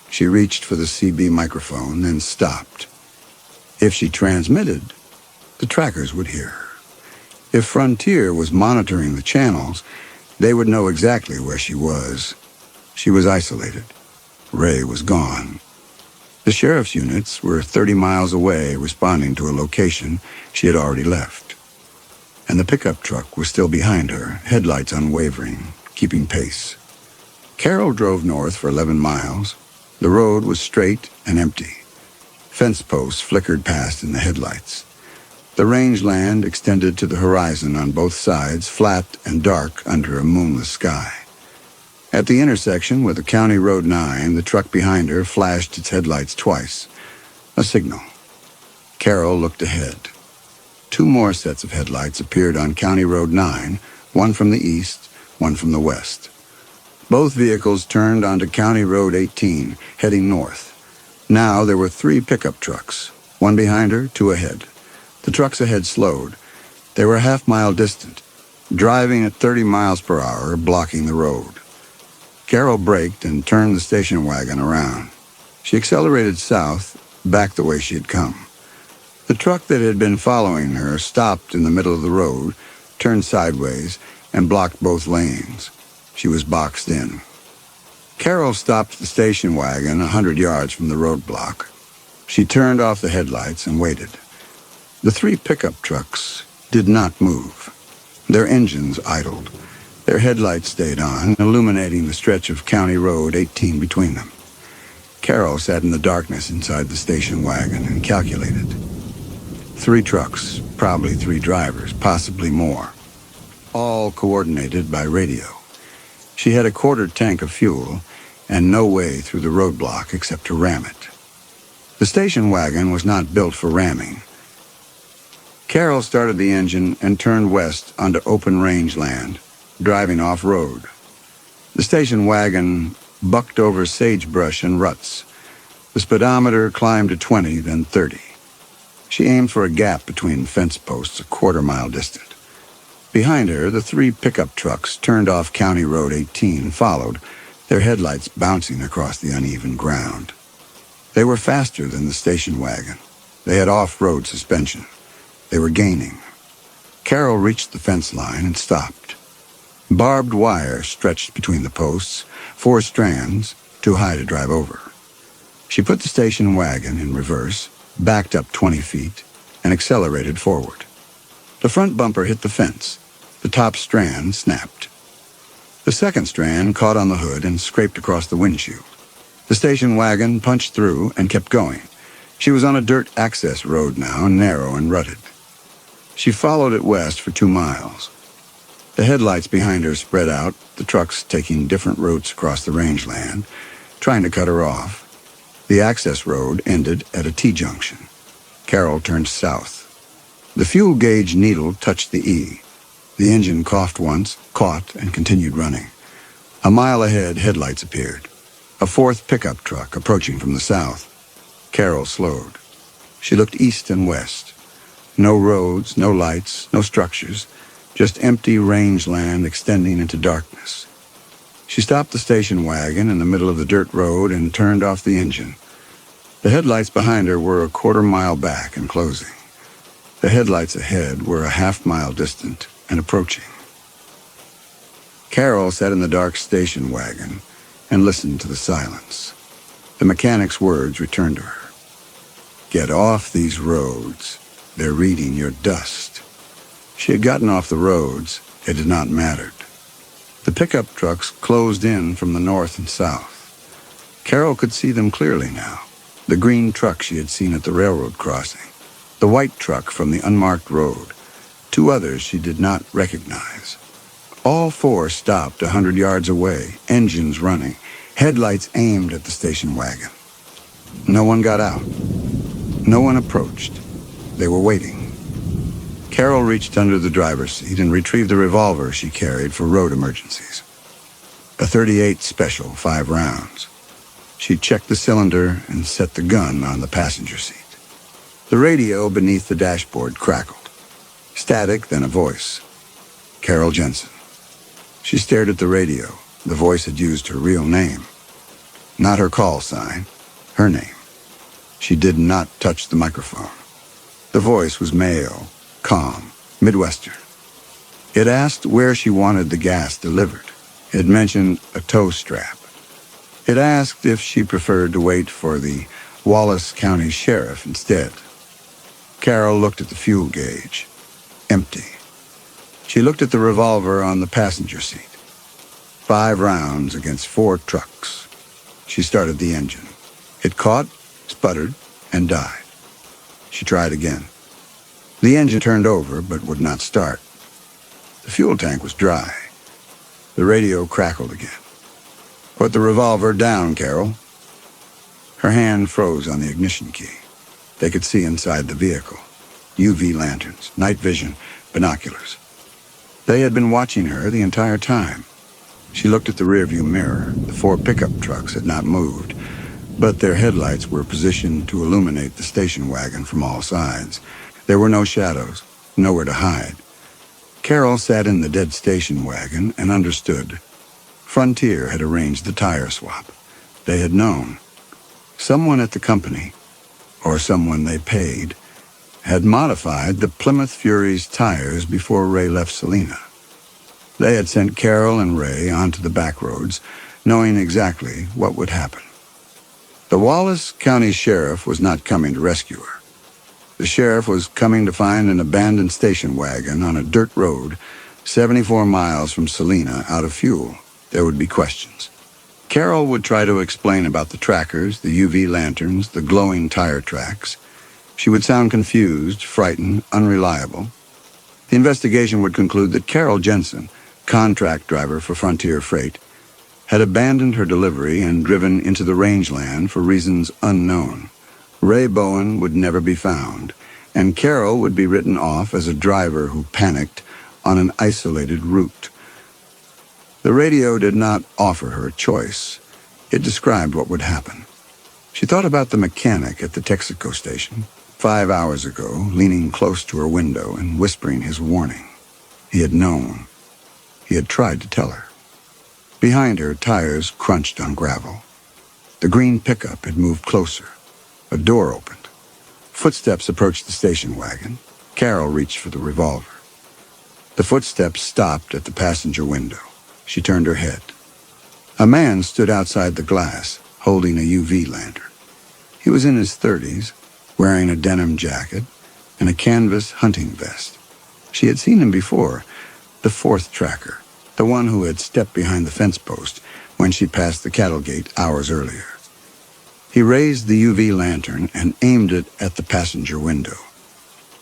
She reached for the CB microphone, then stopped. If she transmitted, the trackers would hear her. If Frontier was monitoring the channels, they would know exactly where she was. She was isolated. Ray was gone. The sheriff's units were 30 miles away, responding to a location she had already left. And the pickup truck was still behind her, headlights unwavering, keeping pace. Carol drove north for 11 miles. The road was straight and empty. Fence posts flickered past in the headlights. The rangeland extended to the horizon on both sides, flat and dark under a moonless sky. At the intersection with the County Road 9, the truck behind her flashed its headlights twice. A signal. Carol looked ahead. 2 more sets of headlights appeared on County Road 9, one from the east, one from the west. Both vehicles turned onto County Road 18, heading north. Now there were 3 pickup trucks, one behind her, 2 ahead. The trucks ahead slowed. They were a half-mile distant, driving at 30 miles per hour, blocking the road. Carol braked and turned the station wagon around. She accelerated south, back the way she had come. The truck that had been following her stopped in the middle of the road, turned sideways, and blocked both lanes. She was boxed in. Carol stopped the station wagon 100 yards from the roadblock. She turned off the headlights and waited. The 3 pickup trucks did not move. Their engines idled. Their headlights stayed on, illuminating the stretch of County Road 18 between them. Carol sat in the darkness inside the station wagon and calculated. 3 trucks, probably 3 drivers, possibly more. All coordinated by radio. She had a quarter tank of fuel and no way through the roadblock except to ram it. The station wagon was not built for ramming. Carol started the engine and turned west onto open rangeland, driving off-road. The station wagon bucked over sagebrush and ruts. The speedometer climbed to 20, then 30. She aimed for a gap between fence posts a quarter-mile distant. Behind her, the 3 pickup trucks turned off County Road 18 followed, their headlights bouncing across the uneven ground. They were faster than the station wagon. They had off-road suspension. They were gaining. Carol reached the fence line and stopped. Barbed wire stretched between the posts, 4 strands, too high to drive over. She put the station wagon in reverse, backed up 20 feet, and accelerated forward. The front bumper hit the fence. The top strand snapped. The second strand caught on the hood and scraped across the windshield. The station wagon punched through and kept going. She was on a dirt access road now, narrow and rutted. She followed it west for 2 miles. The headlights behind her spread out, the trucks taking different routes across the rangeland, trying to cut her off. The access road ended at a T-junction. Carol turned south. The fuel gauge needle touched the E. The engine coughed once, caught, and continued running. A mile ahead, headlights appeared. A 4th pickup truck approaching from the south. Carol slowed. She looked east and west. No roads, no lights, no structures, just empty rangeland extending into darkness. She stopped the station wagon in the middle of the dirt road and turned off the engine. The headlights behind her were a quarter-mile back and closing. The headlights ahead were a half-mile distant and approaching. Carol sat in the dark station wagon and listened to the silence. The mechanic's words returned to her. "Get off these roads. They're reading your dust." She had gotten off the roads. It had not mattered. The pickup trucks closed in from the north and south. Carol could see them clearly now. The green truck she had seen at the railroad crossing. The white truck from the unmarked road. 2 others she did not recognize. All 4 stopped 100 yards away, engines running, headlights aimed at the station wagon. No one got out. No one approached. They were waiting. Carol reached under the driver's seat and retrieved the revolver she carried for road emergencies. A .38 special, 5 rounds. She checked the cylinder and set the gun on the passenger seat. The radio beneath the dashboard crackled. Static, then a voice. Carol Jensen. She stared at the radio. The voice had used her real name. Not her call sign, her name. She did not touch the microphone. The voice was male, calm, Midwestern. It asked where she wanted the gas delivered. It mentioned a tow strap. It asked if she preferred to wait for the Wallace County Sheriff instead. Carol looked at the fuel gauge. Empty. She looked at the revolver on the passenger seat. 5 rounds against 4 trucks. She started the engine. It caught, sputtered, and died. She tried again. The engine turned over, but would not start. The fuel tank was dry. The radio crackled again. "Put the revolver down, Carol." Her hand froze on the ignition key. They could see inside the vehicle. UV lanterns, night vision, binoculars. They had been watching her the entire time. She looked at the rearview mirror. The 4 pickup trucks had not moved, but their headlights were positioned to illuminate the station wagon from all sides. There were no shadows, nowhere to hide. Carol sat in the dead station wagon and understood. Frontier had arranged the tire swap. They had known. Someone at the company, or someone they paid, had modified the Plymouth Fury's tires before Ray left Salina. They had sent Carol and Ray onto the back roads, knowing exactly what would happen. The Wallace County Sheriff was not coming to rescue her. The sheriff was coming to find an abandoned station wagon on a dirt road 74 miles from Salina out of fuel. There would be questions. Carol would try to explain about the trackers, the UV lanterns, the glowing tire tracks. She would sound confused, frightened, unreliable. The investigation would conclude that Carol Jensen, contract driver for Frontier Freight, had abandoned her delivery and driven into the rangeland for reasons unknown. Ray Bowen would never be found, and Carol would be written off as a driver who panicked on an isolated route. The radio did not offer her a choice. It described what would happen. She thought about the mechanic at the Texaco station 5 hours ago, leaning close to her window and whispering his warning. He had known. He had tried to tell her. Behind her, tires crunched on gravel. The green pickup had moved closer. A door opened. Footsteps approached the station wagon. Carol reached for the revolver. The footsteps stopped at the passenger window. She turned her head. A man stood outside the glass, holding a UV lantern. He was in his 30s, wearing a denim jacket and a canvas hunting vest. She had seen him before, the fourth tracker, the one who had stepped behind the fence post when she passed the cattle gate hours earlier. He raised the UV lantern and aimed it at the passenger window.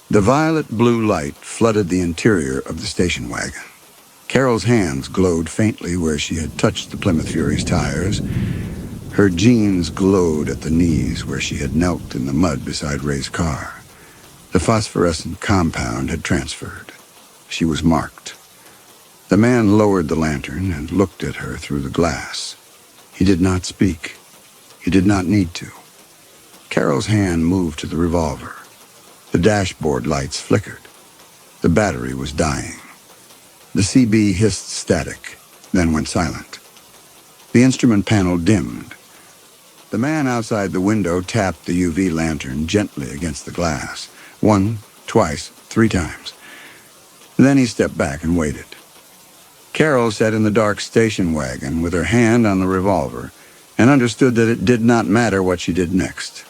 The violet-blue light flooded the interior of the station wagon. Carol's hands glowed faintly where she had touched the Plymouth Fury's tires. Her jeans glowed at the knees where she had knelt in the mud beside Ray's car. The phosphorescent compound had transferred. She was marked. The man lowered the lantern and looked at her through the glass. He did not speak. He did not need to. Carol's hand moved to the revolver. The dashboard lights flickered. The battery was dying. The CB hissed static, then went silent. The instrument panel dimmed. The man outside the window tapped the UV lantern gently against the glass. 1, twice, 3 times. Then he stepped back and waited. Carol sat in the dark station wagon with her hand on the revolver and understood that it did not matter what she did next.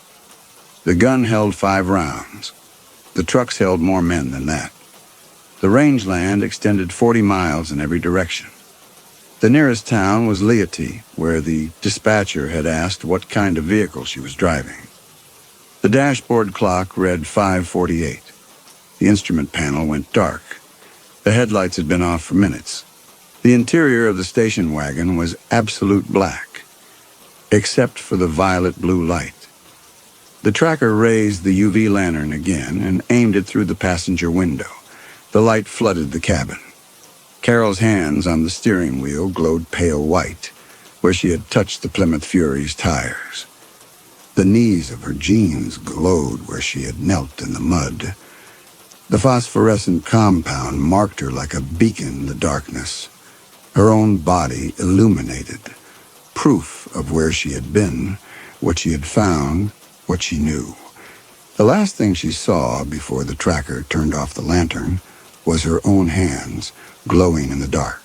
The gun held 5 rounds. The trucks held more men than that. The rangeland extended 40 miles in every direction. The nearest town was Leatee, where the dispatcher had asked what kind of vehicle she was driving. The dashboard clock read 5:48. The instrument panel went dark. The headlights had been off for minutes. The interior of the station wagon was absolute black, except for the violet-blue light. The tracker raised the UV lantern again and aimed it through the passenger window. The light flooded the cabin. Carol's hands on the steering wheel glowed pale white, where she had touched the Plymouth Fury's tires. The knees of her jeans glowed where she had knelt in the mud. The phosphorescent compound marked her like a beacon in the darkness. Her own body illuminated, proof of where she had been, what she had found, what she knew. The last thing she saw before the tracker turned off the lantern was her own hands glowing in the dark.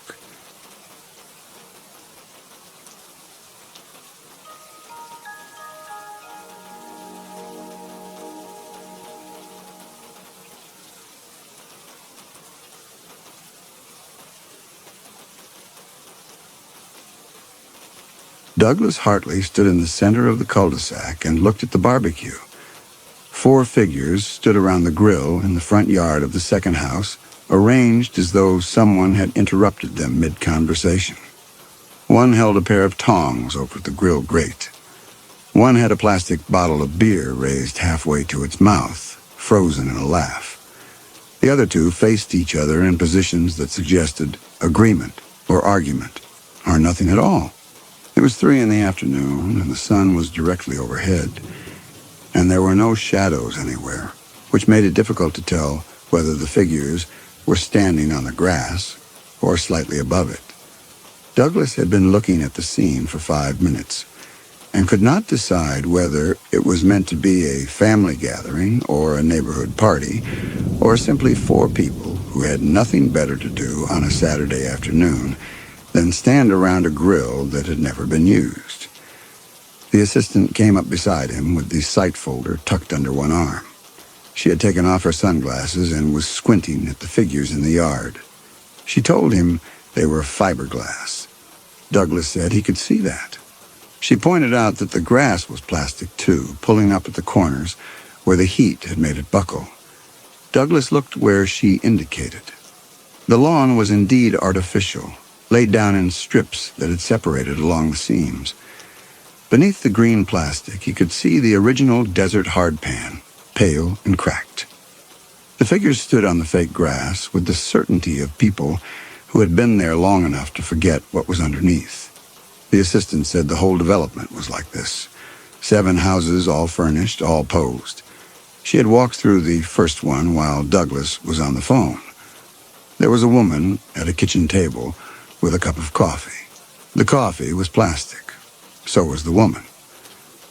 Douglas Hartley stood in the center of the cul-de-sac and looked at the barbecue. 4 figures stood around the grill in the front yard of the second house, arranged as though someone had interrupted them mid-conversation. One held a pair of tongs over the grill grate. One had a plastic bottle of beer raised halfway to its mouth, frozen in a laugh. The other 2 faced each other in positions that suggested agreement or argument, or nothing at all. It was 3 in the afternoon, and the sun was directly overhead, and there were no shadows anywhere, which made it difficult to tell whether the figures were standing on the grass or slightly above it. Douglas had been looking at the scene for 5 minutes and could not decide whether it was meant to be a family gathering or a neighborhood party or simply 4 people who had nothing better to do on a Saturday afternoon than stand around a grill that had never been used. The assistant came up beside him with the sight folder tucked under one arm. She had taken off her sunglasses and was squinting at the figures in the yard. She told him they were fiberglass. Douglas said he could see that. She pointed out that the grass was plastic too, pulling up at the corners where the heat had made it buckle. Douglas looked where she indicated. The lawn was indeed artificial, laid down in strips that had separated along the seams. Beneath the green plastic, he could see the original desert hardpan, pale and cracked. The figures stood on the fake grass with the certainty of people who had been there long enough to forget what was underneath. The assistant said the whole development was like this. 7 houses, all furnished, all posed. She had walked through the first one while Douglas was on the phone. There was a woman at a kitchen table with a cup of coffee. The coffee was plastic. So was the woman.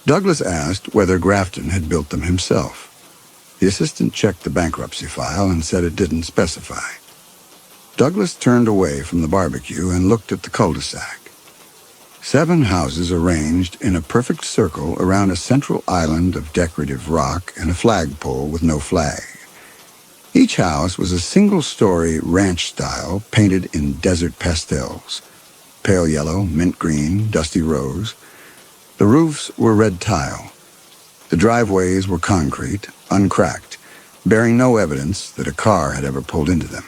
Douglas asked whether Grafton had built them himself. The assistant checked the bankruptcy file and said it didn't specify. Douglas turned away from the barbecue and looked at the cul-de-sac. 7 houses arranged in a perfect circle around a central island of decorative rock and a flagpole with no flag. Each house was a single-story ranch style painted in desert pastels. Pale yellow, mint green, dusty rose. The roofs were red tile. The driveways were concrete, uncracked, bearing no evidence that a car had ever pulled into them.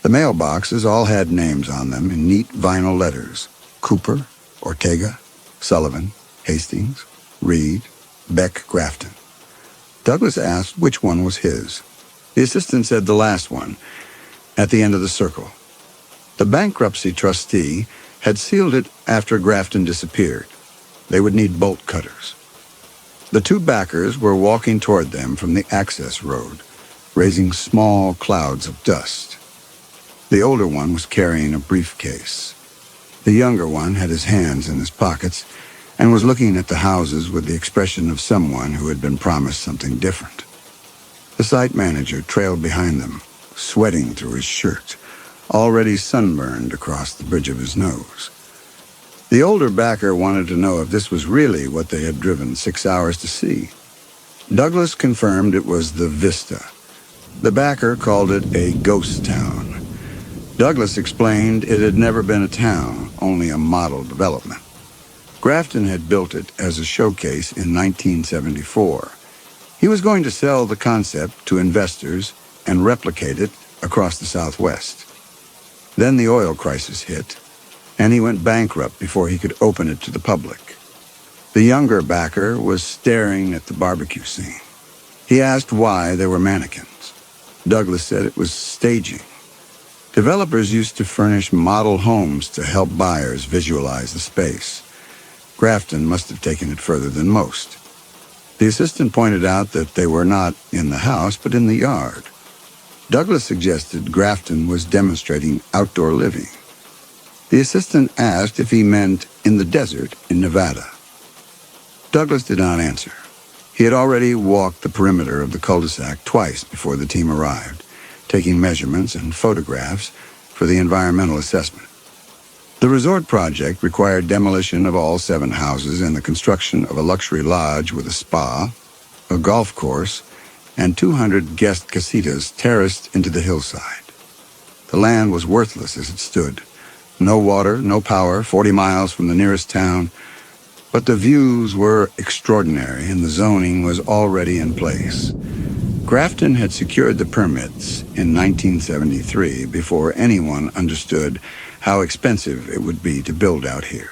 The mailboxes all had names on them in neat vinyl letters: Cooper, Ortega, Sullivan, Hastings, Reed, Beck, Grafton. Douglas asked which one was his. The assistant said the last one, at the end of the circle. The bankruptcy trustee had sealed it after Grafton disappeared. They would need bolt cutters. The 2 backers were walking toward them from the access road, raising small clouds of dust. The older one was carrying a briefcase. The younger one had his hands in his pockets and was looking at the houses with the expression of someone who had been promised something different. The site manager trailed behind them, sweating through his shirt, already sunburned across the bridge of his nose. The older backer wanted to know if this was really what they had driven 6 hours to see. Douglas confirmed it was the Vista. The backer called it a ghost town. Douglas explained it had never been a town, only a model development. Grafton had built it as a showcase in 1974. He was going to sell the concept to investors and replicate it across the Southwest. Then the oil crisis hit, and he went bankrupt before he could open it to the public. The younger backer was staring at the barbecue scene. He asked why there were mannequins. Douglas said it was staging. Developers used to furnish model homes to help buyers visualize the space. Grafton must have taken it further than most. The assistant pointed out that they were not in the house, but in the yard. Douglas suggested Grafton was demonstrating outdoor living. The assistant asked if he meant in the desert in Nevada. Douglas did not answer. He had already walked the perimeter of the cul-de-sac twice before the team arrived, taking measurements and photographs for the environmental assessment. The resort project required demolition of all 7 houses and the construction of a luxury lodge with a spa, a golf course, and 200 guest casitas terraced into the hillside. The land was worthless as it stood. No water, no power, 40 miles from the nearest town, but the views were extraordinary and the zoning was already in place. Grafton had secured the permits in 1973 before anyone understood how expensive it would be to build out here.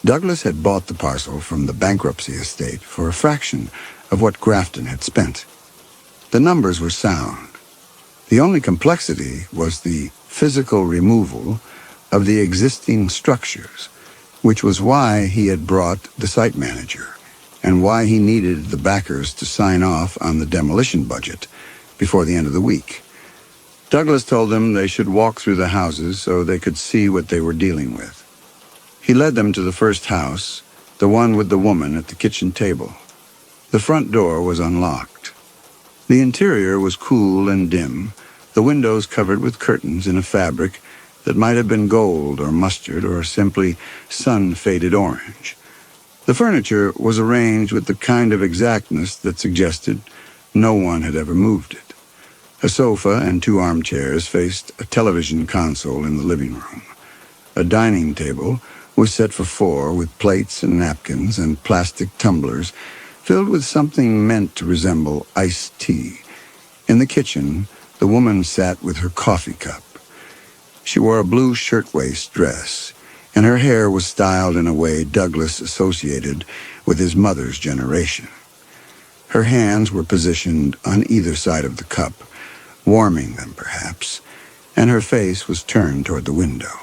Douglas had bought the parcel from the bankruptcy estate for a fraction of what Grafton had spent. The numbers were sound. The only complexity was the physical removal of the existing structures, which was why he had brought the site manager and why he needed the backers to sign off on the demolition budget before the end of the week. Douglas told them they should walk through the houses so they could see what they were dealing with. He led them to the first house, the one with the woman at the kitchen table. The front door was unlocked. The interior was cool and dim, the windows covered with curtains in a fabric that might have been gold or mustard or simply sun-faded orange. The furniture was arranged with the kind of exactness that suggested no one had ever moved it. A sofa and 2 armchairs faced a television console in the living room. A dining table was set for 4 with plates and napkins and plastic tumblers filled with something meant to resemble iced tea. In the kitchen, the woman sat with her coffee cup. She wore a blue shirtwaist dress, and her hair was styled in a way Douglas associated with his mother's generation. Her hands were positioned on either side of the cup, warming them perhaps, and her face was turned toward the window.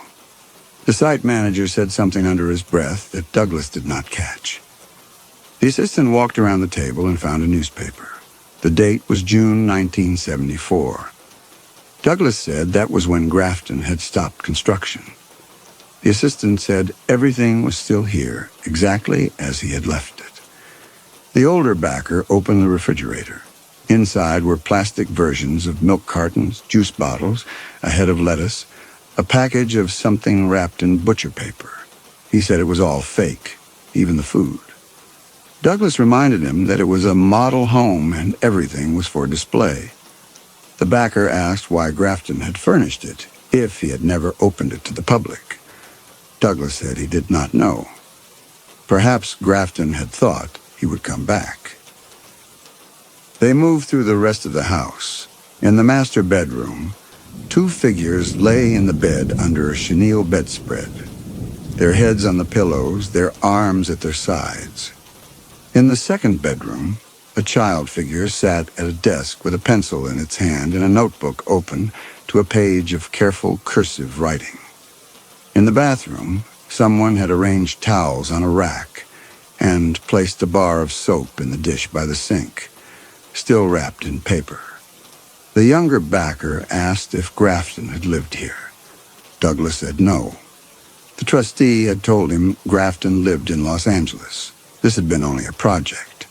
The site manager said something under his breath that Douglas did not catch. The assistant walked around the table and found a newspaper. The date was June 1974. Douglas said that was when Grafton had stopped construction. The assistant said everything was still here, exactly as he had left it. The older backer opened the refrigerator. Inside were plastic versions of milk cartons, juice bottles, a head of lettuce, a package of something wrapped in butcher paper. He said it was all fake, even the food. Douglas reminded him that it was a model home and everything was for display. The backer asked why Grafton had furnished it, if he had never opened it to the public. Douglas said he did not know. Perhaps Grafton had thought he would come back. They moved through the rest of the house. In the master bedroom, two figures lay in the bed under a chenille bedspread, their heads on the pillows, their arms at their sides. In the second bedroom, a child figure sat at a desk with a pencil in its hand and a notebook open to a page of careful cursive writing. In the bathroom, someone had arranged towels on a rack and placed a bar of soap in the dish by the sink, still wrapped in paper. The younger backer asked if Grafton had lived here. Douglas said no. The trustee had told him Grafton lived in Los Angeles. This had been only a project.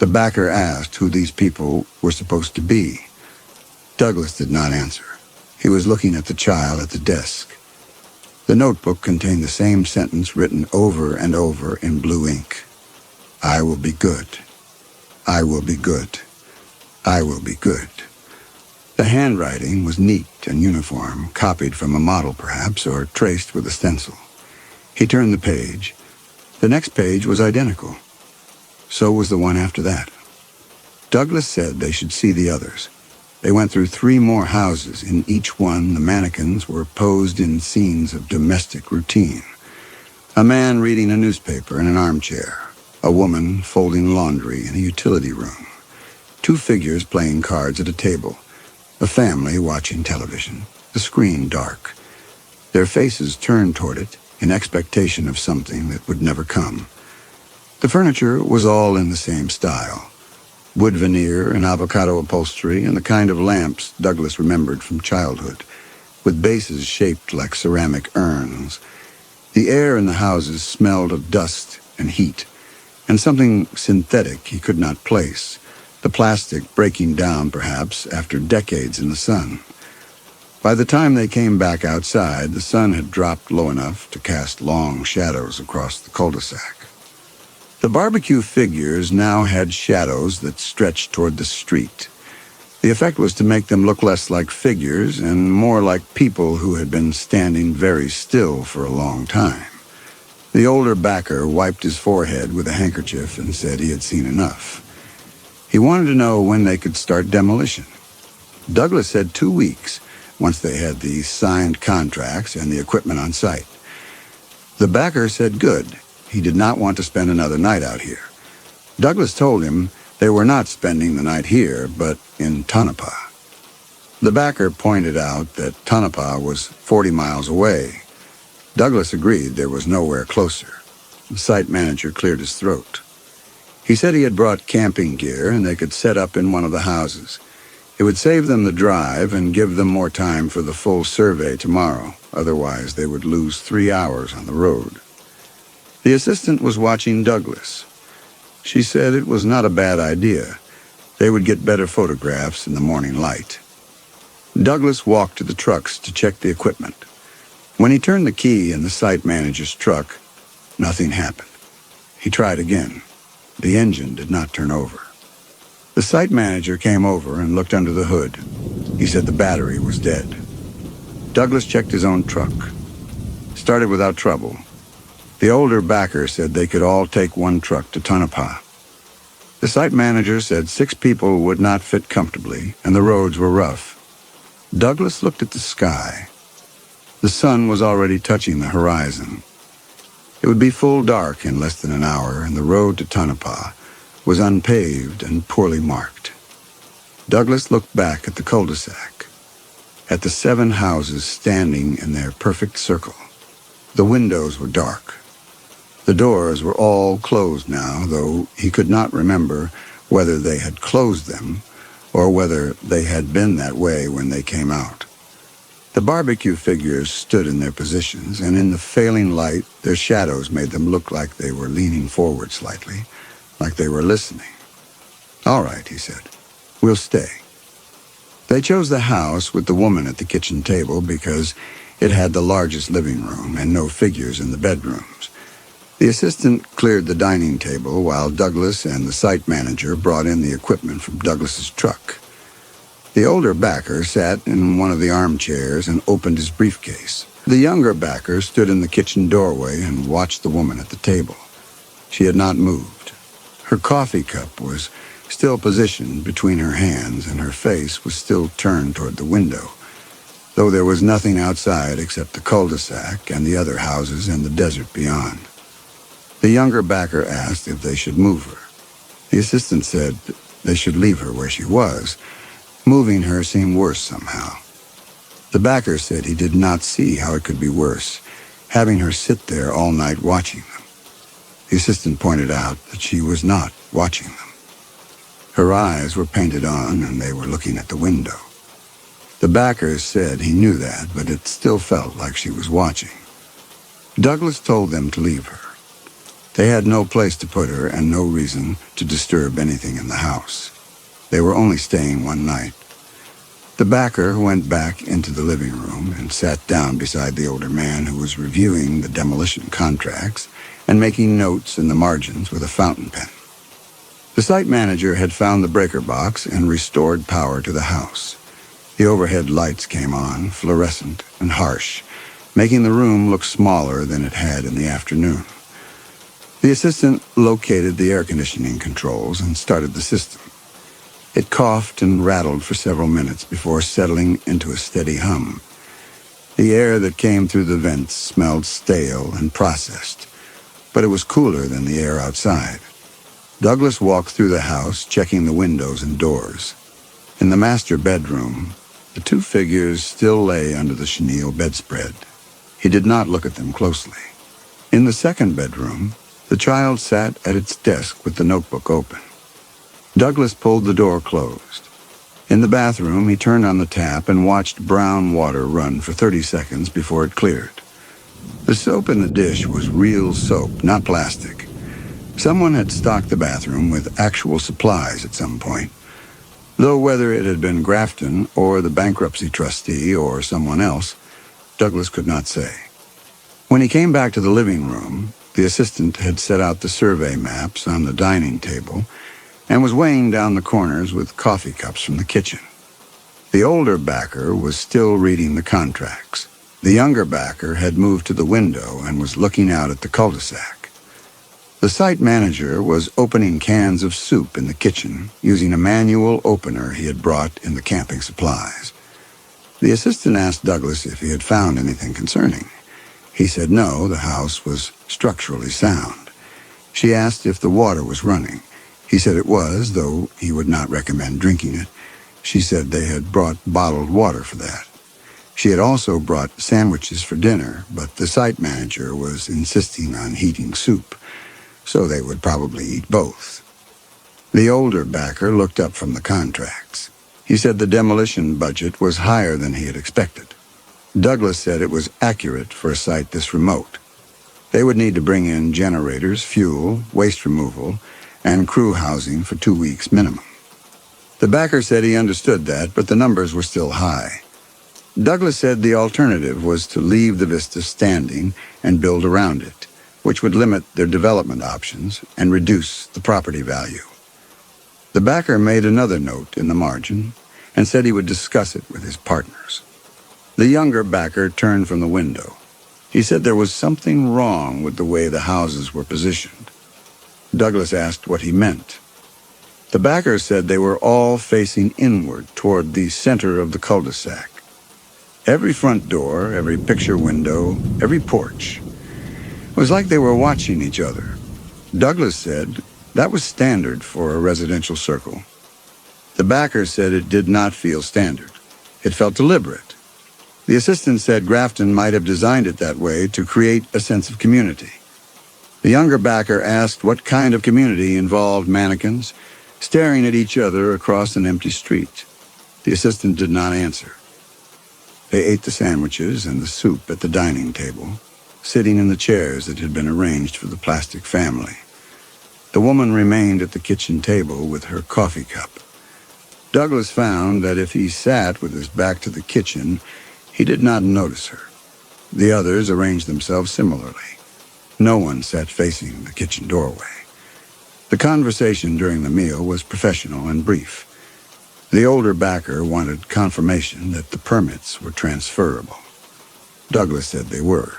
The backer asked who these people were supposed to be. Douglas did not answer. He was looking at the child at the desk. The notebook contained the same sentence written over and over in blue ink. I will be good. I will be good. I will be good. The handwriting was neat and uniform, copied from a model perhaps, or traced with a stencil. He turned the page. The next page was identical. So was the one after that. Douglas said they should see the others. They went through 3 more houses. In each one, the mannequins were posed in scenes of domestic routine. A man reading a newspaper in an armchair. A woman folding laundry in a utility room. 2 figures playing cards at a table. A family watching television. The screen dark. Their faces turned toward it in expectation of something that would never come. The furniture was all in the same style. Wood veneer and avocado upholstery and the kind of lamps Douglas remembered from childhood, with bases shaped like ceramic urns. The air in the houses smelled of dust and heat, and something synthetic he could not place, the plastic breaking down perhaps after decades in the sun. By the time they came back outside, the sun had dropped low enough to cast long shadows across the cul-de-sac. The barbecue figures now had shadows that stretched toward the street. The effect was to make them look less like figures and more like people who had been standing very still for a long time. The older backer wiped his forehead with a handkerchief and said he had seen enough. He wanted to know when they could start demolition. Douglas said 2 weeks, once they had the signed contracts and the equipment on site. The backer said good. He did not want to spend another night out here. Douglas told him they were not spending the night here, but in Tonopah. The backer pointed out that Tonopah was 40 miles away. Douglas agreed there was nowhere closer. The site manager cleared his throat. He said he had brought camping gear and they could set up in one of the houses. It would save them the drive and give them more time for the full survey tomorrow. Otherwise, they would lose 3 hours on the road. The assistant was watching Douglas. She said it was not a bad idea. They would get better photographs in the morning light. Douglas walked to the trucks to check the equipment. When he turned the key in the site manager's truck, nothing happened. He tried again. The engine did not turn over. The site manager came over and looked under the hood. He said the battery was dead. Douglas checked his own truck. Started without trouble. The older backer said they could all take one truck to Tonopah. The site manager said 6 people would not fit comfortably, and the roads were rough. Douglas looked at the sky. The sun was already touching the horizon. It would be full dark in less than an hour, and the road to Tonopah was unpaved and poorly marked. Douglas looked back at the cul-de-sac, at the 7 houses standing in their perfect circle. The windows were dark. The doors were all closed now, though he could not remember whether they had closed them or whether they had been that way when they came out. The barbecue figures stood in their positions, and in the failing light, their shadows made them look like they were leaning forward slightly, like they were listening. "All right," he said. "We'll stay." They chose the house with the woman at the kitchen table because it had the largest living room and no figures in the bedrooms. The assistant cleared the dining table while Douglas and the site manager brought in the equipment from Douglas's truck. The older backer sat in one of the armchairs and opened his briefcase. The younger backer stood in the kitchen doorway and watched the woman at the table. She had not moved. Her coffee cup was still positioned between her hands, and her face was still turned toward the window, though there was nothing outside except the cul-de-sac and the other houses and the desert beyond. The younger backer asked if they should move her. The assistant said they should leave her where she was. Moving her seemed worse somehow. The backer said he did not see how it could be worse, having her sit there all night watching them. The assistant pointed out that she was not watching them. Her eyes were painted on, and they were looking at the window. The backer said he knew that, but it still felt like she was watching. Douglas told them to leave her. They had no place to put her and no reason to disturb anything in the house. They were only staying one night. The backer went back into the living room and sat down beside the older man who was reviewing the demolition contracts and making notes in the margins with a fountain pen. The site manager had found the breaker box and restored power to the house. The overhead lights came on, fluorescent and harsh, making the room look smaller than it had in the afternoon. The assistant located the air conditioning controls and started the system. It coughed and rattled for several minutes before settling into a steady hum. The air that came through the vents smelled stale and processed, but it was cooler than the air outside. Douglas walked through the house, checking the windows and doors. In the master bedroom, the 2 figures still lay under the chenille bedspread. He did not look at them closely. In the second bedroom, the child sat at its desk with the notebook open. Douglas pulled the door closed. In the bathroom, he turned on the tap and watched brown water run for 30 seconds before it cleared. The soap in the dish was real soap, not plastic. Someone had stocked the bathroom with actual supplies at some point, though whether it had been Grafton or the bankruptcy trustee or someone else, Douglas could not say. When he came back to the living room, the assistant had set out the survey maps on the dining table and was weighing down the corners with coffee cups from the kitchen. The older backer was still reading the contracts. The younger backer had moved to the window and was looking out at the cul-de-sac. The site manager was opening cans of soup in the kitchen using a manual opener he had brought in the camping supplies. The assistant asked Douglas if he had found anything concerning. He said no, the house was structurally sound. She asked if the water was running. He said it was, though he would not recommend drinking it. She said they had brought bottled water for that. She had also brought sandwiches for dinner, but the site manager was insisting on heating soup, so they would probably eat both. The older backer looked up from the contracts. He said the demolition budget was higher than he had expected. Douglas said it was accurate for a site this remote. They would need to bring in generators, fuel, waste removal, and crew housing for 2 weeks minimum. The backer said he understood that, but the numbers were still high. Douglas said the alternative was to leave the vista standing and build around it, which would limit their development options and reduce the property value. The backer made another note in the margin and said he would discuss it with his partners. The younger backer turned from the window. He said there was something wrong with the way the houses were positioned. Douglas asked what he meant. The backer said they were all facing inward toward the center of the cul-de-sac. Every front door, every picture window, every porch. It was like they were watching each other. Douglas said that was standard for a residential circle. The backer said it did not feel standard. It felt deliberate. The assistant said Grafton might have designed it that way to create a sense of community. The younger backer asked what kind of community involved mannequins staring at each other across an empty street. The assistant did not answer. They ate the sandwiches and the soup at the dining table, sitting in the chairs that had been arranged for the plastic family. The woman remained at the kitchen table with her coffee cup. Douglas found that if he sat with his back to the kitchen, he did not notice her. The others arranged themselves similarly. No one sat facing the kitchen doorway. The conversation during the meal was professional and brief. The older backer wanted confirmation that the permits were transferable. Douglas said they were.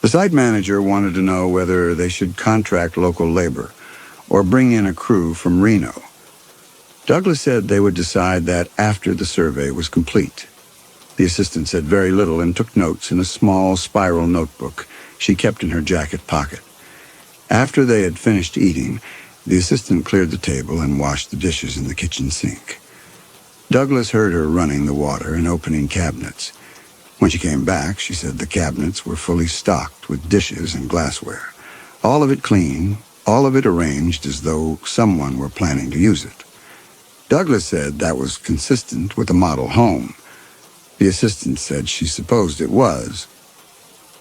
The site manager wanted to know whether they should contract local labor or bring in a crew from Reno. Douglas said they would decide that after the survey was complete. The assistant said very little and took notes in a small spiral notebook she kept in her jacket pocket. After they had finished eating, the assistant cleared the table and washed the dishes in the kitchen sink. Douglas heard her running the water and opening cabinets. When she came back, she said the cabinets were fully stocked with dishes and glassware. All of it clean, all of it arranged as though someone were planning to use it. Douglas said that was consistent with a model home. The assistant said she supposed it was.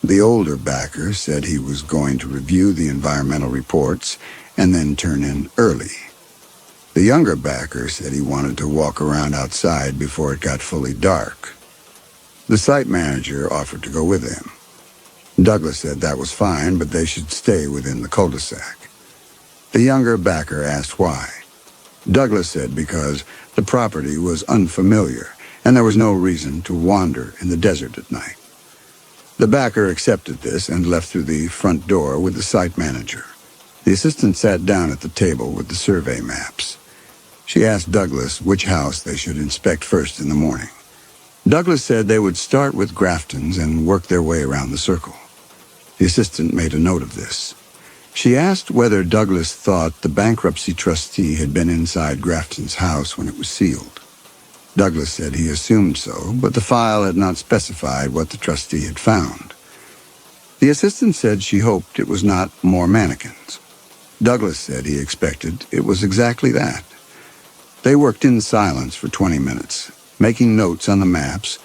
The older backer said he was going to review the environmental reports and then turn in early. The younger backer said he wanted to walk around outside before it got fully dark. The site manager offered to go with him. Douglas said that was fine, but they should stay within the cul-de-sac. The younger backer asked why. Douglas said because the property was unfamiliar and there was no reason to wander in the desert at night. The backer accepted this and left through the front door with the site manager. The assistant sat down at the table with the survey maps. She asked Douglas which house they should inspect first in the morning. Douglas said they would start with Grafton's and work their way around the circle. The assistant made a note of this. She asked whether Douglas thought the bankruptcy trustee had been inside Grafton's house when it was sealed. Douglas said he assumed so, but the file had not specified what the trustee had found. The assistant said she hoped it was not more mannequins. Douglas said he expected it was exactly that. They worked in silence for 20 minutes, making notes on the maps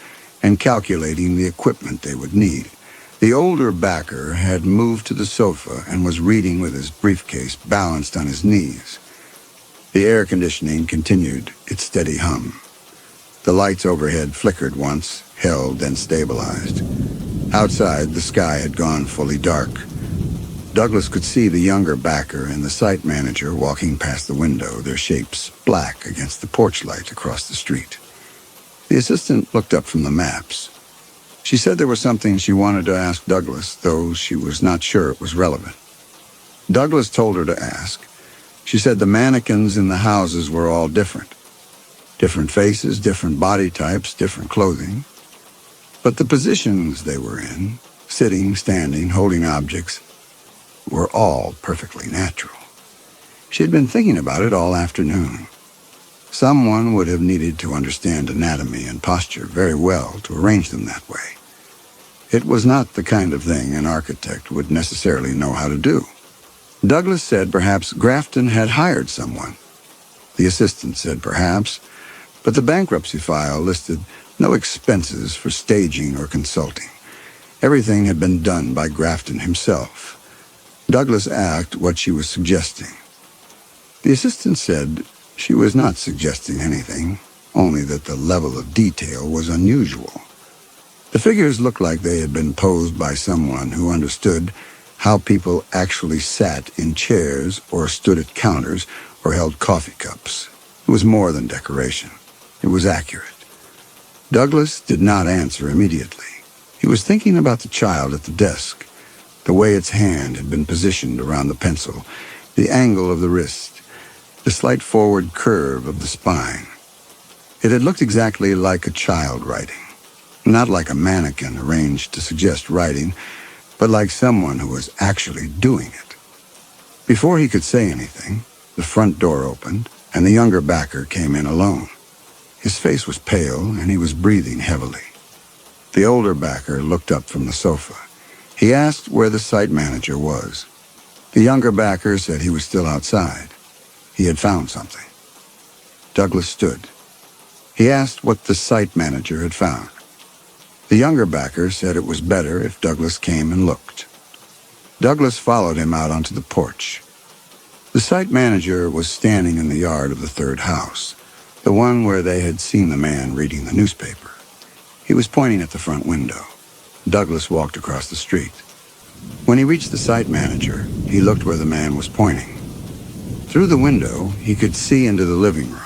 and calculating the equipment they would need. The older backer had moved to the sofa and was reading with his briefcase balanced on his knees. The air conditioning continued its steady hum. The lights overhead flickered once, held, then stabilized. Outside, the sky had gone fully dark. Douglas could see the younger backer and the site manager walking past the window, their shapes black against the porch light across the street. The assistant looked up from the maps. She said there was something she wanted to ask Douglas, though she was not sure it was relevant. Douglas told her to ask. She said the mannequins in the houses were all different. Different faces, different body types, different clothing. But the positions they were in, sitting, standing, holding objects, were all perfectly natural. She had been thinking about it all afternoon. Someone would have needed to understand anatomy and posture very well to arrange them that way. It was not the kind of thing an architect would necessarily know how to do. Douglas said perhaps Grafton had hired someone. The assistant said perhaps, but the bankruptcy file listed no expenses for staging or consulting. Everything had been done by Grafton himself. Douglas asked what she was suggesting. The assistant said she was not suggesting anything, only that the level of detail was unusual. The figures looked like they had been posed by someone who understood how people actually sat in chairs or stood at counters or held coffee cups. It was more than decoration. It was accurate. Douglas did not answer immediately. He was thinking about the child at the desk, the way its hand had been positioned around the pencil, the angle of the wrist, the slight forward curve of the spine. It had looked exactly like a child writing. Not like a mannequin arranged to suggest writing, but like someone who was actually doing it. Before he could say anything, the front door opened, and the younger backer came in alone. His face was pale, and he was breathing heavily. The older backer looked up from the sofa. He asked where the site manager was. The younger backer said he was still outside. He had found something. Douglas stood. He asked what the site manager had found. The younger backer said it was better if Douglas came and looked. Douglas followed him out onto the porch. The site manager was standing in the yard of the third house, the one where they had seen the man reading the newspaper. He was pointing at the front window. Douglas walked across the street. When he reached the site manager, he looked where the man was pointing. Through the window, he could see into the living room.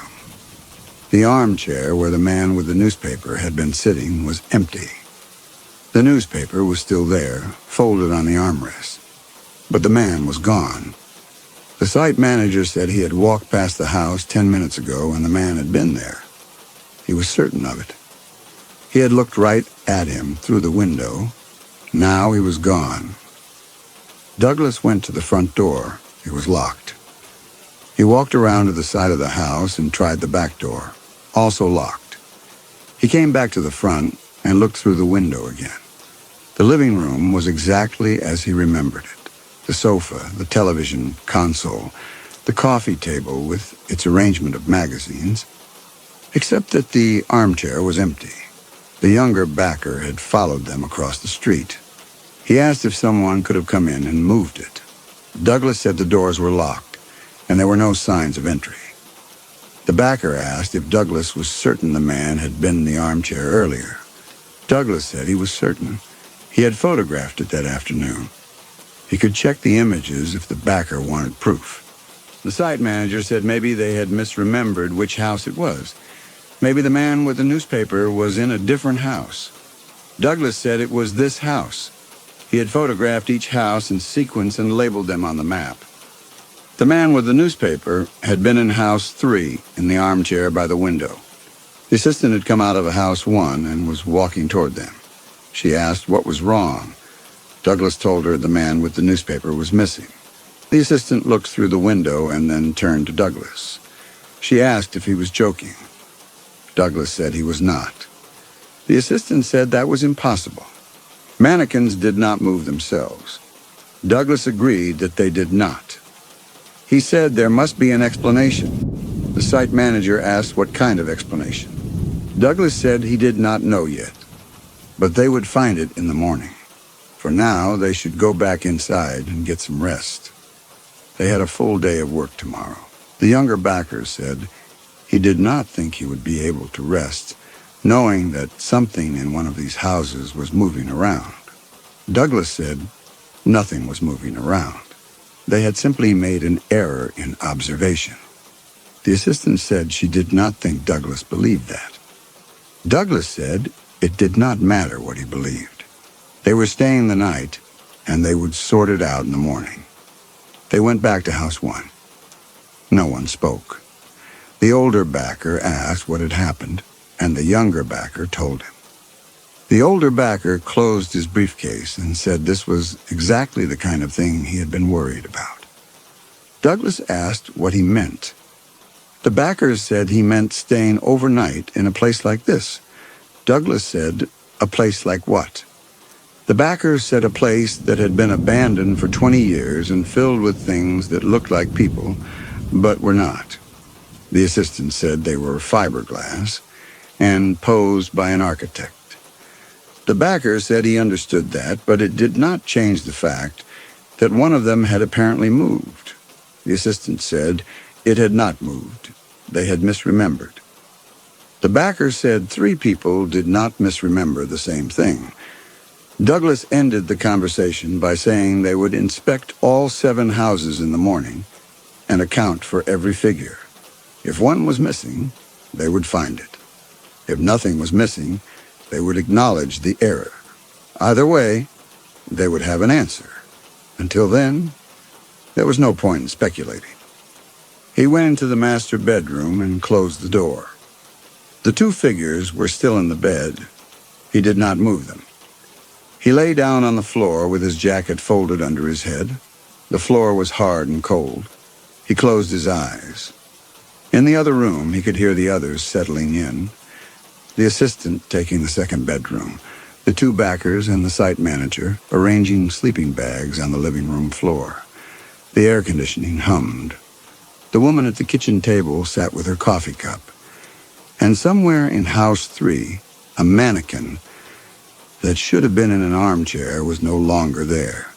The armchair where the man with the newspaper had been sitting was empty. The newspaper was still there, folded on the armrest. But the man was gone. The site manager said he had walked past the house 10 minutes ago and the man had been there. He was certain of it. He had looked right at him through the window. Now he was gone. Douglas went to the front door. It was locked. He walked around to the side of the house and tried the back door, also locked. He came back to the front and looked through the window again. The living room was exactly as he remembered it. The sofa, the television console, the coffee table with its arrangement of magazines, except that the armchair was empty. The younger backer had followed them across the street. He asked if someone could have come in and moved it. Douglas said the doors were locked, and there were no signs of entry. The backer asked if Douglas was certain the man had been in the armchair earlier. Douglas said he was certain. He had photographed it that afternoon. He could check the images if the backer wanted proof. The site manager said maybe they had misremembered which house it was. Maybe the man with the newspaper was in a different house. Douglas said it was this house. He had photographed each house in sequence and labeled them on the map. The man with the newspaper had been in house 3 in the armchair by the window. The assistant had come out of house 1 and was walking toward them. She asked what was wrong. Douglas told her the man with the newspaper was missing. The assistant looked through the window and then turned to Douglas. She asked if he was joking. Douglas said he was not. The assistant said that was impossible. Mannequins did not move themselves. Douglas agreed that they did not. He said there must be an explanation. The site manager asked what kind of explanation. Douglas said he did not know yet, but they would find it in the morning. For now, they should go back inside and get some rest. They had a full day of work tomorrow. The younger backer said he did not think he would be able to rest, knowing that something in one of these houses was moving around. Douglas said nothing was moving around. They had simply made an error in observation. The assistant said she did not think Douglas believed that. Douglas said it did not matter what he believed. They were staying the night, and they would sort it out in the morning. They went back to house 1. No one spoke. The older backer asked what had happened, and the younger backer told him. The older backer closed his briefcase and said this was exactly the kind of thing he had been worried about. Douglas asked what he meant. The backer said he meant staying overnight in a place like this. Douglas said, a place like what? The backer said a place that had been abandoned for 20 years and filled with things that looked like people, but were not. The assistant said they were fiberglass and posed by an architect. The backer said he understood that, but it did not change the fact that one of them had apparently moved. The assistant said it had not moved. They had misremembered. The backer said 3 people did not misremember the same thing. Douglas ended the conversation by saying they would inspect all 7 houses in the morning and account for every figure. If one was missing, they would find it. If nothing was missing, they would acknowledge the error. Either way, they would have an answer. Until then, there was no point in speculating. He went into the master bedroom and closed the door. The 2 figures were still in the bed. He did not move them. He lay down on the floor with his jacket folded under his head. The floor was hard and cold. He closed his eyes. In the other room, he could hear the others settling in. The assistant taking the second bedroom, the two backers and the site manager arranging sleeping bags on the living room floor. The air conditioning hummed. The woman at the kitchen table sat with her coffee cup. And somewhere in House 3, a mannequin that should have been in an armchair was no longer there.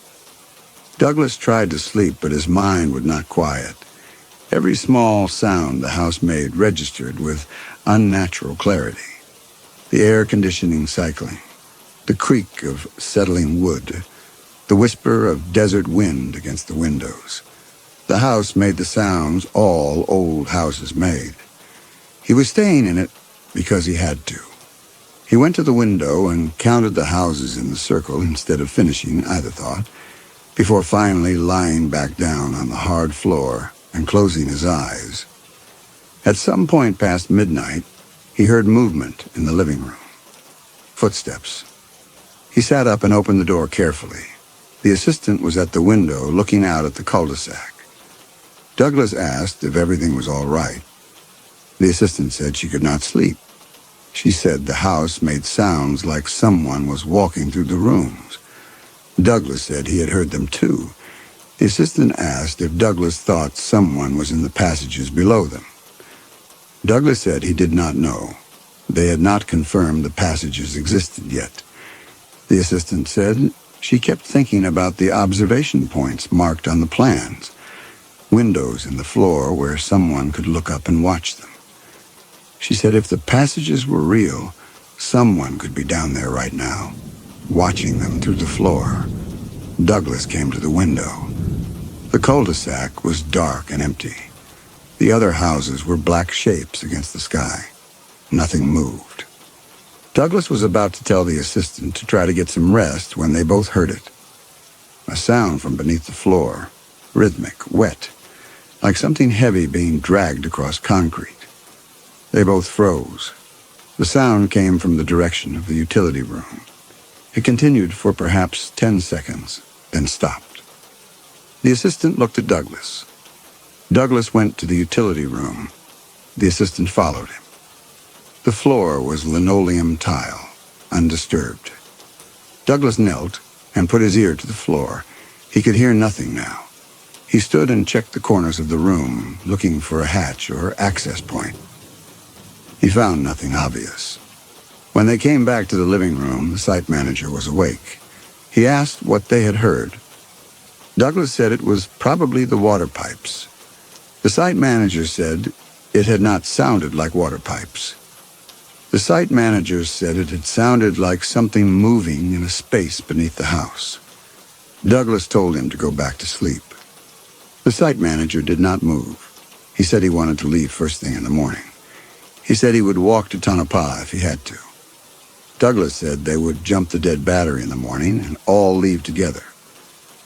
Douglas tried to sleep, but his mind would not quiet. Every small sound the housemaid registered with unnatural clarity. The air conditioning cycling, the creak of settling wood, the whisper of desert wind against the windows. The house made the sounds all old houses made. He was staying in it because he had to. He went to the window and counted the houses in the circle instead of finishing, Ida thought, before finally lying back down on the hard floor and closing his eyes. At some point past midnight, he heard movement in the living room. Footsteps. He sat up and opened the door carefully. The assistant was at the window looking out at the cul-de-sac. Douglas asked if everything was all right. The assistant said she could not sleep. She said the house made sounds like someone was walking through the rooms. Douglas said he had heard them too. The assistant asked if Douglas thought someone was in the passages below them. Douglas said he did not know. They had not confirmed the passages existed yet. The assistant said she kept thinking about the observation points marked on the plans, windows in the floor where someone could look up and watch them. She said if the passages were real, someone could be down there right now, watching them through the floor. Douglas came to the window. The cul-de-sac was dark and empty. The other houses were black shapes against the sky. Nothing moved. Douglas was about to tell the assistant to try to get some rest when they both heard it. A sound from beneath the floor, rhythmic, wet, like something heavy being dragged across concrete. They both froze. The sound came from the direction of the utility room. It continued for perhaps 10 seconds, then stopped. The assistant looked at Douglas. Douglas went to the utility room. The assistant followed him. The floor was linoleum tile, undisturbed. Douglas knelt and put his ear to the floor. He could hear nothing now. He stood and checked the corners of the room, looking for a hatch or access point. He found nothing obvious. When they came back to the living room, the site manager was awake. He asked what they had heard. Douglas said it was probably the water pipes. The site manager said it had not sounded like water pipes. The site manager said it had sounded like something moving in a space beneath the house. Douglas told him to go back to sleep. The site manager did not move. He said he wanted to leave first thing in the morning. He said he would walk to Tonopah if he had to. Douglas said they would jump the dead battery in the morning and all leave together.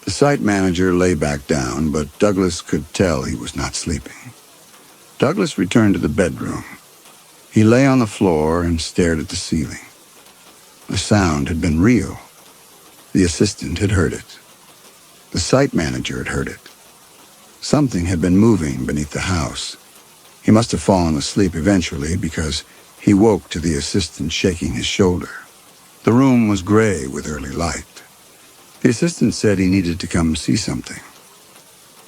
The site manager lay back down, but Douglas could tell he was not sleeping. Douglas returned to the bedroom. He lay on the floor and stared at the ceiling. The sound had been real. The assistant had heard it. The site manager had heard it. Something had been moving beneath the house. He must have fallen asleep eventually because he woke to the assistant shaking his shoulder. The room was gray with early light. The assistant said he needed to come see something.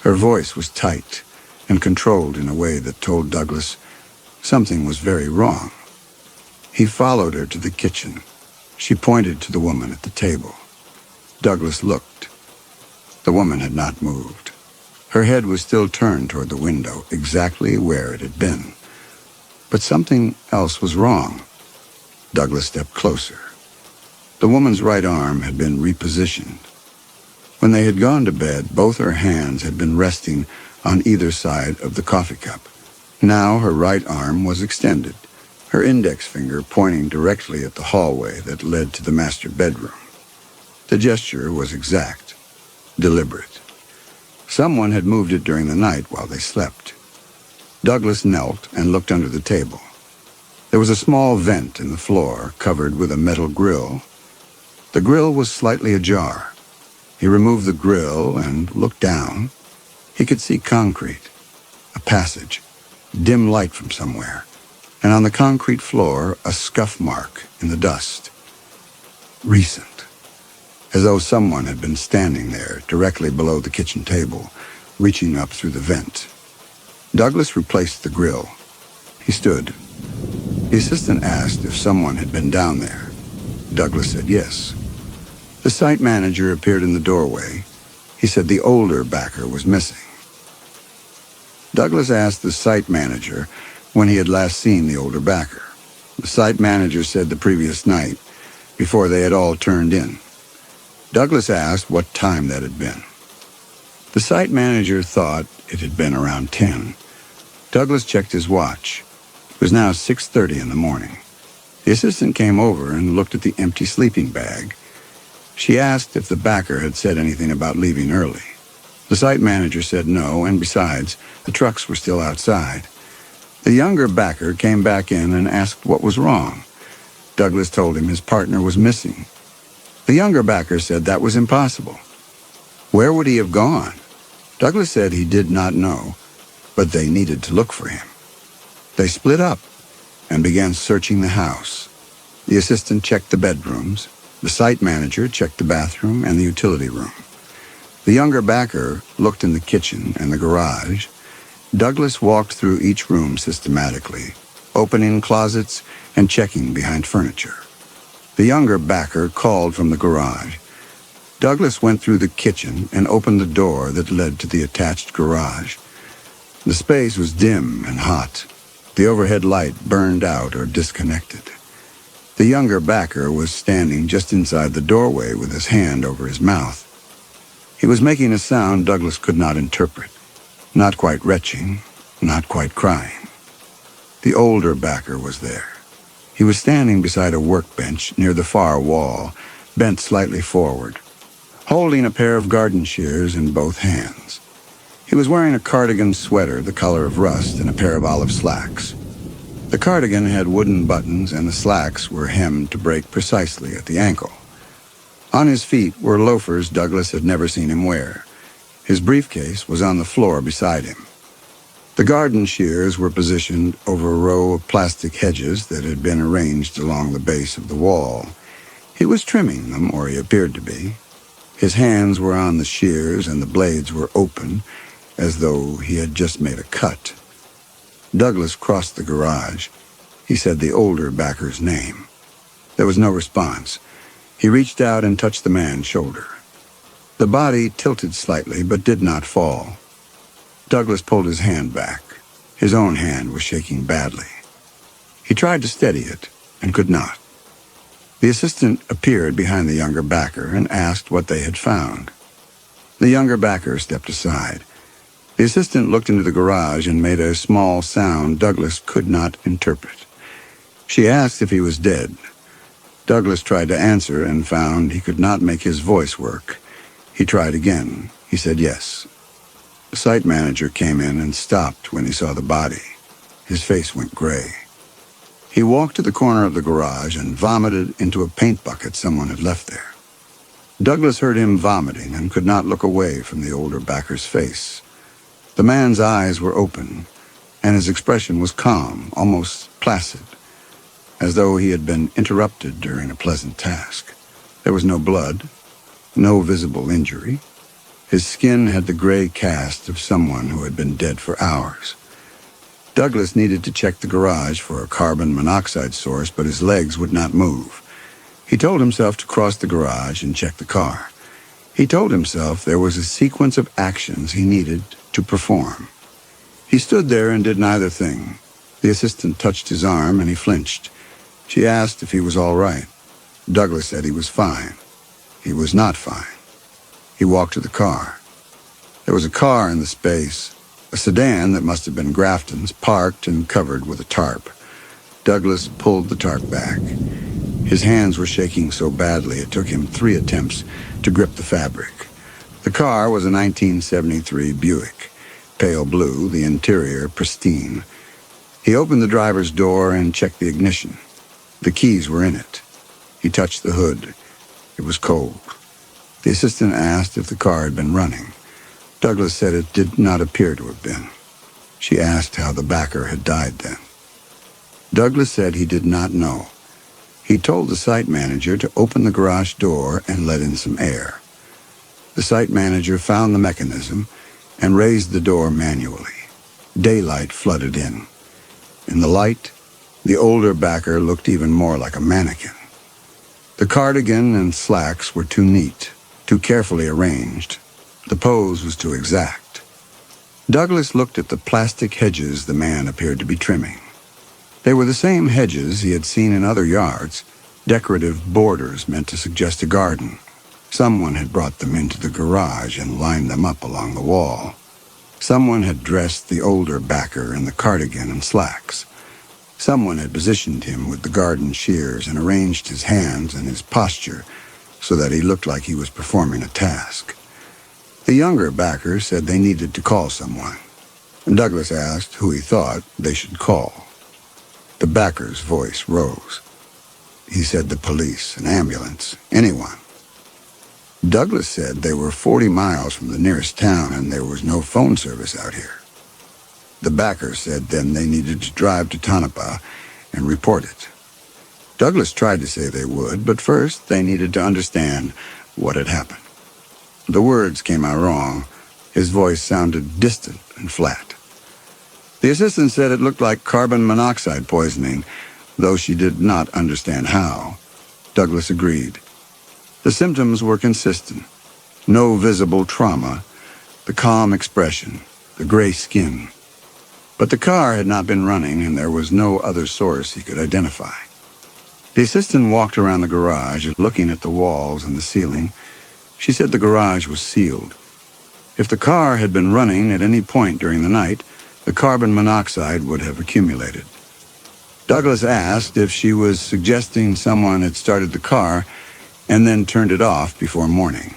Her voice was tight and controlled in a way that told Douglas something was very wrong. He followed her to the kitchen. She pointed to the woman at the table. Douglas looked. The woman had not moved. Her head was still turned toward the window, exactly where it had been. But something else was wrong. Douglas stepped closer. The woman's right arm had been repositioned. When they had gone to bed, both her hands had been resting on either side of the coffee cup. Now her right arm was extended, her index finger pointing directly at the hallway that led to the master bedroom. The gesture was exact, deliberate. Someone had moved it during the night while they slept. Douglas knelt and looked under the table. There was a small vent in the floor covered with a metal grill. The grill was slightly ajar. He removed the grill and looked down. He could see concrete, a passage, dim light from somewhere, and on the concrete floor, a scuff mark in the dust. Recent, as though someone had been standing there directly below the kitchen table, reaching up through the vent. Douglas replaced the grill. He stood. The assistant asked if someone had been down there. Douglas said yes. The site manager appeared in the doorway. He said the older backer was missing. Douglas asked the site manager when he had last seen the older backer. The site manager said the previous night, before they had all turned in. Douglas asked what time that had been. The site manager thought it had been around 10. Douglas checked his watch. It was now 6:30 in the morning. The assistant came over and looked at the empty sleeping bag. She asked if the backer had said anything about leaving early. The site manager said no, and besides, the trucks were still outside. The younger backer came back in and asked what was wrong. Douglas told him his partner was missing. The younger backer said that was impossible. Where would he have gone? Douglas said he did not know, but they needed to look for him. They split up and began searching the house. The assistant checked the bedrooms. The site manager checked the bathroom and the utility room. The younger backer looked in the kitchen and the garage. Douglas walked through each room systematically, opening closets and checking behind furniture. The younger backer called from the garage. Douglas went through the kitchen and opened the door that led to the attached garage. The space was dim and hot. The overhead light burned out or disconnected. The younger backer was standing just inside the doorway with his hand over his mouth. He was making a sound Douglas could not interpret. Not quite retching, not quite crying. The older backer was there. He was standing beside a workbench near the far wall, bent slightly forward, holding a pair of garden shears in both hands. He was wearing a cardigan sweater the color of rust and a pair of olive slacks. The cardigan had wooden buttons and the slacks were hemmed to break precisely at the ankle. On his feet were loafers Douglas had never seen him wear. His briefcase was on the floor beside him. The garden shears were positioned over a row of plastic hedges that had been arranged along the base of the wall. He was trimming them, or he appeared to be. His hands were on the shears and the blades were open, as though he had just made a cut. Douglas crossed the garage. He said the older backer's name. There was no response. He reached out and touched the man's shoulder. The body tilted slightly but did not fall. Douglas pulled his hand back. His own hand was shaking badly. He tried to steady it and could not. The assistant appeared behind the younger backer and asked what they had found. The younger backer stepped aside. The assistant looked into the garage and made a small sound Douglas could not interpret. She asked if he was dead. Douglas tried to answer and found he could not make his voice work. He tried again. He said yes. The site manager came in and stopped when he saw the body. His face went gray. He walked to the corner of the garage and vomited into a paint bucket someone had left there. Douglas heard him vomiting and could not look away from the older backer's face. The man's eyes were open, and his expression was calm, almost placid, as though he had been interrupted during a pleasant task. There was no blood, no visible injury. His skin had the gray cast of someone who had been dead for hours. Douglas needed to check the garage for a carbon monoxide source, but his legs would not move. He told himself to cross the garage and check the car. He told himself there was a sequence of actions he needed to perform. He stood there and did neither thing. The assistant touched his arm and he flinched. She asked if he was all right. Douglas said he was fine. He was not fine. He walked to the car. There was a car in the space, a sedan that must have been Grafton's, parked and covered with a tarp. Douglas pulled the tarp back. His hands were shaking so badly it took him 3 attempts to grip the fabric. The car was a 1973 Buick, pale blue, the interior pristine. He opened the driver's door and checked the ignition. The keys were in it. He touched the hood. It was cold. The assistant asked if the car had been running. Douglas said it did not appear to have been. She asked how the backer had died then. Douglas said he did not know. He told the site manager to open the garage door and let in some air. The site manager found the mechanism and raised the door manually. Daylight flooded in. In the light, the older backer looked even more like a mannequin. The cardigan and slacks were too neat, too carefully arranged. The pose was too exact. Douglas looked at the plastic hedges the man appeared to be trimming. They were the same hedges he had seen in other yards, decorative borders meant to suggest a garden. Someone had brought them into the garage and lined them up along the wall. Someone had dressed the older backer in the cardigan and slacks. Someone had positioned him with the garden shears and arranged his hands and his posture so that he looked like he was performing a task. The younger backer said they needed to call someone, and Douglas asked who he thought they should call. The backer's voice rose. He said the police, an ambulance, anyone. Douglas said they were 40 miles from the nearest town and there was no phone service out here. The backer said then they needed to drive to Tonopah and report it. Douglas tried to say they would, but first they needed to understand what had happened. The words came out wrong. His voice sounded distant and flat. The assistant said it looked like carbon monoxide poisoning, though she did not understand how. Douglas agreed. The symptoms were consistent. No visible trauma, the calm expression, the gray skin. But the car had not been running, and there was no other source he could identify. The assistant walked around the garage, looking at the walls and the ceiling. She said the garage was sealed. If the car had been running at any point during the night, the carbon monoxide would have accumulated. Douglas asked if she was suggesting someone had started the car and then turned it off before morning.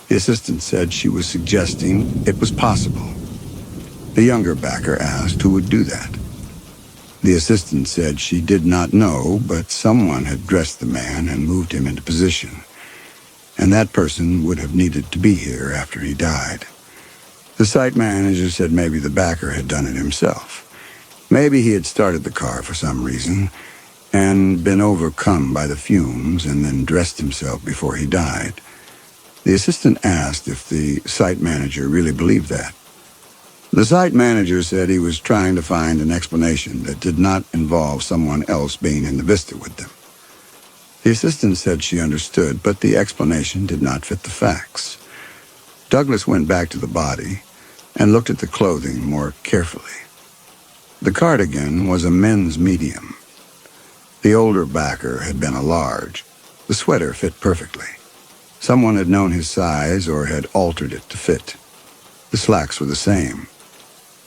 The assistant said she was suggesting it was possible. The younger backer asked who would do that. The assistant said she did not know, but someone had dressed the man and moved him into position, and that person would have needed to be here after he died. The site manager said maybe the backer had done it himself. Maybe he had started the car for some reason and been overcome by the fumes and then dressed himself before he died. The assistant asked if the site manager really believed that. The site manager said he was trying to find an explanation that did not involve someone else being in the vista with them. The assistant said she understood, but the explanation did not fit the facts. Douglas went back to the body and looked at the clothing more carefully. The cardigan was a men's medium. The older backer had been a large. The sweater fit perfectly. Someone had known his size or had altered it to fit. The slacks were the same.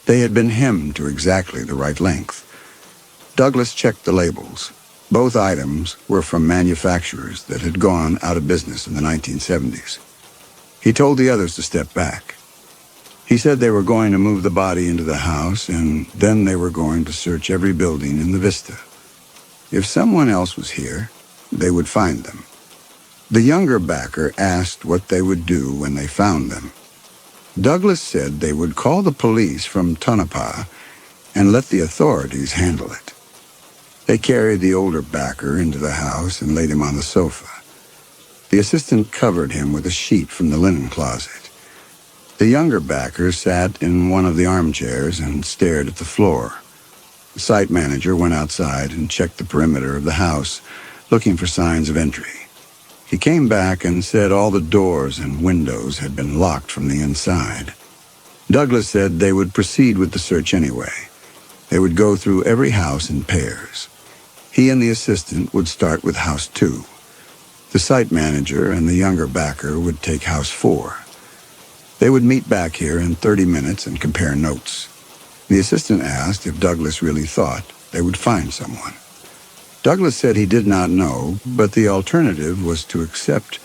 They had been hemmed to exactly the right length. Douglas checked the labels. Both items were from manufacturers that had gone out of business in the 1970s. He told the others to step back. He said they were going to move the body into the house, and then they were going to search every building in the vista. If someone else was here, they would find them. The younger backer asked what they would do when they found them. Douglas said they would call the police from Tonopah and let the authorities handle it. They carried the older backer into the house and laid him on the sofa. The assistant covered him with a sheet from the linen closet. The younger backer sat in one of the armchairs and stared at the floor. The site manager went outside and checked the perimeter of the house, looking for signs of entry. He came back and said all the doors and windows had been locked from the inside. Douglas said they would proceed with the search anyway. They would go through every house in pairs. He and the assistant would start with House 2. The site manager and the younger backer would take House 4. They would meet back here in 30 minutes and compare notes. The assistant asked if Douglas really thought they would find someone. Douglas said he did not know, but the alternative was to accept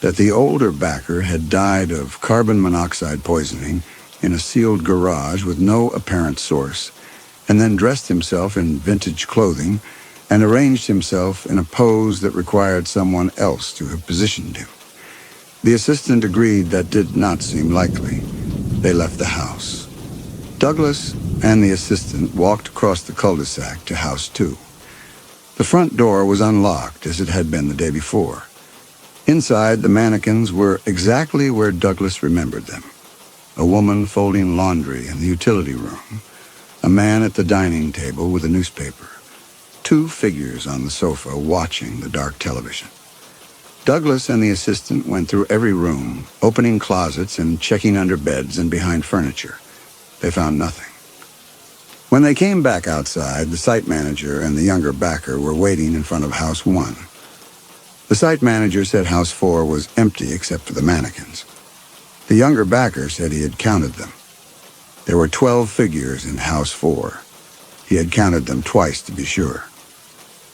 that the older backer had died of carbon monoxide poisoning in a sealed garage with no apparent source, and then dressed himself in vintage clothing and arranged himself in a pose that required someone else to have positioned him. The assistant agreed that did not seem likely. They left the house. Douglas and the assistant walked across the cul-de-sac to House 2. The front door was unlocked as it had been the day before. Inside, the mannequins were exactly where Douglas remembered them. A woman folding laundry in the utility room, a man at the dining table with a newspaper, two figures on the sofa watching the dark television. Douglas and the assistant went through every room, opening closets and checking under beds and behind furniture. They found nothing. When they came back outside, the site manager and the younger backer were waiting in front of House 1. The site manager said House 4 was empty except for the mannequins. The younger backer said he had counted them. There were 12 figures in House 4. He had counted them twice to be sure.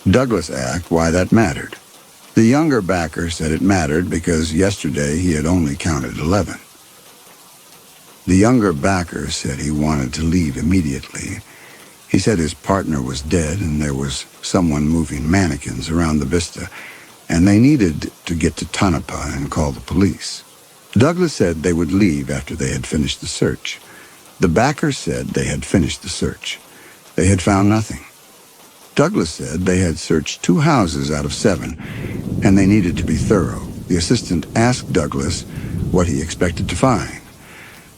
Douglas asked why that mattered. The younger backer said it mattered because yesterday he had only counted 11. The younger backer said he wanted to leave immediately. He said his partner was dead and there was someone moving mannequins around the vista, and they needed to get to Tonopah and call the police. Douglas said they would leave after they had finished the search. The backer said they had finished the search. They had found nothing. Douglas said they had searched 2 houses out of 7, and they needed to be thorough. The assistant asked Douglas what he expected to find.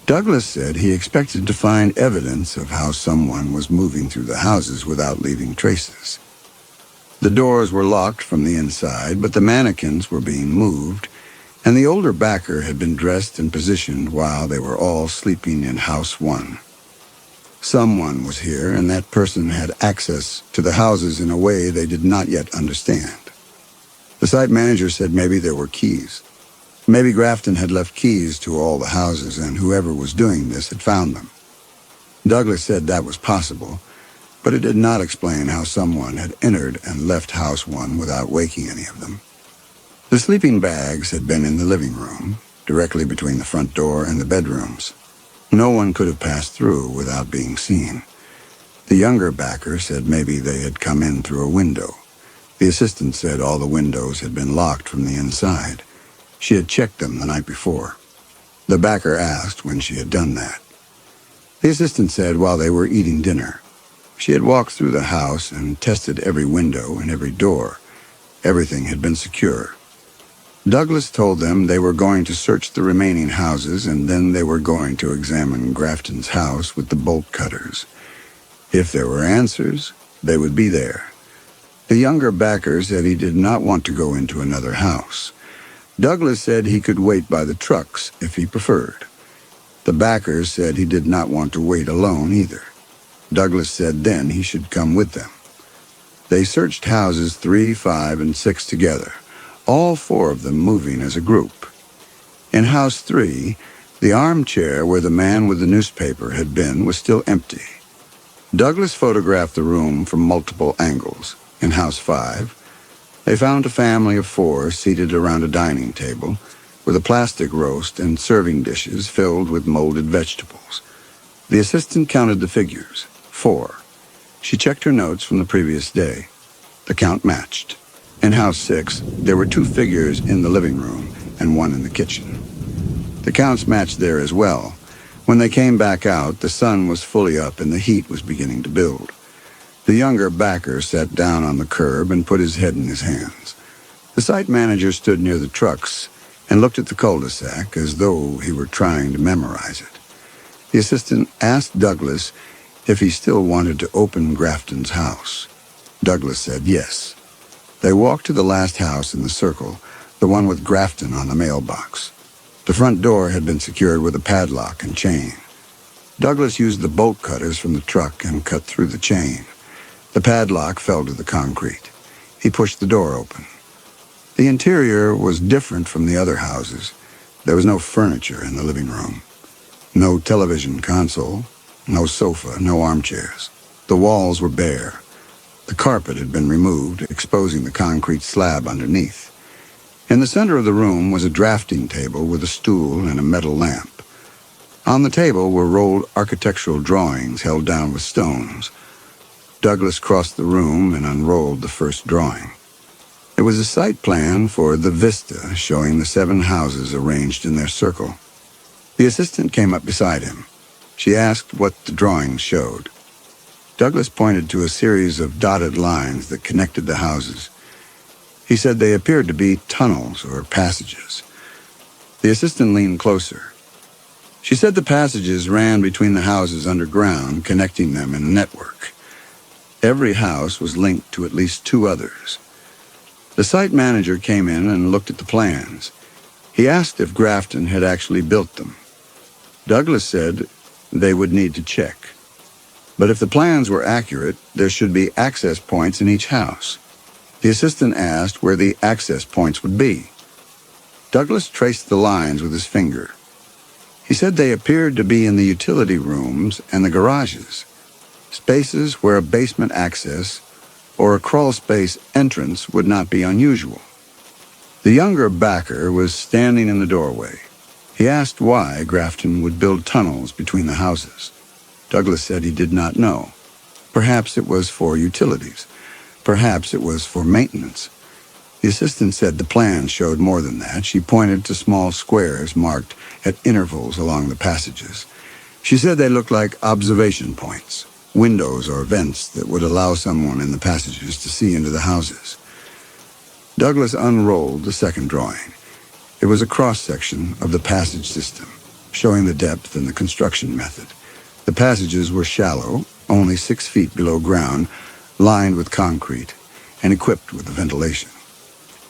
Douglas said he expected to find evidence of how someone was moving through the houses without leaving traces. The doors were locked from the inside, but the mannequins were being moved, and the older backer had been dressed and positioned while they were all sleeping in House 1. Someone was here, and that person had access to the houses in a way they did not yet understand. The site manager said maybe there were keys. Maybe Grafton had left keys to all the houses, and whoever was doing this had found them. Douglas said that was possible, but it did not explain how someone had entered and left House 1 without waking any of them. The sleeping bags had been in the living room, directly between the front door and the bedrooms. No one could have passed through without being seen. The younger backer said maybe they had come in through a window. The assistant said all the windows had been locked from the inside. She had checked them the night before. The backer asked when she had done that. The assistant said while they were eating dinner. She had walked through the house and tested every window and every door. Everything had been secure. Douglas told them they were going to search the remaining houses, and then they were going to examine Grafton's house with the bolt cutters. If there were answers, they would be there. The younger backer said he did not want to go into another house. Douglas said he could wait by the trucks if he preferred. The backer said he did not want to wait alone either. Douglas said then he should come with them. They searched houses 3, 5, and 6 together, all 4 of them moving as a group. In House 3, the armchair where the man with the newspaper had been was still empty. Douglas photographed the room from multiple angles. In House 5, they found a family of 4 seated around a dining table with a plastic roast and serving dishes filled with molded vegetables. The assistant counted the figures, 4. She checked her notes from the previous day. The count matched. In House 6, there were 2 figures in the living room and 1 in the kitchen. The counts matched there as well. When they came back out, the sun was fully up and the heat was beginning to build. The younger backer sat down on the curb and put his head in his hands. The site manager stood near the trucks and looked at the cul-de-sac as though he were trying to memorize it. The assistant asked Douglas if he still wanted to open Grafton's house. Douglas said yes. They walked to the last house in the circle, the one with Grafton on the mailbox. The front door had been secured with a padlock and chain. Douglas used the bolt cutters from the truck and cut through the chain. The padlock fell to the concrete. He pushed the door open. The interior was different from the other houses. There was no furniture in the living room. No television console, no sofa, no armchairs. The walls were bare. The carpet had been removed, exposing the concrete slab underneath. In the center of the room was a drafting table with a stool and a metal lamp. On the table were rolled architectural drawings held down with stones. Douglas crossed the room and unrolled the first drawing. It was a site plan for the vista showing the 7 houses arranged in their circle. The assistant came up beside him. She asked what the drawings showed. Douglas pointed to a series of dotted lines that connected the houses. He said they appeared to be tunnels or passages. The assistant leaned closer. She said the passages ran between the houses underground, connecting them in a network. Every house was linked to at least 2 others. The site manager came in and looked at the plans. He asked if Grafton had actually built them. Douglas said they would need to check. But if the plans were accurate, there should be access points in each house. The assistant asked where the access points would be. Douglas traced the lines with his finger. He said they appeared to be in the utility rooms and the garages, spaces where a basement access or a crawl space entrance would not be unusual. The younger backer was standing in the doorway. He asked why Grafton would build tunnels between the houses. Douglas said he did not know. Perhaps it was for utilities. Perhaps it was for maintenance. The assistant said the plans showed more than that. She pointed to small squares marked at intervals along the passages. She said they looked like observation points, windows or vents that would allow someone in the passages to see into the houses. Douglas unrolled the second drawing. It was a cross-section of the passage system, showing the depth and the construction method. The passages were shallow, only 6 feet below ground, lined with concrete, and equipped with ventilation.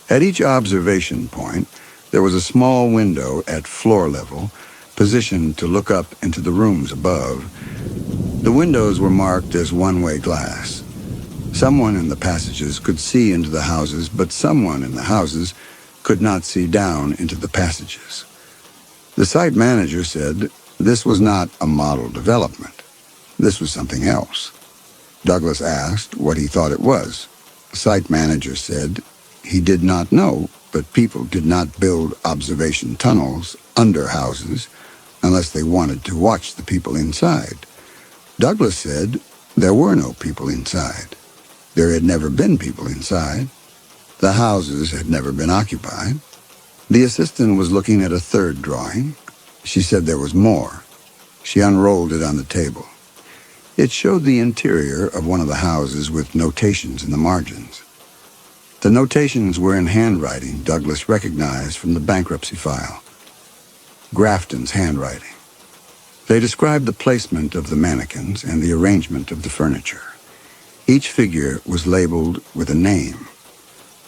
At each observation point, there was a small window at floor level, positioned to look up into the rooms above. The windows were marked as one-way glass. Someone in the passages could see into the houses, but someone in the houses could not see down into the passages. The site manager said this was not a model development. This was something else. Douglas asked what he thought it was. The site manager said he did not know, but people did not build observation tunnels under houses unless they wanted to watch the people inside. Douglas said there were no people inside. There had never been people inside. The houses had never been occupied. The assistant was looking at a third drawing. She said there was more. She unrolled it on the table. It showed the interior of one of the houses with notations in the margins. The notations were in handwriting Douglas recognized from the bankruptcy file. Grafton's handwriting. They described the placement of the mannequins and the arrangement of the furniture. Each figure was labeled with a name.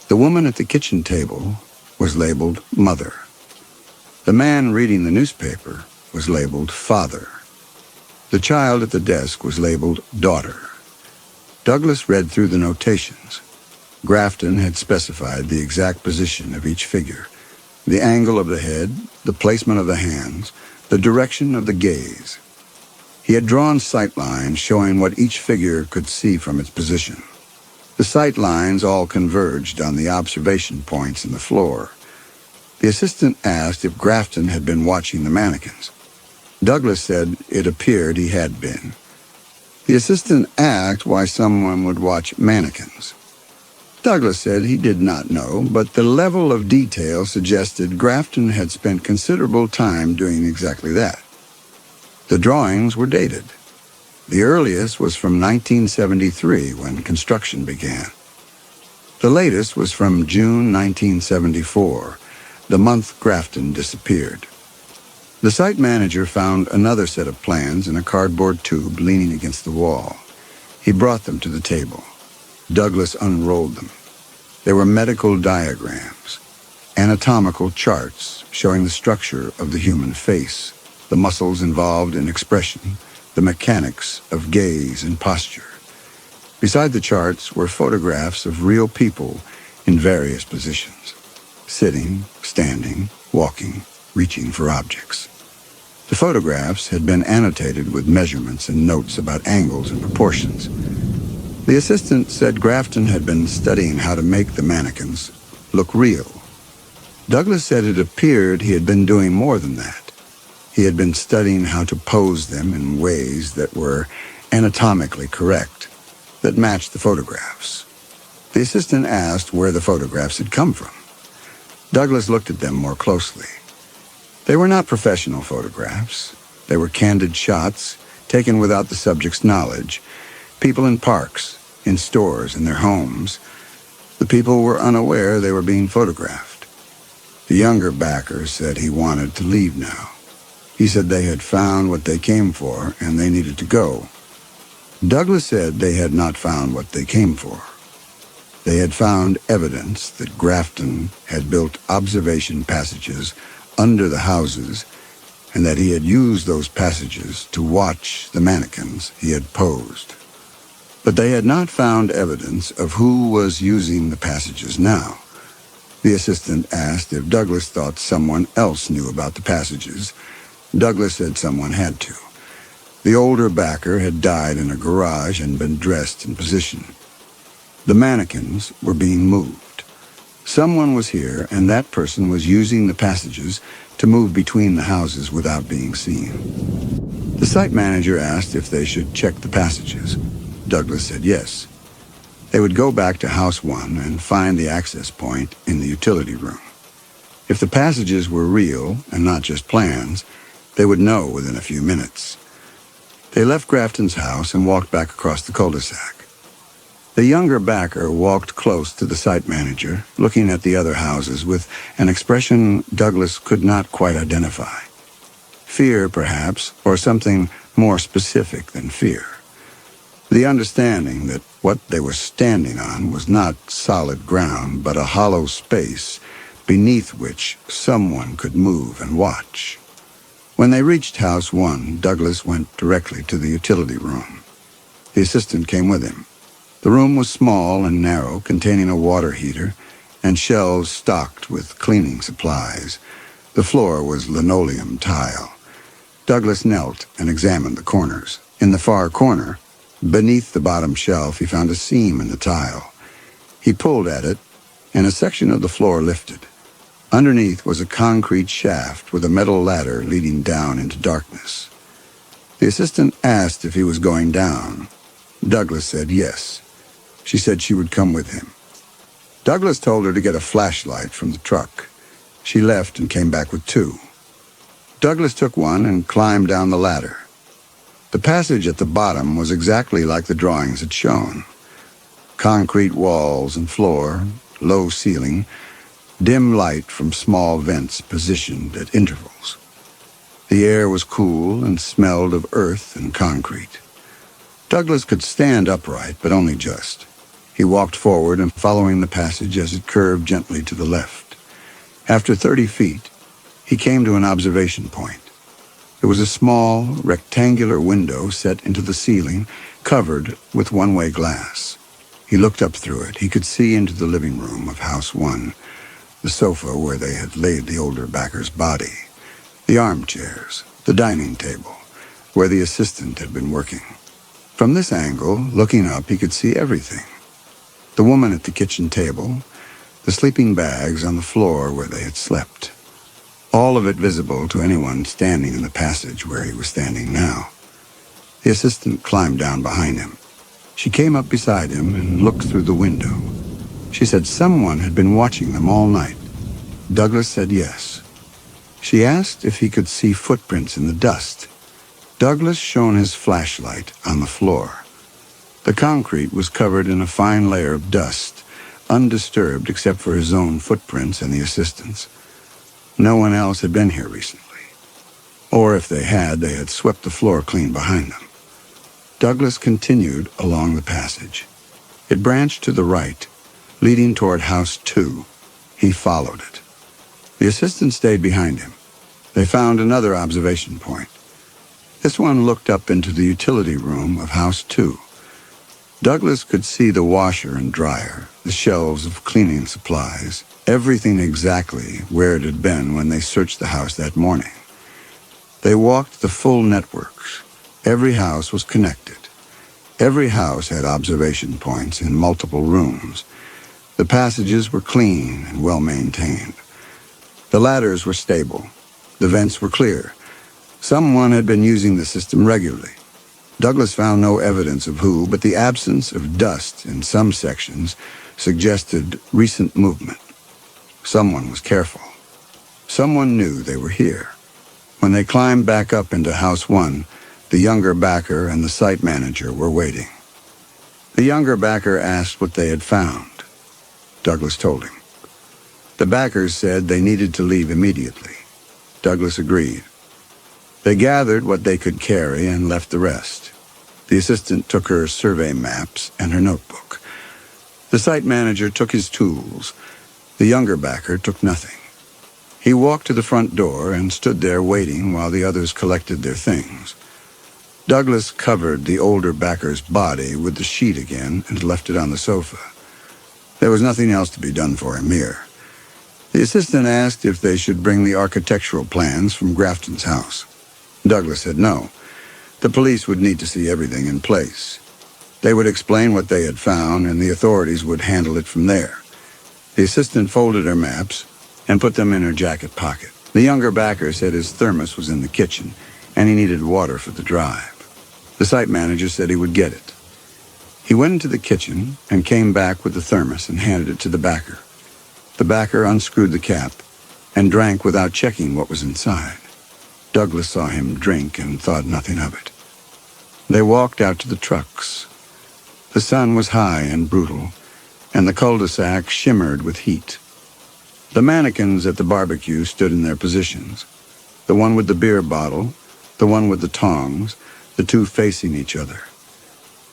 The woman at the kitchen table was labeled Mother. The man reading the newspaper was labeled Father. The child at the desk was labeled Daughter. Douglas read through the notations. Grafton had specified the exact position of each figure, the angle of the head, the placement of the hands, the direction of the gaze. He had drawn sight lines showing what each figure could see from its position. The sight lines all converged on the observation points in the floor. The assistant asked if Grafton had been watching the mannequins. Douglas said it appeared he had been. The assistant asked why someone would watch mannequins. Douglas said he did not know, but the level of detail suggested Grafton had spent considerable time doing exactly that. The drawings were dated. The earliest was from 1973, when construction began. The latest was from June 1974, the month Grafton disappeared. The site manager found another set of plans in a cardboard tube leaning against the wall. He brought them to the table. Douglas unrolled them. They were medical diagrams, anatomical charts showing the structure of the human face, the muscles involved in expression, the mechanics of gaze and posture. Beside the charts were photographs of real people in various positions, sitting, standing, walking, reaching for objects. The photographs had been annotated with measurements and notes about angles and proportions. The assistant said Grafton had been studying how to make the mannequins look real. Douglas said it appeared he had been doing more than that. He had been studying how to pose them in ways that were anatomically correct, that matched the photographs. The assistant asked where the photographs had come from. Douglas looked at them more closely. They were not professional photographs. They were candid shots, taken without the subject's knowledge. People in parks, in stores, in their homes. The people were unaware they were being photographed. The younger backer said he wanted to leave now. He said they had found what they came for and they needed to go. Douglas said they had not found what they came for. They had found evidence that Grafton had built observation passages under the houses and that he had used those passages to watch the mannequins he had posed. But they had not found evidence of who was using the passages now. The assistant asked if Douglas thought someone else knew about the passages. Douglas said someone had to. The older backer had died in a garage and been dressed in position. The mannequins were being moved. Someone was here, and that person was using the passages to move between the houses without being seen. The site manager asked if they should check the passages. Douglas said yes. They would go back to House 1 and find the access point in the utility room. If the passages were real and not just plans, they would know within a few minutes. They left Grafton's house and walked back across the cul-de-sac. The younger backer walked close to the site manager, looking at the other houses with an expression Douglas could not quite identify. Fear, perhaps, or something more specific than fear. The understanding that what they were standing on was not solid ground, but a hollow space beneath which someone could move and watch. When they reached House 1, Douglas went directly to the utility room. The assistant came with him. The room was small and narrow, containing a water heater and shelves stocked with cleaning supplies. The floor was linoleum tile. Douglas knelt and examined the corners. In the far corner, beneath the bottom shelf, he found a seam in the tile. He pulled at it, and a section of the floor lifted. Underneath was a concrete shaft with a metal ladder leading down into darkness. The assistant asked if he was going down. Douglas said yes. She said she would come with him. Douglas told her to get a flashlight from the truck. She left and came back with two. Douglas took one and climbed down the ladder. The passage at the bottom was exactly like the drawings had shown. Concrete walls and floor, low ceiling, dim light from small vents positioned at intervals. The air was cool and smelled of earth and concrete. Douglas could stand upright, but only just. He walked forward and following the passage as it curved gently to the left. After 30 feet, he came to an observation point. It was a small, rectangular window set into the ceiling, covered with one-way glass. He looked up through it. He could see into the living room of House 1, the sofa where they had laid the older backer's body, the armchairs, the dining table, where the assistant had been working. From this angle, looking up, he could see everything. The woman at the kitchen table, the sleeping bags on the floor where they had slept. All of it visible to anyone standing in the passage where he was standing now. The assistant climbed down behind him. She came up beside him and looked through the window. She said someone had been watching them all night. Douglas said yes. She asked if he could see footprints in the dust. Douglas shone his flashlight on the floor. The concrete was covered in a fine layer of dust, undisturbed except for his own footprints and the assistant's. No one else had been here recently. Or if they had swept the floor clean behind them. Douglas continued along the passage. It branched to the right, leading toward House 2. He followed it. The assistant stayed behind him. They found another observation point. This one looked up into the utility room of House 2. Douglas could see the washer and dryer, the shelves of cleaning supplies, everything exactly where it had been when they searched the house that morning. They walked the full networks. Every house was connected. Every house had observation points in multiple rooms. The passages were clean and well maintained. The ladders were stable. The vents were clear. Someone had been using the system regularly. Douglas found no evidence of who, but the absence of dust in some sections suggested recent movement. Someone was careful. Someone knew they were here. When they climbed back up into House 1, the younger backer and the site manager were waiting. The younger backer asked what they had found. Douglas told him. The backers said they needed to leave immediately. Douglas agreed. They gathered what they could carry and left the rest. The assistant took her survey maps and her notebook. The site manager took his tools. The younger backer took nothing. He walked to the front door and stood there waiting while the others collected their things. Douglas covered the older backer's body with the sheet again and left it on the sofa. There was nothing else to be done for him here. The assistant asked if they should bring the architectural plans from Grafton's house. Douglas said no. The police would need to see everything in place. They would explain what they had found, and the authorities would handle it from there. The assistant folded her maps and put them in her jacket pocket. The younger backer said his thermos was in the kitchen, and he needed water for the drive. The site manager said he would get it. He went into the kitchen and came back with the thermos and handed it to the backer. The backer unscrewed the cap and drank without checking what was inside. Douglas saw him drink and thought nothing of it. They walked out to the trucks. The sun was high and brutal, and the cul-de-sac shimmered with heat. The mannequins at the barbecue stood in their positions. The one with the beer bottle, the one with the tongs, the two facing each other.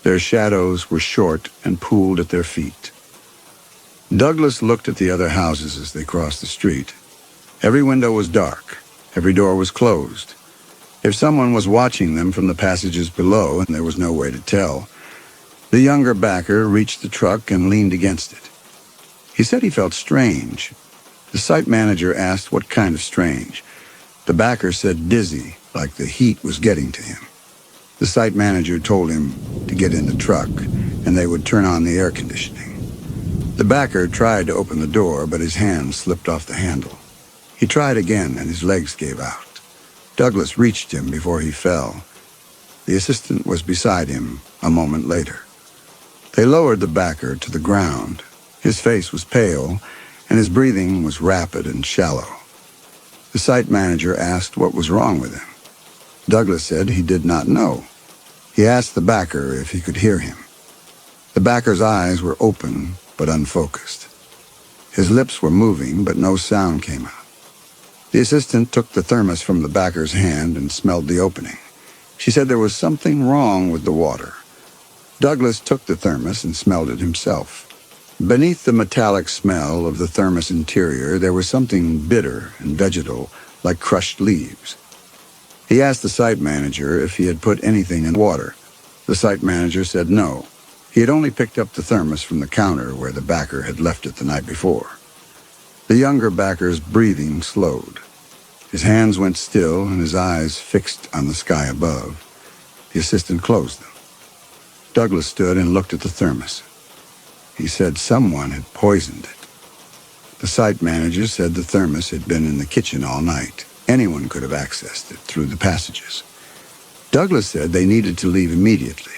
Their shadows were short and pooled at their feet. Douglas looked at the other houses as they crossed the street. Every window was dark. Every door was closed. If someone was watching them from the passages below, and there was no way to tell, the younger backer reached the truck and leaned against it. He said he felt strange. The site manager asked what kind of strange. The backer said dizzy, like the heat was getting to him. The site manager told him to get in the truck, and they would turn on the air conditioning. The backer tried to open the door, but his hand slipped off the handle. He tried again, and his legs gave out. Douglas reached him before he fell. The assistant was beside him a moment later. They lowered the backer to the ground. His face was pale, and his breathing was rapid and shallow. The site manager asked what was wrong with him. Douglas said he did not know. He asked the backer if he could hear him. The backer's eyes were open but unfocused. His lips were moving, but no sound came out. The assistant took the thermos from the backer's hand and smelled the opening. She said there was something wrong with the water. Douglas took the thermos and smelled it himself. Beneath the metallic smell of the thermos interior, there was something bitter and vegetal, like crushed leaves. He asked the site manager if he had put anything in water. The site manager said no. He had only picked up the thermos from the counter where the backer had left it the night before. The younger backer's breathing slowed. His hands went still and his eyes fixed on the sky above. The assistant closed them. Douglas stood and looked at the thermos. He said someone had poisoned it. The site manager said the thermos had been in the kitchen all night. Anyone could have accessed it through the passages. Douglas said they needed to leave immediately.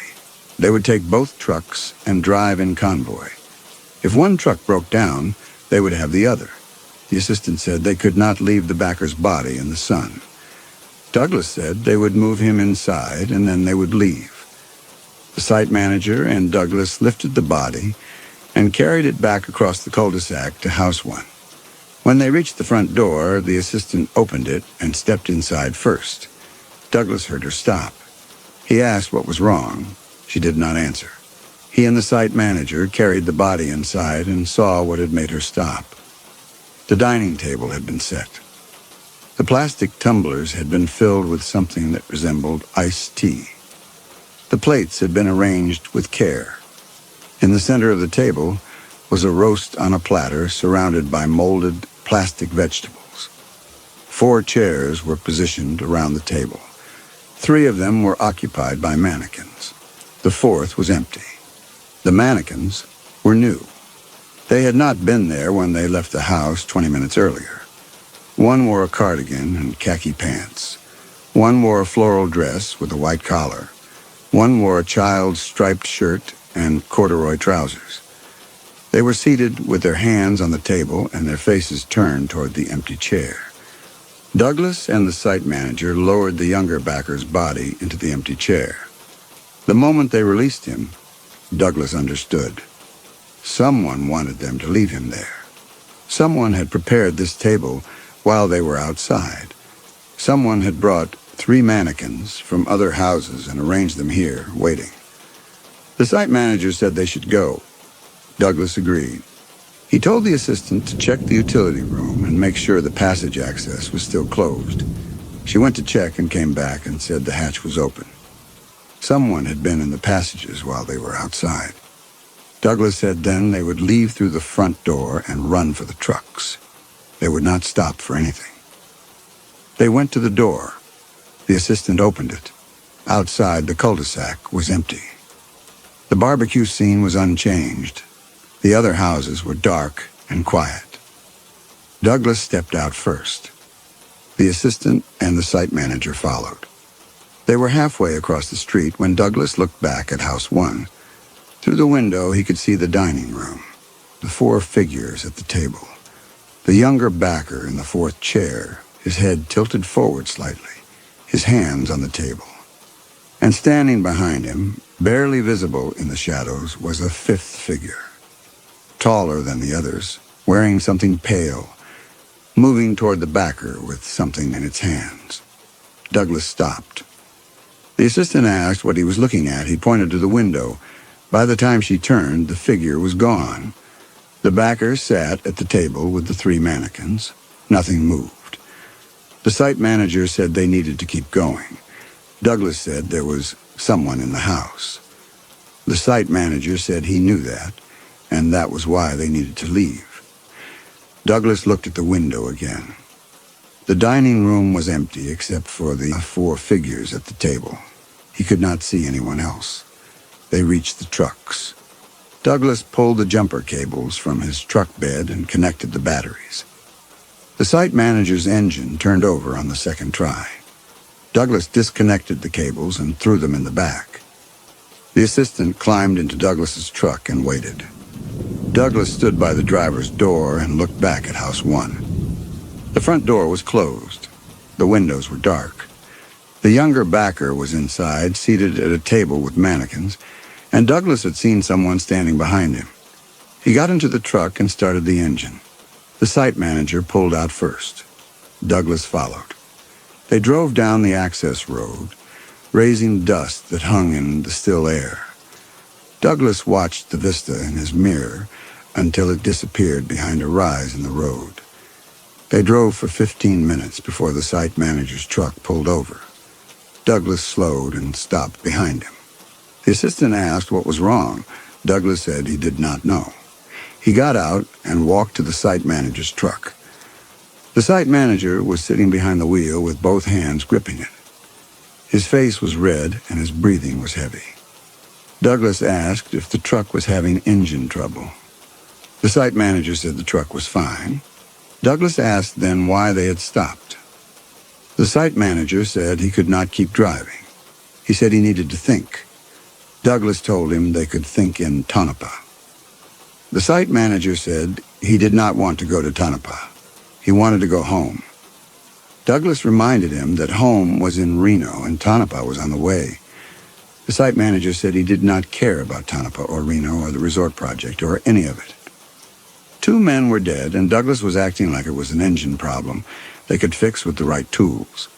They would take both trucks and drive in convoy. If one truck broke down, they would have the other. The assistant said they could not leave the backer's body in the sun. Douglas said they would move him inside and then they would leave. The site manager and Douglas lifted the body and carried it back across the cul-de-sac to House 1. When they reached the front door, the assistant opened it and stepped inside first. Douglas heard her stop. He asked what was wrong. She did not answer. He and the site manager carried the body inside and saw what had made her stop. The dining table had been set. The plastic tumblers had been filled with something that resembled iced tea. The plates had been arranged with care. In the center of the table was a roast on a platter surrounded by molded plastic vegetables. 4 chairs were positioned around the table. 3 of them were occupied by mannequins. The 4th was empty. The mannequins were new. They had not been there when they left the house 20 minutes earlier. One wore a cardigan and khaki pants. One wore a floral dress with a white collar. One wore a child's striped shirt and corduroy trousers. They were seated with their hands on the table and their faces turned toward the empty chair. Douglas and the site manager lowered the younger backer's body into the empty chair. The moment they released him, Douglas understood. Someone wanted them to leave him there. Someone had prepared this table while they were outside. Someone had brought 3 mannequins from other houses and arranged them here, waiting. The site manager said they should go. Douglas agreed. He told the assistant to check the utility room and make sure the passage access was still closed. She went to check and came back and said the hatch was open. Someone had been in the passages while they were outside. Douglas said then they would leave through the front door and run for the trucks. They would not stop for anything. They went to the door. The assistant opened it. Outside, the cul-de-sac was empty. The barbecue scene was unchanged. The other houses were dark and quiet. Douglas stepped out first. The assistant and the site manager followed. They were halfway across the street when Douglas looked back at House 1. Through the window, he could see the dining room, the 4 figures at the table. The younger backer in the 4th chair, his head tilted forward slightly, his hands on the table. And standing behind him, barely visible in the shadows, was a 5th figure. Taller than the others, wearing something pale, moving toward the backer with something in its hands. Douglas stopped. The assistant asked what he was looking at. He pointed to the window. By the time she turned, the figure was gone. The backer sat at the table with the 3 mannequins. Nothing moved. The site manager said they needed to keep going. Douglas said there was someone in the house. The site manager said he knew that, and that was why they needed to leave. Douglas looked at the window again. The dining room was empty except for the 4 figures at the table. He could not see anyone else. They reached the trucks. Douglas pulled the jumper cables from his truck bed and connected the batteries. The site manager's engine turned over on the second try. Douglas disconnected the cables and threw them in the back. The assistant climbed into Douglas's truck and waited. Douglas stood by the driver's door and looked back at House 1. The front door was closed. The windows were dark. The younger backer was inside, seated at a table with mannequins, and Douglas had seen someone standing behind him. He got into the truck and started the engine. The site manager pulled out first. Douglas followed. They drove down the access road, raising dust that hung in the still air. Douglas watched the vista in his mirror until it disappeared behind a rise in the road. They drove for 15 minutes before the site manager's truck pulled over. Douglas slowed and stopped behind him. The assistant asked what was wrong. Douglas said he did not know. He got out and walked to the site manager's truck. The site manager was sitting behind the wheel with both hands gripping it. His face was red and his breathing was heavy. Douglas asked if the truck was having engine trouble. The site manager said the truck was fine. Douglas asked then why they had stopped. The site manager said he could not keep driving. He said he needed to think. Douglas told him they could think in Tonopah. The site manager said he did not want to go to Tonopah. He wanted to go home. Douglas reminded him that home was in Reno and Tonopah was on the way. The site manager said he did not care about Tonopah or Reno or the resort project or any of it. 2 men were dead, and Douglas was acting like it was an engine problem they could fix with the right tools.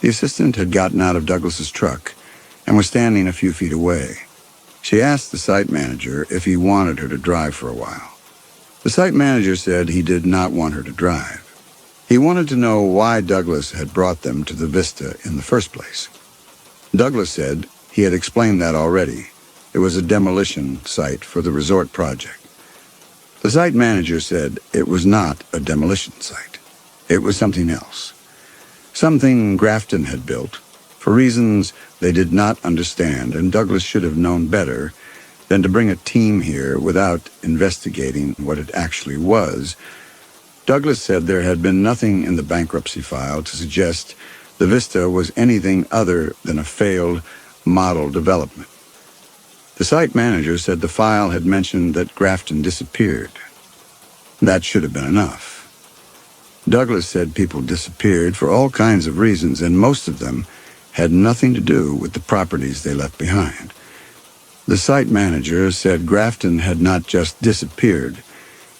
The assistant had gotten out of Douglas's truck and was standing a few feet away. She asked the site manager if he wanted her to drive for a while. The site manager said he did not want her to drive. He wanted to know why Douglas had brought them to the Vista in the first place. Douglas said he had explained that already. It was a demolition site for the resort project. The site manager said it was not a demolition site. It was something else. Something Grafton had built, for reasons they did not understand, and Douglas should have known better than to bring a team here without investigating what it actually was. Douglas said there had been nothing in the bankruptcy file to suggest The Vista was anything other than a failed model development. The site manager said the file had mentioned that Grafton disappeared. That should have been enough. Douglas said people disappeared for all kinds of reasons, and most of them had nothing to do with the properties they left behind. The site manager said Grafton had not just disappeared.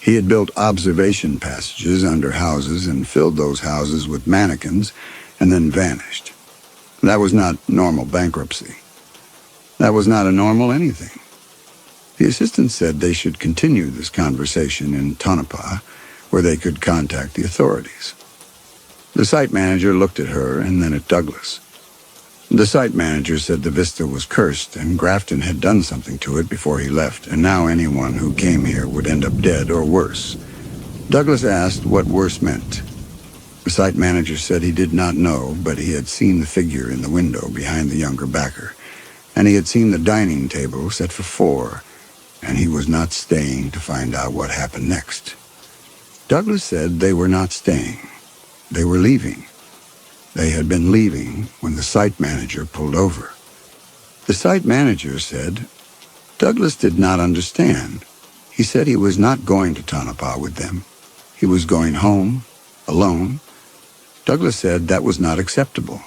He had built observation passages under houses and filled those houses with mannequins and then vanished. That was not normal bankruptcy. That was not a normal anything. The assistant said they should continue this conversation in Tonopah, where they could contact the authorities. The site manager looked at her and then at Douglas. The site manager said the Vista was cursed and Grafton had done something to it before he left, and now anyone who came here would end up dead or worse. Douglas asked what worse meant. The site manager said he did not know, but he had seen the figure in the window behind the younger backer, and he had seen the dining table set for 4, and he was not staying to find out what happened next. Douglas said they were not staying. They were leaving. They had been leaving when the site manager pulled over. The site manager said Douglas did not understand. He said he was not going to Tonopah with them. He was going home, alone. Douglas said that was not acceptable.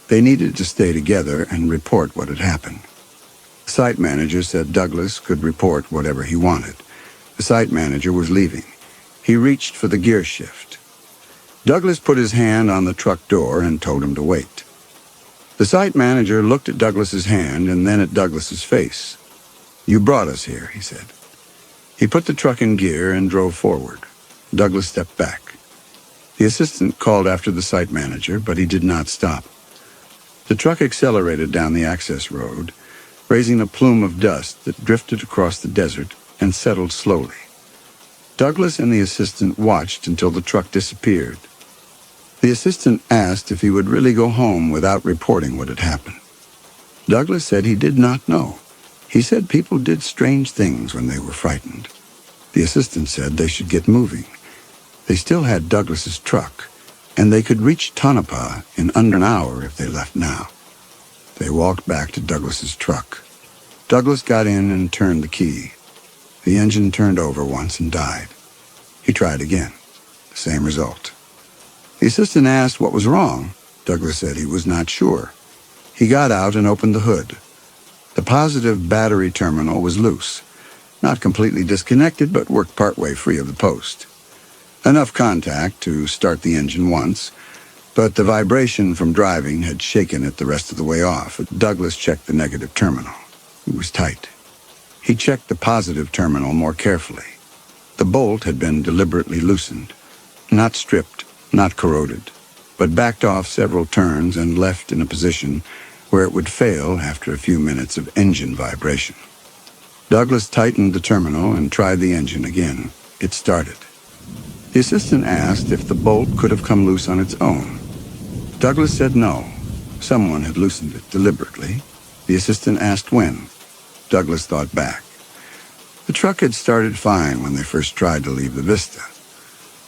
They needed to stay together and report what had happened. The site manager said Douglas could report whatever he wanted. The site manager was leaving. He reached for the gear shift. Douglas put his hand on the truck door and told him to wait. The site manager looked at Douglas's hand and then at Douglas's face. "You brought us here," he said. He put the truck in gear and drove forward. Douglas stepped back. The assistant called after the site manager, but he did not stop. The truck accelerated down the access road, raising a plume of dust that drifted across the desert and settled slowly. Douglas and the assistant watched until the truck disappeared. The assistant asked if he would really go home without reporting what had happened. Douglas said he did not know. He said people did strange things when they were frightened. The assistant said they should get moving. They still had Douglas's truck, and they could reach Tonopah in under an hour if they left now. They walked back to Douglas's truck. Douglas got in and turned the key. The engine turned over once and died. He tried again. The same result. The assistant asked what was wrong. Douglas said he was not sure. He got out and opened the hood. The positive battery terminal was loose. Not completely disconnected, but worked partway free of the post. Enough contact to start the engine once, but the vibration from driving had shaken it the rest of the way off. Douglas checked the negative terminal. It was tight. He checked the positive terminal more carefully. The bolt had been deliberately loosened, not stripped, not corroded, but backed off several turns and left in a position where it would fail after a few minutes of engine vibration. Douglas tightened the terminal and tried the engine again. It started. The assistant asked if the bolt could have come loose on its own. Douglas said no. Someone had loosened it deliberately. The assistant asked when. Douglas thought back. The truck had started fine when they first tried to leave the Vista,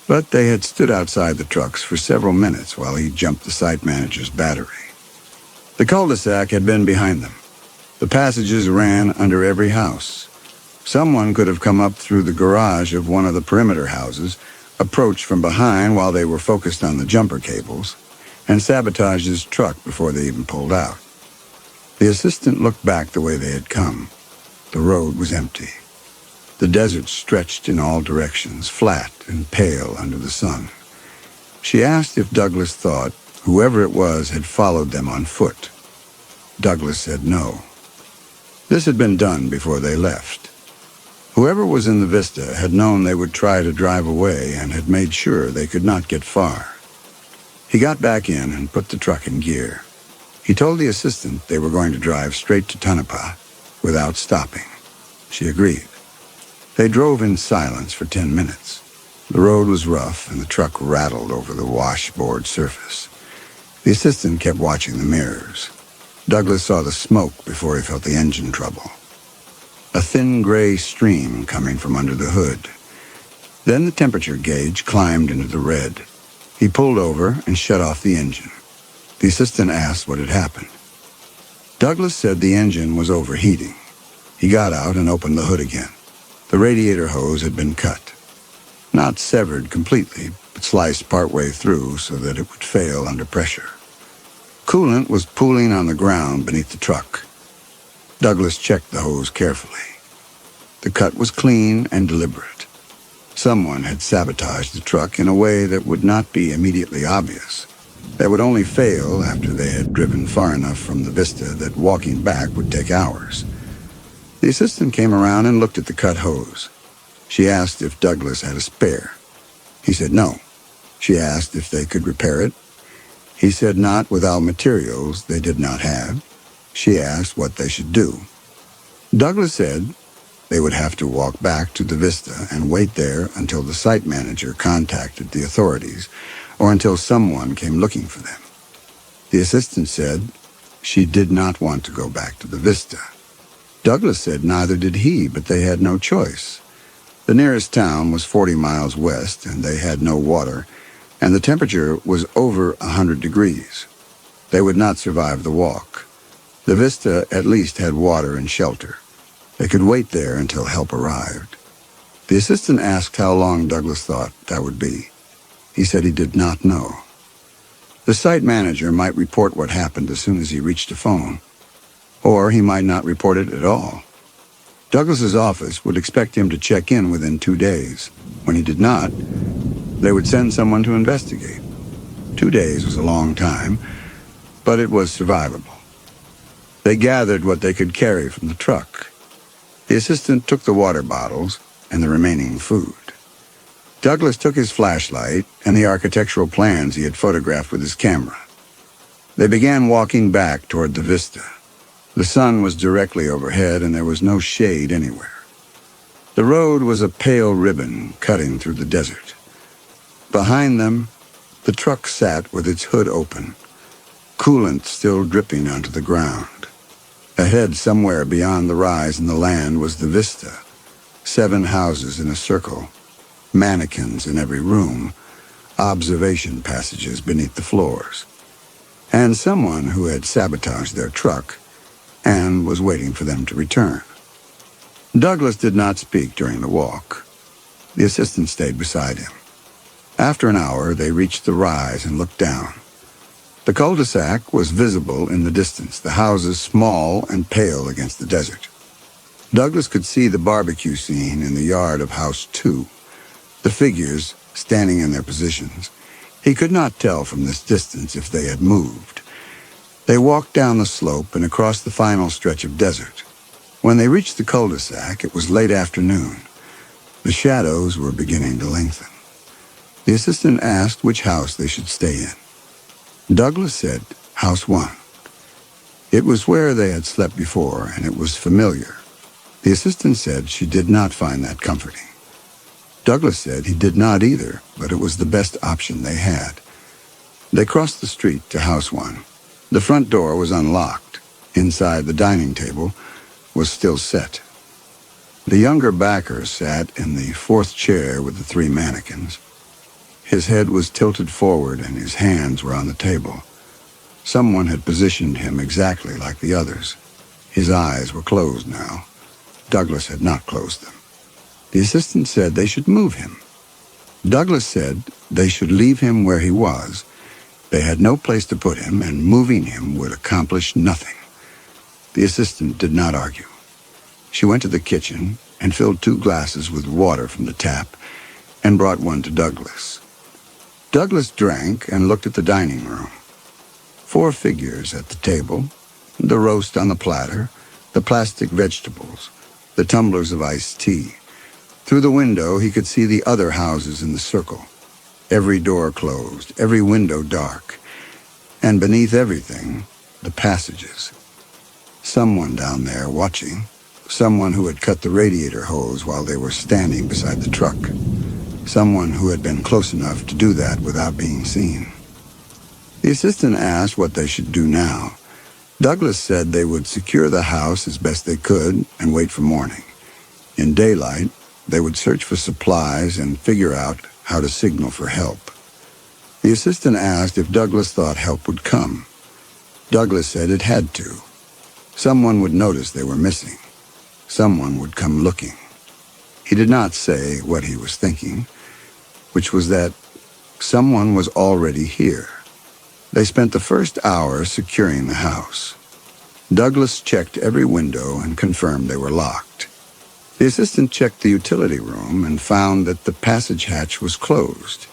but they had stood outside the trucks for several minutes while he jumped the site manager's battery. The cul-de-sac had been behind them. The passages ran under every house. Someone could have come up through the garage of one of the perimeter houses, approached from behind while they were focused on the jumper cables, and sabotaged his truck before they even pulled out. The assistant looked back the way they had come. The road was empty. The desert stretched in all directions, flat and pale under the sun. She asked if Douglas thought whoever it was had followed them on foot. Douglas said no. This had been done before they left. Whoever was in the Vista had known they would try to drive away and had made sure they could not get far. He got back in and put the truck in gear. He told the assistant they were going to drive straight to Tonopah without stopping. She agreed. They drove in silence for 10 minutes. The road was rough and the truck rattled over the washboard surface. The assistant kept watching the mirrors. Douglas saw the smoke before he felt the engine trouble. A thin gray stream coming from under the hood. Then the temperature gauge climbed into the red. He pulled over and shut off the engine. The assistant asked what had happened. Douglas said the engine was overheating. He got out and opened the hood again. The radiator hose had been cut. Not severed completely, but sliced partway through so that it would fail under pressure. Coolant was pooling on the ground beneath the truck. Douglas checked the hose carefully. The cut was clean and deliberate. Someone had sabotaged the truck in a way that would not be immediately obvious. That would only fail after they had driven far enough from the vista that walking back would take hours. The assistant came around and looked at the cut hose. She asked if Douglas had a spare. He said no. She asked if they could repair it. He said not without materials they did not have. She asked what they should do. Douglas said they would have to walk back to the vista and wait there until the site manager contacted the authorities or until someone came looking for them. The assistant said she did not want to go back to the vista. Douglas said neither did he, but they had no choice. The nearest town was 40 miles west, and they had no water, and the temperature was over 100 degrees. They would not survive the walk. The vista at least had water and shelter. They could wait there until help arrived. The assistant asked how long Douglas thought that would be. He said he did not know. The site manager might report what happened as soon as he reached a phone, or he might not report it at all. Douglas's office would expect him to check in within 2 days. When he did not, they would send someone to investigate. 2 days was a long time, but it was survivable. They gathered what they could carry from the truck. The assistant took the water bottles and the remaining food. Douglas took his flashlight and the architectural plans he had photographed with his camera. They began walking back toward the vista. The sun was directly overhead, and there was no shade anywhere. The road was a pale ribbon cutting through the desert. Behind them, the truck sat with its hood open, coolant still dripping onto the ground. Ahead, somewhere beyond the rise in the land, was the vista. 7 houses in a circle, mannequins in every room, observation passages beneath the floors, and someone who had sabotaged their truck and was waiting for them to return. Douglas did not speak during the walk. The assistant stayed beside him. After an hour, they reached the rise and looked down. The cul-de-sac was visible in the distance, the houses small and pale against the desert. Douglas could see the barbecue scene in the yard of House 2, the figures standing in their positions. He could not tell from this distance if they had moved. They walked down the slope and across the final stretch of desert. When they reached the cul-de-sac, it was late afternoon. The shadows were beginning to lengthen. The assistant asked which house they should stay in. Douglas said, House 1. It was where they had slept before, and it was familiar. The assistant said she did not find that comforting. Douglas said he did not either, but it was the best option they had. They crossed the street to House 1. The front door was unlocked. Inside, the dining table was still set. The younger backer sat in the 4th chair with the 3 mannequins. His head was tilted forward and his hands were on the table. Someone had positioned him exactly like the others. His eyes were closed now. Douglas had not closed them. The assistant said they should move him. Douglas said they should leave him where he was. They had no place to put him, and moving him would accomplish nothing. The assistant did not argue. She went to the kitchen and filled 2 glasses with water from the tap and brought one to Douglas. Douglas drank and looked at the dining room. 4 figures at the table, the roast on the platter, the plastic vegetables, the tumblers of iced tea. Through the window, he could see the other houses in the circle. Every door closed, every window dark, and beneath everything, the passages. Someone down there watching, someone who had cut the radiator hose while they were standing beside the truck, someone who had been close enough to do that without being seen. The assistant asked what they should do now. Douglas said they would secure the house as best they could and wait for morning. In daylight, they would search for supplies and figure out how to signal for help. The assistant asked if Douglas thought help would come. Douglas said it had to. Someone would notice they were missing. Someone would come looking. He did not say what he was thinking, which was that someone was already here. They spent the first hour securing the house. Douglas checked every window and confirmed they were locked. The assistant checked the utility room and found that the passage hatch was closed.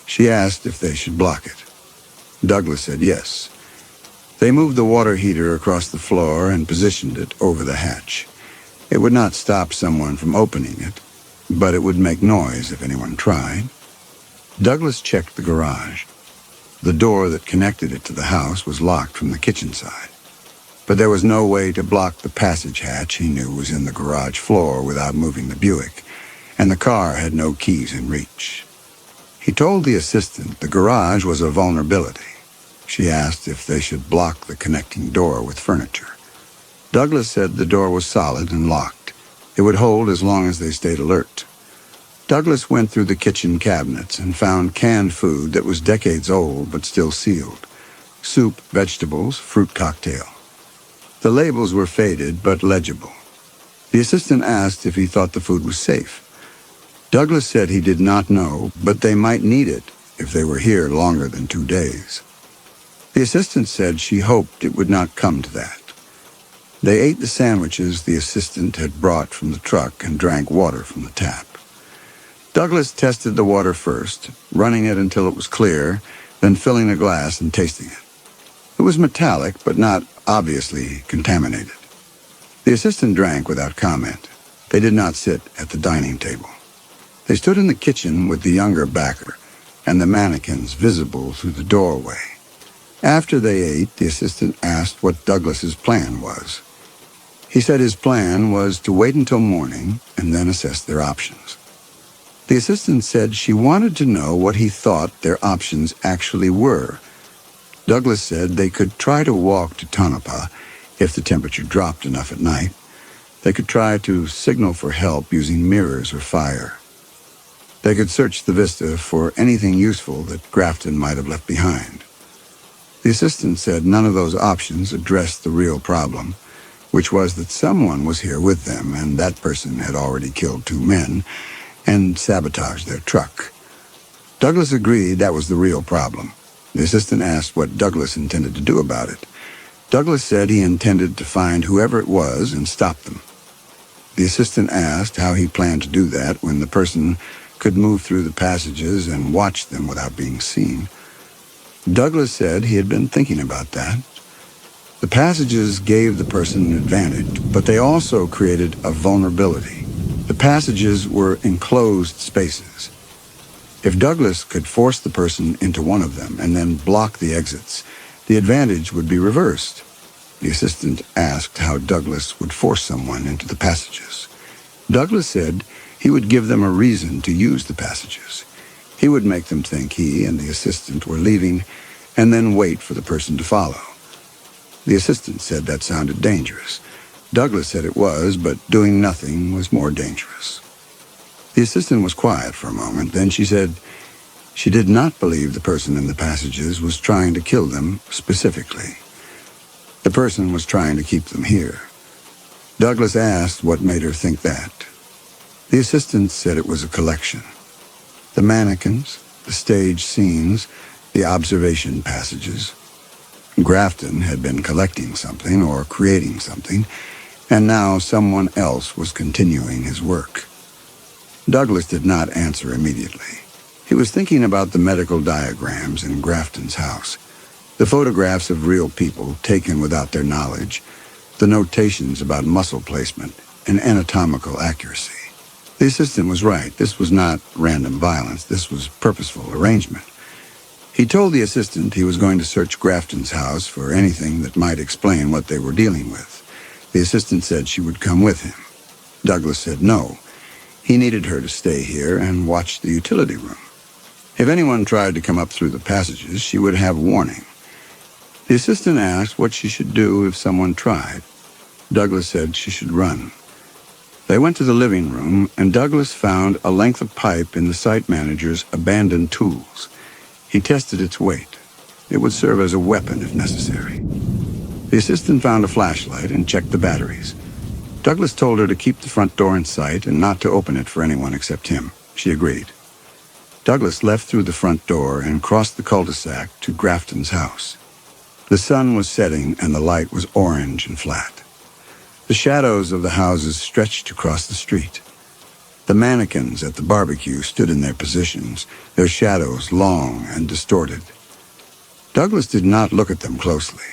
She asked if they should block it. Douglas said yes. They moved the water heater across the floor and positioned it over the hatch. It would not stop someone from opening it, but it would make noise if anyone tried. Douglas checked the garage. The door that connected it to the house was locked from the kitchen side. But there was no way to block the passage hatch he knew was in the garage floor without moving the Buick, and the car had no keys in reach. He told the assistant the garage was a vulnerability. She asked if they should block the connecting door with furniture. Douglas said the door was solid and locked. It would hold as long as they stayed alert. Douglas went through the kitchen cabinets and found canned food that was decades old but still sealed. Soup, vegetables, fruit cocktail. The labels were faded but legible. The assistant asked if he thought the food was safe. Douglas said he did not know, but they might need it if they were here longer than 2 days. The assistant said she hoped it would not come to that. They ate the sandwiches the assistant had brought from the truck and drank water from the tap. Douglas tested the water first, running it until it was clear, then filling a glass and tasting it. It was metallic, but not obviously contaminated. The assistant drank without comment. They did not sit at the dining table. They stood in the kitchen with the younger backer and the mannequins visible through the doorway. After they ate, the assistant asked what Douglas's plan was. He said his plan was to wait until morning and then assess their options. The assistant said she wanted to know what he thought their options actually were. Douglas said they could try to walk to Tonopah if the temperature dropped enough at night. They could try to signal for help using mirrors or fire. They could search the vista for anything useful that Grafton might have left behind. The assistant said none of those options addressed the real problem, which was that someone was here with them, and that person had already killed 2 men and sabotaged their truck. Douglas agreed that was the real problem. The assistant asked what Douglas intended to do about it. Douglas said he intended to find whoever it was and stop them. The assistant asked how he planned to do that when the person could move through the passages and watch them without being seen. Douglas said he had been thinking about that. The passages gave the person an advantage, but they also created a vulnerability. The passages were enclosed spaces. If Douglas could force the person into one of them and then block the exits, the advantage would be reversed. The assistant asked how Douglas would force someone into the passages. Douglas said he would give them a reason to use the passages. He would make them think he and the assistant were leaving and then wait for the person to follow. The assistant said that sounded dangerous. Douglas said it was, but doing nothing was more dangerous. The assistant was quiet for a moment. Then she said she did not believe the person in the passages was trying to kill them specifically. The person was trying to keep them here. Douglas asked what made her think that. The assistant said it was a collection. The mannequins, the stage scenes, the observation passages. Grafton had been collecting something or creating something, and now someone else was continuing his work. Douglas did not answer immediately. He was thinking about the medical diagrams in Grafton's house, the photographs of real people taken without their knowledge, the notations about muscle placement and anatomical accuracy. The assistant was right. This was not random violence. This was purposeful arrangement. He told the assistant he was going to search Grafton's house for anything that might explain what they were dealing with. The assistant said she would come with him. Douglas said no. He needed her to stay here and watch the utility room. If anyone tried to come up through the passages, she would have warning. The assistant asked what she should do if someone tried. Douglas said she should run. They went to the living room, and Douglas found a length of pipe in the site manager's abandoned tools. He tested its weight. It would serve as a weapon if necessary. The assistant found a flashlight and checked the batteries. Douglas told her to keep the front door in sight and not to open it for anyone except him. She agreed. Douglas left through the front door and crossed the cul-de-sac to Grafton's house. The sun was setting and the light was orange and flat. The shadows of the houses stretched across the street. The mannequins at the barbecue stood in their positions, their shadows long and distorted. Douglas did not look at them closely.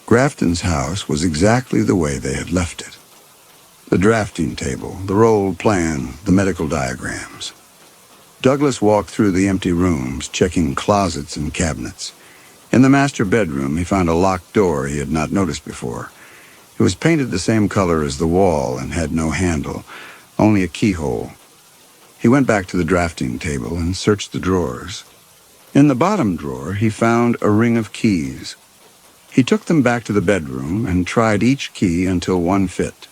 Grafton's house was exactly the way they had left it. The drafting table, the rolled plan, the medical diagrams. Douglas walked through the empty rooms, checking closets and cabinets. In the master bedroom, he found a locked door he had not noticed before. It was painted the same color as the wall and had no handle, only a keyhole. He went back to the drafting table and searched the drawers. In the bottom drawer, he found a ring of keys. He took them back to the bedroom and tried each key until one fit.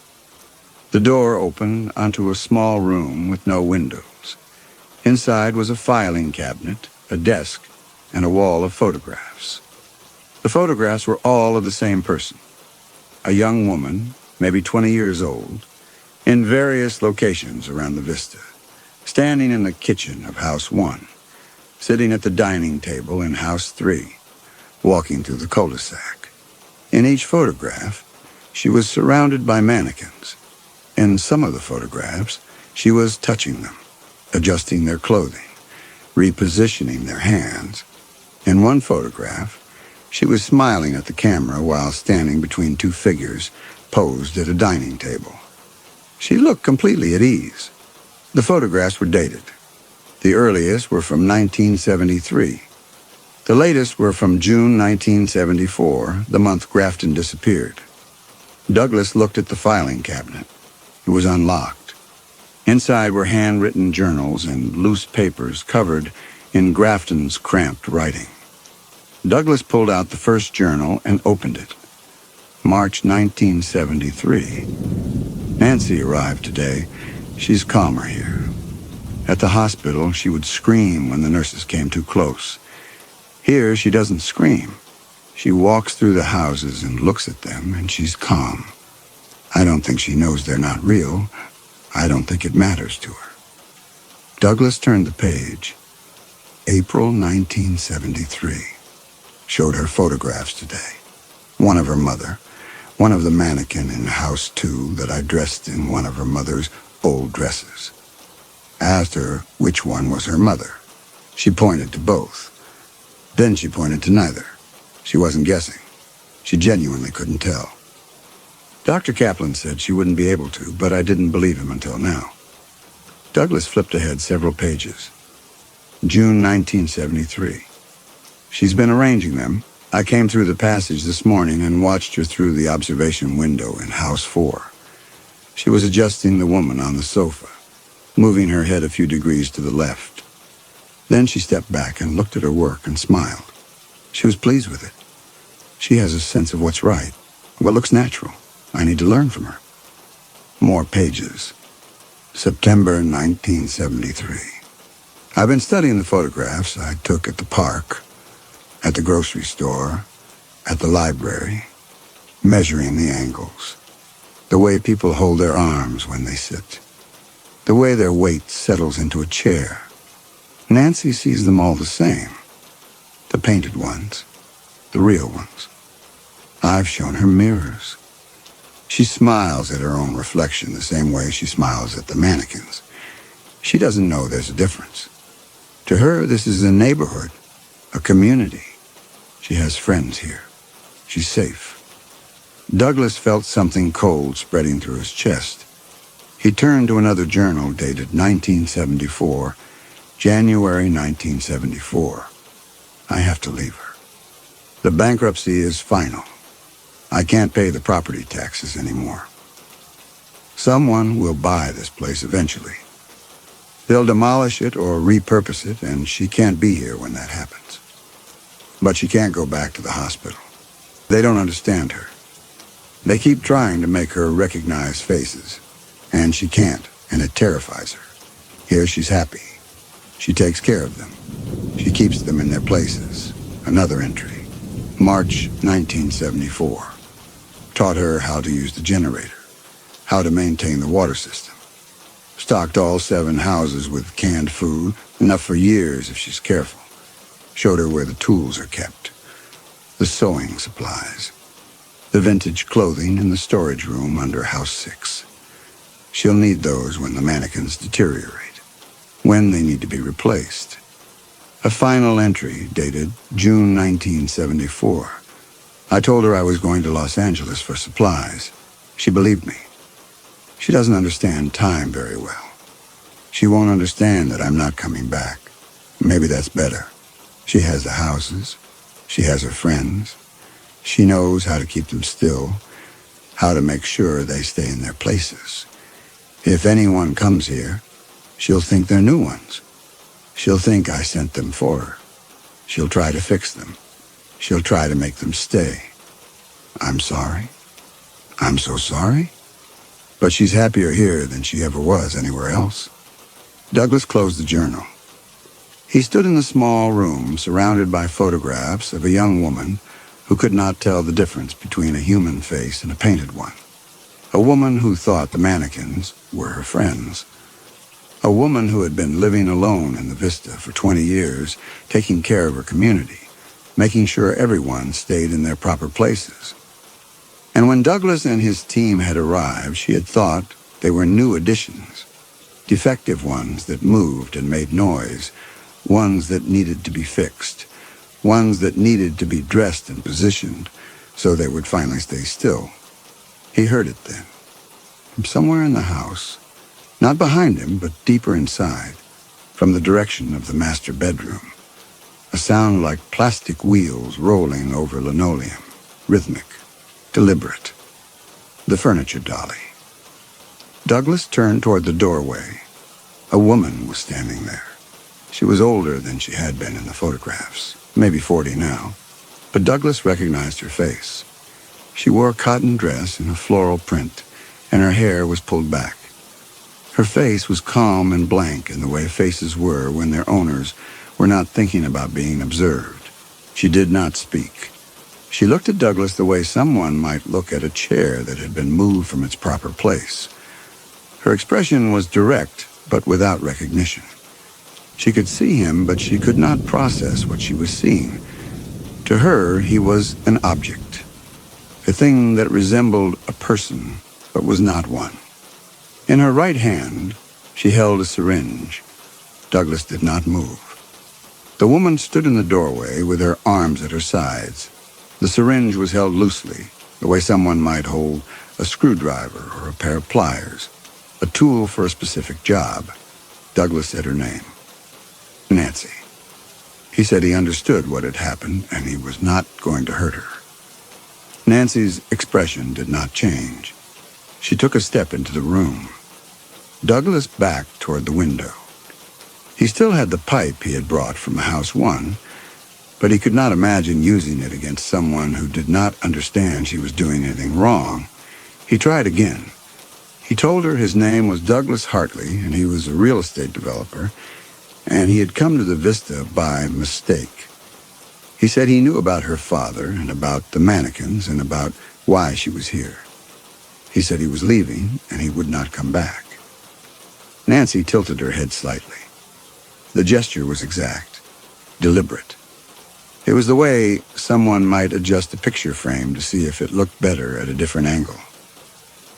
The door opened onto a small room with no windows. Inside was a filing cabinet, a desk, and a wall of photographs. The photographs were all of the same person. A young woman, maybe 20 years old, in various locations around the vista, standing in the kitchen of House 1, sitting at the dining table in House 3, walking through the cul-de-sac. In each photograph, she was surrounded by mannequins. In some of the photographs, she was touching them, adjusting their clothing, repositioning their hands. In one photograph, she was smiling at the camera while standing between two figures posed at a dining table. She looked completely at ease. The photographs were dated. The earliest were from 1973. The latest were from June 1974, the month Grafton disappeared. Douglas looked at the filing cabinet. It was unlocked. Inside were handwritten journals and loose papers covered in Grafton's cramped writing. Douglas pulled out the first journal and opened it. March 1973. Nancy arrived today. She's calmer here. At the hospital, she would scream when the nurses came too close. Here, she doesn't scream. She walks through the houses and looks at them, and she's calm. I don't think she knows they're not real. I don't think it matters to her. Douglas turned the page. April 1973. Showed her photographs today. One of her mother. One of the mannequin in House 2 that I dressed in one of her mother's old dresses. Asked her which one was her mother. She pointed to both. Then she pointed to neither. She wasn't guessing. She genuinely couldn't tell. Dr. Kaplan said she wouldn't be able to, but I didn't believe him until now. Douglas flipped ahead several pages. June 1973. She's been arranging them. I came through the passage this morning and watched her through the observation window in House 4. She was adjusting the woman on the sofa, moving her head a few degrees to the left. Then she stepped back and looked at her work and smiled. She was pleased with it. She has a sense of what's right, what looks natural. I need to learn from her. More pages. September 1973. I've been studying the photographs I took at the park, at the grocery store, at the library, measuring the angles, the way people hold their arms when they sit, the way their weight settles into a chair. Nancy sees them all the same. The painted ones, the real ones. I've shown her mirrors. She smiles at her own reflection the same way she smiles at the mannequins. She doesn't know there's a difference. To her, this is a neighborhood, a community. She has friends here. She's safe. Douglas felt something cold spreading through his chest. He turned to another journal dated 1974, January 1974. I have to leave her. The bankruptcy is final. I can't pay the property taxes anymore. Someone will buy this place eventually. They'll demolish it or repurpose it, and she can't be here when that happens. But she can't go back to the hospital. They don't understand her. They keep trying to make her recognize faces, and she can't, and it terrifies her. Here she's happy. She takes care of them. She keeps them in their places. Another entry. March 1974. Taught her how to use the generator, how to maintain the water system. Stocked all 7 houses with canned food, enough for years if she's careful. Showed her where the tools are kept, the sewing supplies, the vintage clothing in the storage room under House 6. She'll need those when the mannequins deteriorate, when they need to be replaced. A final entry dated June 1974. I told her I was going to Los Angeles for supplies. She believed me. She doesn't understand time very well. She won't understand that I'm not coming back. Maybe that's better. She has the houses. She has her friends. She knows how to keep them still, how to make sure they stay in their places. If anyone comes here, she'll think they're new ones. She'll think I sent them for her. She'll try to fix them. She'll try to make them stay. I'm sorry. I'm so sorry. But she's happier here than she ever was anywhere else. Douglas closed the journal. He stood in the small room surrounded by photographs of a young woman who could not tell the difference between a human face and a painted one. A woman who thought the mannequins were her friends. A woman who had been living alone in the Vista for 20 years, taking care of her community, making sure everyone stayed in their proper places. And when Douglas and his team had arrived, she had thought they were new additions, defective ones that moved and made noise, ones that needed to be fixed, ones that needed to be dressed and positioned so they would finally stay still. He heard it then, from somewhere in the house, not behind him, but deeper inside, from the direction of the master bedroom. A sound like plastic wheels rolling over linoleum, rhythmic, deliberate. The furniture dolly. Douglas turned toward the doorway. A woman was standing there. She was older than she had been in the photographs, maybe 40 now, but Douglas recognized her face. She wore a cotton dress in a floral print, and her hair was pulled back. Her face was calm and blank in the way faces were when their owners were not thinking about being observed. She did not speak. She looked at Douglas the way someone might look at a chair that had been moved from its proper place. Her expression was direct, but without recognition. She could see him, but she could not process what she was seeing. To her, he was an object, a thing that resembled a person, but was not one. In her right hand, she held a syringe. Douglas did not move. The woman stood in the doorway with her arms at her sides. The syringe was held loosely, the way someone might hold a screwdriver or a pair of pliers, a tool for a specific job. Douglas said her name. Nancy. He said he understood what had happened and he was not going to hurt her. Nancy's expression did not change. She took a step into the room. Douglas backed toward the window. He still had the pipe he had brought from House 1, but he could not imagine using it against someone who did not understand she was doing anything wrong. He tried again. He told her his name was Douglas Hartley and he was a real estate developer, and he had come to the Vista by mistake. He said he knew about her father and about the mannequins and about why she was here. He said he was leaving and he would not come back. Nancy tilted her head slightly. The gesture was exact, deliberate. It was the way someone might adjust a picture frame to see if it looked better at a different angle.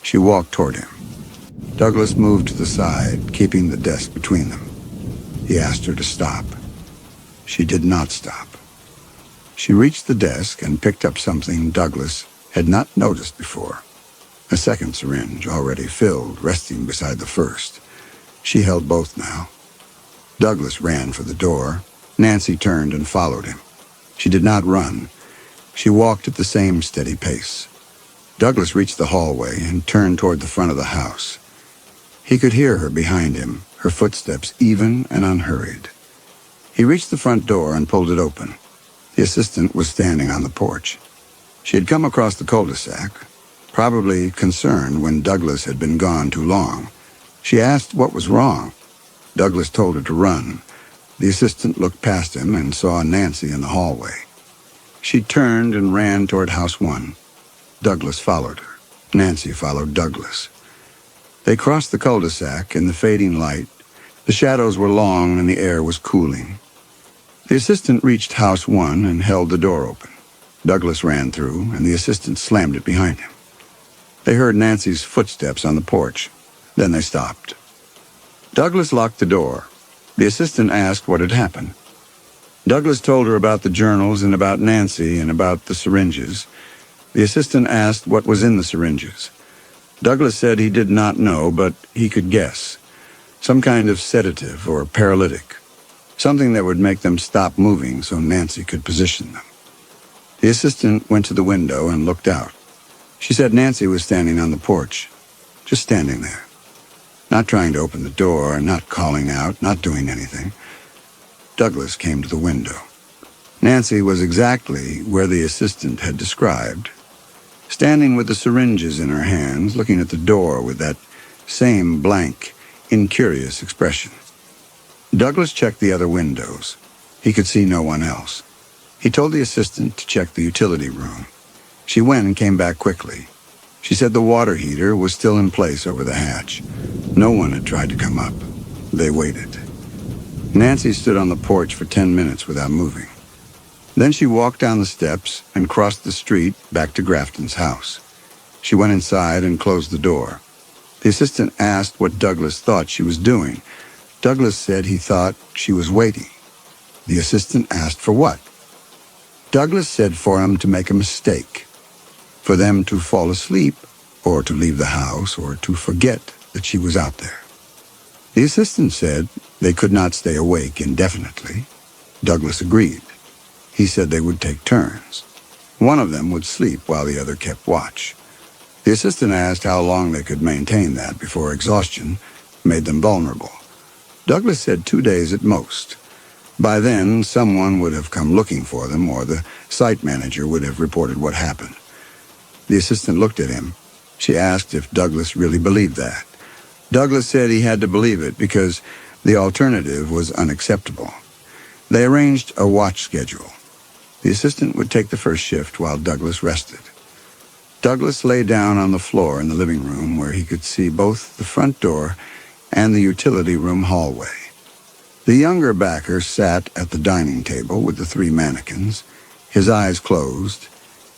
She walked toward him. Douglas moved to the side, keeping the desk between them. He asked her to stop. She did not stop. She reached the desk and picked up something Douglas had not noticed before. A second syringe, already filled, resting beside the first. She held both now. Douglas ran for the door. Nancy turned and followed him. She did not run. She walked at the same steady pace. Douglas reached the hallway and turned toward the front of the house. He could hear her behind him, her footsteps even and unhurried. He reached the front door and pulled it open. The assistant was standing on the porch. She had come across the cul-de-sac, probably concerned when Douglas had been gone too long. She asked what was wrong. Douglas told her to run. The assistant looked past him and saw Nancy in the hallway. She turned and ran toward House 1. Douglas followed her. Nancy followed Douglas. They crossed the cul-de-sac in the fading light. The shadows were long and the air was cooling. The assistant reached House 1 and held the door open. Douglas ran through, and the assistant slammed it behind him. They heard Nancy's footsteps on the porch. Then they stopped. Douglas locked the door. The assistant asked what had happened. Douglas told her about the journals and about Nancy and about the syringes. The assistant asked what was in the syringes. Douglas said he did not know, but he could guess. Some kind of sedative or paralytic. Something that would make them stop moving so Nancy could position them. The assistant went to the window and looked out. She said Nancy was standing on the porch, just standing there. Not trying to open the door, not calling out, not doing anything. Douglas came to the window. Nancy was exactly where the assistant had described, standing with the syringes in her hands, looking at the door with that same blank, incurious expression. Douglas checked the other windows. He could see no one else. He told the assistant to check the utility room. She went and came back quickly. She said the water heater was still in place over the hatch. No one had tried to come up. They waited. Nancy stood on the porch for 10 minutes without moving. Then she walked down the steps and crossed the street back to Grafton's house. She went inside and closed the door. The assistant asked what Douglas thought she was doing. Douglas said he thought she was waiting. The assistant asked for what? Douglas said for him to make a mistake, for them to fall asleep, or to leave the house, or to forget that she was out there. The assistant said they could not stay awake indefinitely. Douglas agreed. He said they would take turns. One of them would sleep while the other kept watch. The assistant asked how long they could maintain that before exhaustion made them vulnerable. Douglas said 2 days at most. By then, someone would have come looking for them, or the site manager would have reported what happened. The assistant looked at him. She asked if Douglas really believed that. Douglas said he had to believe it because the alternative was unacceptable. They arranged a watch schedule. The assistant would take the first shift while Douglas rested. Douglas lay down on the floor in the living room where he could see both the front door and the utility room hallway. The younger backer sat at the dining table with the 3 mannequins, his eyes closed,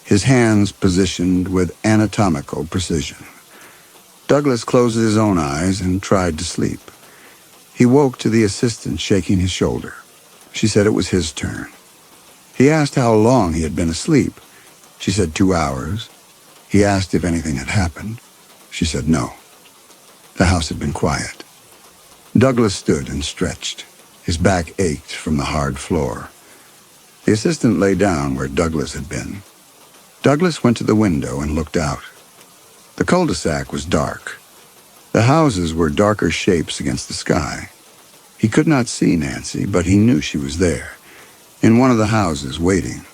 his hands positioned with anatomical precision. Douglas closed his own eyes and tried to sleep. He woke to the assistant shaking his shoulder. She said it was his turn. He asked how long he had been asleep. She said 2 hours. He asked if anything had happened. She said no. The house had been quiet. Douglas stood and stretched. His back ached from the hard floor. The assistant lay down where Douglas had been. Douglas went to the window and looked out. The cul-de-sac was dark. The houses were darker shapes against the sky. He could not see Nancy, but he knew she was there, in one of the houses waiting,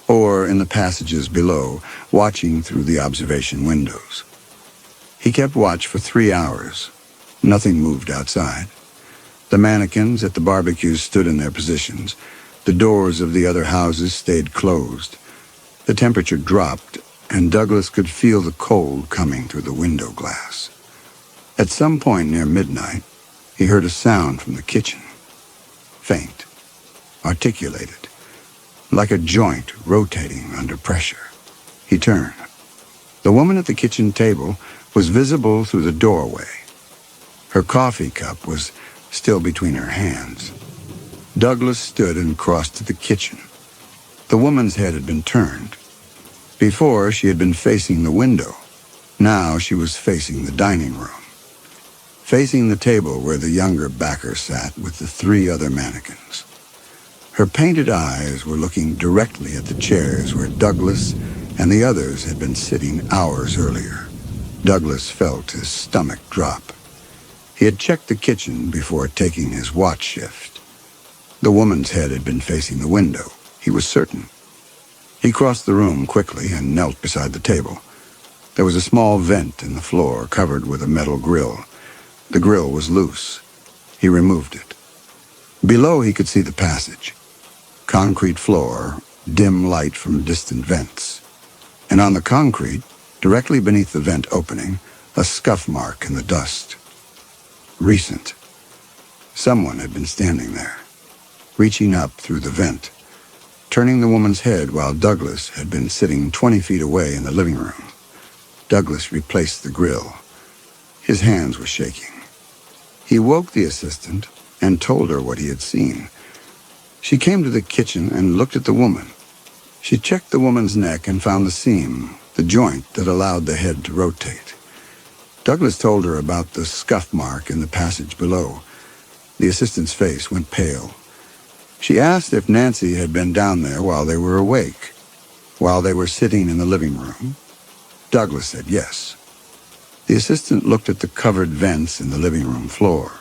or in the passages below, watching through the observation windows. He kept watch for 3 hours. Nothing moved outside. The mannequins at the barbecues stood in their positions. The doors of the other houses stayed closed. The temperature dropped, and Douglas could feel the cold coming through the window glass. At some point near midnight, he heard a sound from the kitchen. Faint, articulated, like a joint rotating under pressure. He turned. The woman at the kitchen table was visible through the doorway. Her coffee cup was still between her hands. Douglas stood and crossed to the kitchen. The woman's head had been turned. Before, she had been facing the window. Now she was facing the dining room, facing the table where the younger backer sat with the 3 other mannequins. Her painted eyes were looking directly at the chairs where Douglas and the others had been sitting hours earlier. Douglas felt his stomach drop. He had checked the kitchen before taking his watch shift. The woman's head had been facing the window, he was certain. He crossed the room quickly and knelt beside the table. There was a small vent in the floor covered with a metal grill. The grill was loose. He removed it. Below he could see the passage. Concrete floor, dim light from distant vents. And on the concrete, directly beneath the vent opening, a scuff mark in the dust. Recent. Someone had been standing there, reaching up through the vent, turning the woman's head while Douglas had been sitting 20 feet away in the living room. Douglas replaced the grill. His hands were shaking. He woke the assistant and told her what he had seen. She came to the kitchen and looked at the woman. She checked the woman's neck and found the seam, the joint that allowed the head to rotate. Douglas told her about the scuff mark in the passage below. The assistant's face went pale. She asked if Nancy had been down there while they were awake, while they were sitting in the living room. Douglas said yes. The assistant looked at the covered vents in the living room floor.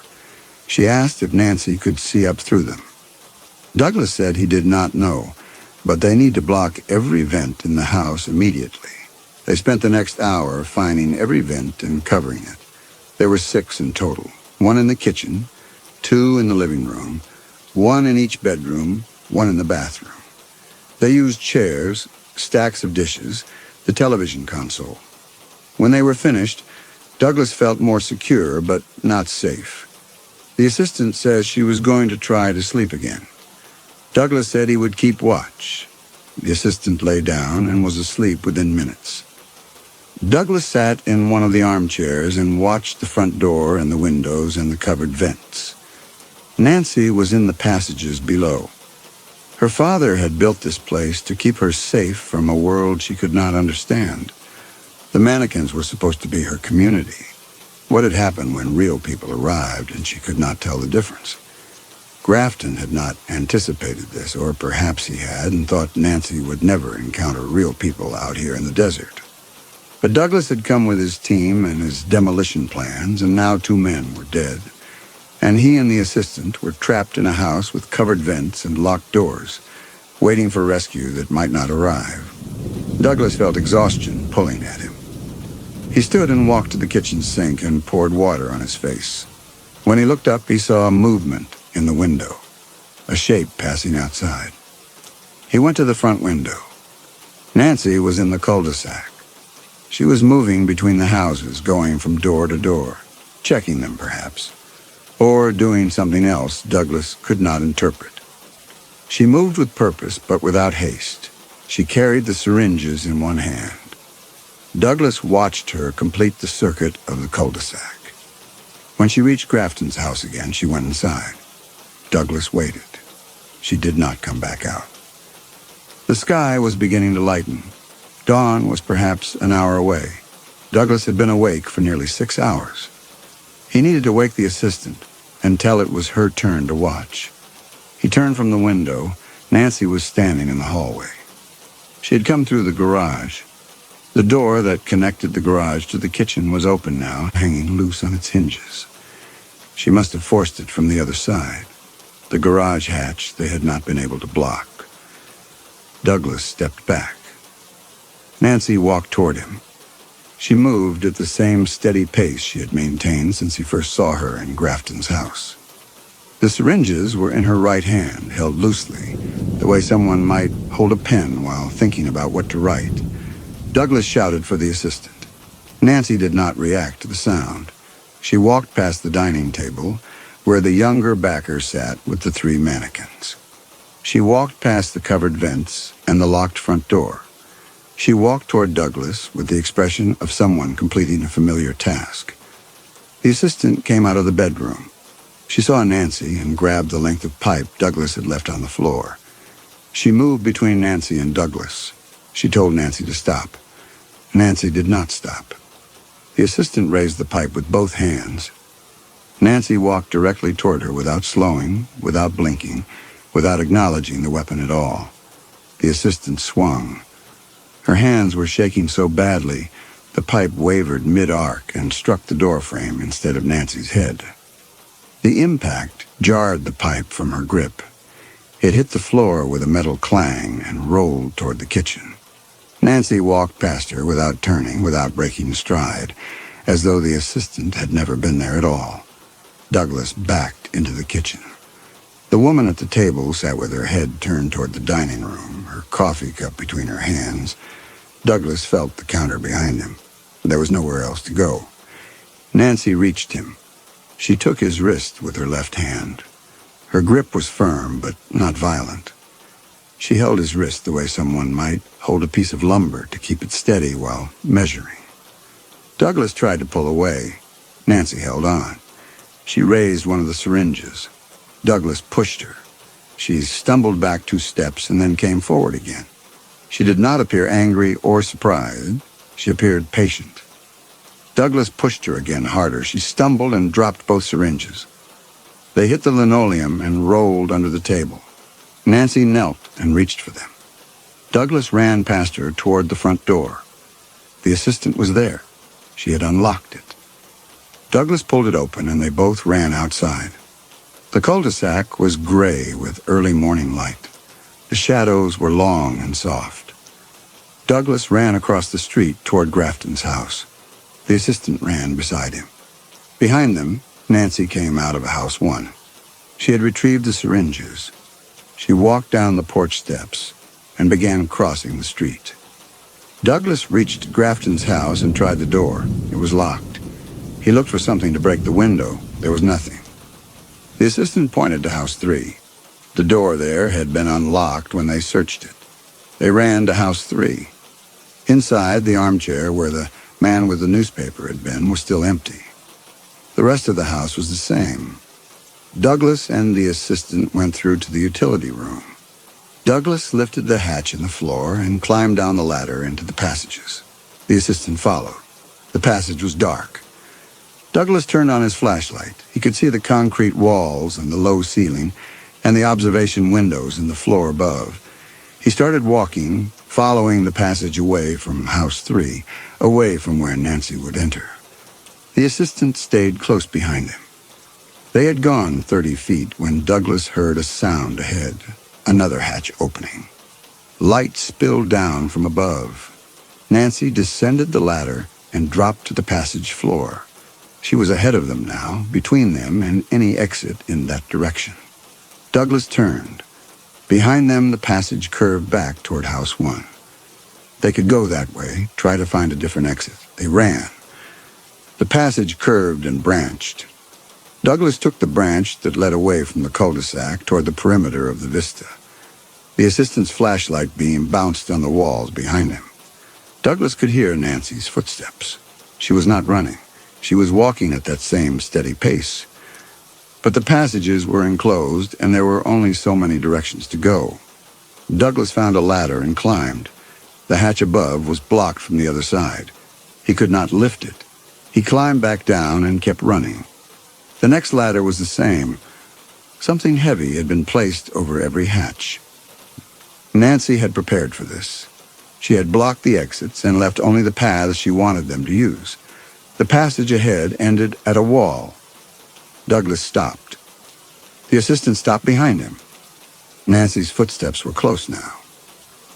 She asked if Nancy could see up through them. Douglas said he did not know, but they need to block every vent in the house immediately. They spent the next hour finding every vent and covering it. There were 6 in total, 1 in the kitchen, 2 in the living room, 1 in each bedroom, 1 in the bathroom. They used chairs, stacks of dishes, the television console. When they were finished, Douglas felt more secure, but not safe. The assistant says she was going to try to sleep again. Douglas said he would keep watch. The assistant lay down and was asleep within minutes. Douglas sat in one of the armchairs and watched the front door and the windows and the covered vents. Nancy was in the passages below. Her father had built this place to keep her safe from a world she could not understand. The mannequins were supposed to be her community. What had happened when real people arrived and she could not tell the difference? Grafton had not anticipated this, or perhaps he had and thought Nancy would never encounter real people out here in the desert. But Douglas had come with his team and his demolition plans, and now 2 men were dead. And he and the assistant were trapped in a house with covered vents and locked doors, waiting for rescue that might not arrive. Douglas felt exhaustion pulling at him. He stood and walked to the kitchen sink and poured water on his face. When he looked up, he saw movement in the window, a shape passing outside. He went to the front window. Nancy was in the cul-de-sac. She was moving between the houses, going from door to door, checking them perhaps, or doing something else Douglas could not interpret. She moved with purpose, but without haste. She carried the syringes in one hand. Douglas watched her complete the circuit of the cul-de-sac. When she reached Grafton's house again, she went inside. Douglas waited. She did not come back out. The sky was beginning to lighten. Dawn was perhaps an hour away. Douglas had been awake for nearly 6 hours. He needed to wake the assistant and tell it was her turn to watch. He turned from the window. Nancy was standing in the hallway. She had come through the garage. The door that connected the garage to the kitchen was open now, hanging loose on its hinges. She must have forced it from the other side. The garage hatch they had not been able to block. Douglas stepped back. Nancy walked toward him. She moved at the same steady pace she had maintained since he first saw her in Grafton's house. The syringes were in her right hand, held loosely, the way someone might hold a pen while thinking about what to write. Douglas shouted for the assistant. Nancy did not react to the sound. She walked past the dining table, where the younger backer sat with the 3 mannequins. She walked past the covered vents and the locked front door. She walked toward Douglas with the expression of someone completing a familiar task. The assistant came out of the bedroom. She saw Nancy and grabbed the length of pipe Douglas had left on the floor. She moved between Nancy and Douglas. She told Nancy to stop. Nancy did not stop. The assistant raised the pipe with both hands. Nancy walked directly toward her without slowing, without blinking, without acknowledging the weapon at all. The assistant swung. Her hands were shaking so badly, the pipe wavered mid-arc and struck the doorframe instead of Nancy's head. The impact jarred the pipe from her grip. It hit the floor with a metal clang and rolled toward the kitchen. Nancy walked past her without turning, without breaking stride, as though the assistant had never been there at all. Douglas backed into the kitchen. The woman at the table sat with her head turned toward the dining room, her her coffee cup between her hands. Douglas felt the counter behind him. There was nowhere else to go. Nancy reached him. She took his wrist with her left hand. Her grip was firm, but not violent. She held his wrist the way someone might hold a piece of lumber to keep it steady while measuring. Douglas tried to pull away. Nancy held on. She raised one of the syringes. Douglas pushed her. She stumbled back 2 steps and then came forward again. She did not appear angry or surprised. She appeared patient. Douglas pushed her again harder. She stumbled and dropped both syringes. They hit the linoleum and rolled under the table. Nancy knelt and reached for them. Douglas ran past her toward the front door. The assistant was there. She had unlocked it. Douglas pulled it open and they both ran outside. The cul-de-sac was gray with early morning light. The shadows were long and soft. Douglas ran across the street toward Grafton's house. The assistant ran beside him. Behind them, Nancy came out of house 1. She had retrieved the syringes. She walked down the porch steps and began crossing the street. Douglas reached Grafton's house and tried the door. It was locked. He looked for something to break the window. There was nothing. The assistant pointed to house 3. The door there had been unlocked when they searched it. They ran to house 3. Inside, the armchair where the man with the newspaper had been was still empty. The rest of the house was the same. Douglas and the assistant went through to the utility room. Douglas lifted the hatch in the floor and climbed down the ladder into the passages. The assistant followed. The passage was dark. Douglas turned on his flashlight. He could see the concrete walls and the low ceiling and the observation windows in the floor above. He started walking, following the passage away from house 3, away from where Nancy would enter. The assistant stayed close behind him. They had gone 30 feet when Douglas heard a sound ahead, another hatch opening. Light spilled down from above. Nancy descended the ladder and dropped to the passage floor. She was ahead of them now, between them and any exit in that direction. Douglas turned. Behind them, the passage curved back toward house 1. They could go that way, try to find a different exit. They ran. The passage curved and branched. Douglas took the branch that led away from the cul-de-sac toward the perimeter of the vista. The assistant's flashlight beam bounced on the walls behind him. Douglas could hear Nancy's footsteps. She was not running. She was walking at that same steady pace. But the passages were enclosed, and there were only so many directions to go. Douglas found a ladder and climbed. The hatch above was blocked from the other side. He could not lift it. He climbed back down and kept running. The next ladder was the same. Something heavy had been placed over every hatch. Nancy had prepared for this. She had blocked the exits and left only the paths she wanted them to use. The passage ahead ended at a wall. Douglas stopped. The assistant stopped behind him. Nancy's footsteps were close now.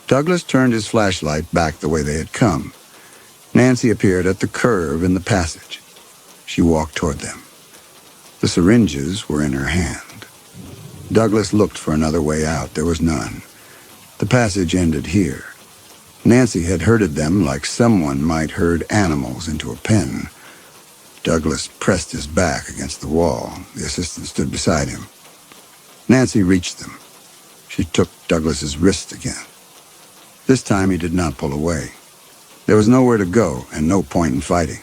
Douglas turned his flashlight back the way they had come. Nancy appeared at the curve in the passage. She walked toward them. The syringes were in her hand. Douglas looked for another way out. There was none. The passage ended here. Nancy had herded them like someone might herd animals into a pen. Douglas pressed his back against the wall. The assistant stood beside him. Nancy reached them. She took Douglas's wrist again. This time he did not pull away. There was nowhere to go and no point in fighting.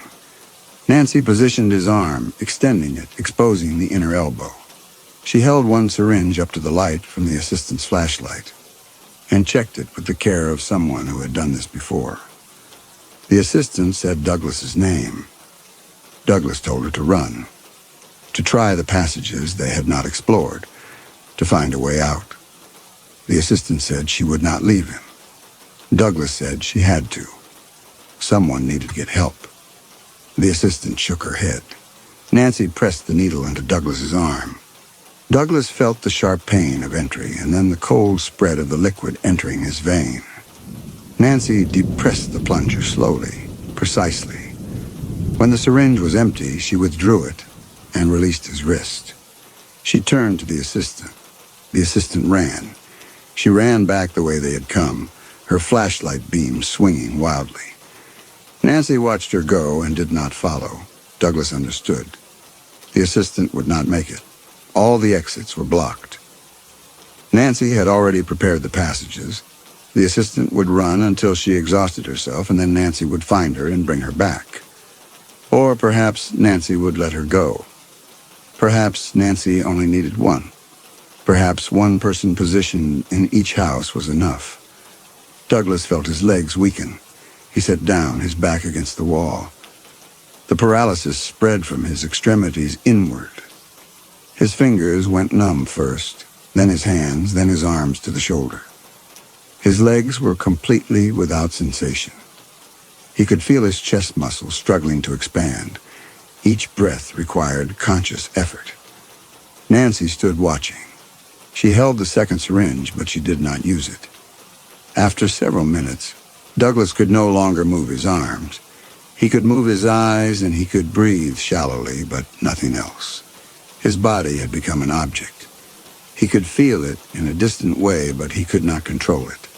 Nancy positioned his arm, extending it, exposing the inner elbow. She held one syringe up to the light from the assistant's flashlight and checked it with the care of someone who had done this before. The assistant said Douglas's name. Douglas told her to run, to try the passages they had not explored, to find a way out. The assistant said she would not leave him. Douglas said she had to. Someone needed to get help. The assistant shook her head. Nancy pressed the needle into Douglas's arm. Douglas felt the sharp pain of entry and then the cold spread of the liquid entering his vein. Nancy depressed the plunger slowly, precisely. When the syringe was empty, she withdrew it and released his wrist. She turned to the assistant. The assistant ran. She ran back the way they had come, her flashlight beam swinging wildly. Nancy watched her go and did not follow. Douglas understood. The assistant would not make it. All the exits were blocked. Nancy had already prepared the passages. The assistant would run until she exhausted herself, and then Nancy would find her and bring her back. Or perhaps Nancy would let her go. Perhaps Nancy only needed one. Perhaps one person positioned in each house was enough. Douglas felt his legs weaken. He sat down, his back against the wall. The paralysis spread from his extremities inward. His fingers went numb first, then his hands, then his arms to the shoulder. His legs were completely without sensation. He could feel his chest muscles struggling to expand. Each breath required conscious effort. Nancy stood watching. She held the second syringe, but she did not use it. After several minutes, Douglas could no longer move his arms. He could move his eyes and he could breathe shallowly, but nothing else. His body had become an object. He could feel it in a distant way, but he could not control it.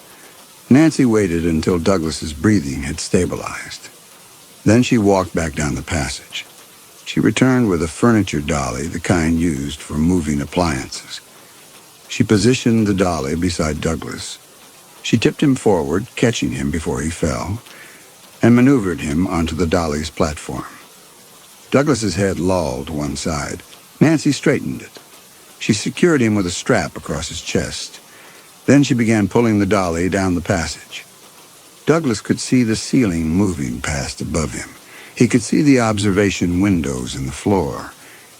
Nancy waited until Douglas's breathing had stabilized. Then she walked back down the passage. She returned with a furniture dolly, the kind used for moving appliances. She positioned the dolly beside Douglas. She tipped him forward, catching him before he fell, and maneuvered him onto the dolly's platform. Douglas's head lolled to one side. Nancy straightened it. She secured him with a strap across his chest. Then she began pulling the dolly down the passage. Douglas could see the ceiling moving past above him. He could see the observation windows in the floor.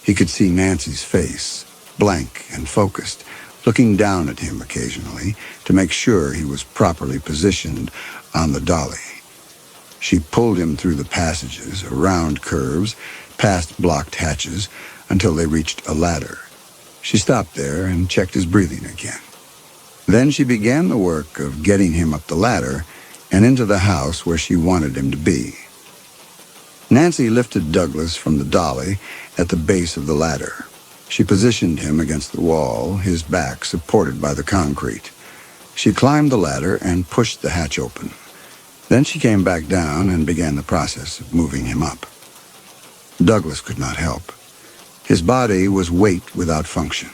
He could see Nancy's face, blank and focused, looking down at him occasionally to make sure he was properly positioned on the dolly. She pulled him through the passages, around curves, past blocked hatches, until they reached a ladder. She stopped there and checked his breathing again. Then she began the work of getting him up the ladder and into the house where she wanted him to be. Nancy lifted Douglas from the dolly at the base of the ladder. She positioned him against the wall, his back supported by the concrete. She climbed the ladder and pushed the hatch open. Then she came back down and began the process of moving him up. Douglas could not help. His body was weight without function.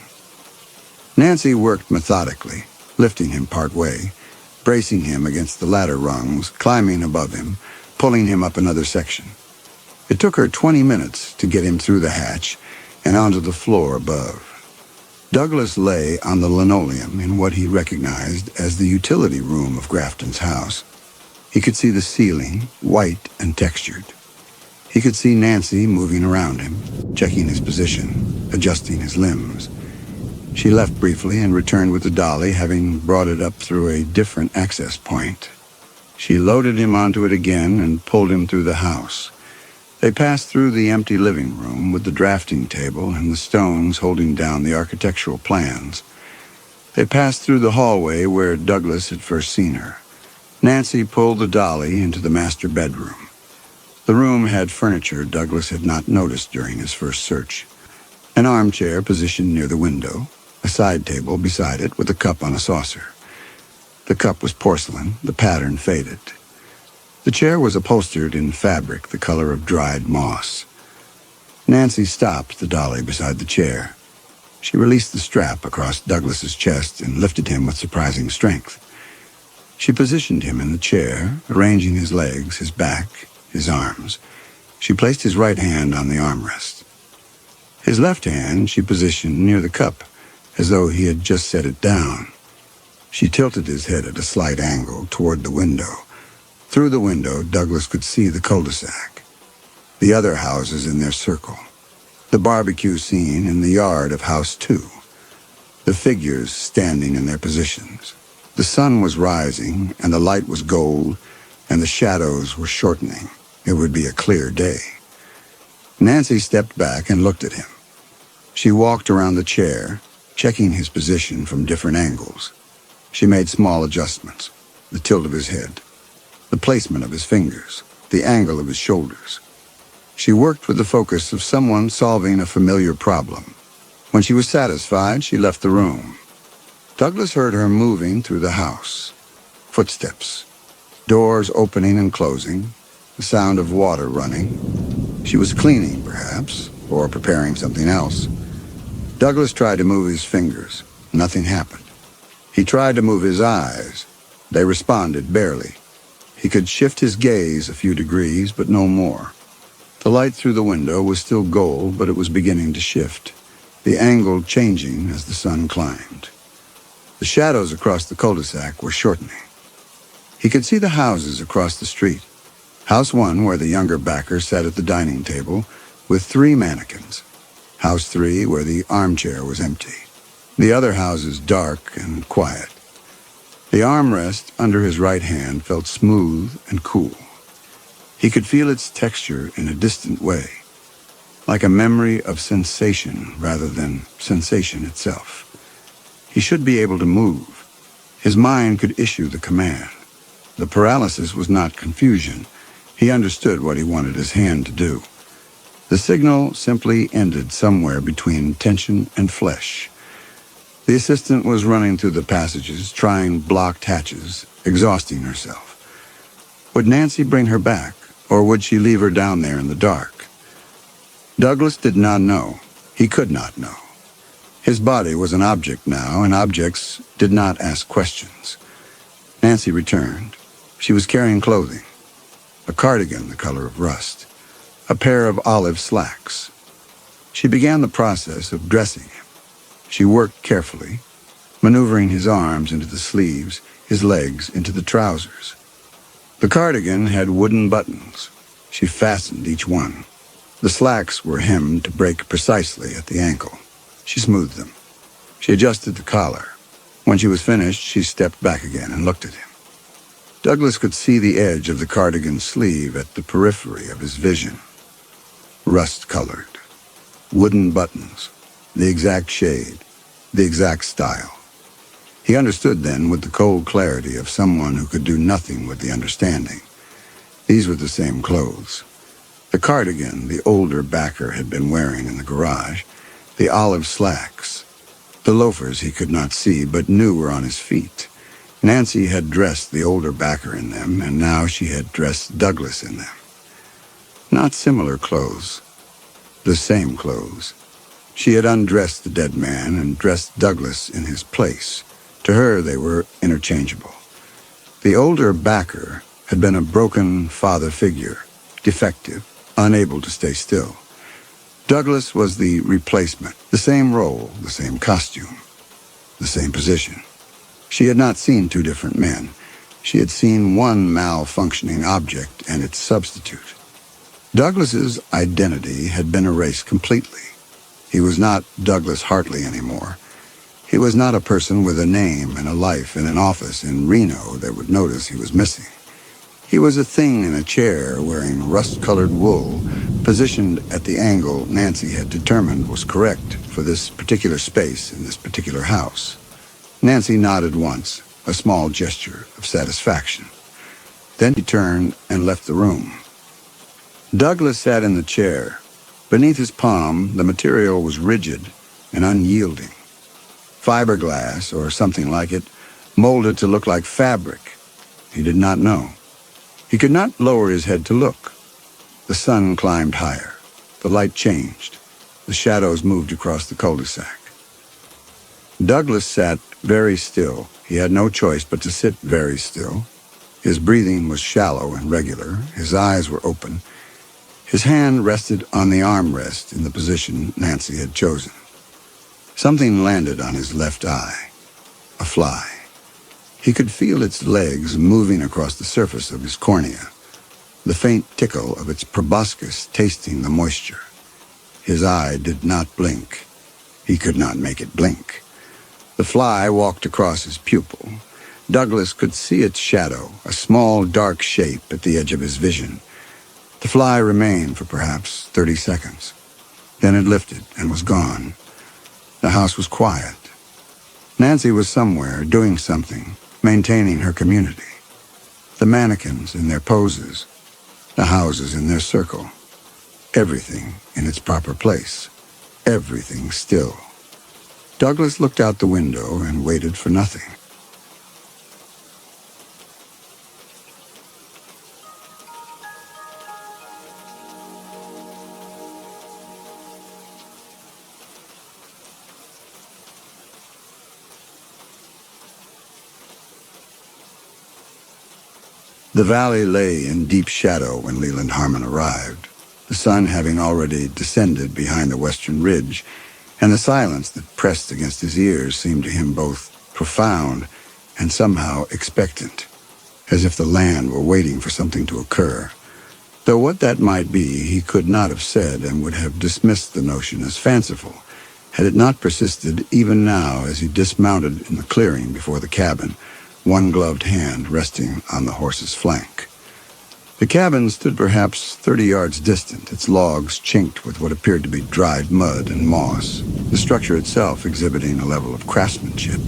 Nancy worked methodically, lifting him part way, bracing him against the ladder rungs, climbing above him, pulling him up another section. It took her 20 minutes to get him through the hatch and onto the floor above. Douglas lay on the linoleum in what he recognized as the utility room of Grafton's house. He could see the ceiling, white and textured. He could see Nancy moving around him, checking his position, adjusting his limbs. She left briefly and returned with the dolly, having brought it up through a different access point. She loaded him onto it again and pulled him through the house. They passed through the empty living room with the drafting table and the stones holding down the architectural plans. They passed through the hallway where Douglas had first seen her. Nancy pulled the dolly into the master bedroom. The room had furniture Douglas had not noticed during his first search. An armchair positioned near the window, a side table beside it with a cup on a saucer. The cup was porcelain, the pattern faded. The chair was upholstered in fabric the color of dried moss. Nancy stopped the dolly beside the chair. She released the strap across Douglas's chest and lifted him with surprising strength. She positioned him in the chair, arranging his legs, his back, his arms. She placed his right hand on the armrest. His left hand she positioned near the cup, as though he had just set it down. She tilted his head at a slight angle toward the window. Through the window, Douglas could see the cul-de-sac, the other houses in their circle, the barbecue scene in the yard of House 2, the figures standing in their positions. The sun was rising, and the light was gold, and the shadows were shortening. It would be a clear day. Nancy stepped back and looked at him. She walked around the chair, checking his position from different angles. She made small adjustments, the tilt of his head, the placement of his fingers, the angle of his shoulders. She worked with the focus of someone solving a familiar problem. When she was satisfied, she left the room. Douglas heard her moving through the house. Footsteps, doors opening and closing, the sound of water running. She was cleaning, perhaps, or preparing something else. Douglas tried to move his fingers. Nothing happened. He tried to move his eyes. They responded barely. He could shift his gaze a few degrees, but no more. The light through the window was still gold, but it was beginning to shift, the angle changing as the sun climbed. The shadows across the cul-de-sac were shortening. He could see the houses across the street. House 1, where the younger backer sat at the dining table, with 3 mannequins. House 3, where the armchair was empty. The other houses dark and quiet. The armrest under his right hand felt smooth and cool. He could feel its texture in a distant way, like a memory of sensation rather than sensation itself. He should be able to move. His mind could issue the command. The paralysis was not confusion. He understood what he wanted his hand to do. The signal simply ended somewhere between tension and flesh. The assistant was running through the passages, trying blocked hatches, exhausting herself. Would Nancy bring her back, or would she leave her down there in the dark? Douglas did not know. He could not know. His body was an object now, and objects did not ask questions. Nancy returned. She was carrying clothing. A cardigan the color of rust. A pair of olive slacks. She began the process of dressing him. She worked carefully, maneuvering his arms into the sleeves, his legs into the trousers. The cardigan had wooden buttons. She fastened each one. The slacks were hemmed to break precisely at the ankle. She smoothed them. She adjusted the collar. When she was finished, she stepped back again and looked at him. Douglas could see the edge of the cardigan sleeve at the periphery of his vision. Rust-colored. Wooden buttons. The exact shade. The exact style. He understood then with the cold clarity of someone who could do nothing with the understanding. These were the same clothes. The cardigan the older backer had been wearing in the garage. The olive slacks. The loafers he could not see but knew were on his feet. Nancy had dressed the older backer in them, and now she had dressed Douglas in them. Not similar clothes. The same clothes. She had undressed the dead man and dressed Douglas in his place. To her, they were interchangeable. The older backer had been a broken father figure, defective, unable to stay still. Douglas was the replacement, the same role, the same costume, the same position. She had not seen 2 different men. She had seen one malfunctioning object and its substitute. Douglas's identity had been erased completely. He was not Douglas Hartley anymore. He was not a person with a name and a life in an office in Reno that would notice he was missing. He was a thing in a chair wearing rust-colored wool, positioned at the angle Nancy had determined was correct for this particular space in this particular house. Nancy nodded once, a small gesture of satisfaction. Then he turned and left the room. Douglas sat in the chair. Beneath his palm, the material was rigid and unyielding. Fiberglass, or something like it, molded to look like fabric. He did not know. He could not lower his head to look. The sun climbed higher. The light changed. The shadows moved across the cul-de-sac. Douglas sat very still. He had no choice but to sit very still. His breathing was shallow and regular. His eyes were open. His hand rested on the armrest in the position Nancy had chosen. Something landed on his left eye. A fly. He could feel its legs moving across the surface of his cornea, the faint tickle of its proboscis tasting the moisture. His eye did not blink. He could not make it blink. The fly walked across his pupil. Douglas could see its shadow, a small dark shape at the edge of his vision. The fly remained for perhaps 30 seconds. Then it lifted and was gone. The house was quiet. Nancy was somewhere, doing something, maintaining her community. The mannequins in their poses, the houses in their circle. Everything in its proper place. Everything still. Douglas looked out the window and waited for nothing. The valley lay in deep shadow when Leland Harmon arrived, the sun having already descended behind the western ridge, and the silence that pressed against his ears seemed to him both profound and somehow expectant, as if the land were waiting for something to occur. Though what that might be he could not have said, and would have dismissed the notion as fanciful, had it not persisted even now as he dismounted in the clearing before the cabin, one gloved hand resting on the horse's flank. The cabin stood perhaps 30 yards distant, its logs chinked with what appeared to be dried mud and moss, the structure itself exhibiting a level of craftsmanship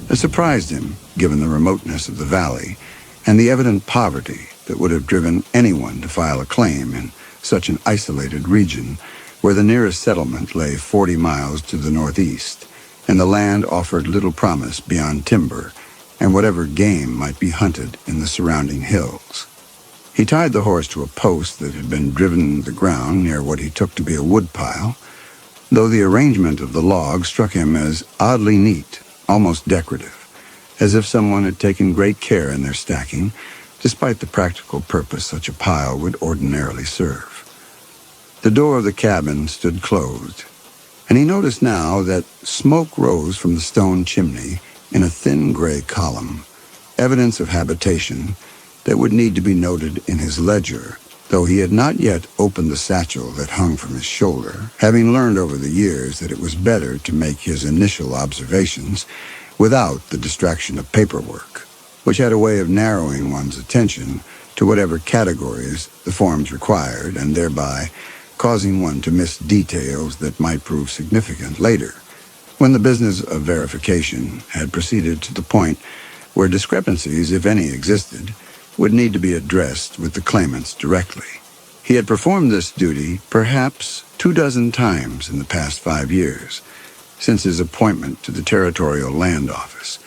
that surprised him given the remoteness of the valley and the evident poverty that would have driven anyone to file a claim in such an isolated region where the nearest settlement lay 40 miles to the northeast, and the land offered little promise beyond timber and whatever game might be hunted in the surrounding hills. He tied the horse to a post that had been driven into the ground near what he took to be a woodpile, though the arrangement of the logs struck him as oddly neat, almost decorative, as if someone had taken great care in their stacking, despite the practical purpose such a pile would ordinarily serve. The door of the cabin stood closed, and he noticed now that smoke rose from the stone chimney in a thin gray column, evidence of habitation that would need to be noted in his ledger, though he had not yet opened the satchel that hung from his shoulder, having learned over the years that it was better to make his initial observations without the distraction of paperwork, which had a way of narrowing one's attention to whatever categories the forms required, and thereby causing one to miss details that might prove significant later, when the business of verification had proceeded to the point where discrepancies, if any existed, would need to be addressed with the claimants directly. He had performed this duty perhaps 24 times in the past 5 years, since his appointment to the Territorial Land Office,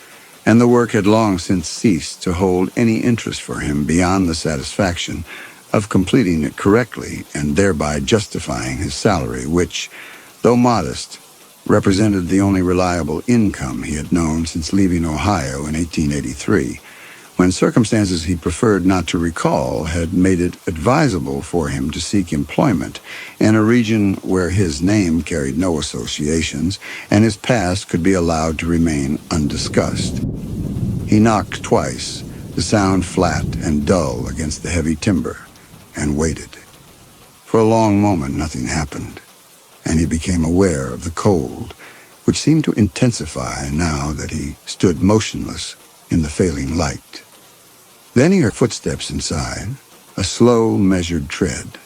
and the work had long since ceased to hold any interest for him beyond the satisfaction of completing it correctly and thereby justifying his salary, which, though modest, represented the only reliable income he had known since leaving Ohio in 1883, when circumstances he preferred not to recall had made it advisable for him to seek employment in a region where his name carried no associations and his past could be allowed to remain undiscussed. He knocked twice, the sound flat and dull against the heavy timber, and waited. For a long moment nothing happened, and he became aware of the cold, which seemed to intensify now that he stood motionless in the failing light. Then he heard footsteps inside, a slow, measured tread,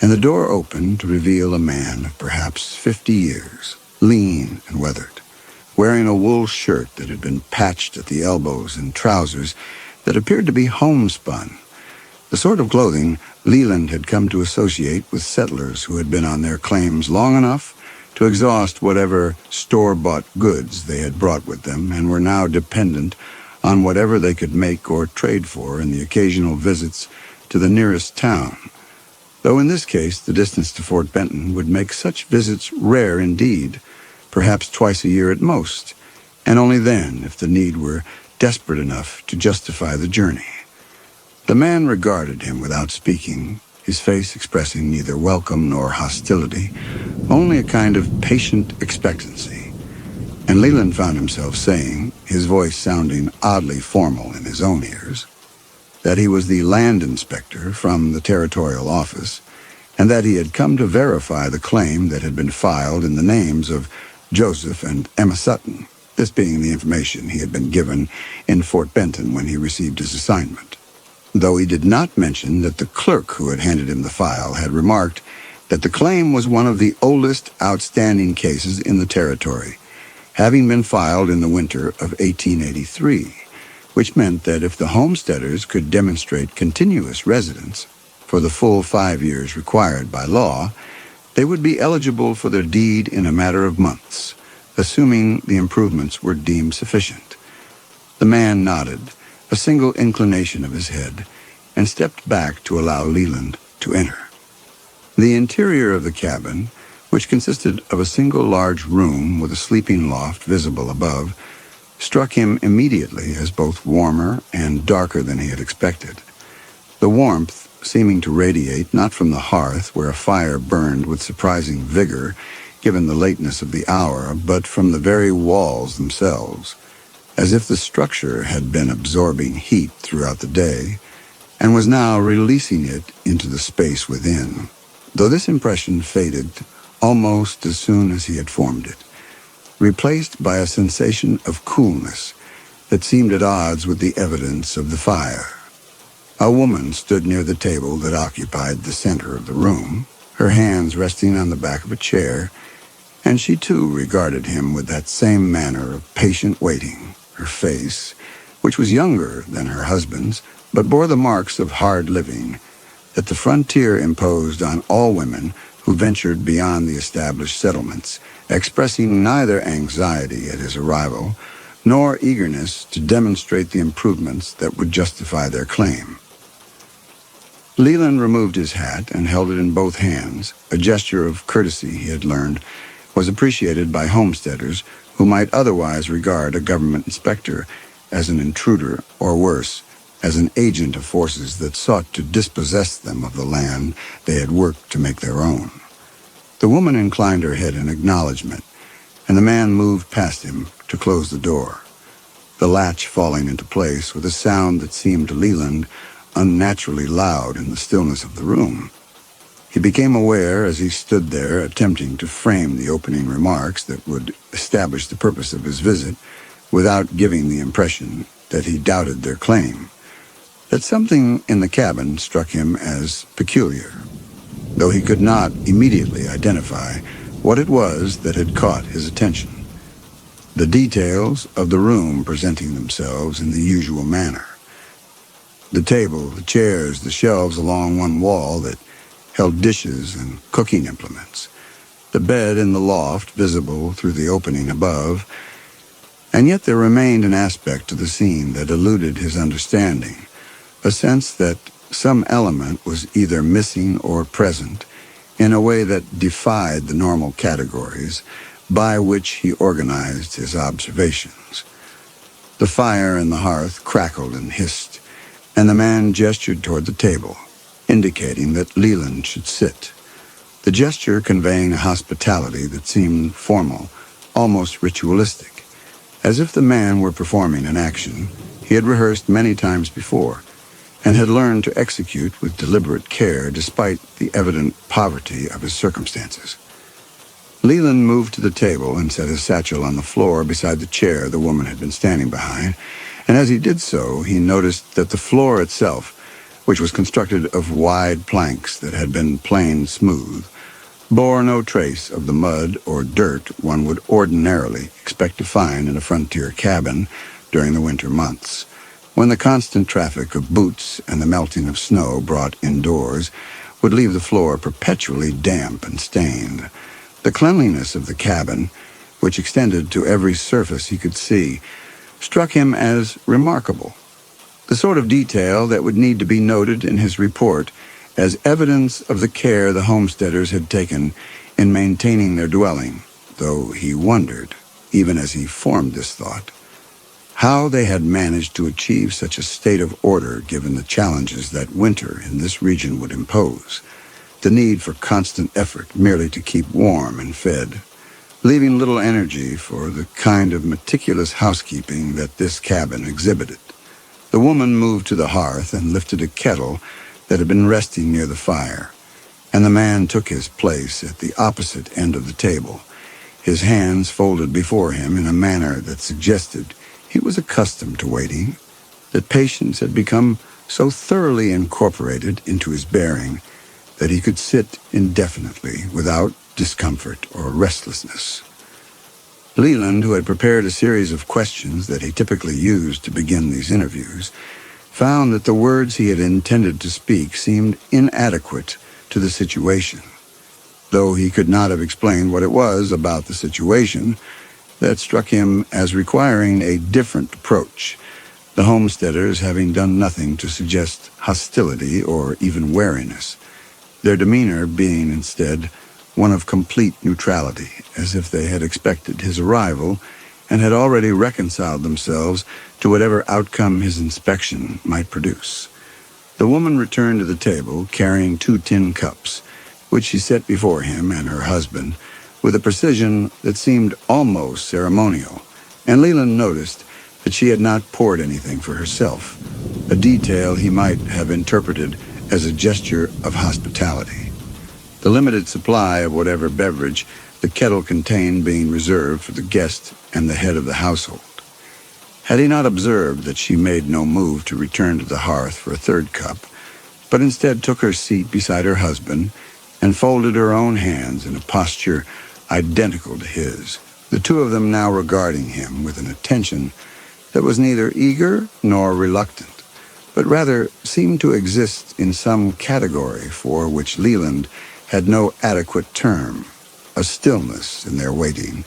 and the door opened to reveal a man of perhaps 50 years, lean and weathered, wearing a wool shirt that had been patched at the elbows and trousers that appeared to be homespun, the sort of clothing Leland had come to associate with settlers who had been on their claims long enough to exhaust whatever store-bought goods they had brought with them and were now dependent on whatever they could make or trade for in the occasional visits to the nearest town, though in this case the distance to Fort Benton would make such visits rare indeed, perhaps twice a year at most, and only then if the need were desperate enough to justify the journey. The man regarded him without speaking, his face expressing neither welcome nor hostility, only a kind of patient expectancy. And Leland found himself saying, his voice sounding oddly formal in his own ears, that he was the land inspector from the Territorial Office, and that he had come to verify the claim that had been filed in the names of Joseph and Emma Sutton, this being the information he had been given in Fort Benton when he received his assignment, though he did not mention that the clerk who had handed him the file had remarked that the claim was one of the oldest outstanding cases in the territory, having been filed in the winter of 1883, which meant that if the homesteaders could demonstrate continuous residence for the full 5 years required by law, they would be eligible for their deed in a matter of months, assuming the improvements were deemed sufficient. The man nodded, a single inclination of his head, and stepped back to allow Leland to enter. The interior of the cabin, which consisted of a single large room with a sleeping loft visible above, struck him immediately as both warmer and darker than he had expected. The warmth seeming to radiate not from the hearth, where a fire burned with surprising vigor given the lateness of the hour, but from the very walls themselves, as if the structure had been absorbing heat throughout the day and was now releasing it into the space within, though this impression faded almost as soon as he had formed it, replaced by a sensation of coolness that seemed at odds with the evidence of the fire. A woman stood near the table that occupied the center of the room, her hands resting on the back of a chair, and she too regarded him with that same manner of patient waiting. Her face, which was younger than her husband's, but bore the marks of hard living that the frontier imposed on all women who ventured beyond the established settlements, expressing neither anxiety at his arrival nor eagerness to demonstrate the improvements that would justify their claim. Leland removed his hat and held it in both hands, a gesture of courtesy he had learned was appreciated by homesteaders who might otherwise regard a government inspector as an intruder, or worse, as an agent of forces that sought to dispossess them of the land they had worked to make their own. The woman inclined her head in acknowledgement, and the man moved past him to close the door, the latch falling into place with a sound that seemed to Leland unnaturally loud in the stillness of the room. He became aware as he stood there attempting to frame the opening remarks that would establish the purpose of his visit without giving the impression that he doubted their claim, that something in the cabin struck him as peculiar, though he could not immediately identify what it was that had caught his attention. The details of the room presenting themselves in the usual manner. The table, the chairs, the shelves along one wall that held dishes and cooking implements, the bed in the loft visible through the opening above, and yet there remained an aspect to the scene that eluded his understanding, a sense that some element was either missing or present in a way that defied the normal categories by which he organized his observations. The fire in the hearth crackled and hissed, and the man gestured toward the table, indicating that Leland should sit, the gesture conveying a hospitality that seemed formal, almost ritualistic, as if the man were performing an action he had rehearsed many times before and had learned to execute with deliberate care despite the evident poverty of his circumstances. Leland moved to the table and set his satchel on the floor beside the chair the woman had been standing behind, and as he did so, he noticed that the floor itself, which was constructed of wide planks that had been planed smooth, bore no trace of the mud or dirt one would ordinarily expect to find in a frontier cabin during the winter months, when the constant traffic of boots and the melting of snow brought indoors would leave the floor perpetually damp and stained. The cleanliness of the cabin, which extended to every surface he could see, struck him as remarkable, the sort of detail that would need to be noted in his report as evidence of the care the homesteaders had taken in maintaining their dwelling, though he wondered, even as he formed this thought, how they had managed to achieve such a state of order given the challenges that winter in this region would impose, the need for constant effort merely to keep warm and fed, leaving little energy for the kind of meticulous housekeeping that this cabin exhibited. The woman moved to the hearth and lifted a kettle that had been resting near the fire, and the man took his place at the opposite end of the table, his hands folded before him in a manner that suggested he was accustomed to waiting, that patience had become so thoroughly incorporated into his bearing that he could sit indefinitely without discomfort or restlessness. Leland, who had prepared a series of questions that he typically used to begin these interviews, found that the words he had intended to speak seemed inadequate to the situation. Though he could not have explained what it was about the situation, that struck him as requiring a different approach, the homesteaders having done nothing to suggest hostility or even wariness, their demeanor being instead one of complete neutrality, as if they had expected his arrival and had already reconciled themselves to whatever outcome his inspection might produce. The woman returned to the table, carrying 2 tin cups, which she set before him and her husband with a precision that seemed almost ceremonial, and Leland noticed that she had not poured anything for herself, a detail he might have interpreted as a gesture of hospitality. The limited supply of whatever beverage the kettle contained being reserved for the guest and the head of the household. Had he not observed that she made no move to return to the hearth for a 3rd cup, but instead took her seat beside her husband and folded her own hands in a posture identical to his, the two of them now regarding him with an attention that was neither eager nor reluctant, but rather seemed to exist in some category for which Leland had no adequate term, a stillness in their waiting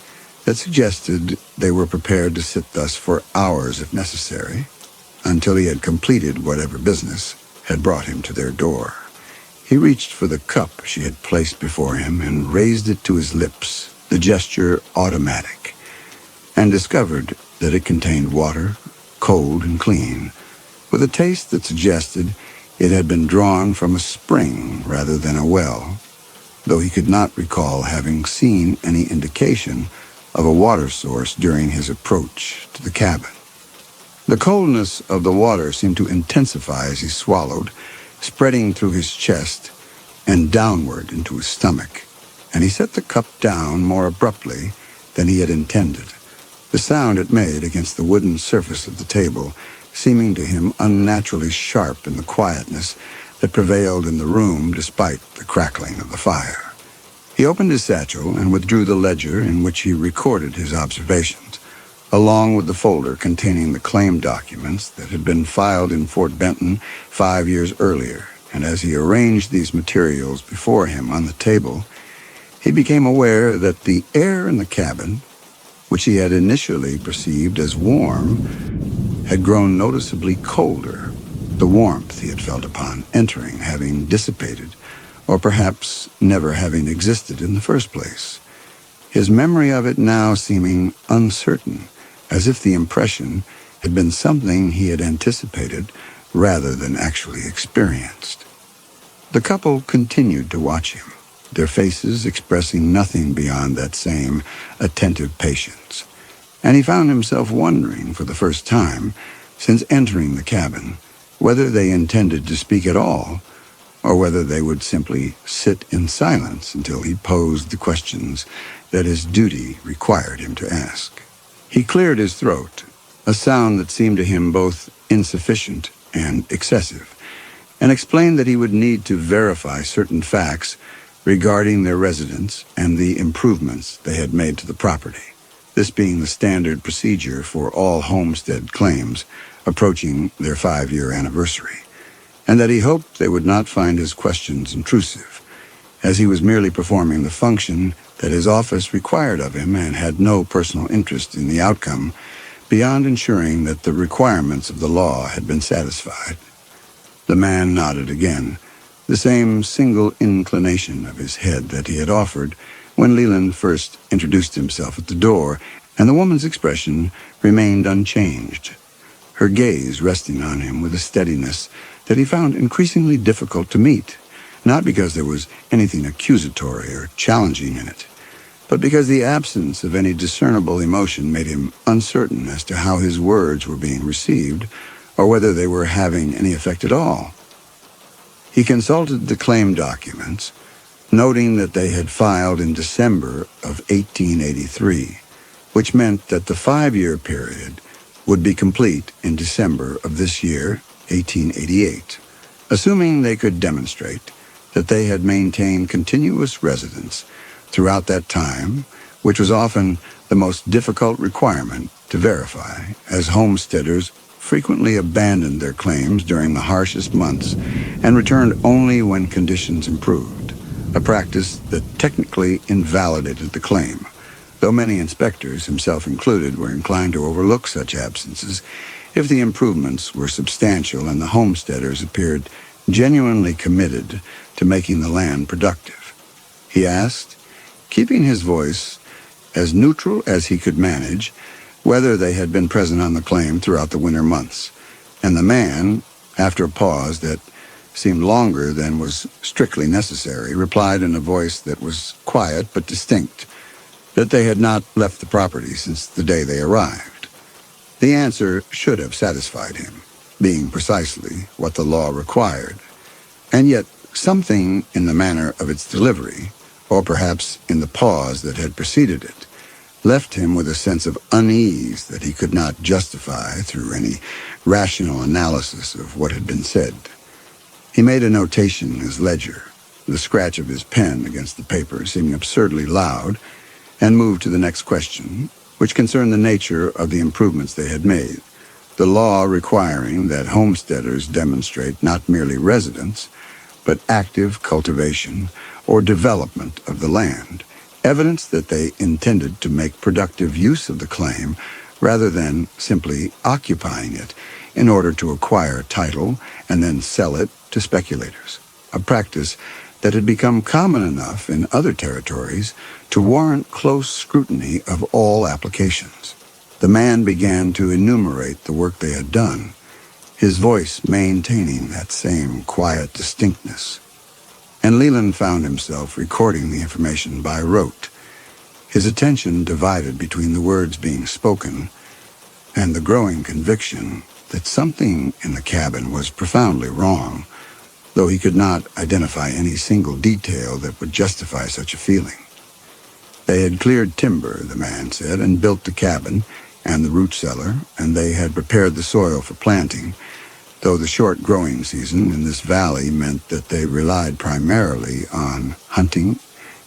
that suggested they were prepared to sit thus for hours if necessary, until he had completed whatever business had brought him to their door. He reached for the cup she had placed before him and raised it to his lips, the gesture automatic, and discovered that it contained water, cold and clean, with a taste that suggested it had been drawn from a spring rather than a well, though he could not recall having seen any indication of a water source during his approach to the cabin. The coldness of the water seemed to intensify as he swallowed, spreading through his chest and downward into his stomach, and he set the cup down more abruptly than he had intended, the sound it made against the wooden surface of the table seeming to him unnaturally sharp in the quietness that prevailed in the room despite the crackling of the fire. He opened his satchel and withdrew the ledger in which he recorded his observations, along with the folder containing the claim documents that had been filed in Fort Benton 5 years earlier, and as he arranged these materials before him on the table, he became aware that the air in the cabin, which he had initially perceived as warm, had grown noticeably colder, the warmth he had felt upon entering having dissipated, or perhaps never having existed in the first place, his memory of it now seeming uncertain, as if the impression had been something he had anticipated rather than actually experienced. The couple continued to watch him, their faces expressing nothing beyond that same attentive patience, and he found himself wondering for the first time since entering the cabin whether they intended to speak at all, or whether they would simply sit in silence until he posed the questions that his duty required him to ask. He cleared his throat, a sound that seemed to him both insufficient and excessive, and explained that he would need to verify certain facts regarding their residence and the improvements they had made to the property, this being the standard procedure for all homestead claims approaching their 5-year anniversary, and that he hoped they would not find his questions intrusive, as he was merely performing the function that his office required of him and had no personal interest in the outcome beyond ensuring that the requirements of the law had been satisfied. The man nodded again, the same single inclination of his head that he had offered when Leland first introduced himself at the door, and the woman's expression remained unchanged, her gaze resting on him with a steadiness that he found increasingly difficult to meet, not because there was anything accusatory or challenging in it, but because the absence of any discernible emotion made him uncertain as to how his words were being received, or whether they were having any effect at all. He consulted the claim documents, noting that they had filed in December of 1883, which meant that the 5-year period would be complete in December of this year, 1888, assuming they could demonstrate that they had maintained continuous residence throughout that time, which was often the most difficult requirement to verify, as homesteaders frequently abandoned their claims during the harshest months and returned only when conditions improved, a practice that technically invalidated the claim, though many inspectors, himself included, were inclined to overlook such absences if the improvements were substantial and the homesteaders appeared genuinely committed to making the land productive. He asked, keeping his voice as neutral as he could manage, whether they had been present on the claim throughout the winter months. And the man, after a pause that seemed longer than was strictly necessary, replied in a voice that was quiet but distinct, that they had not left the property since the day they arrived. The answer should have satisfied him, being precisely what the law required. And yet something in the manner of its delivery, or perhaps in the pause that had preceded it, left him with a sense of unease that he could not justify through any rational analysis of what had been said. He made a notation in his ledger, the scratch of his pen against the paper seeming absurdly loud, and moved to the next question, which concerned the nature of the improvements they had made, the law requiring that homesteaders demonstrate not merely residence, but active cultivation or development of the land, evidence that they intended to make productive use of the claim rather than simply occupying it in order to acquire title and then sell it to speculators, a practice that had become common enough in other territories to warrant close scrutiny of all applications. The man began to enumerate the work they had done, his voice maintaining that same quiet distinctness. And Leland found himself recording the information by rote, his attention divided between the words being spoken and the growing conviction that something in the cabin was profoundly wrong, though he could not identify any single detail that would justify such a feeling. They had cleared timber, the man said, and built the cabin and the root cellar, and they had prepared the soil for planting, though the short growing season in this valley meant that they relied primarily on hunting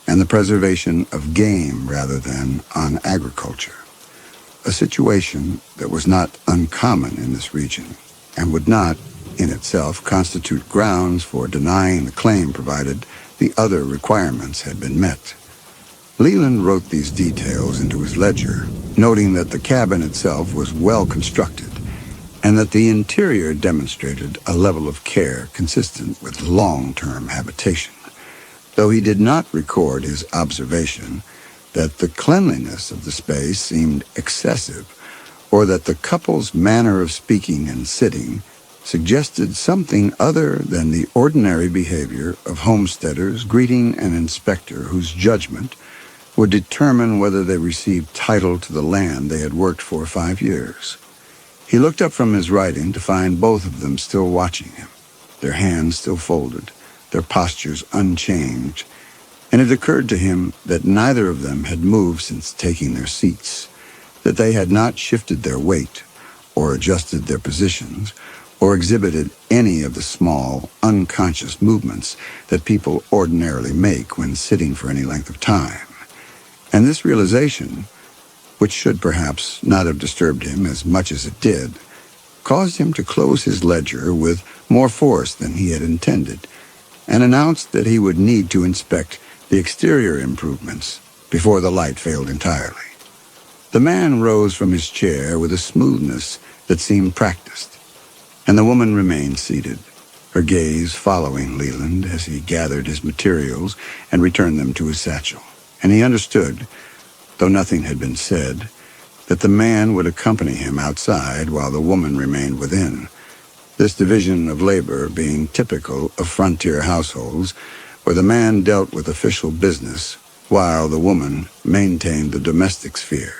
and the preservation of game rather than on agriculture, a situation that was not uncommon in this region and would not, in itself, constitute grounds for denying the claim provided the other requirements had been met. Leland wrote these details into his ledger, noting that the cabin itself was well constructed and that the interior demonstrated a level of care consistent with long-term habitation, though he did not record his observation that the cleanliness of the space seemed excessive, or that the couple's manner of speaking and sitting suggested something other than the ordinary behavior of homesteaders greeting an inspector whose judgment would determine whether they received title to the land they had worked for 5 years. He looked up from his writing to find both of them still watching him, their hands still folded, their postures unchanged, and it occurred to him that neither of them had moved since taking their seats, that they had not shifted their weight, or adjusted their positions, or exhibited any of the small, unconscious movements that people ordinarily make when sitting for any length of time. And this realization, which should perhaps not have disturbed him as much as it did, caused him to close his ledger with more force than he had intended, and announced that he would need to inspect the exterior improvements before the light failed entirely. The man rose from his chair with a smoothness that seemed practiced, and the woman remained seated, her gaze following Leland as he gathered his materials and returned them to his satchel. And he understood, though nothing had been said, that the man would accompany him outside while the woman remained within, this division of labor being typical of frontier households where the man dealt with official business while the woman maintained the domestic sphere.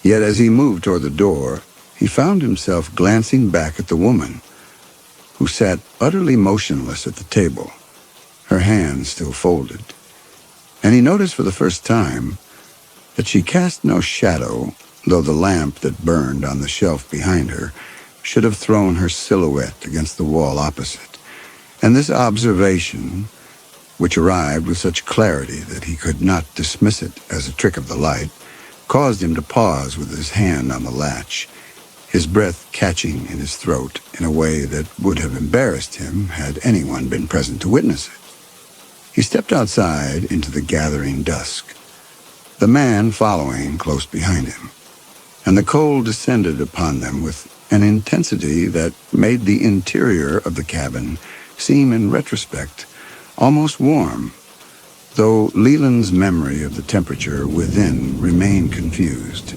Yet as he moved toward the door, he found himself glancing back at the woman, who sat utterly motionless at the table, her hands still folded. And he noticed for the first time that she cast no shadow, though the lamp that burned on the shelf behind her should have thrown her silhouette against the wall opposite. And this observation, which arrived with such clarity that he could not dismiss it as a trick of the light, caused him to pause with his hand on the latch, his breath catching in his throat in a way that would have embarrassed him had anyone been present to witness it. He stepped outside into the gathering dusk, the man following close behind him, and the cold descended upon them with an intensity that made the interior of the cabin seem, in retrospect, almost warm, though Leland's memory of the temperature within remained confused,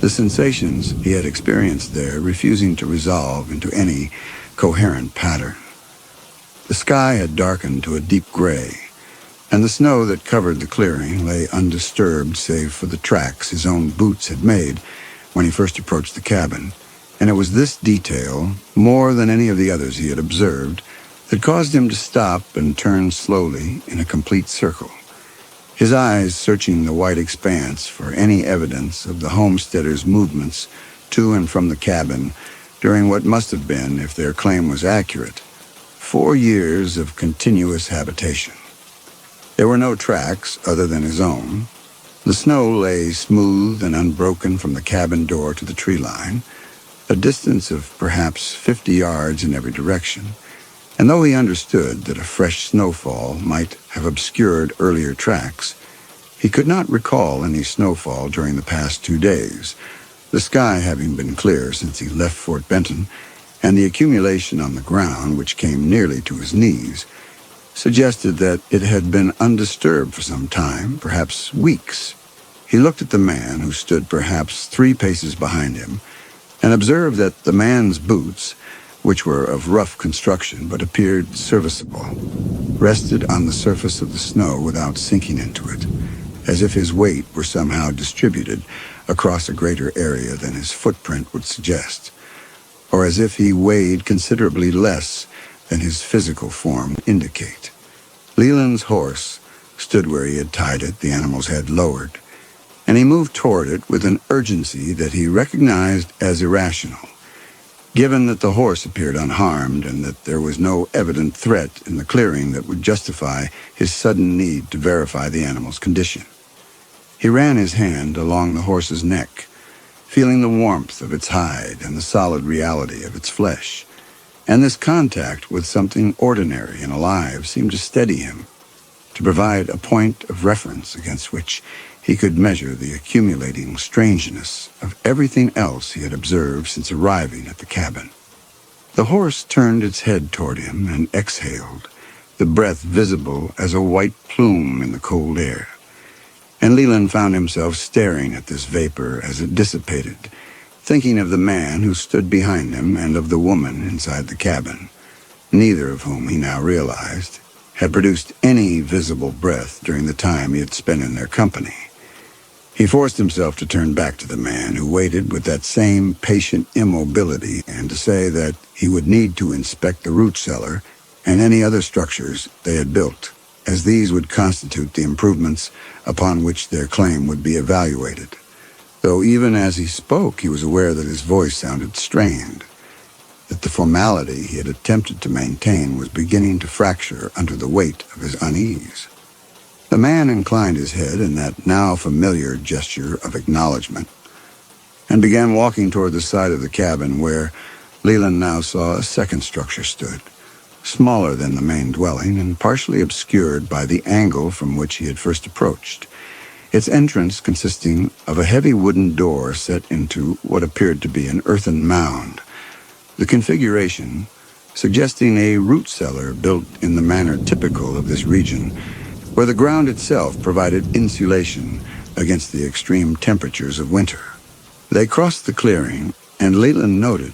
the sensations he had experienced there refusing to resolve into any coherent pattern. The sky had darkened to a deep gray, and the snow that covered the clearing lay undisturbed save for the tracks his own boots had made when he first approached the cabin, and it was this detail, more than any of the others he had observed, that caused him to stop and turn slowly in a complete circle, his eyes searching the white expanse for any evidence of the homesteaders' movements to and from the cabin during what must have been, if their claim was accurate, 4 years of continuous habitation. There were no tracks other than his own. The snow lay smooth and unbroken from the cabin door to the tree line, a distance of perhaps 50 yards in every direction, and though he understood that a fresh snowfall might have obscured earlier tracks, he could not recall any snowfall during the past 2 days, the sky having been clear since he left Fort Benton, and the accumulation on the ground, which came nearly to his knees, suggested that it had been undisturbed for some time, perhaps weeks. He looked at the man, who stood perhaps 3 paces behind him, and observed that the man's boots, which were of rough construction but appeared serviceable, rested on the surface of the snow without sinking into it, as if his weight were somehow distributed across a greater area than his footprint would suggest, or as if he weighed considerably less than his physical form would indicate. Leland's horse stood where he had tied it, the animal's head lowered, and he moved toward it with an urgency that he recognized as irrational, given that the horse appeared unharmed and that there was no evident threat in the clearing that would justify his sudden need to verify the animal's condition. He ran his hand along the horse's neck, feeling the warmth of its hide and the solid reality of its flesh, and this contact with something ordinary and alive seemed to steady him, to provide a point of reference against which he could measure the accumulating strangeness of everything else he had observed since arriving at the cabin. The horse turned its head toward him and exhaled, the breath visible as a white plume in the cold air, and Leland found himself staring at this vapor as it dissipated, thinking of the man who stood behind him and of the woman inside the cabin, neither of whom, he now realized, had produced any visible breath during the time he had spent in their company. He forced himself to turn back to the man, who waited with that same patient immobility, and to say that he would need to inspect the root cellar and any other structures they had built, as these would constitute the improvements upon which their claim would be evaluated. Though even as he spoke, he was aware that his voice sounded strained, that the formality he had attempted to maintain was beginning to fracture under the weight of his unease. The man inclined his head in that now familiar gesture of acknowledgement, and began walking toward the side of the cabin where Leland now saw a second structure stood, smaller than the main dwelling and partially obscured by the angle from which he had first approached, its entrance consisting of a heavy wooden door set into what appeared to be an earthen mound, the configuration suggesting a root cellar built in the manner typical of this region, where the ground itself provided insulation against the extreme temperatures of winter. They crossed the clearing, and Leland noted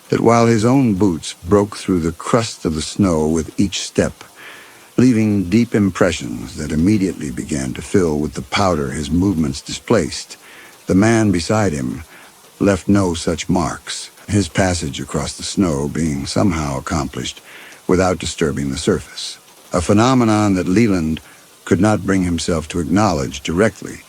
that while his own boots broke through the crust of the snow with each step, leaving deep impressions that immediately began to fill with the powder his movements displaced, the man beside him left no such marks, his passage across the snow being somehow accomplished without disturbing the surface, a phenomenon that Leland could not bring himself to acknowledge directly,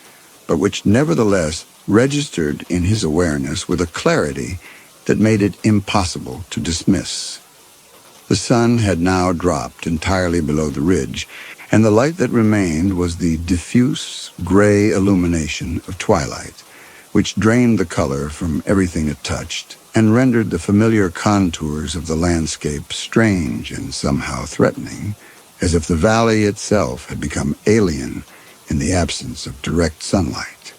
but which nevertheless registered in his awareness with a clarity that made it impossible to dismiss. The sun had now dropped entirely below the ridge, and the light that remained was the diffuse gray illumination of twilight, which drained the color from everything it touched and rendered the familiar contours of the landscape strange and somehow threatening, as if the valley itself had become alien in the absence of direct sunlight.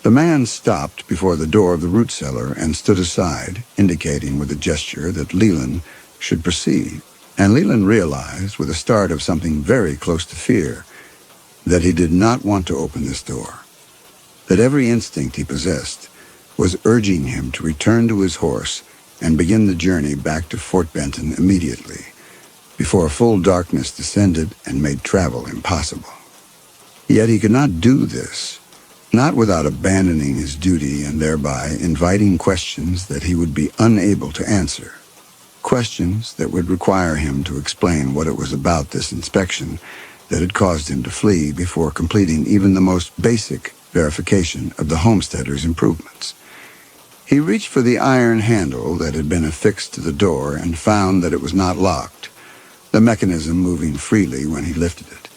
The man stopped before the door of the root cellar and stood aside, indicating with a gesture that Leland should proceed. And Leland realized, with a start of something very close to fear, that he did not want to open this door, that every instinct he possessed was urging him to return to his horse and begin the journey back to Fort Benton immediately, before full darkness descended and made travel impossible. Yet he could not do this, not without abandoning his duty and thereby inviting questions that he would be unable to answer, questions that would require him to explain what it was about this inspection that had caused him to flee before completing even the most basic verification of the homesteader's improvements. He reached for the iron handle that had been affixed to the door and found that it was not locked, the mechanism moving freely when he lifted it,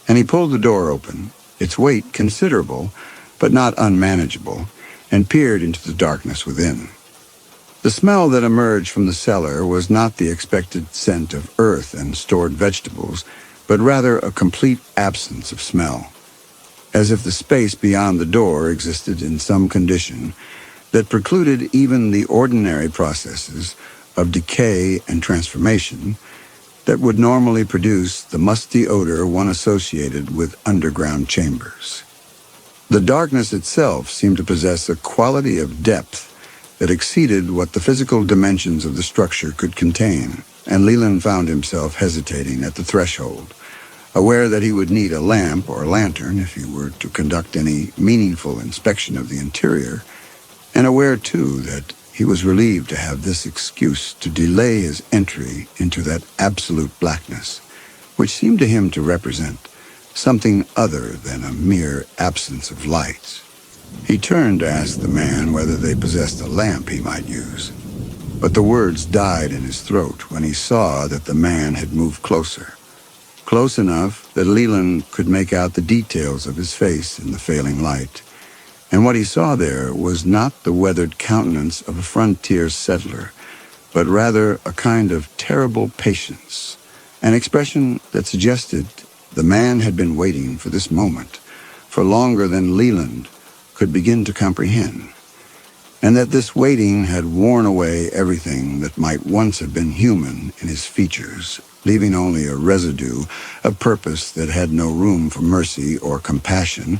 and he pulled the door open, its weight considerable, but not unmanageable, and peered into the darkness within. The smell that emerged from the cellar was not the expected scent of earth and stored vegetables, but rather a complete absence of smell, as if the space beyond the door existed in some condition that precluded even the ordinary processes of decay and transformation that would normally produce the musty odor one associated with underground chambers. The darkness itself seemed to possess a quality of depth that exceeded what the physical dimensions of the structure could contain, and Leland found himself hesitating at the threshold, aware that he would need a lamp or lantern if he were to conduct any meaningful inspection of the interior, and aware, too, that he was relieved to have this excuse to delay his entry into that absolute blackness, which seemed to him to represent something other than a mere absence of light. He turned to ask the man whether they possessed a lamp he might use, but the words died in his throat when he saw that the man had moved closer, close enough that Leland could make out the details of his face in the failing light. And what he saw there was not the weathered countenance of a frontier settler, but rather a kind of terrible patience, an expression that suggested the man had been waiting for this moment for longer than Leland could begin to comprehend, and that this waiting had worn away everything that might once have been human in his features, leaving only a residue of purpose that had no room for mercy or compassion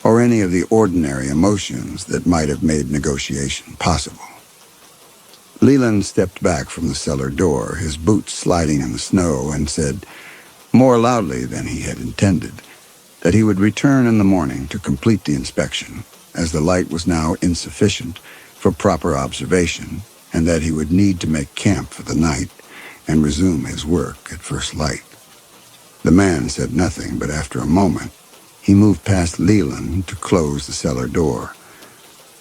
or any of the ordinary emotions that might have made negotiation possible. Leland stepped back from the cellar door, his boots sliding in the snow, and said, more loudly than he had intended, that he would return in the morning to complete the inspection, as the light was now insufficient for proper observation, and that he would need to make camp for the night and resume his work at first light. The man said nothing, but after a moment, he moved past Leland to close the cellar door,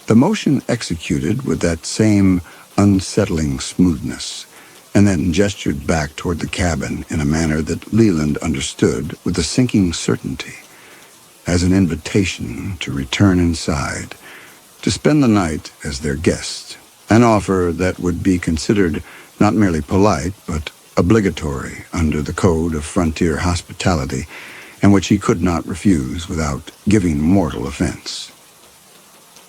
the motion executed with that same unsettling smoothness, and then gestured back toward the cabin in a manner that Leland understood with a sinking certainty, as an invitation to return inside, to spend the night as their guest, an offer that would be considered not merely polite, but obligatory under the code of frontier hospitality, and which he could not refuse without giving mortal offense.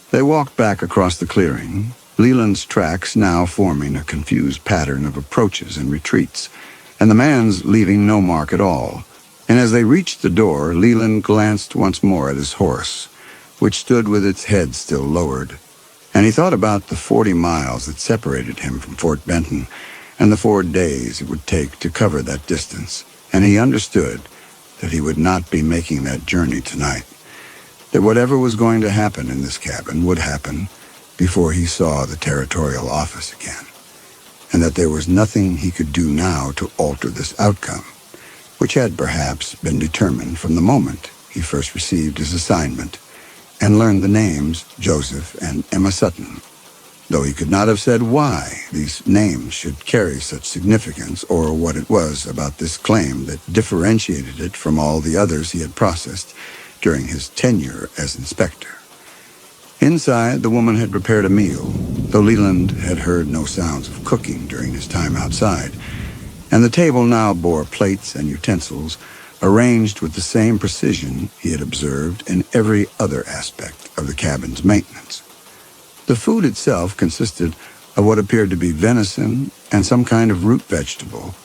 They walked back across the clearing, Leland's tracks now forming a confused pattern of approaches and retreats, and the man's leaving no mark at all. And as they reached the door, Leland glanced once more at his horse, which stood with its head still lowered, and he thought about the 40 miles that separated him from Fort Benton and the 4 days it would take to cover that distance, and he understood that he would not be making that journey tonight, that whatever was going to happen in this cabin would happen before he saw the territorial office again, and that there was nothing he could do now to alter this outcome, which had perhaps been determined from the moment he first received his assignment and learned the names Joseph and Emma Sutton, though he could not have said why these names should carry such significance or what it was about this claim that differentiated it from all the others he had processed during his tenure as inspector. Inside, the woman had prepared a meal, though Leland had heard no sounds of cooking during his time outside, and the table now bore plates and utensils arranged with the same precision he had observed in every other aspect of the cabin's maintenance. The food itself consisted of what appeared to be venison and some kind of root vegetable,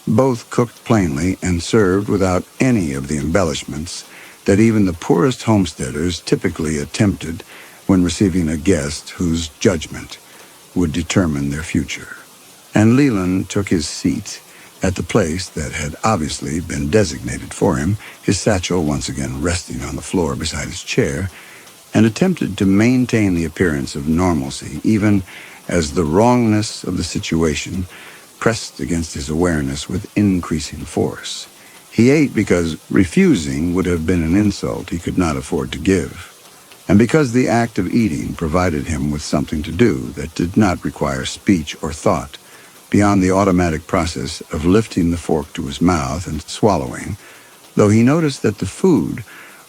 both cooked plainly and served without any of the embellishments that even the poorest homesteaders typically attempted when receiving a guest whose judgment would determine their future. And Leland took his seat at the place that had obviously been designated for him, his satchel once again resting on the floor beside his chair, and attempted to maintain the appearance of normalcy, even as the wrongness of the situation pressed against his awareness with increasing force. He ate because refusing would have been an insult he could not afford to give, and because the act of eating provided him with something to do that did not require speech or thought, beyond the automatic process of lifting the fork to his mouth and swallowing, though he noticed that the food,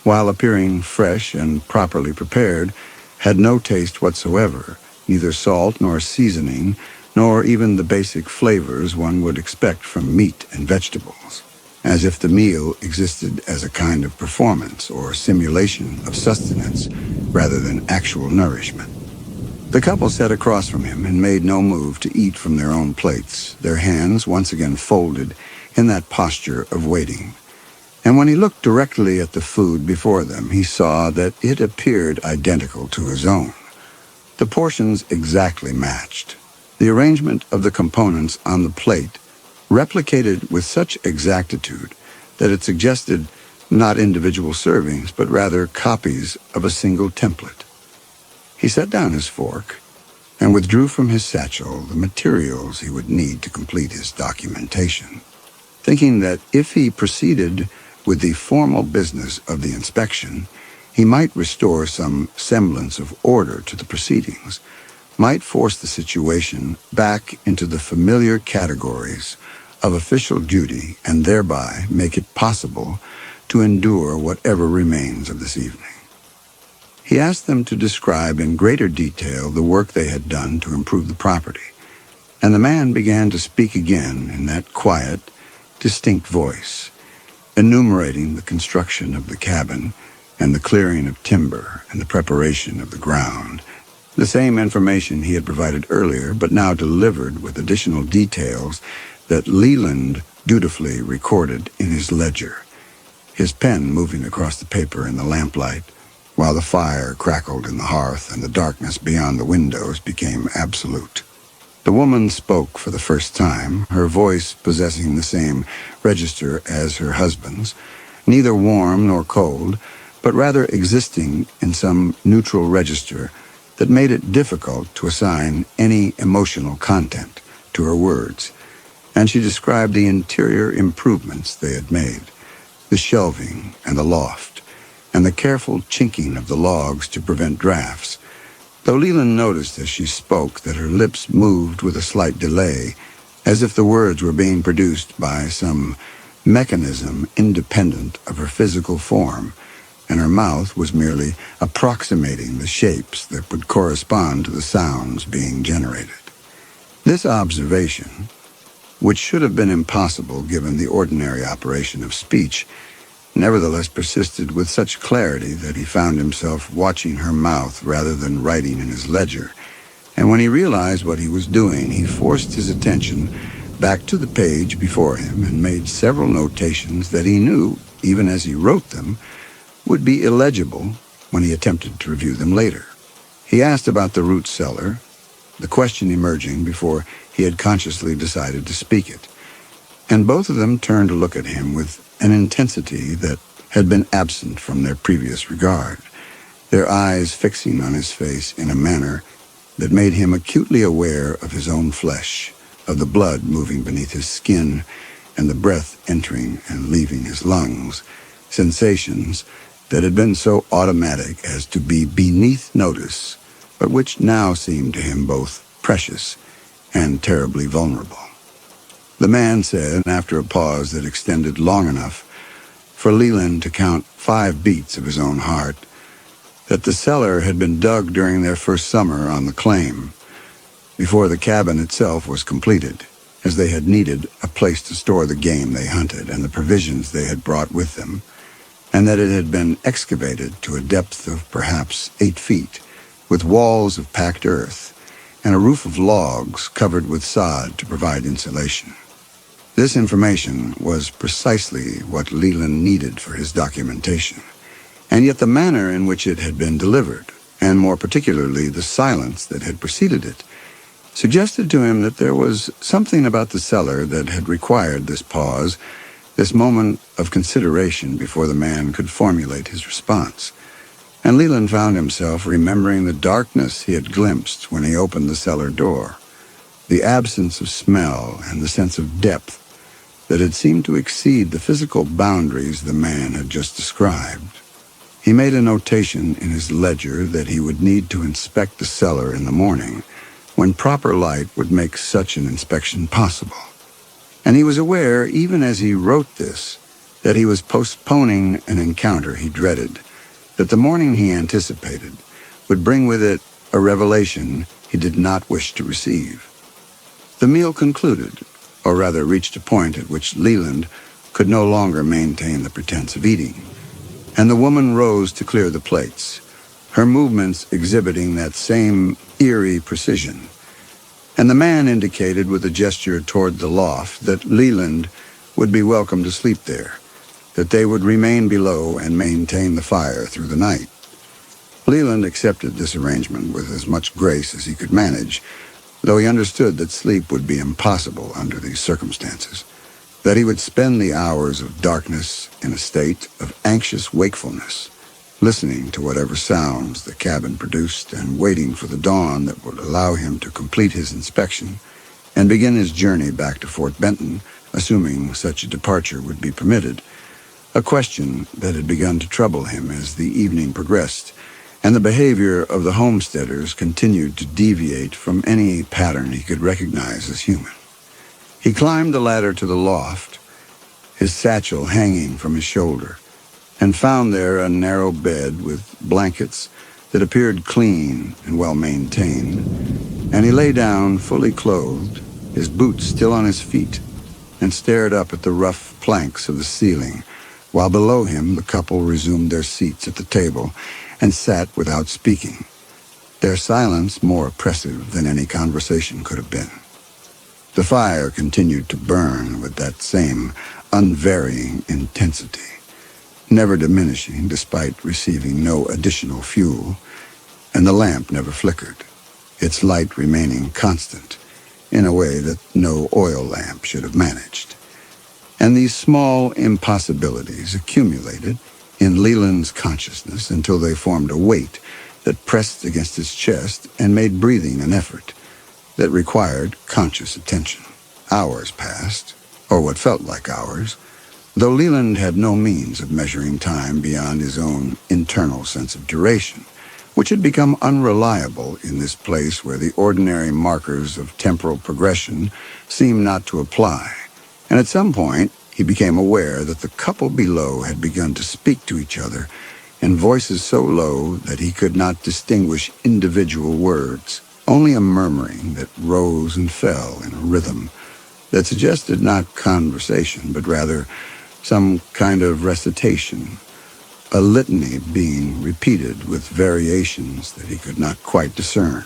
while appearing fresh and properly prepared, had no taste whatsoever, neither salt nor seasoning, nor even the basic flavors one would expect from meat and vegetables, as if the meal existed as a kind of performance or simulation of sustenance rather than actual nourishment. The couple sat across from him and made no move to eat from their own plates, their hands once again folded in that posture of waiting. And when he looked directly at the food before them, he saw that it appeared identical to his own. The portions exactly matched. The arrangement of the components on the plate replicated with such exactitude that it suggested not individual servings, but rather copies of a single template. He set down his fork and withdrew from his satchel the materials he would need to complete his documentation, thinking that if he proceeded with the formal business of the inspection, he might restore some semblance of order to the proceedings, might force the situation back into the familiar categories of official duty, and thereby make it possible to endure whatever remains of this evening. He asked them to describe in greater detail the work they had done to improve the property, and the man began to speak again in that quiet, distinct voice, enumerating the construction of the cabin and the clearing of timber and the preparation of the ground, the same information he had provided earlier, but now delivered with additional details that Leland dutifully recorded in his ledger, his pen moving across the paper in the lamplight, while the fire crackled in the hearth and the darkness beyond the windows became absolute. The woman spoke for the first time, her voice possessing the same register as her husband's, neither warm nor cold, but rather existing in some neutral register that made it difficult to assign any emotional content to her words, and she described the interior improvements they had made, the shelving and the loft, and the careful chinking of the logs to prevent drafts, though Leland noticed as she spoke that her lips moved with a slight delay, as if the words were being produced by some mechanism independent of her physical form, and her mouth was merely approximating the shapes that would correspond to the sounds being generated. This observation, which should have been impossible given the ordinary operation of speech, nevertheless persisted with such clarity that he found himself watching her mouth rather than writing in his ledger, and when he realized what he was doing, he forced his attention back to the page before him and made several notations that he knew, even as he wrote them, would be illegible when he attempted to review them later. He asked about the root cellar, the question emerging before he had consciously decided to speak it, and both of them turned to look at him with an intensity that had been absent from their previous regard, their eyes fixing on his face in a manner that made him acutely aware of his own flesh, of the blood moving beneath his skin, and the breath entering and leaving his lungs, sensations that had been so automatic as to be beneath notice, but which now seemed to him both precious and terribly vulnerable. The man said, after a pause that extended long enough for Leland to count 5 beats of his own heart, that the cellar had been dug during their first summer on the claim, before the cabin itself was completed, as they had needed a place to store the game they hunted and the provisions they had brought with them, and that it had been excavated to a depth of perhaps 8 feet, with walls of packed earth and a roof of logs covered with sod to provide insulation. This information was precisely what Leland needed for his documentation, and yet the manner in which it had been delivered, and more particularly the silence that had preceded it, suggested to him that there was something about the cellar that had required this pause, this moment of consideration before the man could formulate his response. And Leland found himself remembering the darkness he had glimpsed when he opened the cellar door, the absence of smell and the sense of depth that had seemed to exceed the physical boundaries the man had just described. He made a notation in his ledger that he would need to inspect the cellar in the morning, when proper light would make such an inspection possible. And he was aware, even as he wrote this, that he was postponing an encounter he dreaded, that the morning he anticipated would bring with it a revelation he did not wish to receive. The meal concluded, or rather reached a point at which Leland could no longer maintain the pretense of eating, and the woman rose to clear the plates, her movements exhibiting that same eerie precision. And the man indicated with a gesture toward the loft that Leland would be welcome to sleep there, that they would remain below and maintain the fire through the night. Leland accepted this arrangement with as much grace as he could manage, though he understood that sleep would be impossible under these circumstances, that he would spend the hours of darkness in a state of anxious wakefulness, listening to whatever sounds the cabin produced and waiting for the dawn that would allow him to complete his inspection and begin his journey back to Fort Benton, assuming such a departure would be permitted, a question that had begun to trouble him as the evening progressed, and the behavior of the homesteaders continued to deviate from any pattern he could recognize as human. He climbed the ladder to the loft, his satchel hanging from his shoulder, and found there a narrow bed with blankets that appeared clean and well-maintained, and he lay down fully clothed, his boots still on his feet, and stared up at the rough planks of the ceiling, while below him the couple resumed their seats at the table and sat without speaking, their silence more oppressive than any conversation could have been. The fire continued to burn with that same unvarying intensity, never diminishing despite receiving no additional fuel, and the lamp never flickered, its light remaining constant in a way that no oil lamp should have managed. And these small impossibilities accumulated in Leland's consciousness until they formed a weight that pressed against his chest and made breathing an effort that required conscious attention. Hours passed, or what felt like hours, though Leland had no means of measuring time beyond his own internal sense of duration, which had become unreliable in this place where the ordinary markers of temporal progression seemed not to apply. And at some point, he became aware that the couple below had begun to speak to each other in voices so low that he could not distinguish individual words, only a murmuring that rose and fell in a rhythm that suggested not conversation, but rather some kind of recitation, a litany being repeated with variations that he could not quite discern.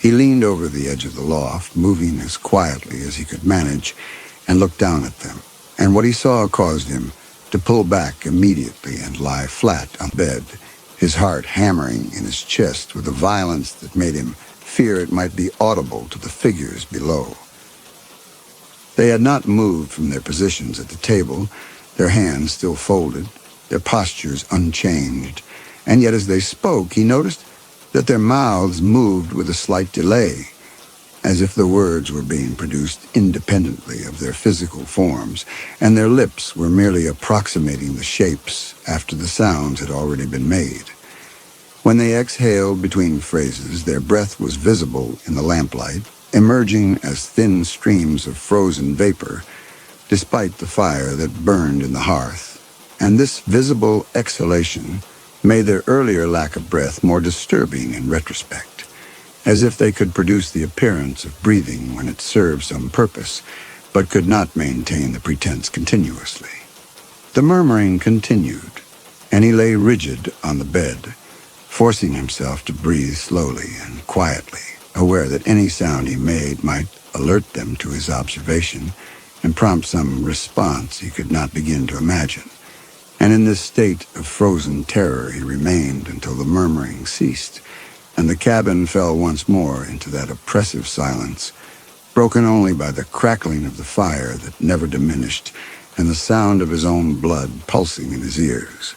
He leaned over the edge of the loft, moving as quietly as he could manage, and looked down at them, and what he saw caused him to pull back immediately and lie flat on the bed, his heart hammering in his chest with a violence that made him fear it might be audible to the figures below. They had not moved from their positions at the table, their hands still folded, their postures unchanged, and yet as they spoke, he noticed that their mouths moved with a slight delay, as if the words were being produced independently of their physical forms, and their lips were merely approximating the shapes after the sounds had already been made. When they exhaled between phrases, their breath was visible in the lamplight, emerging as thin streams of frozen vapor, despite the fire that burned in the hearth, and this visible exhalation made their earlier lack of breath more disturbing in retrospect, as if they could produce the appearance of breathing when it served some purpose, but could not maintain the pretense continuously. The murmuring continued, and he lay rigid on the bed, forcing himself to breathe slowly and quietly, aware that any sound he made might alert them to his observation and prompt some response he could not begin to imagine. And in this state of frozen terror he remained until the murmuring ceased, and the cabin fell once more into that oppressive silence, broken only by the crackling of the fire that never diminished and the sound of his own blood pulsing in his ears.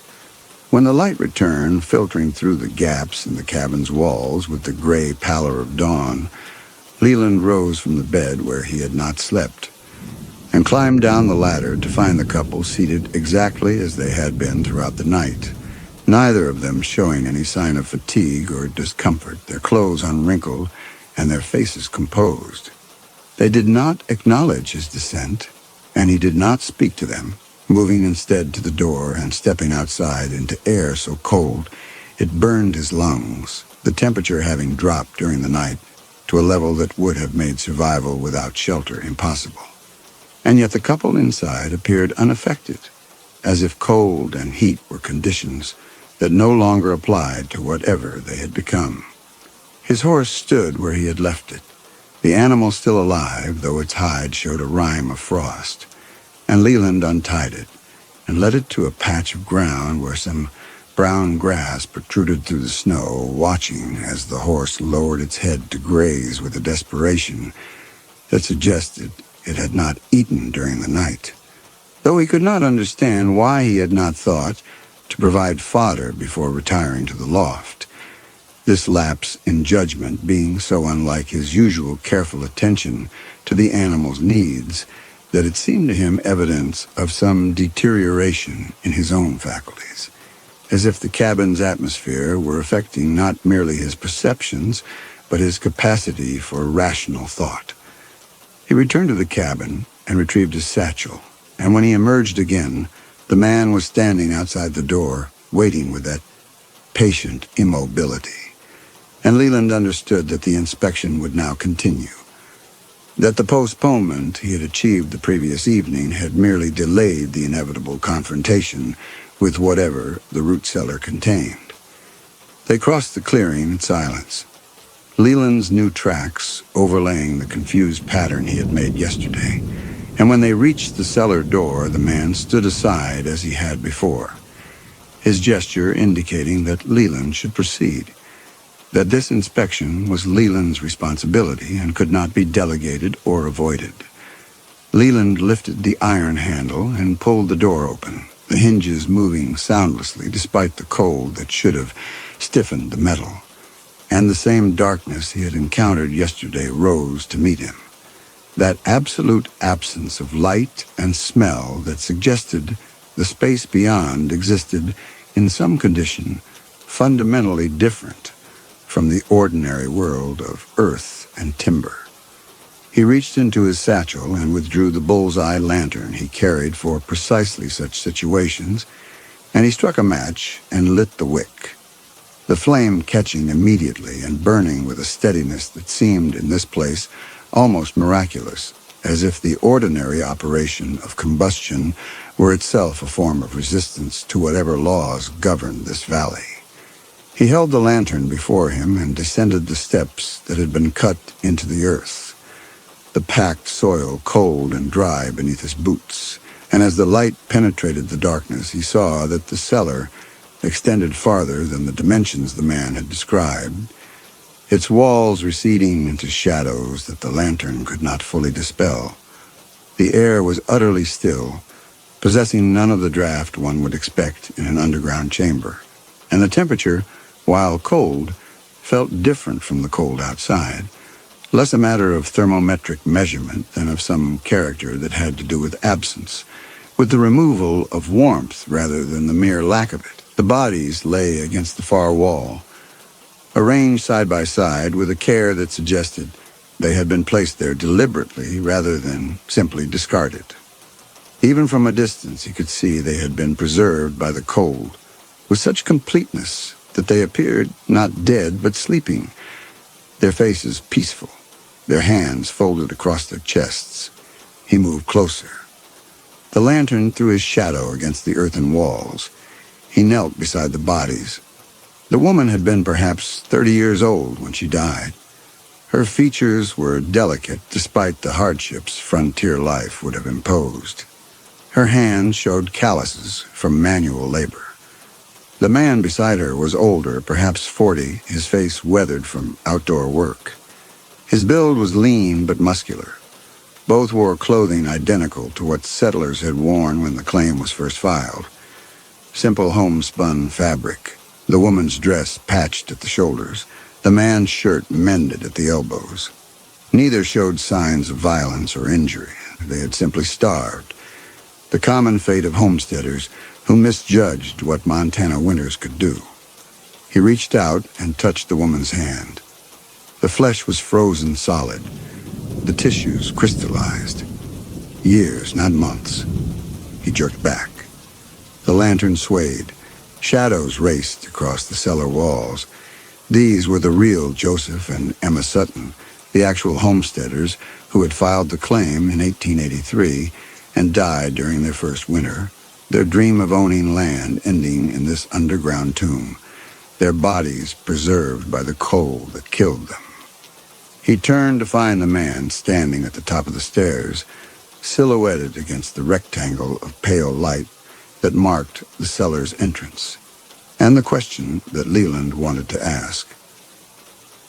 When the light returned, filtering through the gaps in the cabin's walls with the gray pallor of dawn, Leland rose from the bed where he had not slept and climbed down the ladder to find the couple seated exactly as they had been throughout the night, neither of them showing any sign of fatigue or discomfort, their clothes unwrinkled and their faces composed. They did not acknowledge his descent, and he did not speak to them, moving instead to the door and stepping outside into air so cold it burned his lungs, the temperature having dropped during the night to a level that would have made survival without shelter impossible. And yet the couple inside appeared unaffected, as if cold and heat were conditions that no longer applied to whatever they had become. His horse stood where he had left it, the animal still alive, though its hide showed a rime of frost, and Leland untied it and led it to a patch of ground where some brown grass protruded through the snow, watching as the horse lowered its head to graze with a desperation that suggested it had not eaten during the night, though he could not understand why he had not thought to provide fodder before retiring to the loft, this lapse in judgment being so unlike his usual careful attention to the animal's needs that it seemed to him evidence of some deterioration in his own faculties, as if the cabin's atmosphere were affecting not merely his perceptions, but his capacity for rational thought. He returned to the cabin and retrieved his satchel, and when he emerged again, the man was standing outside the door, waiting with that patient immobility. And Leland understood that the inspection would now continue, that the postponement he had achieved the previous evening had merely delayed the inevitable confrontation with whatever the root cellar contained. They crossed the clearing in silence, Leland's new tracks overlaying the confused pattern he had made yesterday, and when they reached the cellar door, the man stood aside as he had before, his gesture indicating that Leland should proceed, that this inspection was Leland's responsibility and could not be delegated or avoided. Leland lifted the iron handle and pulled the door open, the hinges moving soundlessly despite the cold that should have stiffened the metal, and the same darkness he had encountered yesterday rose to meet him, that absolute absence of light and smell that suggested the space beyond existed in some condition fundamentally different from the ordinary world of earth and timber. He reached into his satchel and withdrew the bullseye lantern he carried for precisely such situations, and he struck a match and lit the wick, the flame catching immediately and burning with a steadiness that seemed in this place almost miraculous, as if the ordinary operation of combustion were itself a form of resistance to whatever laws governed this valley. He held the lantern before him and descended the steps that had been cut into the earth, the packed soil cold and dry beneath his boots, and as the light penetrated the darkness, he saw that the cellar extended farther than the dimensions the man had described, its walls receding into shadows that the lantern could not fully dispel. The air was utterly still, possessing none of the draft one would expect in an underground chamber, and the temperature, while cold, felt different from the cold outside, less a matter of thermometric measurement than of some character that had to do with absence, with the removal of warmth rather than the mere lack of it. The bodies lay against the far wall, arranged side by side with a care that suggested they had been placed there deliberately rather than simply discarded. Even from a distance he could see they had been preserved by the cold with such completeness that they appeared not dead but sleeping, their faces peaceful, their hands folded across their chests. He moved closer. The lantern threw his shadow against the earthen walls. He knelt beside the bodies. The woman had been perhaps 30 years old when she died. Her features were delicate despite the hardships frontier life would have imposed. Her hands showed calluses from manual labor. The man beside her was older, perhaps 40, his face weathered from outdoor work. His build was lean but muscular. Both wore clothing identical to what settlers had worn when the claim was first filed. Simple homespun fabric, the woman's dress patched at the shoulders, the man's shirt mended at the elbows. Neither showed signs of violence or injury. They had simply starved. The common fate of homesteaders who misjudged what Montana winters could do. He reached out and touched the woman's hand. The flesh was frozen solid, the tissues crystallized. Years, not months. He jerked back. The lantern swayed. Shadows raced across the cellar walls. These were the real Joseph and Emma Sutton, the actual homesteaders who had filed the claim in 1883 and died during their first winter, their dream of owning land ending in this underground tomb, their bodies preserved by the cold that killed them. He turned to find the man standing at the top of the stairs, silhouetted against the rectangle of pale light that marked the cellar's entrance, and the question that Leland wanted to ask.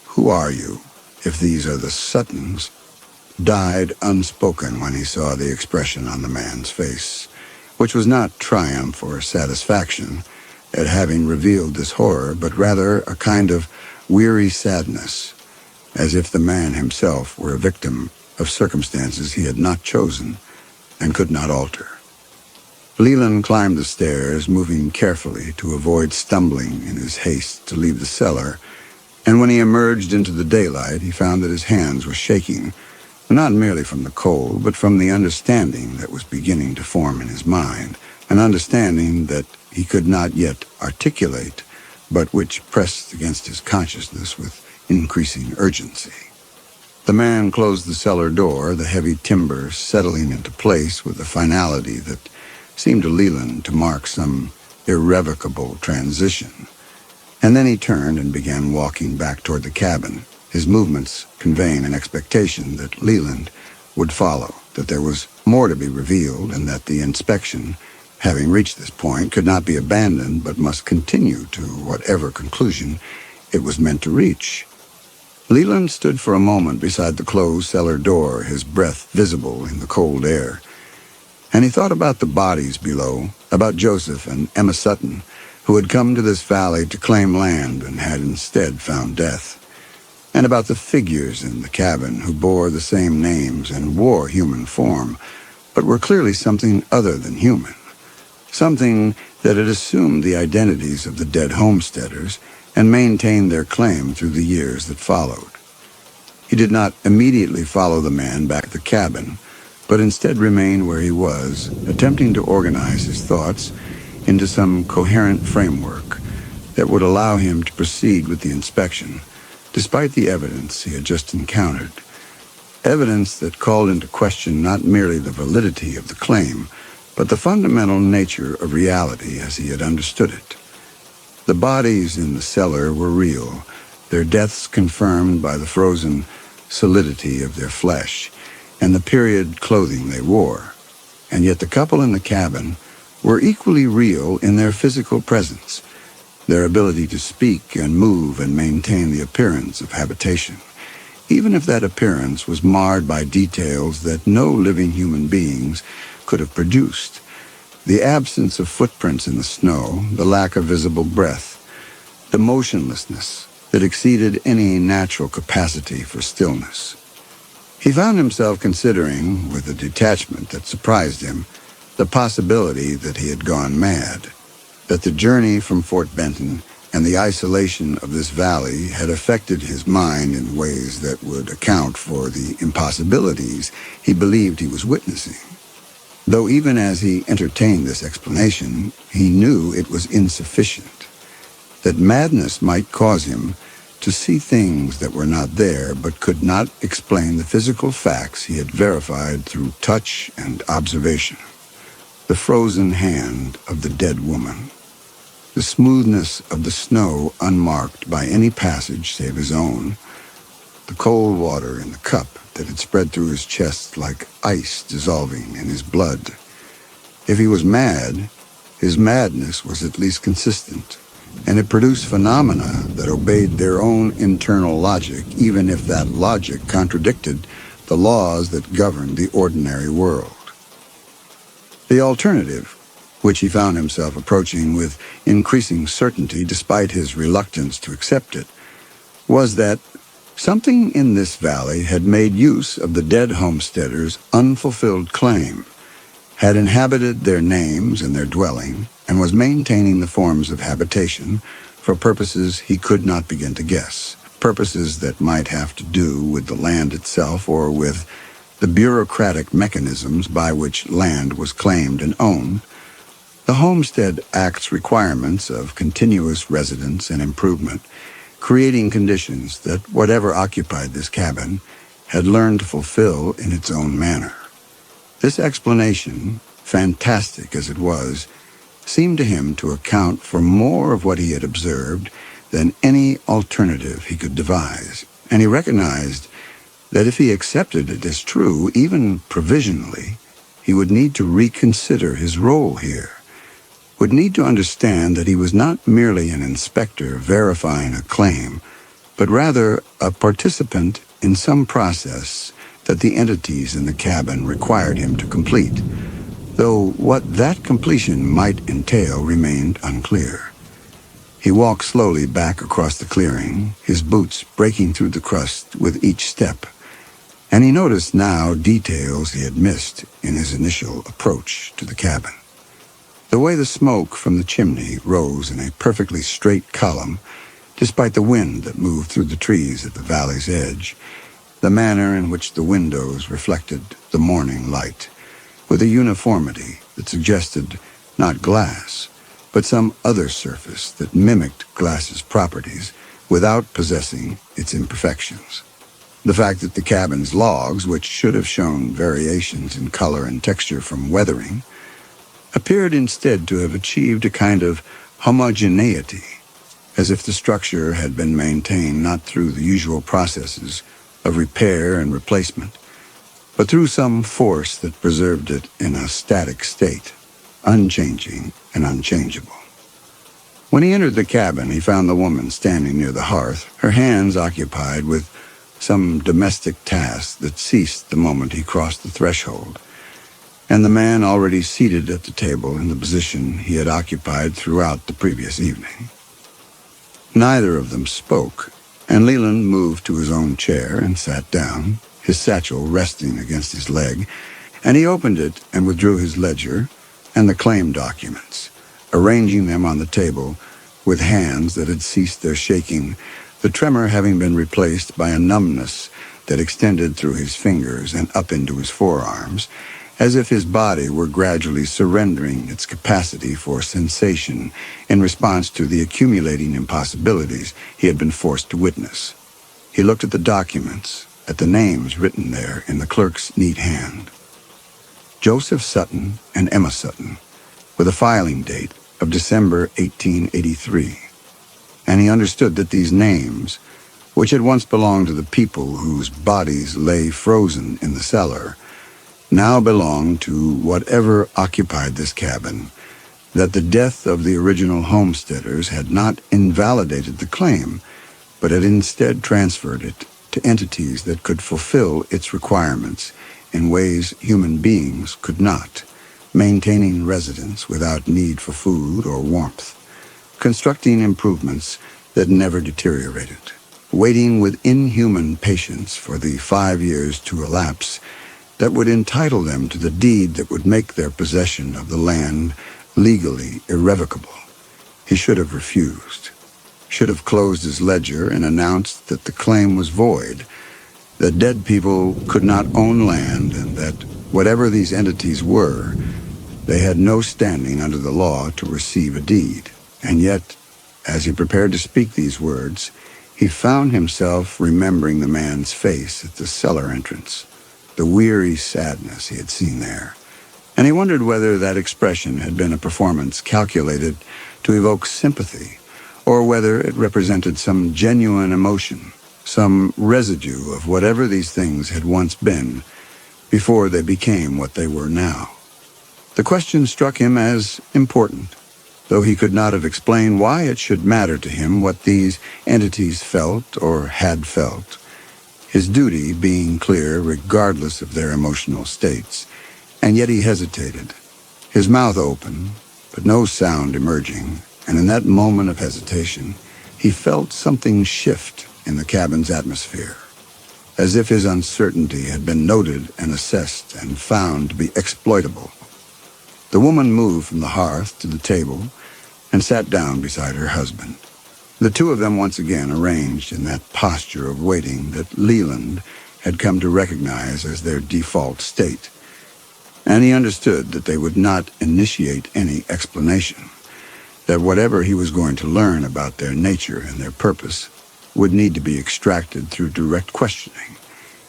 Who are you, if these are the Suttons? Died unspoken when he saw the expression on the man's face, which was not triumph or satisfaction at having revealed this horror, but rather a kind of weary sadness, as if the man himself were a victim of circumstances he had not chosen and could not alter. Leland climbed the stairs, moving carefully to avoid stumbling in his haste to leave the cellar, and when he emerged into the daylight, he found that his hands were shaking, not merely from the cold, but from the understanding that was beginning to form in his mind, an understanding that he could not yet articulate, but which pressed against his consciousness with increasing urgency. The man closed the cellar door, the heavy timber settling into place with a finality that seemed to Leland to mark some irrevocable transition. And then he turned and began walking back toward the cabin, his movements conveying an expectation that Leland would follow, that there was more to be revealed, and that the inspection, having reached this point, could not be abandoned but must continue to whatever conclusion it was meant to reach. Leland stood for a moment beside the closed cellar door, his breath visible in the cold air. And he thought about the bodies below, about Joseph and Emma Sutton, who had come to this valley to claim land and had instead found death, and about the figures in the cabin who bore the same names and wore human form, but were clearly something other than human, something that had assumed the identities of the dead homesteaders and maintained their claim through the years that followed. He did not immediately follow the man back to the cabin, but instead remained where he was, attempting to organize his thoughts into some coherent framework that would allow him to proceed with the inspection, despite the evidence he had just encountered. Evidence that called into question not merely the validity of the claim, but the fundamental nature of reality as he had understood it. The bodies in the cellar were real, their deaths confirmed by the frozen solidity of their flesh and the period clothing they wore. And yet the couple in the cabin were equally real in their physical presence, their ability to speak and move and maintain the appearance of habitation, even if that appearance was marred by details that no living human beings could have produced. The absence of footprints in the snow, the lack of visible breath, the motionlessness that exceeded any natural capacity for stillness. He found himself considering, with a detachment that surprised him, the possibility that he had gone mad, that the journey from Fort Benton and the isolation of this valley had affected his mind in ways that would account for the impossibilities he believed he was witnessing. Though even as he entertained this explanation, he knew it was insufficient, that madness might cause him to see things that were not there but could not explain the physical facts he had verified through touch and observation. The frozen hand of the dead woman, the smoothness of the snow unmarked by any passage save his own, the cold water in the cup that had spread through his chest like ice dissolving in his blood. If he was mad, his madness was at least consistent, and it produced phenomena that obeyed their own internal logic, even if that logic contradicted the laws that governed the ordinary world. The alternative, which he found himself approaching with increasing certainty despite his reluctance to accept it, was that something in this valley had made use of the dead homesteaders' unfulfilled claim, had inhabited their names and their dwelling, and was maintaining the forms of habitation for purposes he could not begin to guess, purposes that might have to do with the land itself or with the bureaucratic mechanisms by which land was claimed and owned. The Homestead Act's requirements of continuous residence and improvement, creating conditions that whatever occupied this cabin had learned to fulfill in its own manner. This explanation, fantastic as it was, seemed to him to account for more of what he had observed than any alternative he could devise, and he recognized that if he accepted it as true, even provisionally, he would need to reconsider his role here, would need to understand that he was not merely an inspector verifying a claim, but rather a participant in some process that the entities in the cabin required him to complete, though what that completion might entail remained unclear. He walked slowly back across the clearing, his boots breaking through the crust with each step, and he noticed now details he had missed in his initial approach to the cabin. The way the smoke from the chimney rose in a perfectly straight column, despite the wind that moved through the trees at the valley's edge, the manner in which the windows reflected the morning light, with a uniformity that suggested not glass, but some other surface that mimicked glass's properties without possessing its imperfections. The fact that the cabin's logs, which should have shown variations in color and texture from weathering, appeared instead to have achieved a kind of homogeneity, as if the structure had been maintained not through the usual processes of repair and replacement, but through some force that preserved it in a static state, unchanging and unchangeable. When he entered the cabin, he found the woman standing near the hearth, her hands occupied with some domestic task that ceased the moment he crossed the threshold, and the man already seated at the table in the position he had occupied throughout the previous evening. Neither of them spoke, and Leland moved to his own chair and sat down, his satchel resting against his leg, and he opened it and withdrew his ledger and the claim documents, arranging them on the table with hands that had ceased their shaking, the tremor having been replaced by a numbness that extended through his fingers and up into his forearms, as if his body were gradually surrendering its capacity for sensation in response to the accumulating impossibilities he had been forced to witness. He looked at the documents, at the names written there in the clerk's neat hand. Joseph Sutton and Emma Sutton, with a filing date of December 1883. And he understood that these names, which had once belonged to the people whose bodies lay frozen in the cellar, now belonged to whatever occupied this cabin, that the death of the original homesteaders had not invalidated the claim, but had instead transferred it to entities that could fulfill its requirements in ways human beings could not, maintaining residence without need for food or warmth, constructing improvements that never deteriorated, waiting with inhuman patience for the 5 years to elapse that would entitle them to the deed that would make their possession of the land legally irrevocable. He should have refused, should have closed his ledger and announced that the claim was void, that dead people could not own land, and that whatever these entities were, they had no standing under the law to receive a deed. And yet, as he prepared to speak these words, He found himself remembering the man's face at the cellar entrance, the weary sadness he had seen there, and he wondered whether that expression had been a performance calculated to evoke sympathy, or whether it represented some genuine emotion, some residue of whatever these things had once been before they became what they were now. The question struck him as important, though he could not have explained why it should matter to him what these entities felt or had felt, his duty being clear regardless of their emotional states. And yet he hesitated, his mouth open, but no sound emerging, and in that moment of hesitation, he felt something shift in the cabin's atmosphere, as if his uncertainty had been noted and assessed and found to be exploitable. The woman moved from the hearth to the table and sat down beside her husband. The two of them once again arranged in that posture of waiting that Leland had come to recognize as their default state. And he understood that they would not initiate any explanation, that whatever he was going to learn about their nature and their purpose would need to be extracted through direct questioning,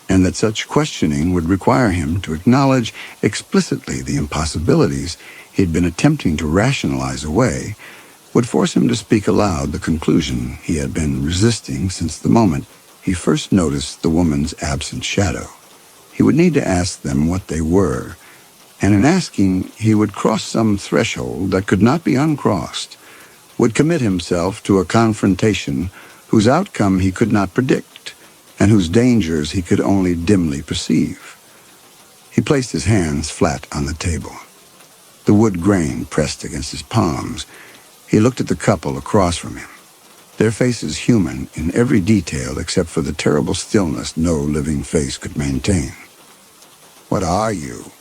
and that such questioning would require him to acknowledge explicitly the impossibilities he'd been attempting to rationalize away, would force him to speak aloud the conclusion he had been resisting since the moment he first noticed the woman's absent shadow. He would need to ask them what they were, and in asking, he would cross some threshold that could not be uncrossed, would commit himself to a confrontation whose outcome he could not predict, and whose dangers he could only dimly perceive. He placed his hands flat on the table, the wood grain pressed against his palms. He looked at the couple across from him, their faces human in every detail except for the terrible stillness no living face could maintain. "What are you?"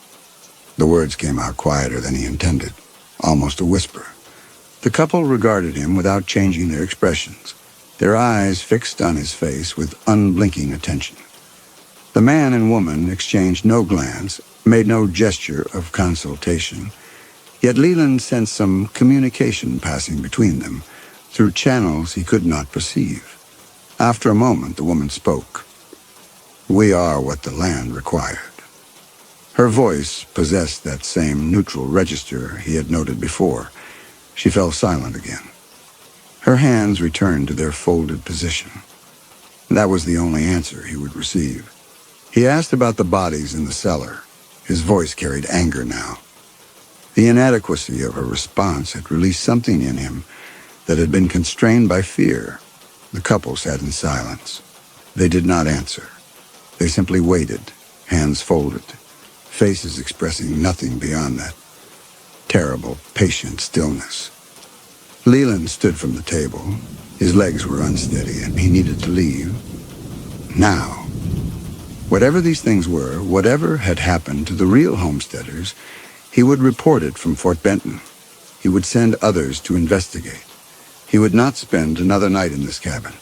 The words came out quieter than he intended, almost a whisper. The couple regarded him without changing their expressions, their eyes fixed on his face with unblinking attention. The man and woman exchanged no glance, made no gesture of consultation, yet Leland sensed some communication passing between them through channels he could not perceive. After a moment, the woman spoke. "We are what the land required." Her voice possessed that same neutral register he had noted before. She fell silent again. Her hands returned to their folded position. That was the only answer he would receive. He asked about the bodies in the cellar. His voice carried anger now. The inadequacy of her response had released something in him that had been constrained by fear. The couple sat in silence. They did not answer. They simply waited, hands folded, faces expressing nothing beyond that terrible, patient stillness. Leland stood from the table. His legs were unsteady, and he needed to leave. Now, whatever these things were, whatever had happened to the real homesteaders, he would report it from Fort Benton. He would send others to investigate. He would not spend another night in this cabin.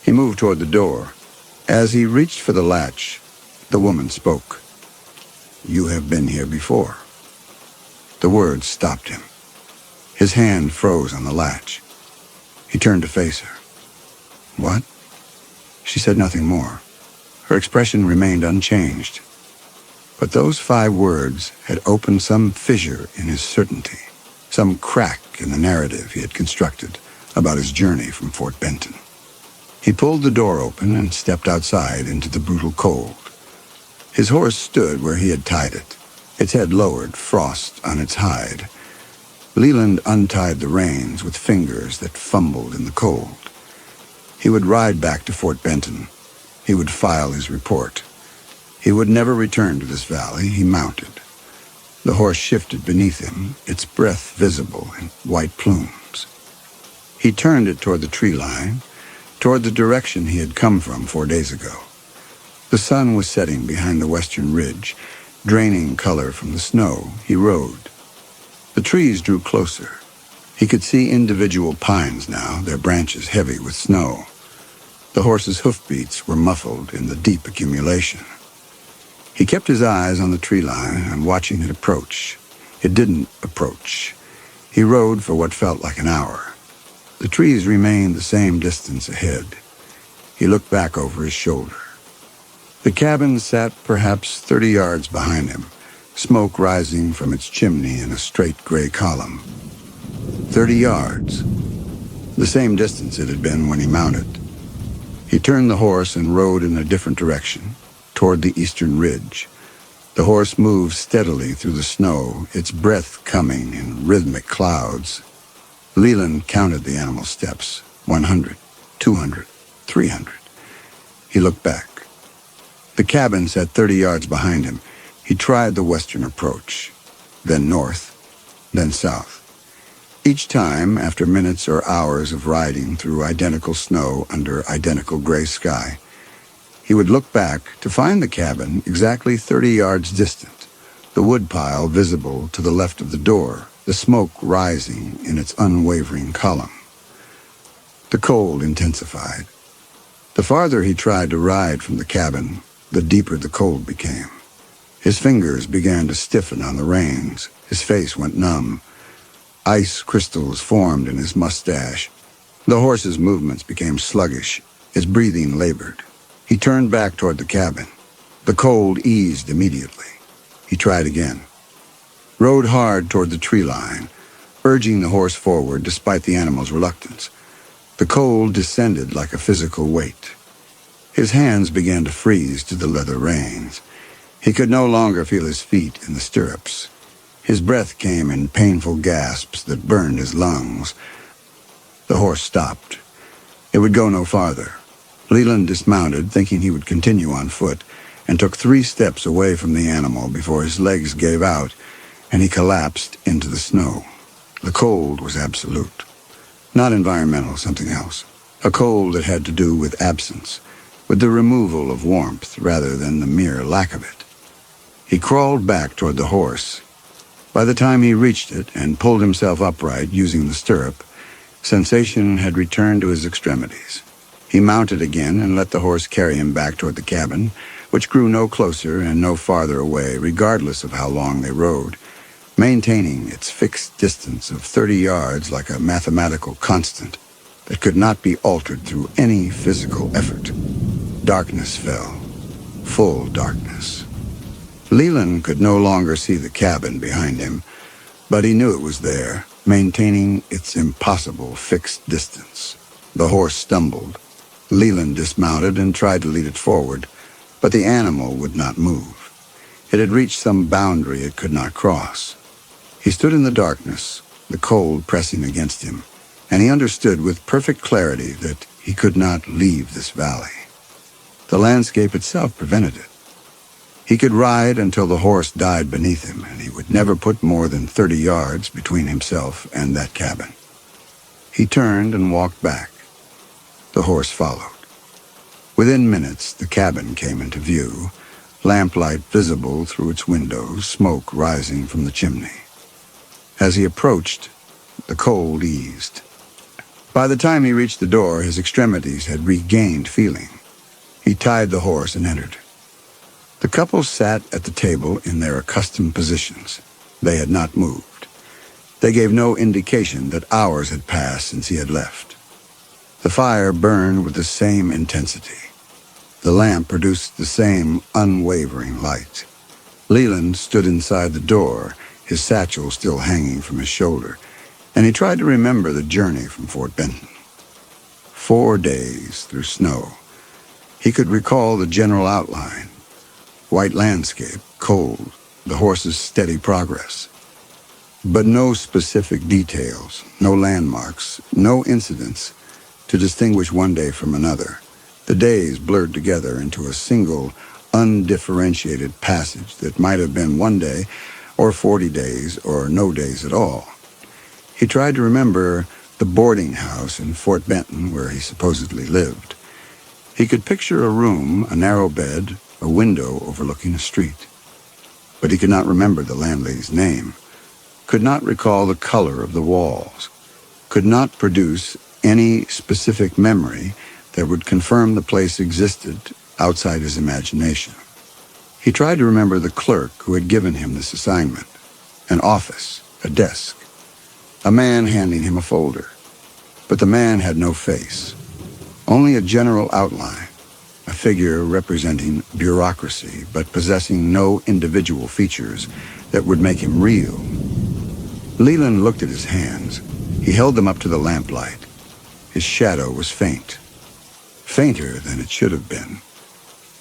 He moved toward the door. As he reached for the latch, the woman spoke. "You have been here before." The words stopped him. His hand froze on the latch. He turned to face her. "What?" She said nothing more. Her expression remained unchanged. But those 5 words had opened some fissure in his certainty, some crack in the narrative he had constructed about his journey from Fort Benton. He pulled the door open and stepped outside into the brutal cold. His horse stood where he had tied it, its head lowered, frost on its hide. Leland untied the reins with fingers that fumbled in the cold. He would ride back to Fort Benton. He would file his report. He would never return to this valley. He mounted. The horse shifted beneath him, its breath visible in white plumes. He turned it toward the tree line, toward the direction he had come from 4 days ago. The sun was setting behind the western ridge, draining color from the snow. He rode. The trees drew closer. He could see individual pines now, their branches heavy with snow. The horse's hoofbeats were muffled in the deep accumulation. He kept his eyes on the tree line and watching it approach. It didn't approach. He rode for what felt like an hour. The trees remained the same distance ahead, He looked back over his shoulder. The cabin sat perhaps 30 yards behind him, smoke rising from its chimney in a straight gray column. 30 yards. The same distance it had been when he mounted. He turned the horse and rode in a different direction, toward the eastern ridge. The horse moved steadily through the snow, its breath coming in rhythmic clouds. Leland counted the animal's steps, 100, 200, 300. He looked back. The cabin sat 30 yards behind him. He tried the western approach, then north, then south. Each time, after minutes or hours of riding through identical snow under identical gray sky, he would look back to find the cabin exactly 30 yards distant, the woodpile visible to the left of the door, the smoke rising in its unwavering column. The cold intensified. The farther he tried to ride from the cabin, the deeper the cold became. His fingers began to stiffen on the reins. His face went numb. Ice crystals formed in his mustache. The horse's movements became sluggish. His breathing labored. He turned back toward the cabin. The cold eased immediately. He tried again. Rode hard toward the tree line, urging the horse forward despite the animal's reluctance. The cold descended like a physical weight. His hands began to freeze to the leather reins. He could no longer feel his feet in the stirrups. His breath came in painful gasps that burned his lungs. The horse stopped. It would go no farther. Leland dismounted, thinking he would continue on foot, and took 3 steps away from the animal before his legs gave out and he collapsed into the snow. The cold was absolute. Not environmental, something else. A cold that had to do with absence, with the removal of warmth rather than the mere lack of it. He crawled back toward the horse. By the time he reached it and pulled himself upright using the stirrup, sensation had returned to his extremities. He mounted again and let the horse carry him back toward the cabin, which grew no closer and no farther away, regardless of how long they rode, maintaining its fixed distance of 30 yards like a mathematical constant that could not be altered through any physical effort. Darkness fell. Full darkness. Leland could no longer see the cabin behind him, but he knew it was there, maintaining its impossible fixed distance. The horse stumbled. Leland dismounted and tried to lead it forward, but the animal would not move. It had reached some boundary it could not cross. He stood in the darkness, the cold pressing against him, and he understood with perfect clarity that he could not leave this valley. The landscape itself prevented it. He could ride until the horse died beneath him, and he would never put more than 30 yards between himself and that cabin. He turned and walked back. The horse followed. Within minutes, the cabin came into view, lamplight visible through its windows, smoke rising from the chimney. As he approached, the cold eased. By the time he reached the door, his extremities had regained feeling. He tied the horse and entered. The couple sat at the table in their accustomed positions. They had not moved. They gave no indication that hours had passed since he had left. The fire burned with the same intensity. The lamp produced the same unwavering light. Leland stood inside the door, his satchel still hanging from his shoulder, and he tried to remember the journey from Fort Benton. 4 days through snow. He could recall the general outline. White landscape, cold, the horse's steady progress. But no specific details, no landmarks, no incidents to distinguish one day from another. The days blurred together into a single, undifferentiated passage that might have been 1 day, or 40 days, or no days at all. He tried to remember the boarding house in Fort Benton where he supposedly lived. He could picture a room, a narrow bed, a window overlooking a street. But he could not remember the landlady's name, could not recall the color of the walls, could not produce any specific memory that would confirm the place existed outside his imagination. He tried to remember the clerk who had given him this assignment, an office, a desk, a man handing him a folder. But the man had no face, Only a general outline, a figure representing bureaucracy but possessing no individual features that would make him real. Leland looked at his hands. He held them up to the lamplight. His shadow was faint, fainter than it should have been.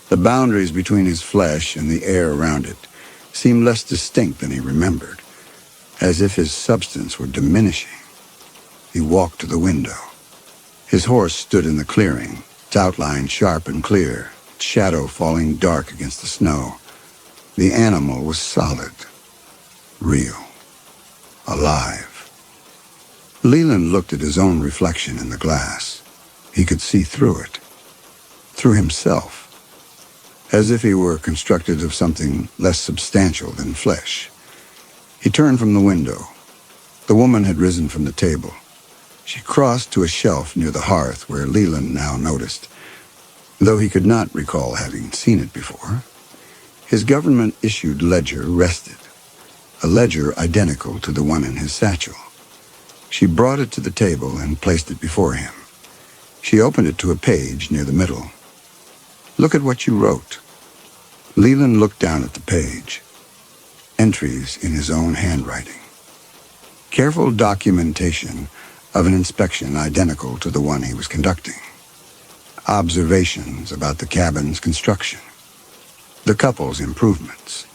The boundaries between his flesh and the air around it seemed less distinct than he remembered, as if his substance were diminishing. He walked to the window. His horse stood in the clearing, its outline sharp and clear, its shadow falling dark against the snow. The animal was solid, real, alive. Leland looked at his own reflection in the glass. He could see through it, through himself, as if he were constructed of something less substantial than flesh. He turned from the window. The woman had risen from the table. She crossed to a shelf near the hearth where Leland now noticed, though he could not recall having seen it before. His government-issued ledger rested, a ledger identical to the one in his satchel. She brought it to the table and placed it before him. She opened it to a page near the middle. "Look at what you wrote." Leland looked down at the page. Entries in his own handwriting. Careful documentation of an inspection identical to the one he was conducting. Observations about the cabin's construction. The couple's improvements.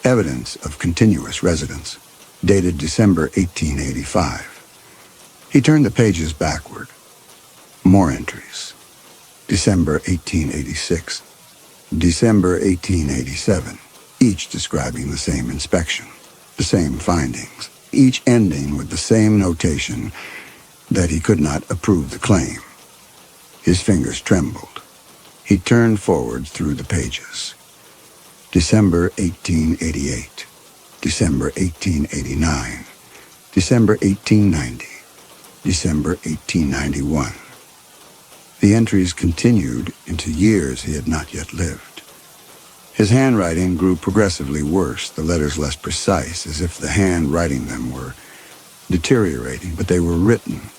Evidence of continuous residence, dated December 1885. He turned the pages backward. More entries. December 1886. December 1887, each describing the same inspection, the same findings, each ending with the same notation that he could not approve the claim. His fingers trembled. He turned forward through the pages. December 1888, December 1889, December 1890, December 1891. The entries continued into years he had not yet lived. His handwriting grew progressively worse, the letters less precise, as if the hand writing them were deteriorating, but they were written,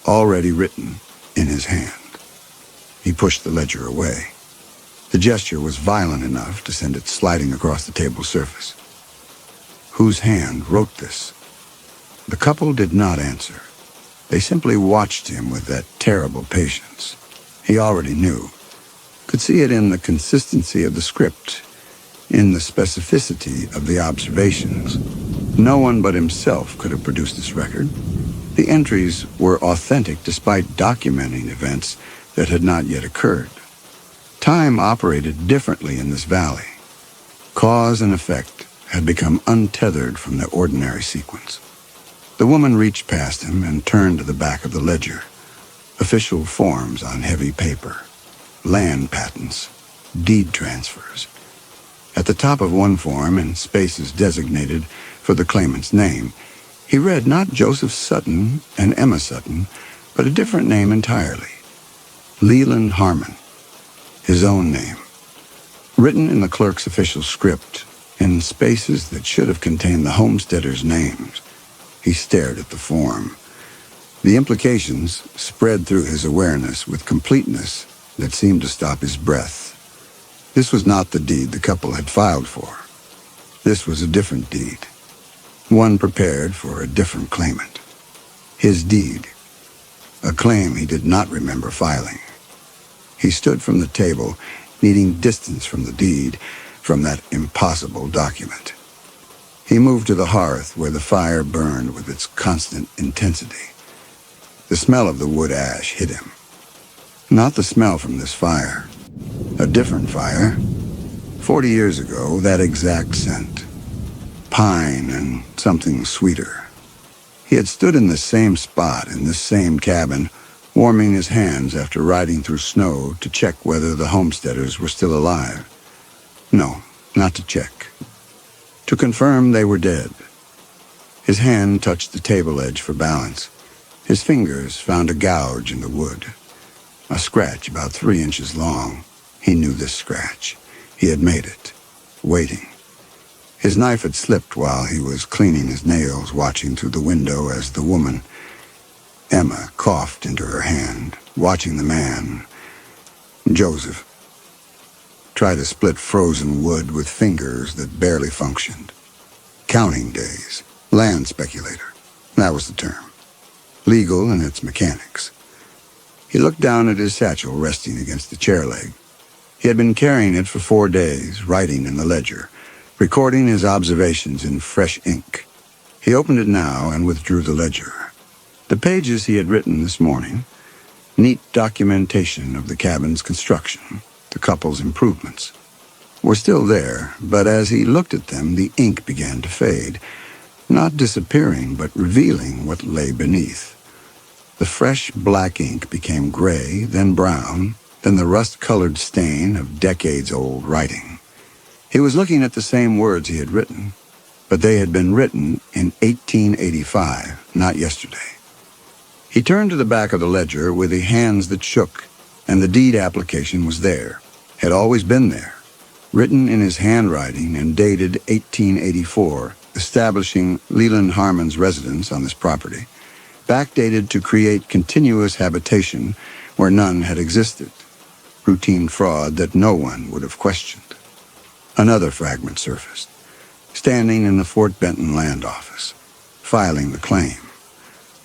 already written, in his hand. He pushed the ledger away. The gesture was violent enough to send it sliding across the table's surface. Whose hand wrote this? The couple did not answer. They simply watched him with that terrible patience. He already knew. Could see it in the consistency of the script, in the specificity of the observations. No one but himself could have produced this record. The entries were authentic despite documenting events that had not yet occurred. Time operated differently in this valley. Cause and effect had become untethered from the ordinary sequence. The woman reached past him and turned to the back of the ledger. Official forms on heavy paper, land patents, deed transfers. At the top of one form, in spaces designated for the claimant's name, he read not Joseph Sutton and Emma Sutton, but a different name entirely. Leland Harmon, his own name. Written in the clerk's official script, in spaces that should have contained the homesteaders' names. He stared at the form. The implications spread through his awareness with completeness that seemed to stop his breath. This was not the deed the couple had filed for. This was a different deed, one prepared for a different claimant. His deed, a claim he did not remember filing. He stood from the table, needing distance from the deed, from that impossible document. He moved to the hearth where the fire burned with its constant intensity. The smell of the wood ash hit him. Not the smell from this fire. A different fire. 40 years ago, that exact scent. Pine and something sweeter. He had stood in the same spot in this same cabin, warming his hands after riding through snow to check whether the homesteaders were still alive. No, not to check. To confirm they were dead. His hand touched the table edge for balance. His fingers found a gouge in the wood. A scratch about 3 inches long. He knew this scratch. He had made it, waiting. His knife had slipped while he was cleaning his nails, watching through the window as the woman... Emma coughed into her hand, watching the man, Joseph, try to split frozen wood with fingers that barely functioned. Counting days. Land speculator. That was the term. Legal in its mechanics. He looked down at his satchel resting against the chair leg. He had been carrying it for 4 days, writing in the ledger, recording his observations in fresh ink. He opened it now and withdrew the ledger. The pages he had written this morning, neat documentation of the cabin's construction, the couple's improvements, were still there, but as he looked at them, the ink began to fade, not disappearing, but revealing what lay beneath. The fresh black ink became gray, then brown, then the rust-colored stain of decades-old writing. He was looking at the same words he had written, but they had been written in 1885, not yesterday. He turned to the back of the ledger with the hands that shook, and the deed application was there, had always been there, written in his handwriting and dated 1884, establishing Leland Harmon's residence on this property, backdated to create continuous habitation where none had existed, routine fraud that no one would have questioned. Another fragment surfaced, standing in the Fort Benton land office, filing the claim.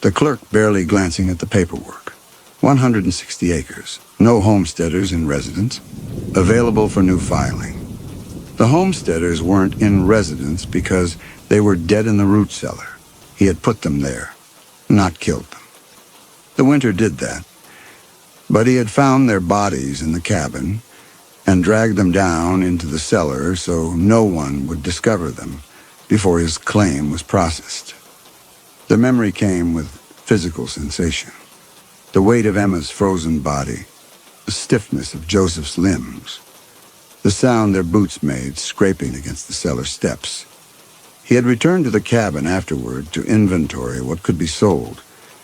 The clerk barely glancing at the paperwork. 160 acres, no homesteaders in residence, available for new filing. The homesteaders weren't in residence because they were dead in the root cellar. He had put them there, not killed them. The winter did that, but he had found their bodies in the cabin and dragged them down into the cellar so no one would discover them before his claim was processed. The memory came with physical sensation. The weight of Emma's frozen body, the stiffness of Joseph's limbs, the sound their boots made scraping against the cellar steps. He had returned to the cabin afterward to inventory what could be sold,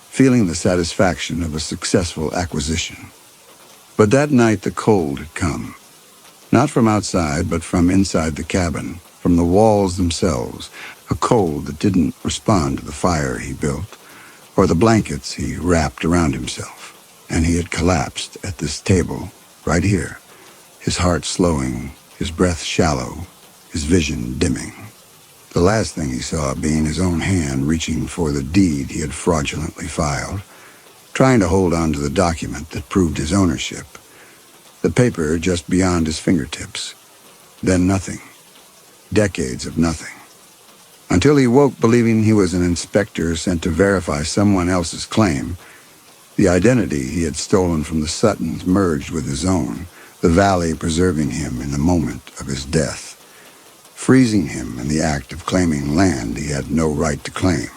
feeling the satisfaction of a successful acquisition. But that night the cold had come. Not from outside, but from inside the cabin, from the walls themselves, a cold that didn't respond to the fire he built, or the blankets he wrapped around himself. And he had collapsed at this table, right here, his heart slowing, his breath shallow, his vision dimming. The last thing he saw being his own hand reaching for the deed he had fraudulently filed, trying to hold on to the document that proved his ownership, the paper just beyond his fingertips. Then nothing. Decades of nothing. Until he woke believing he was an inspector sent to verify someone else's claim. The identity he had stolen from the Suttons merged with his own, the valley preserving him in the moment of his death, freezing him in the act of claiming land he had no right to claim.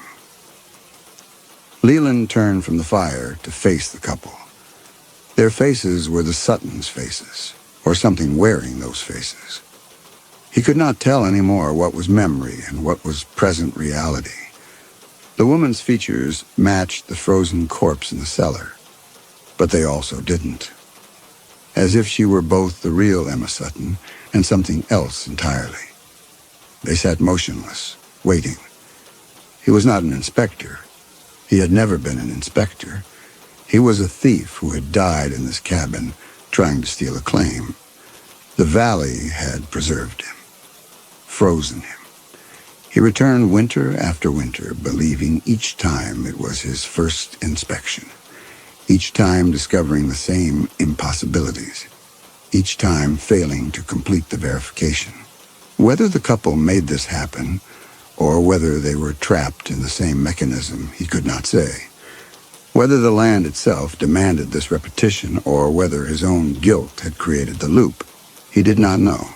Leland turned from the fire to face the couple. Their faces were the Suttons' faces, or something wearing those faces. He could not tell any more what was memory and what was present reality. The woman's features matched the frozen corpse in the cellar, but they also didn't. As if she were both the real Emma Sutton and something else entirely. They sat motionless, waiting. He was not an inspector. He had never been an inspector. He was a thief who had died in this cabin trying to steal a claim. The valley had preserved him, frozen him. He returned winter after winter, believing each time it was his first inspection, each time discovering the same impossibilities, each time failing to complete the verification. Whether the couple made this happen, or whether they were trapped in the same mechanism, he could not say. Whether the land itself demanded this repetition, or whether his own guilt had created the loop, he did not know.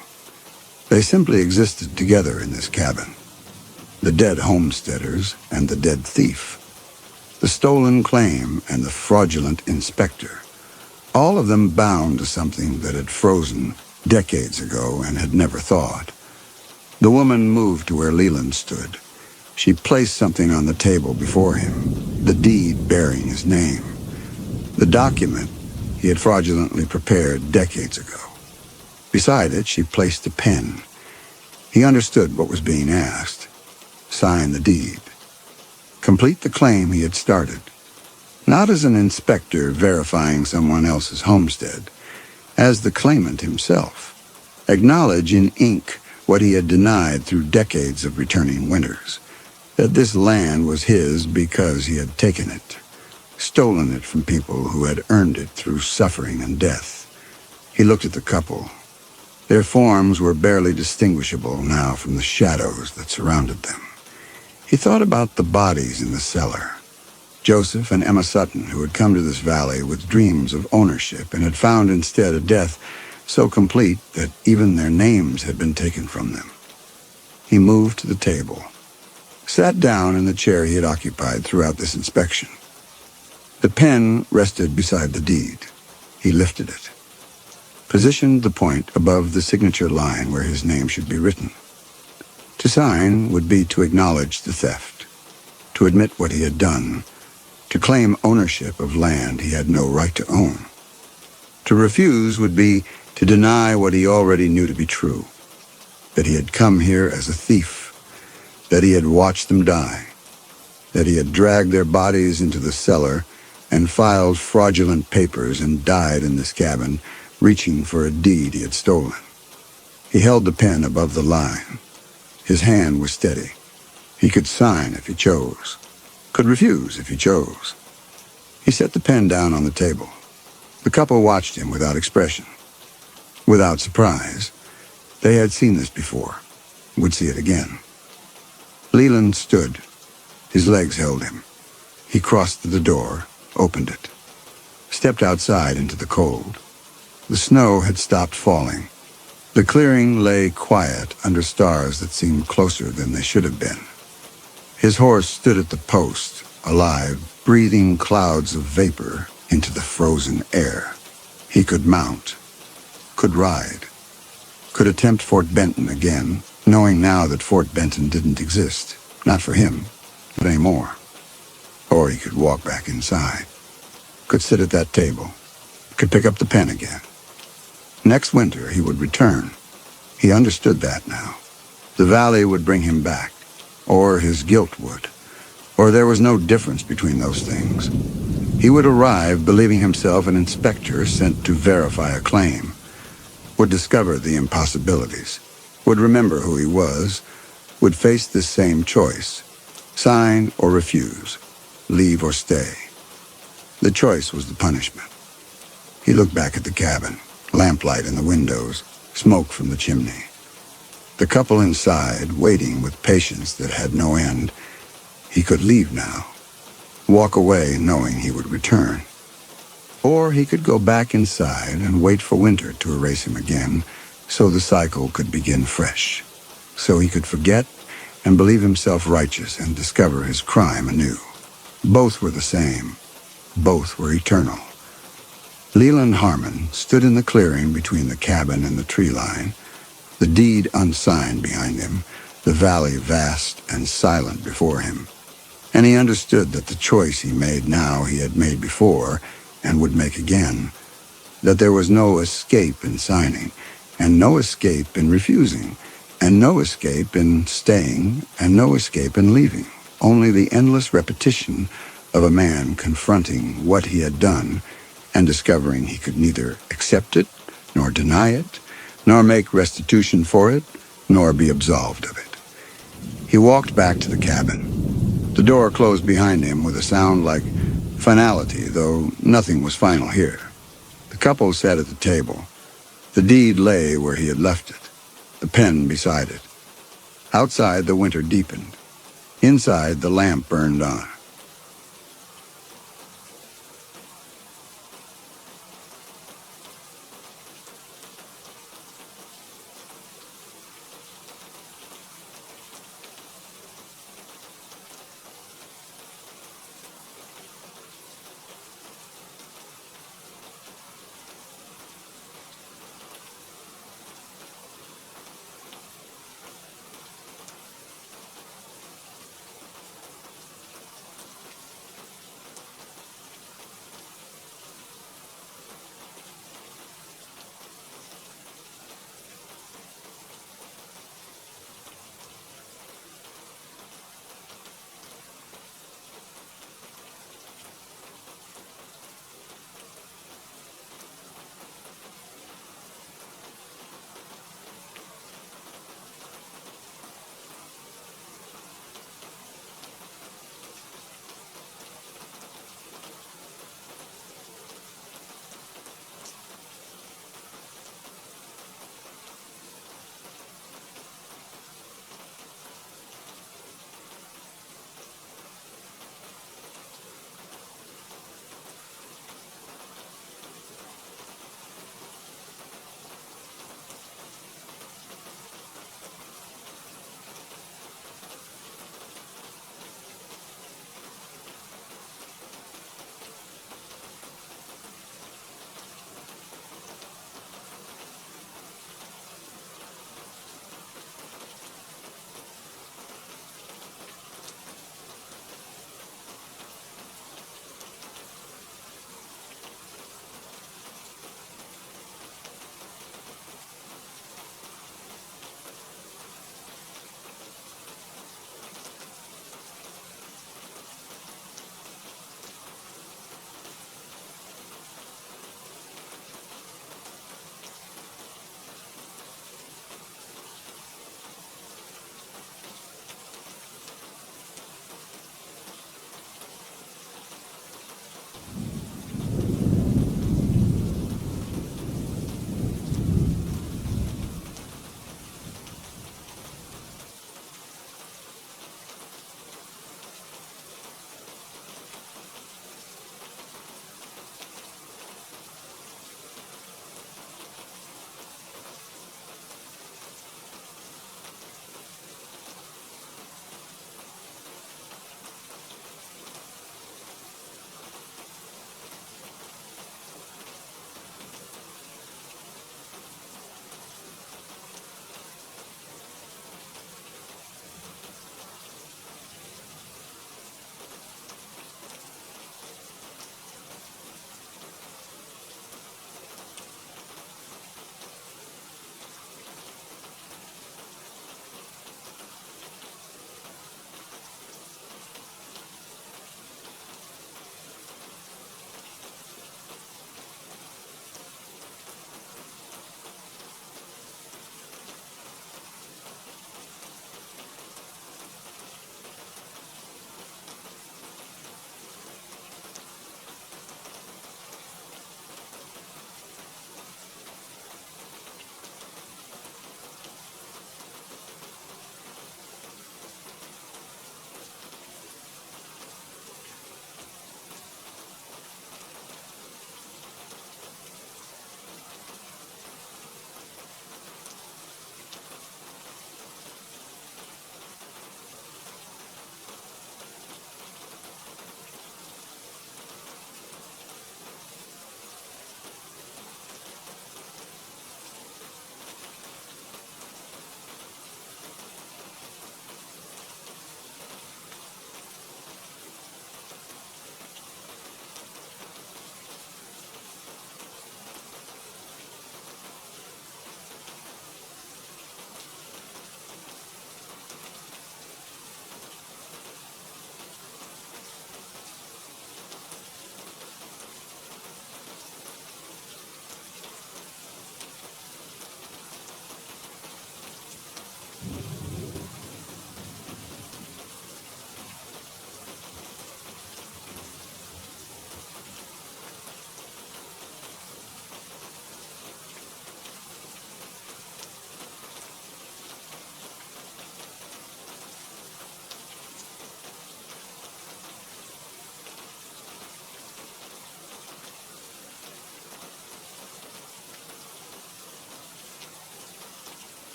They simply existed together in this cabin. The dead homesteaders and the dead thief. The stolen claim and the fraudulent inspector. All of them bound to something that had frozen decades ago and had never thawed. The woman moved to where Leland stood. She placed something on the table before him, the deed bearing his name. The document he had fraudulently prepared decades ago. Beside it, she placed a pen. He understood what was being asked. Sign the deed. Complete the claim he had started. Not as an inspector verifying someone else's homestead, as the claimant himself. Acknowledge in ink what he had denied through decades of returning winters, that this land was his because he had taken it, stolen it from people who had earned it through suffering and death. He looked at the couple. Their forms were barely distinguishable now from the shadows that surrounded them. He thought about the bodies in the cellar. Joseph and Emma Sutton, who had come to this valley with dreams of ownership and had found instead a death so complete that even their names had been taken from them. He moved to the table, sat down in the chair he had occupied throughout this inspection. The pen rested beside the deed. He lifted it, positioned the point above the signature line where his name should be written. To sign would be to acknowledge the theft, to admit what he had done, to claim ownership of land he had no right to own. To refuse would be to deny what he already knew to be true, that he had come here as a thief, that he had watched them die, that he had dragged their bodies into the cellar and filed fraudulent papers and died in this cabin, reaching for a deed he had stolen. He held the pen above the line. His hand was steady. He could sign if he chose, could refuse if he chose. He set the pen down on the table. The couple watched him without expression, without surprise. They had seen this before, would see it again. Leland stood. His legs held him. He crossed to the door, opened it, stepped outside into the cold. The snow had stopped falling. The clearing lay quiet under stars that seemed closer than they should have been. His horse stood at the post, alive, breathing clouds of vapor into the frozen air. He could mount, could ride, could attempt Fort Benton again, knowing now that Fort Benton didn't exist, not for him, but anymore. Or he could walk back inside, could sit at that table, could pick up the pen again. Next winter he would return. He understood that now. The valley would bring him back, or his guilt would, or there was no difference between those things. He would arrive believing himself an inspector sent to verify a claim, would discover the impossibilities, would remember who he was, would face this same choice, sign or refuse, leave or stay. The choice was the punishment. He looked back at the cabin, lamplight in the windows, smoke from the chimney. The couple inside, waiting with patience that had no end. He could leave now, walk away knowing he would return. Or he could go back inside and wait for winter to erase him again, so the cycle could begin fresh, so he could forget and believe himself righteous and discover his crime anew. Both were the same. Both were eternal. Leland Harmon stood in the clearing between the cabin and the tree line, the deed unsigned behind him, the valley vast and silent before him. And he understood that the choice he made now he had made before and would make again, that there was no escape in signing, and no escape in refusing, and no escape in staying, and no escape in leaving, only the endless repetition of a man confronting what he had done and discovering he could neither accept it, nor deny it, nor make restitution for it, nor be absolved of it. He walked back to the cabin. The door closed behind him with a sound like finality, though nothing was final here. The couple sat at the table. The deed lay where he had left it, the pen beside it. Outside, the winter deepened. Inside, the lamp burned on.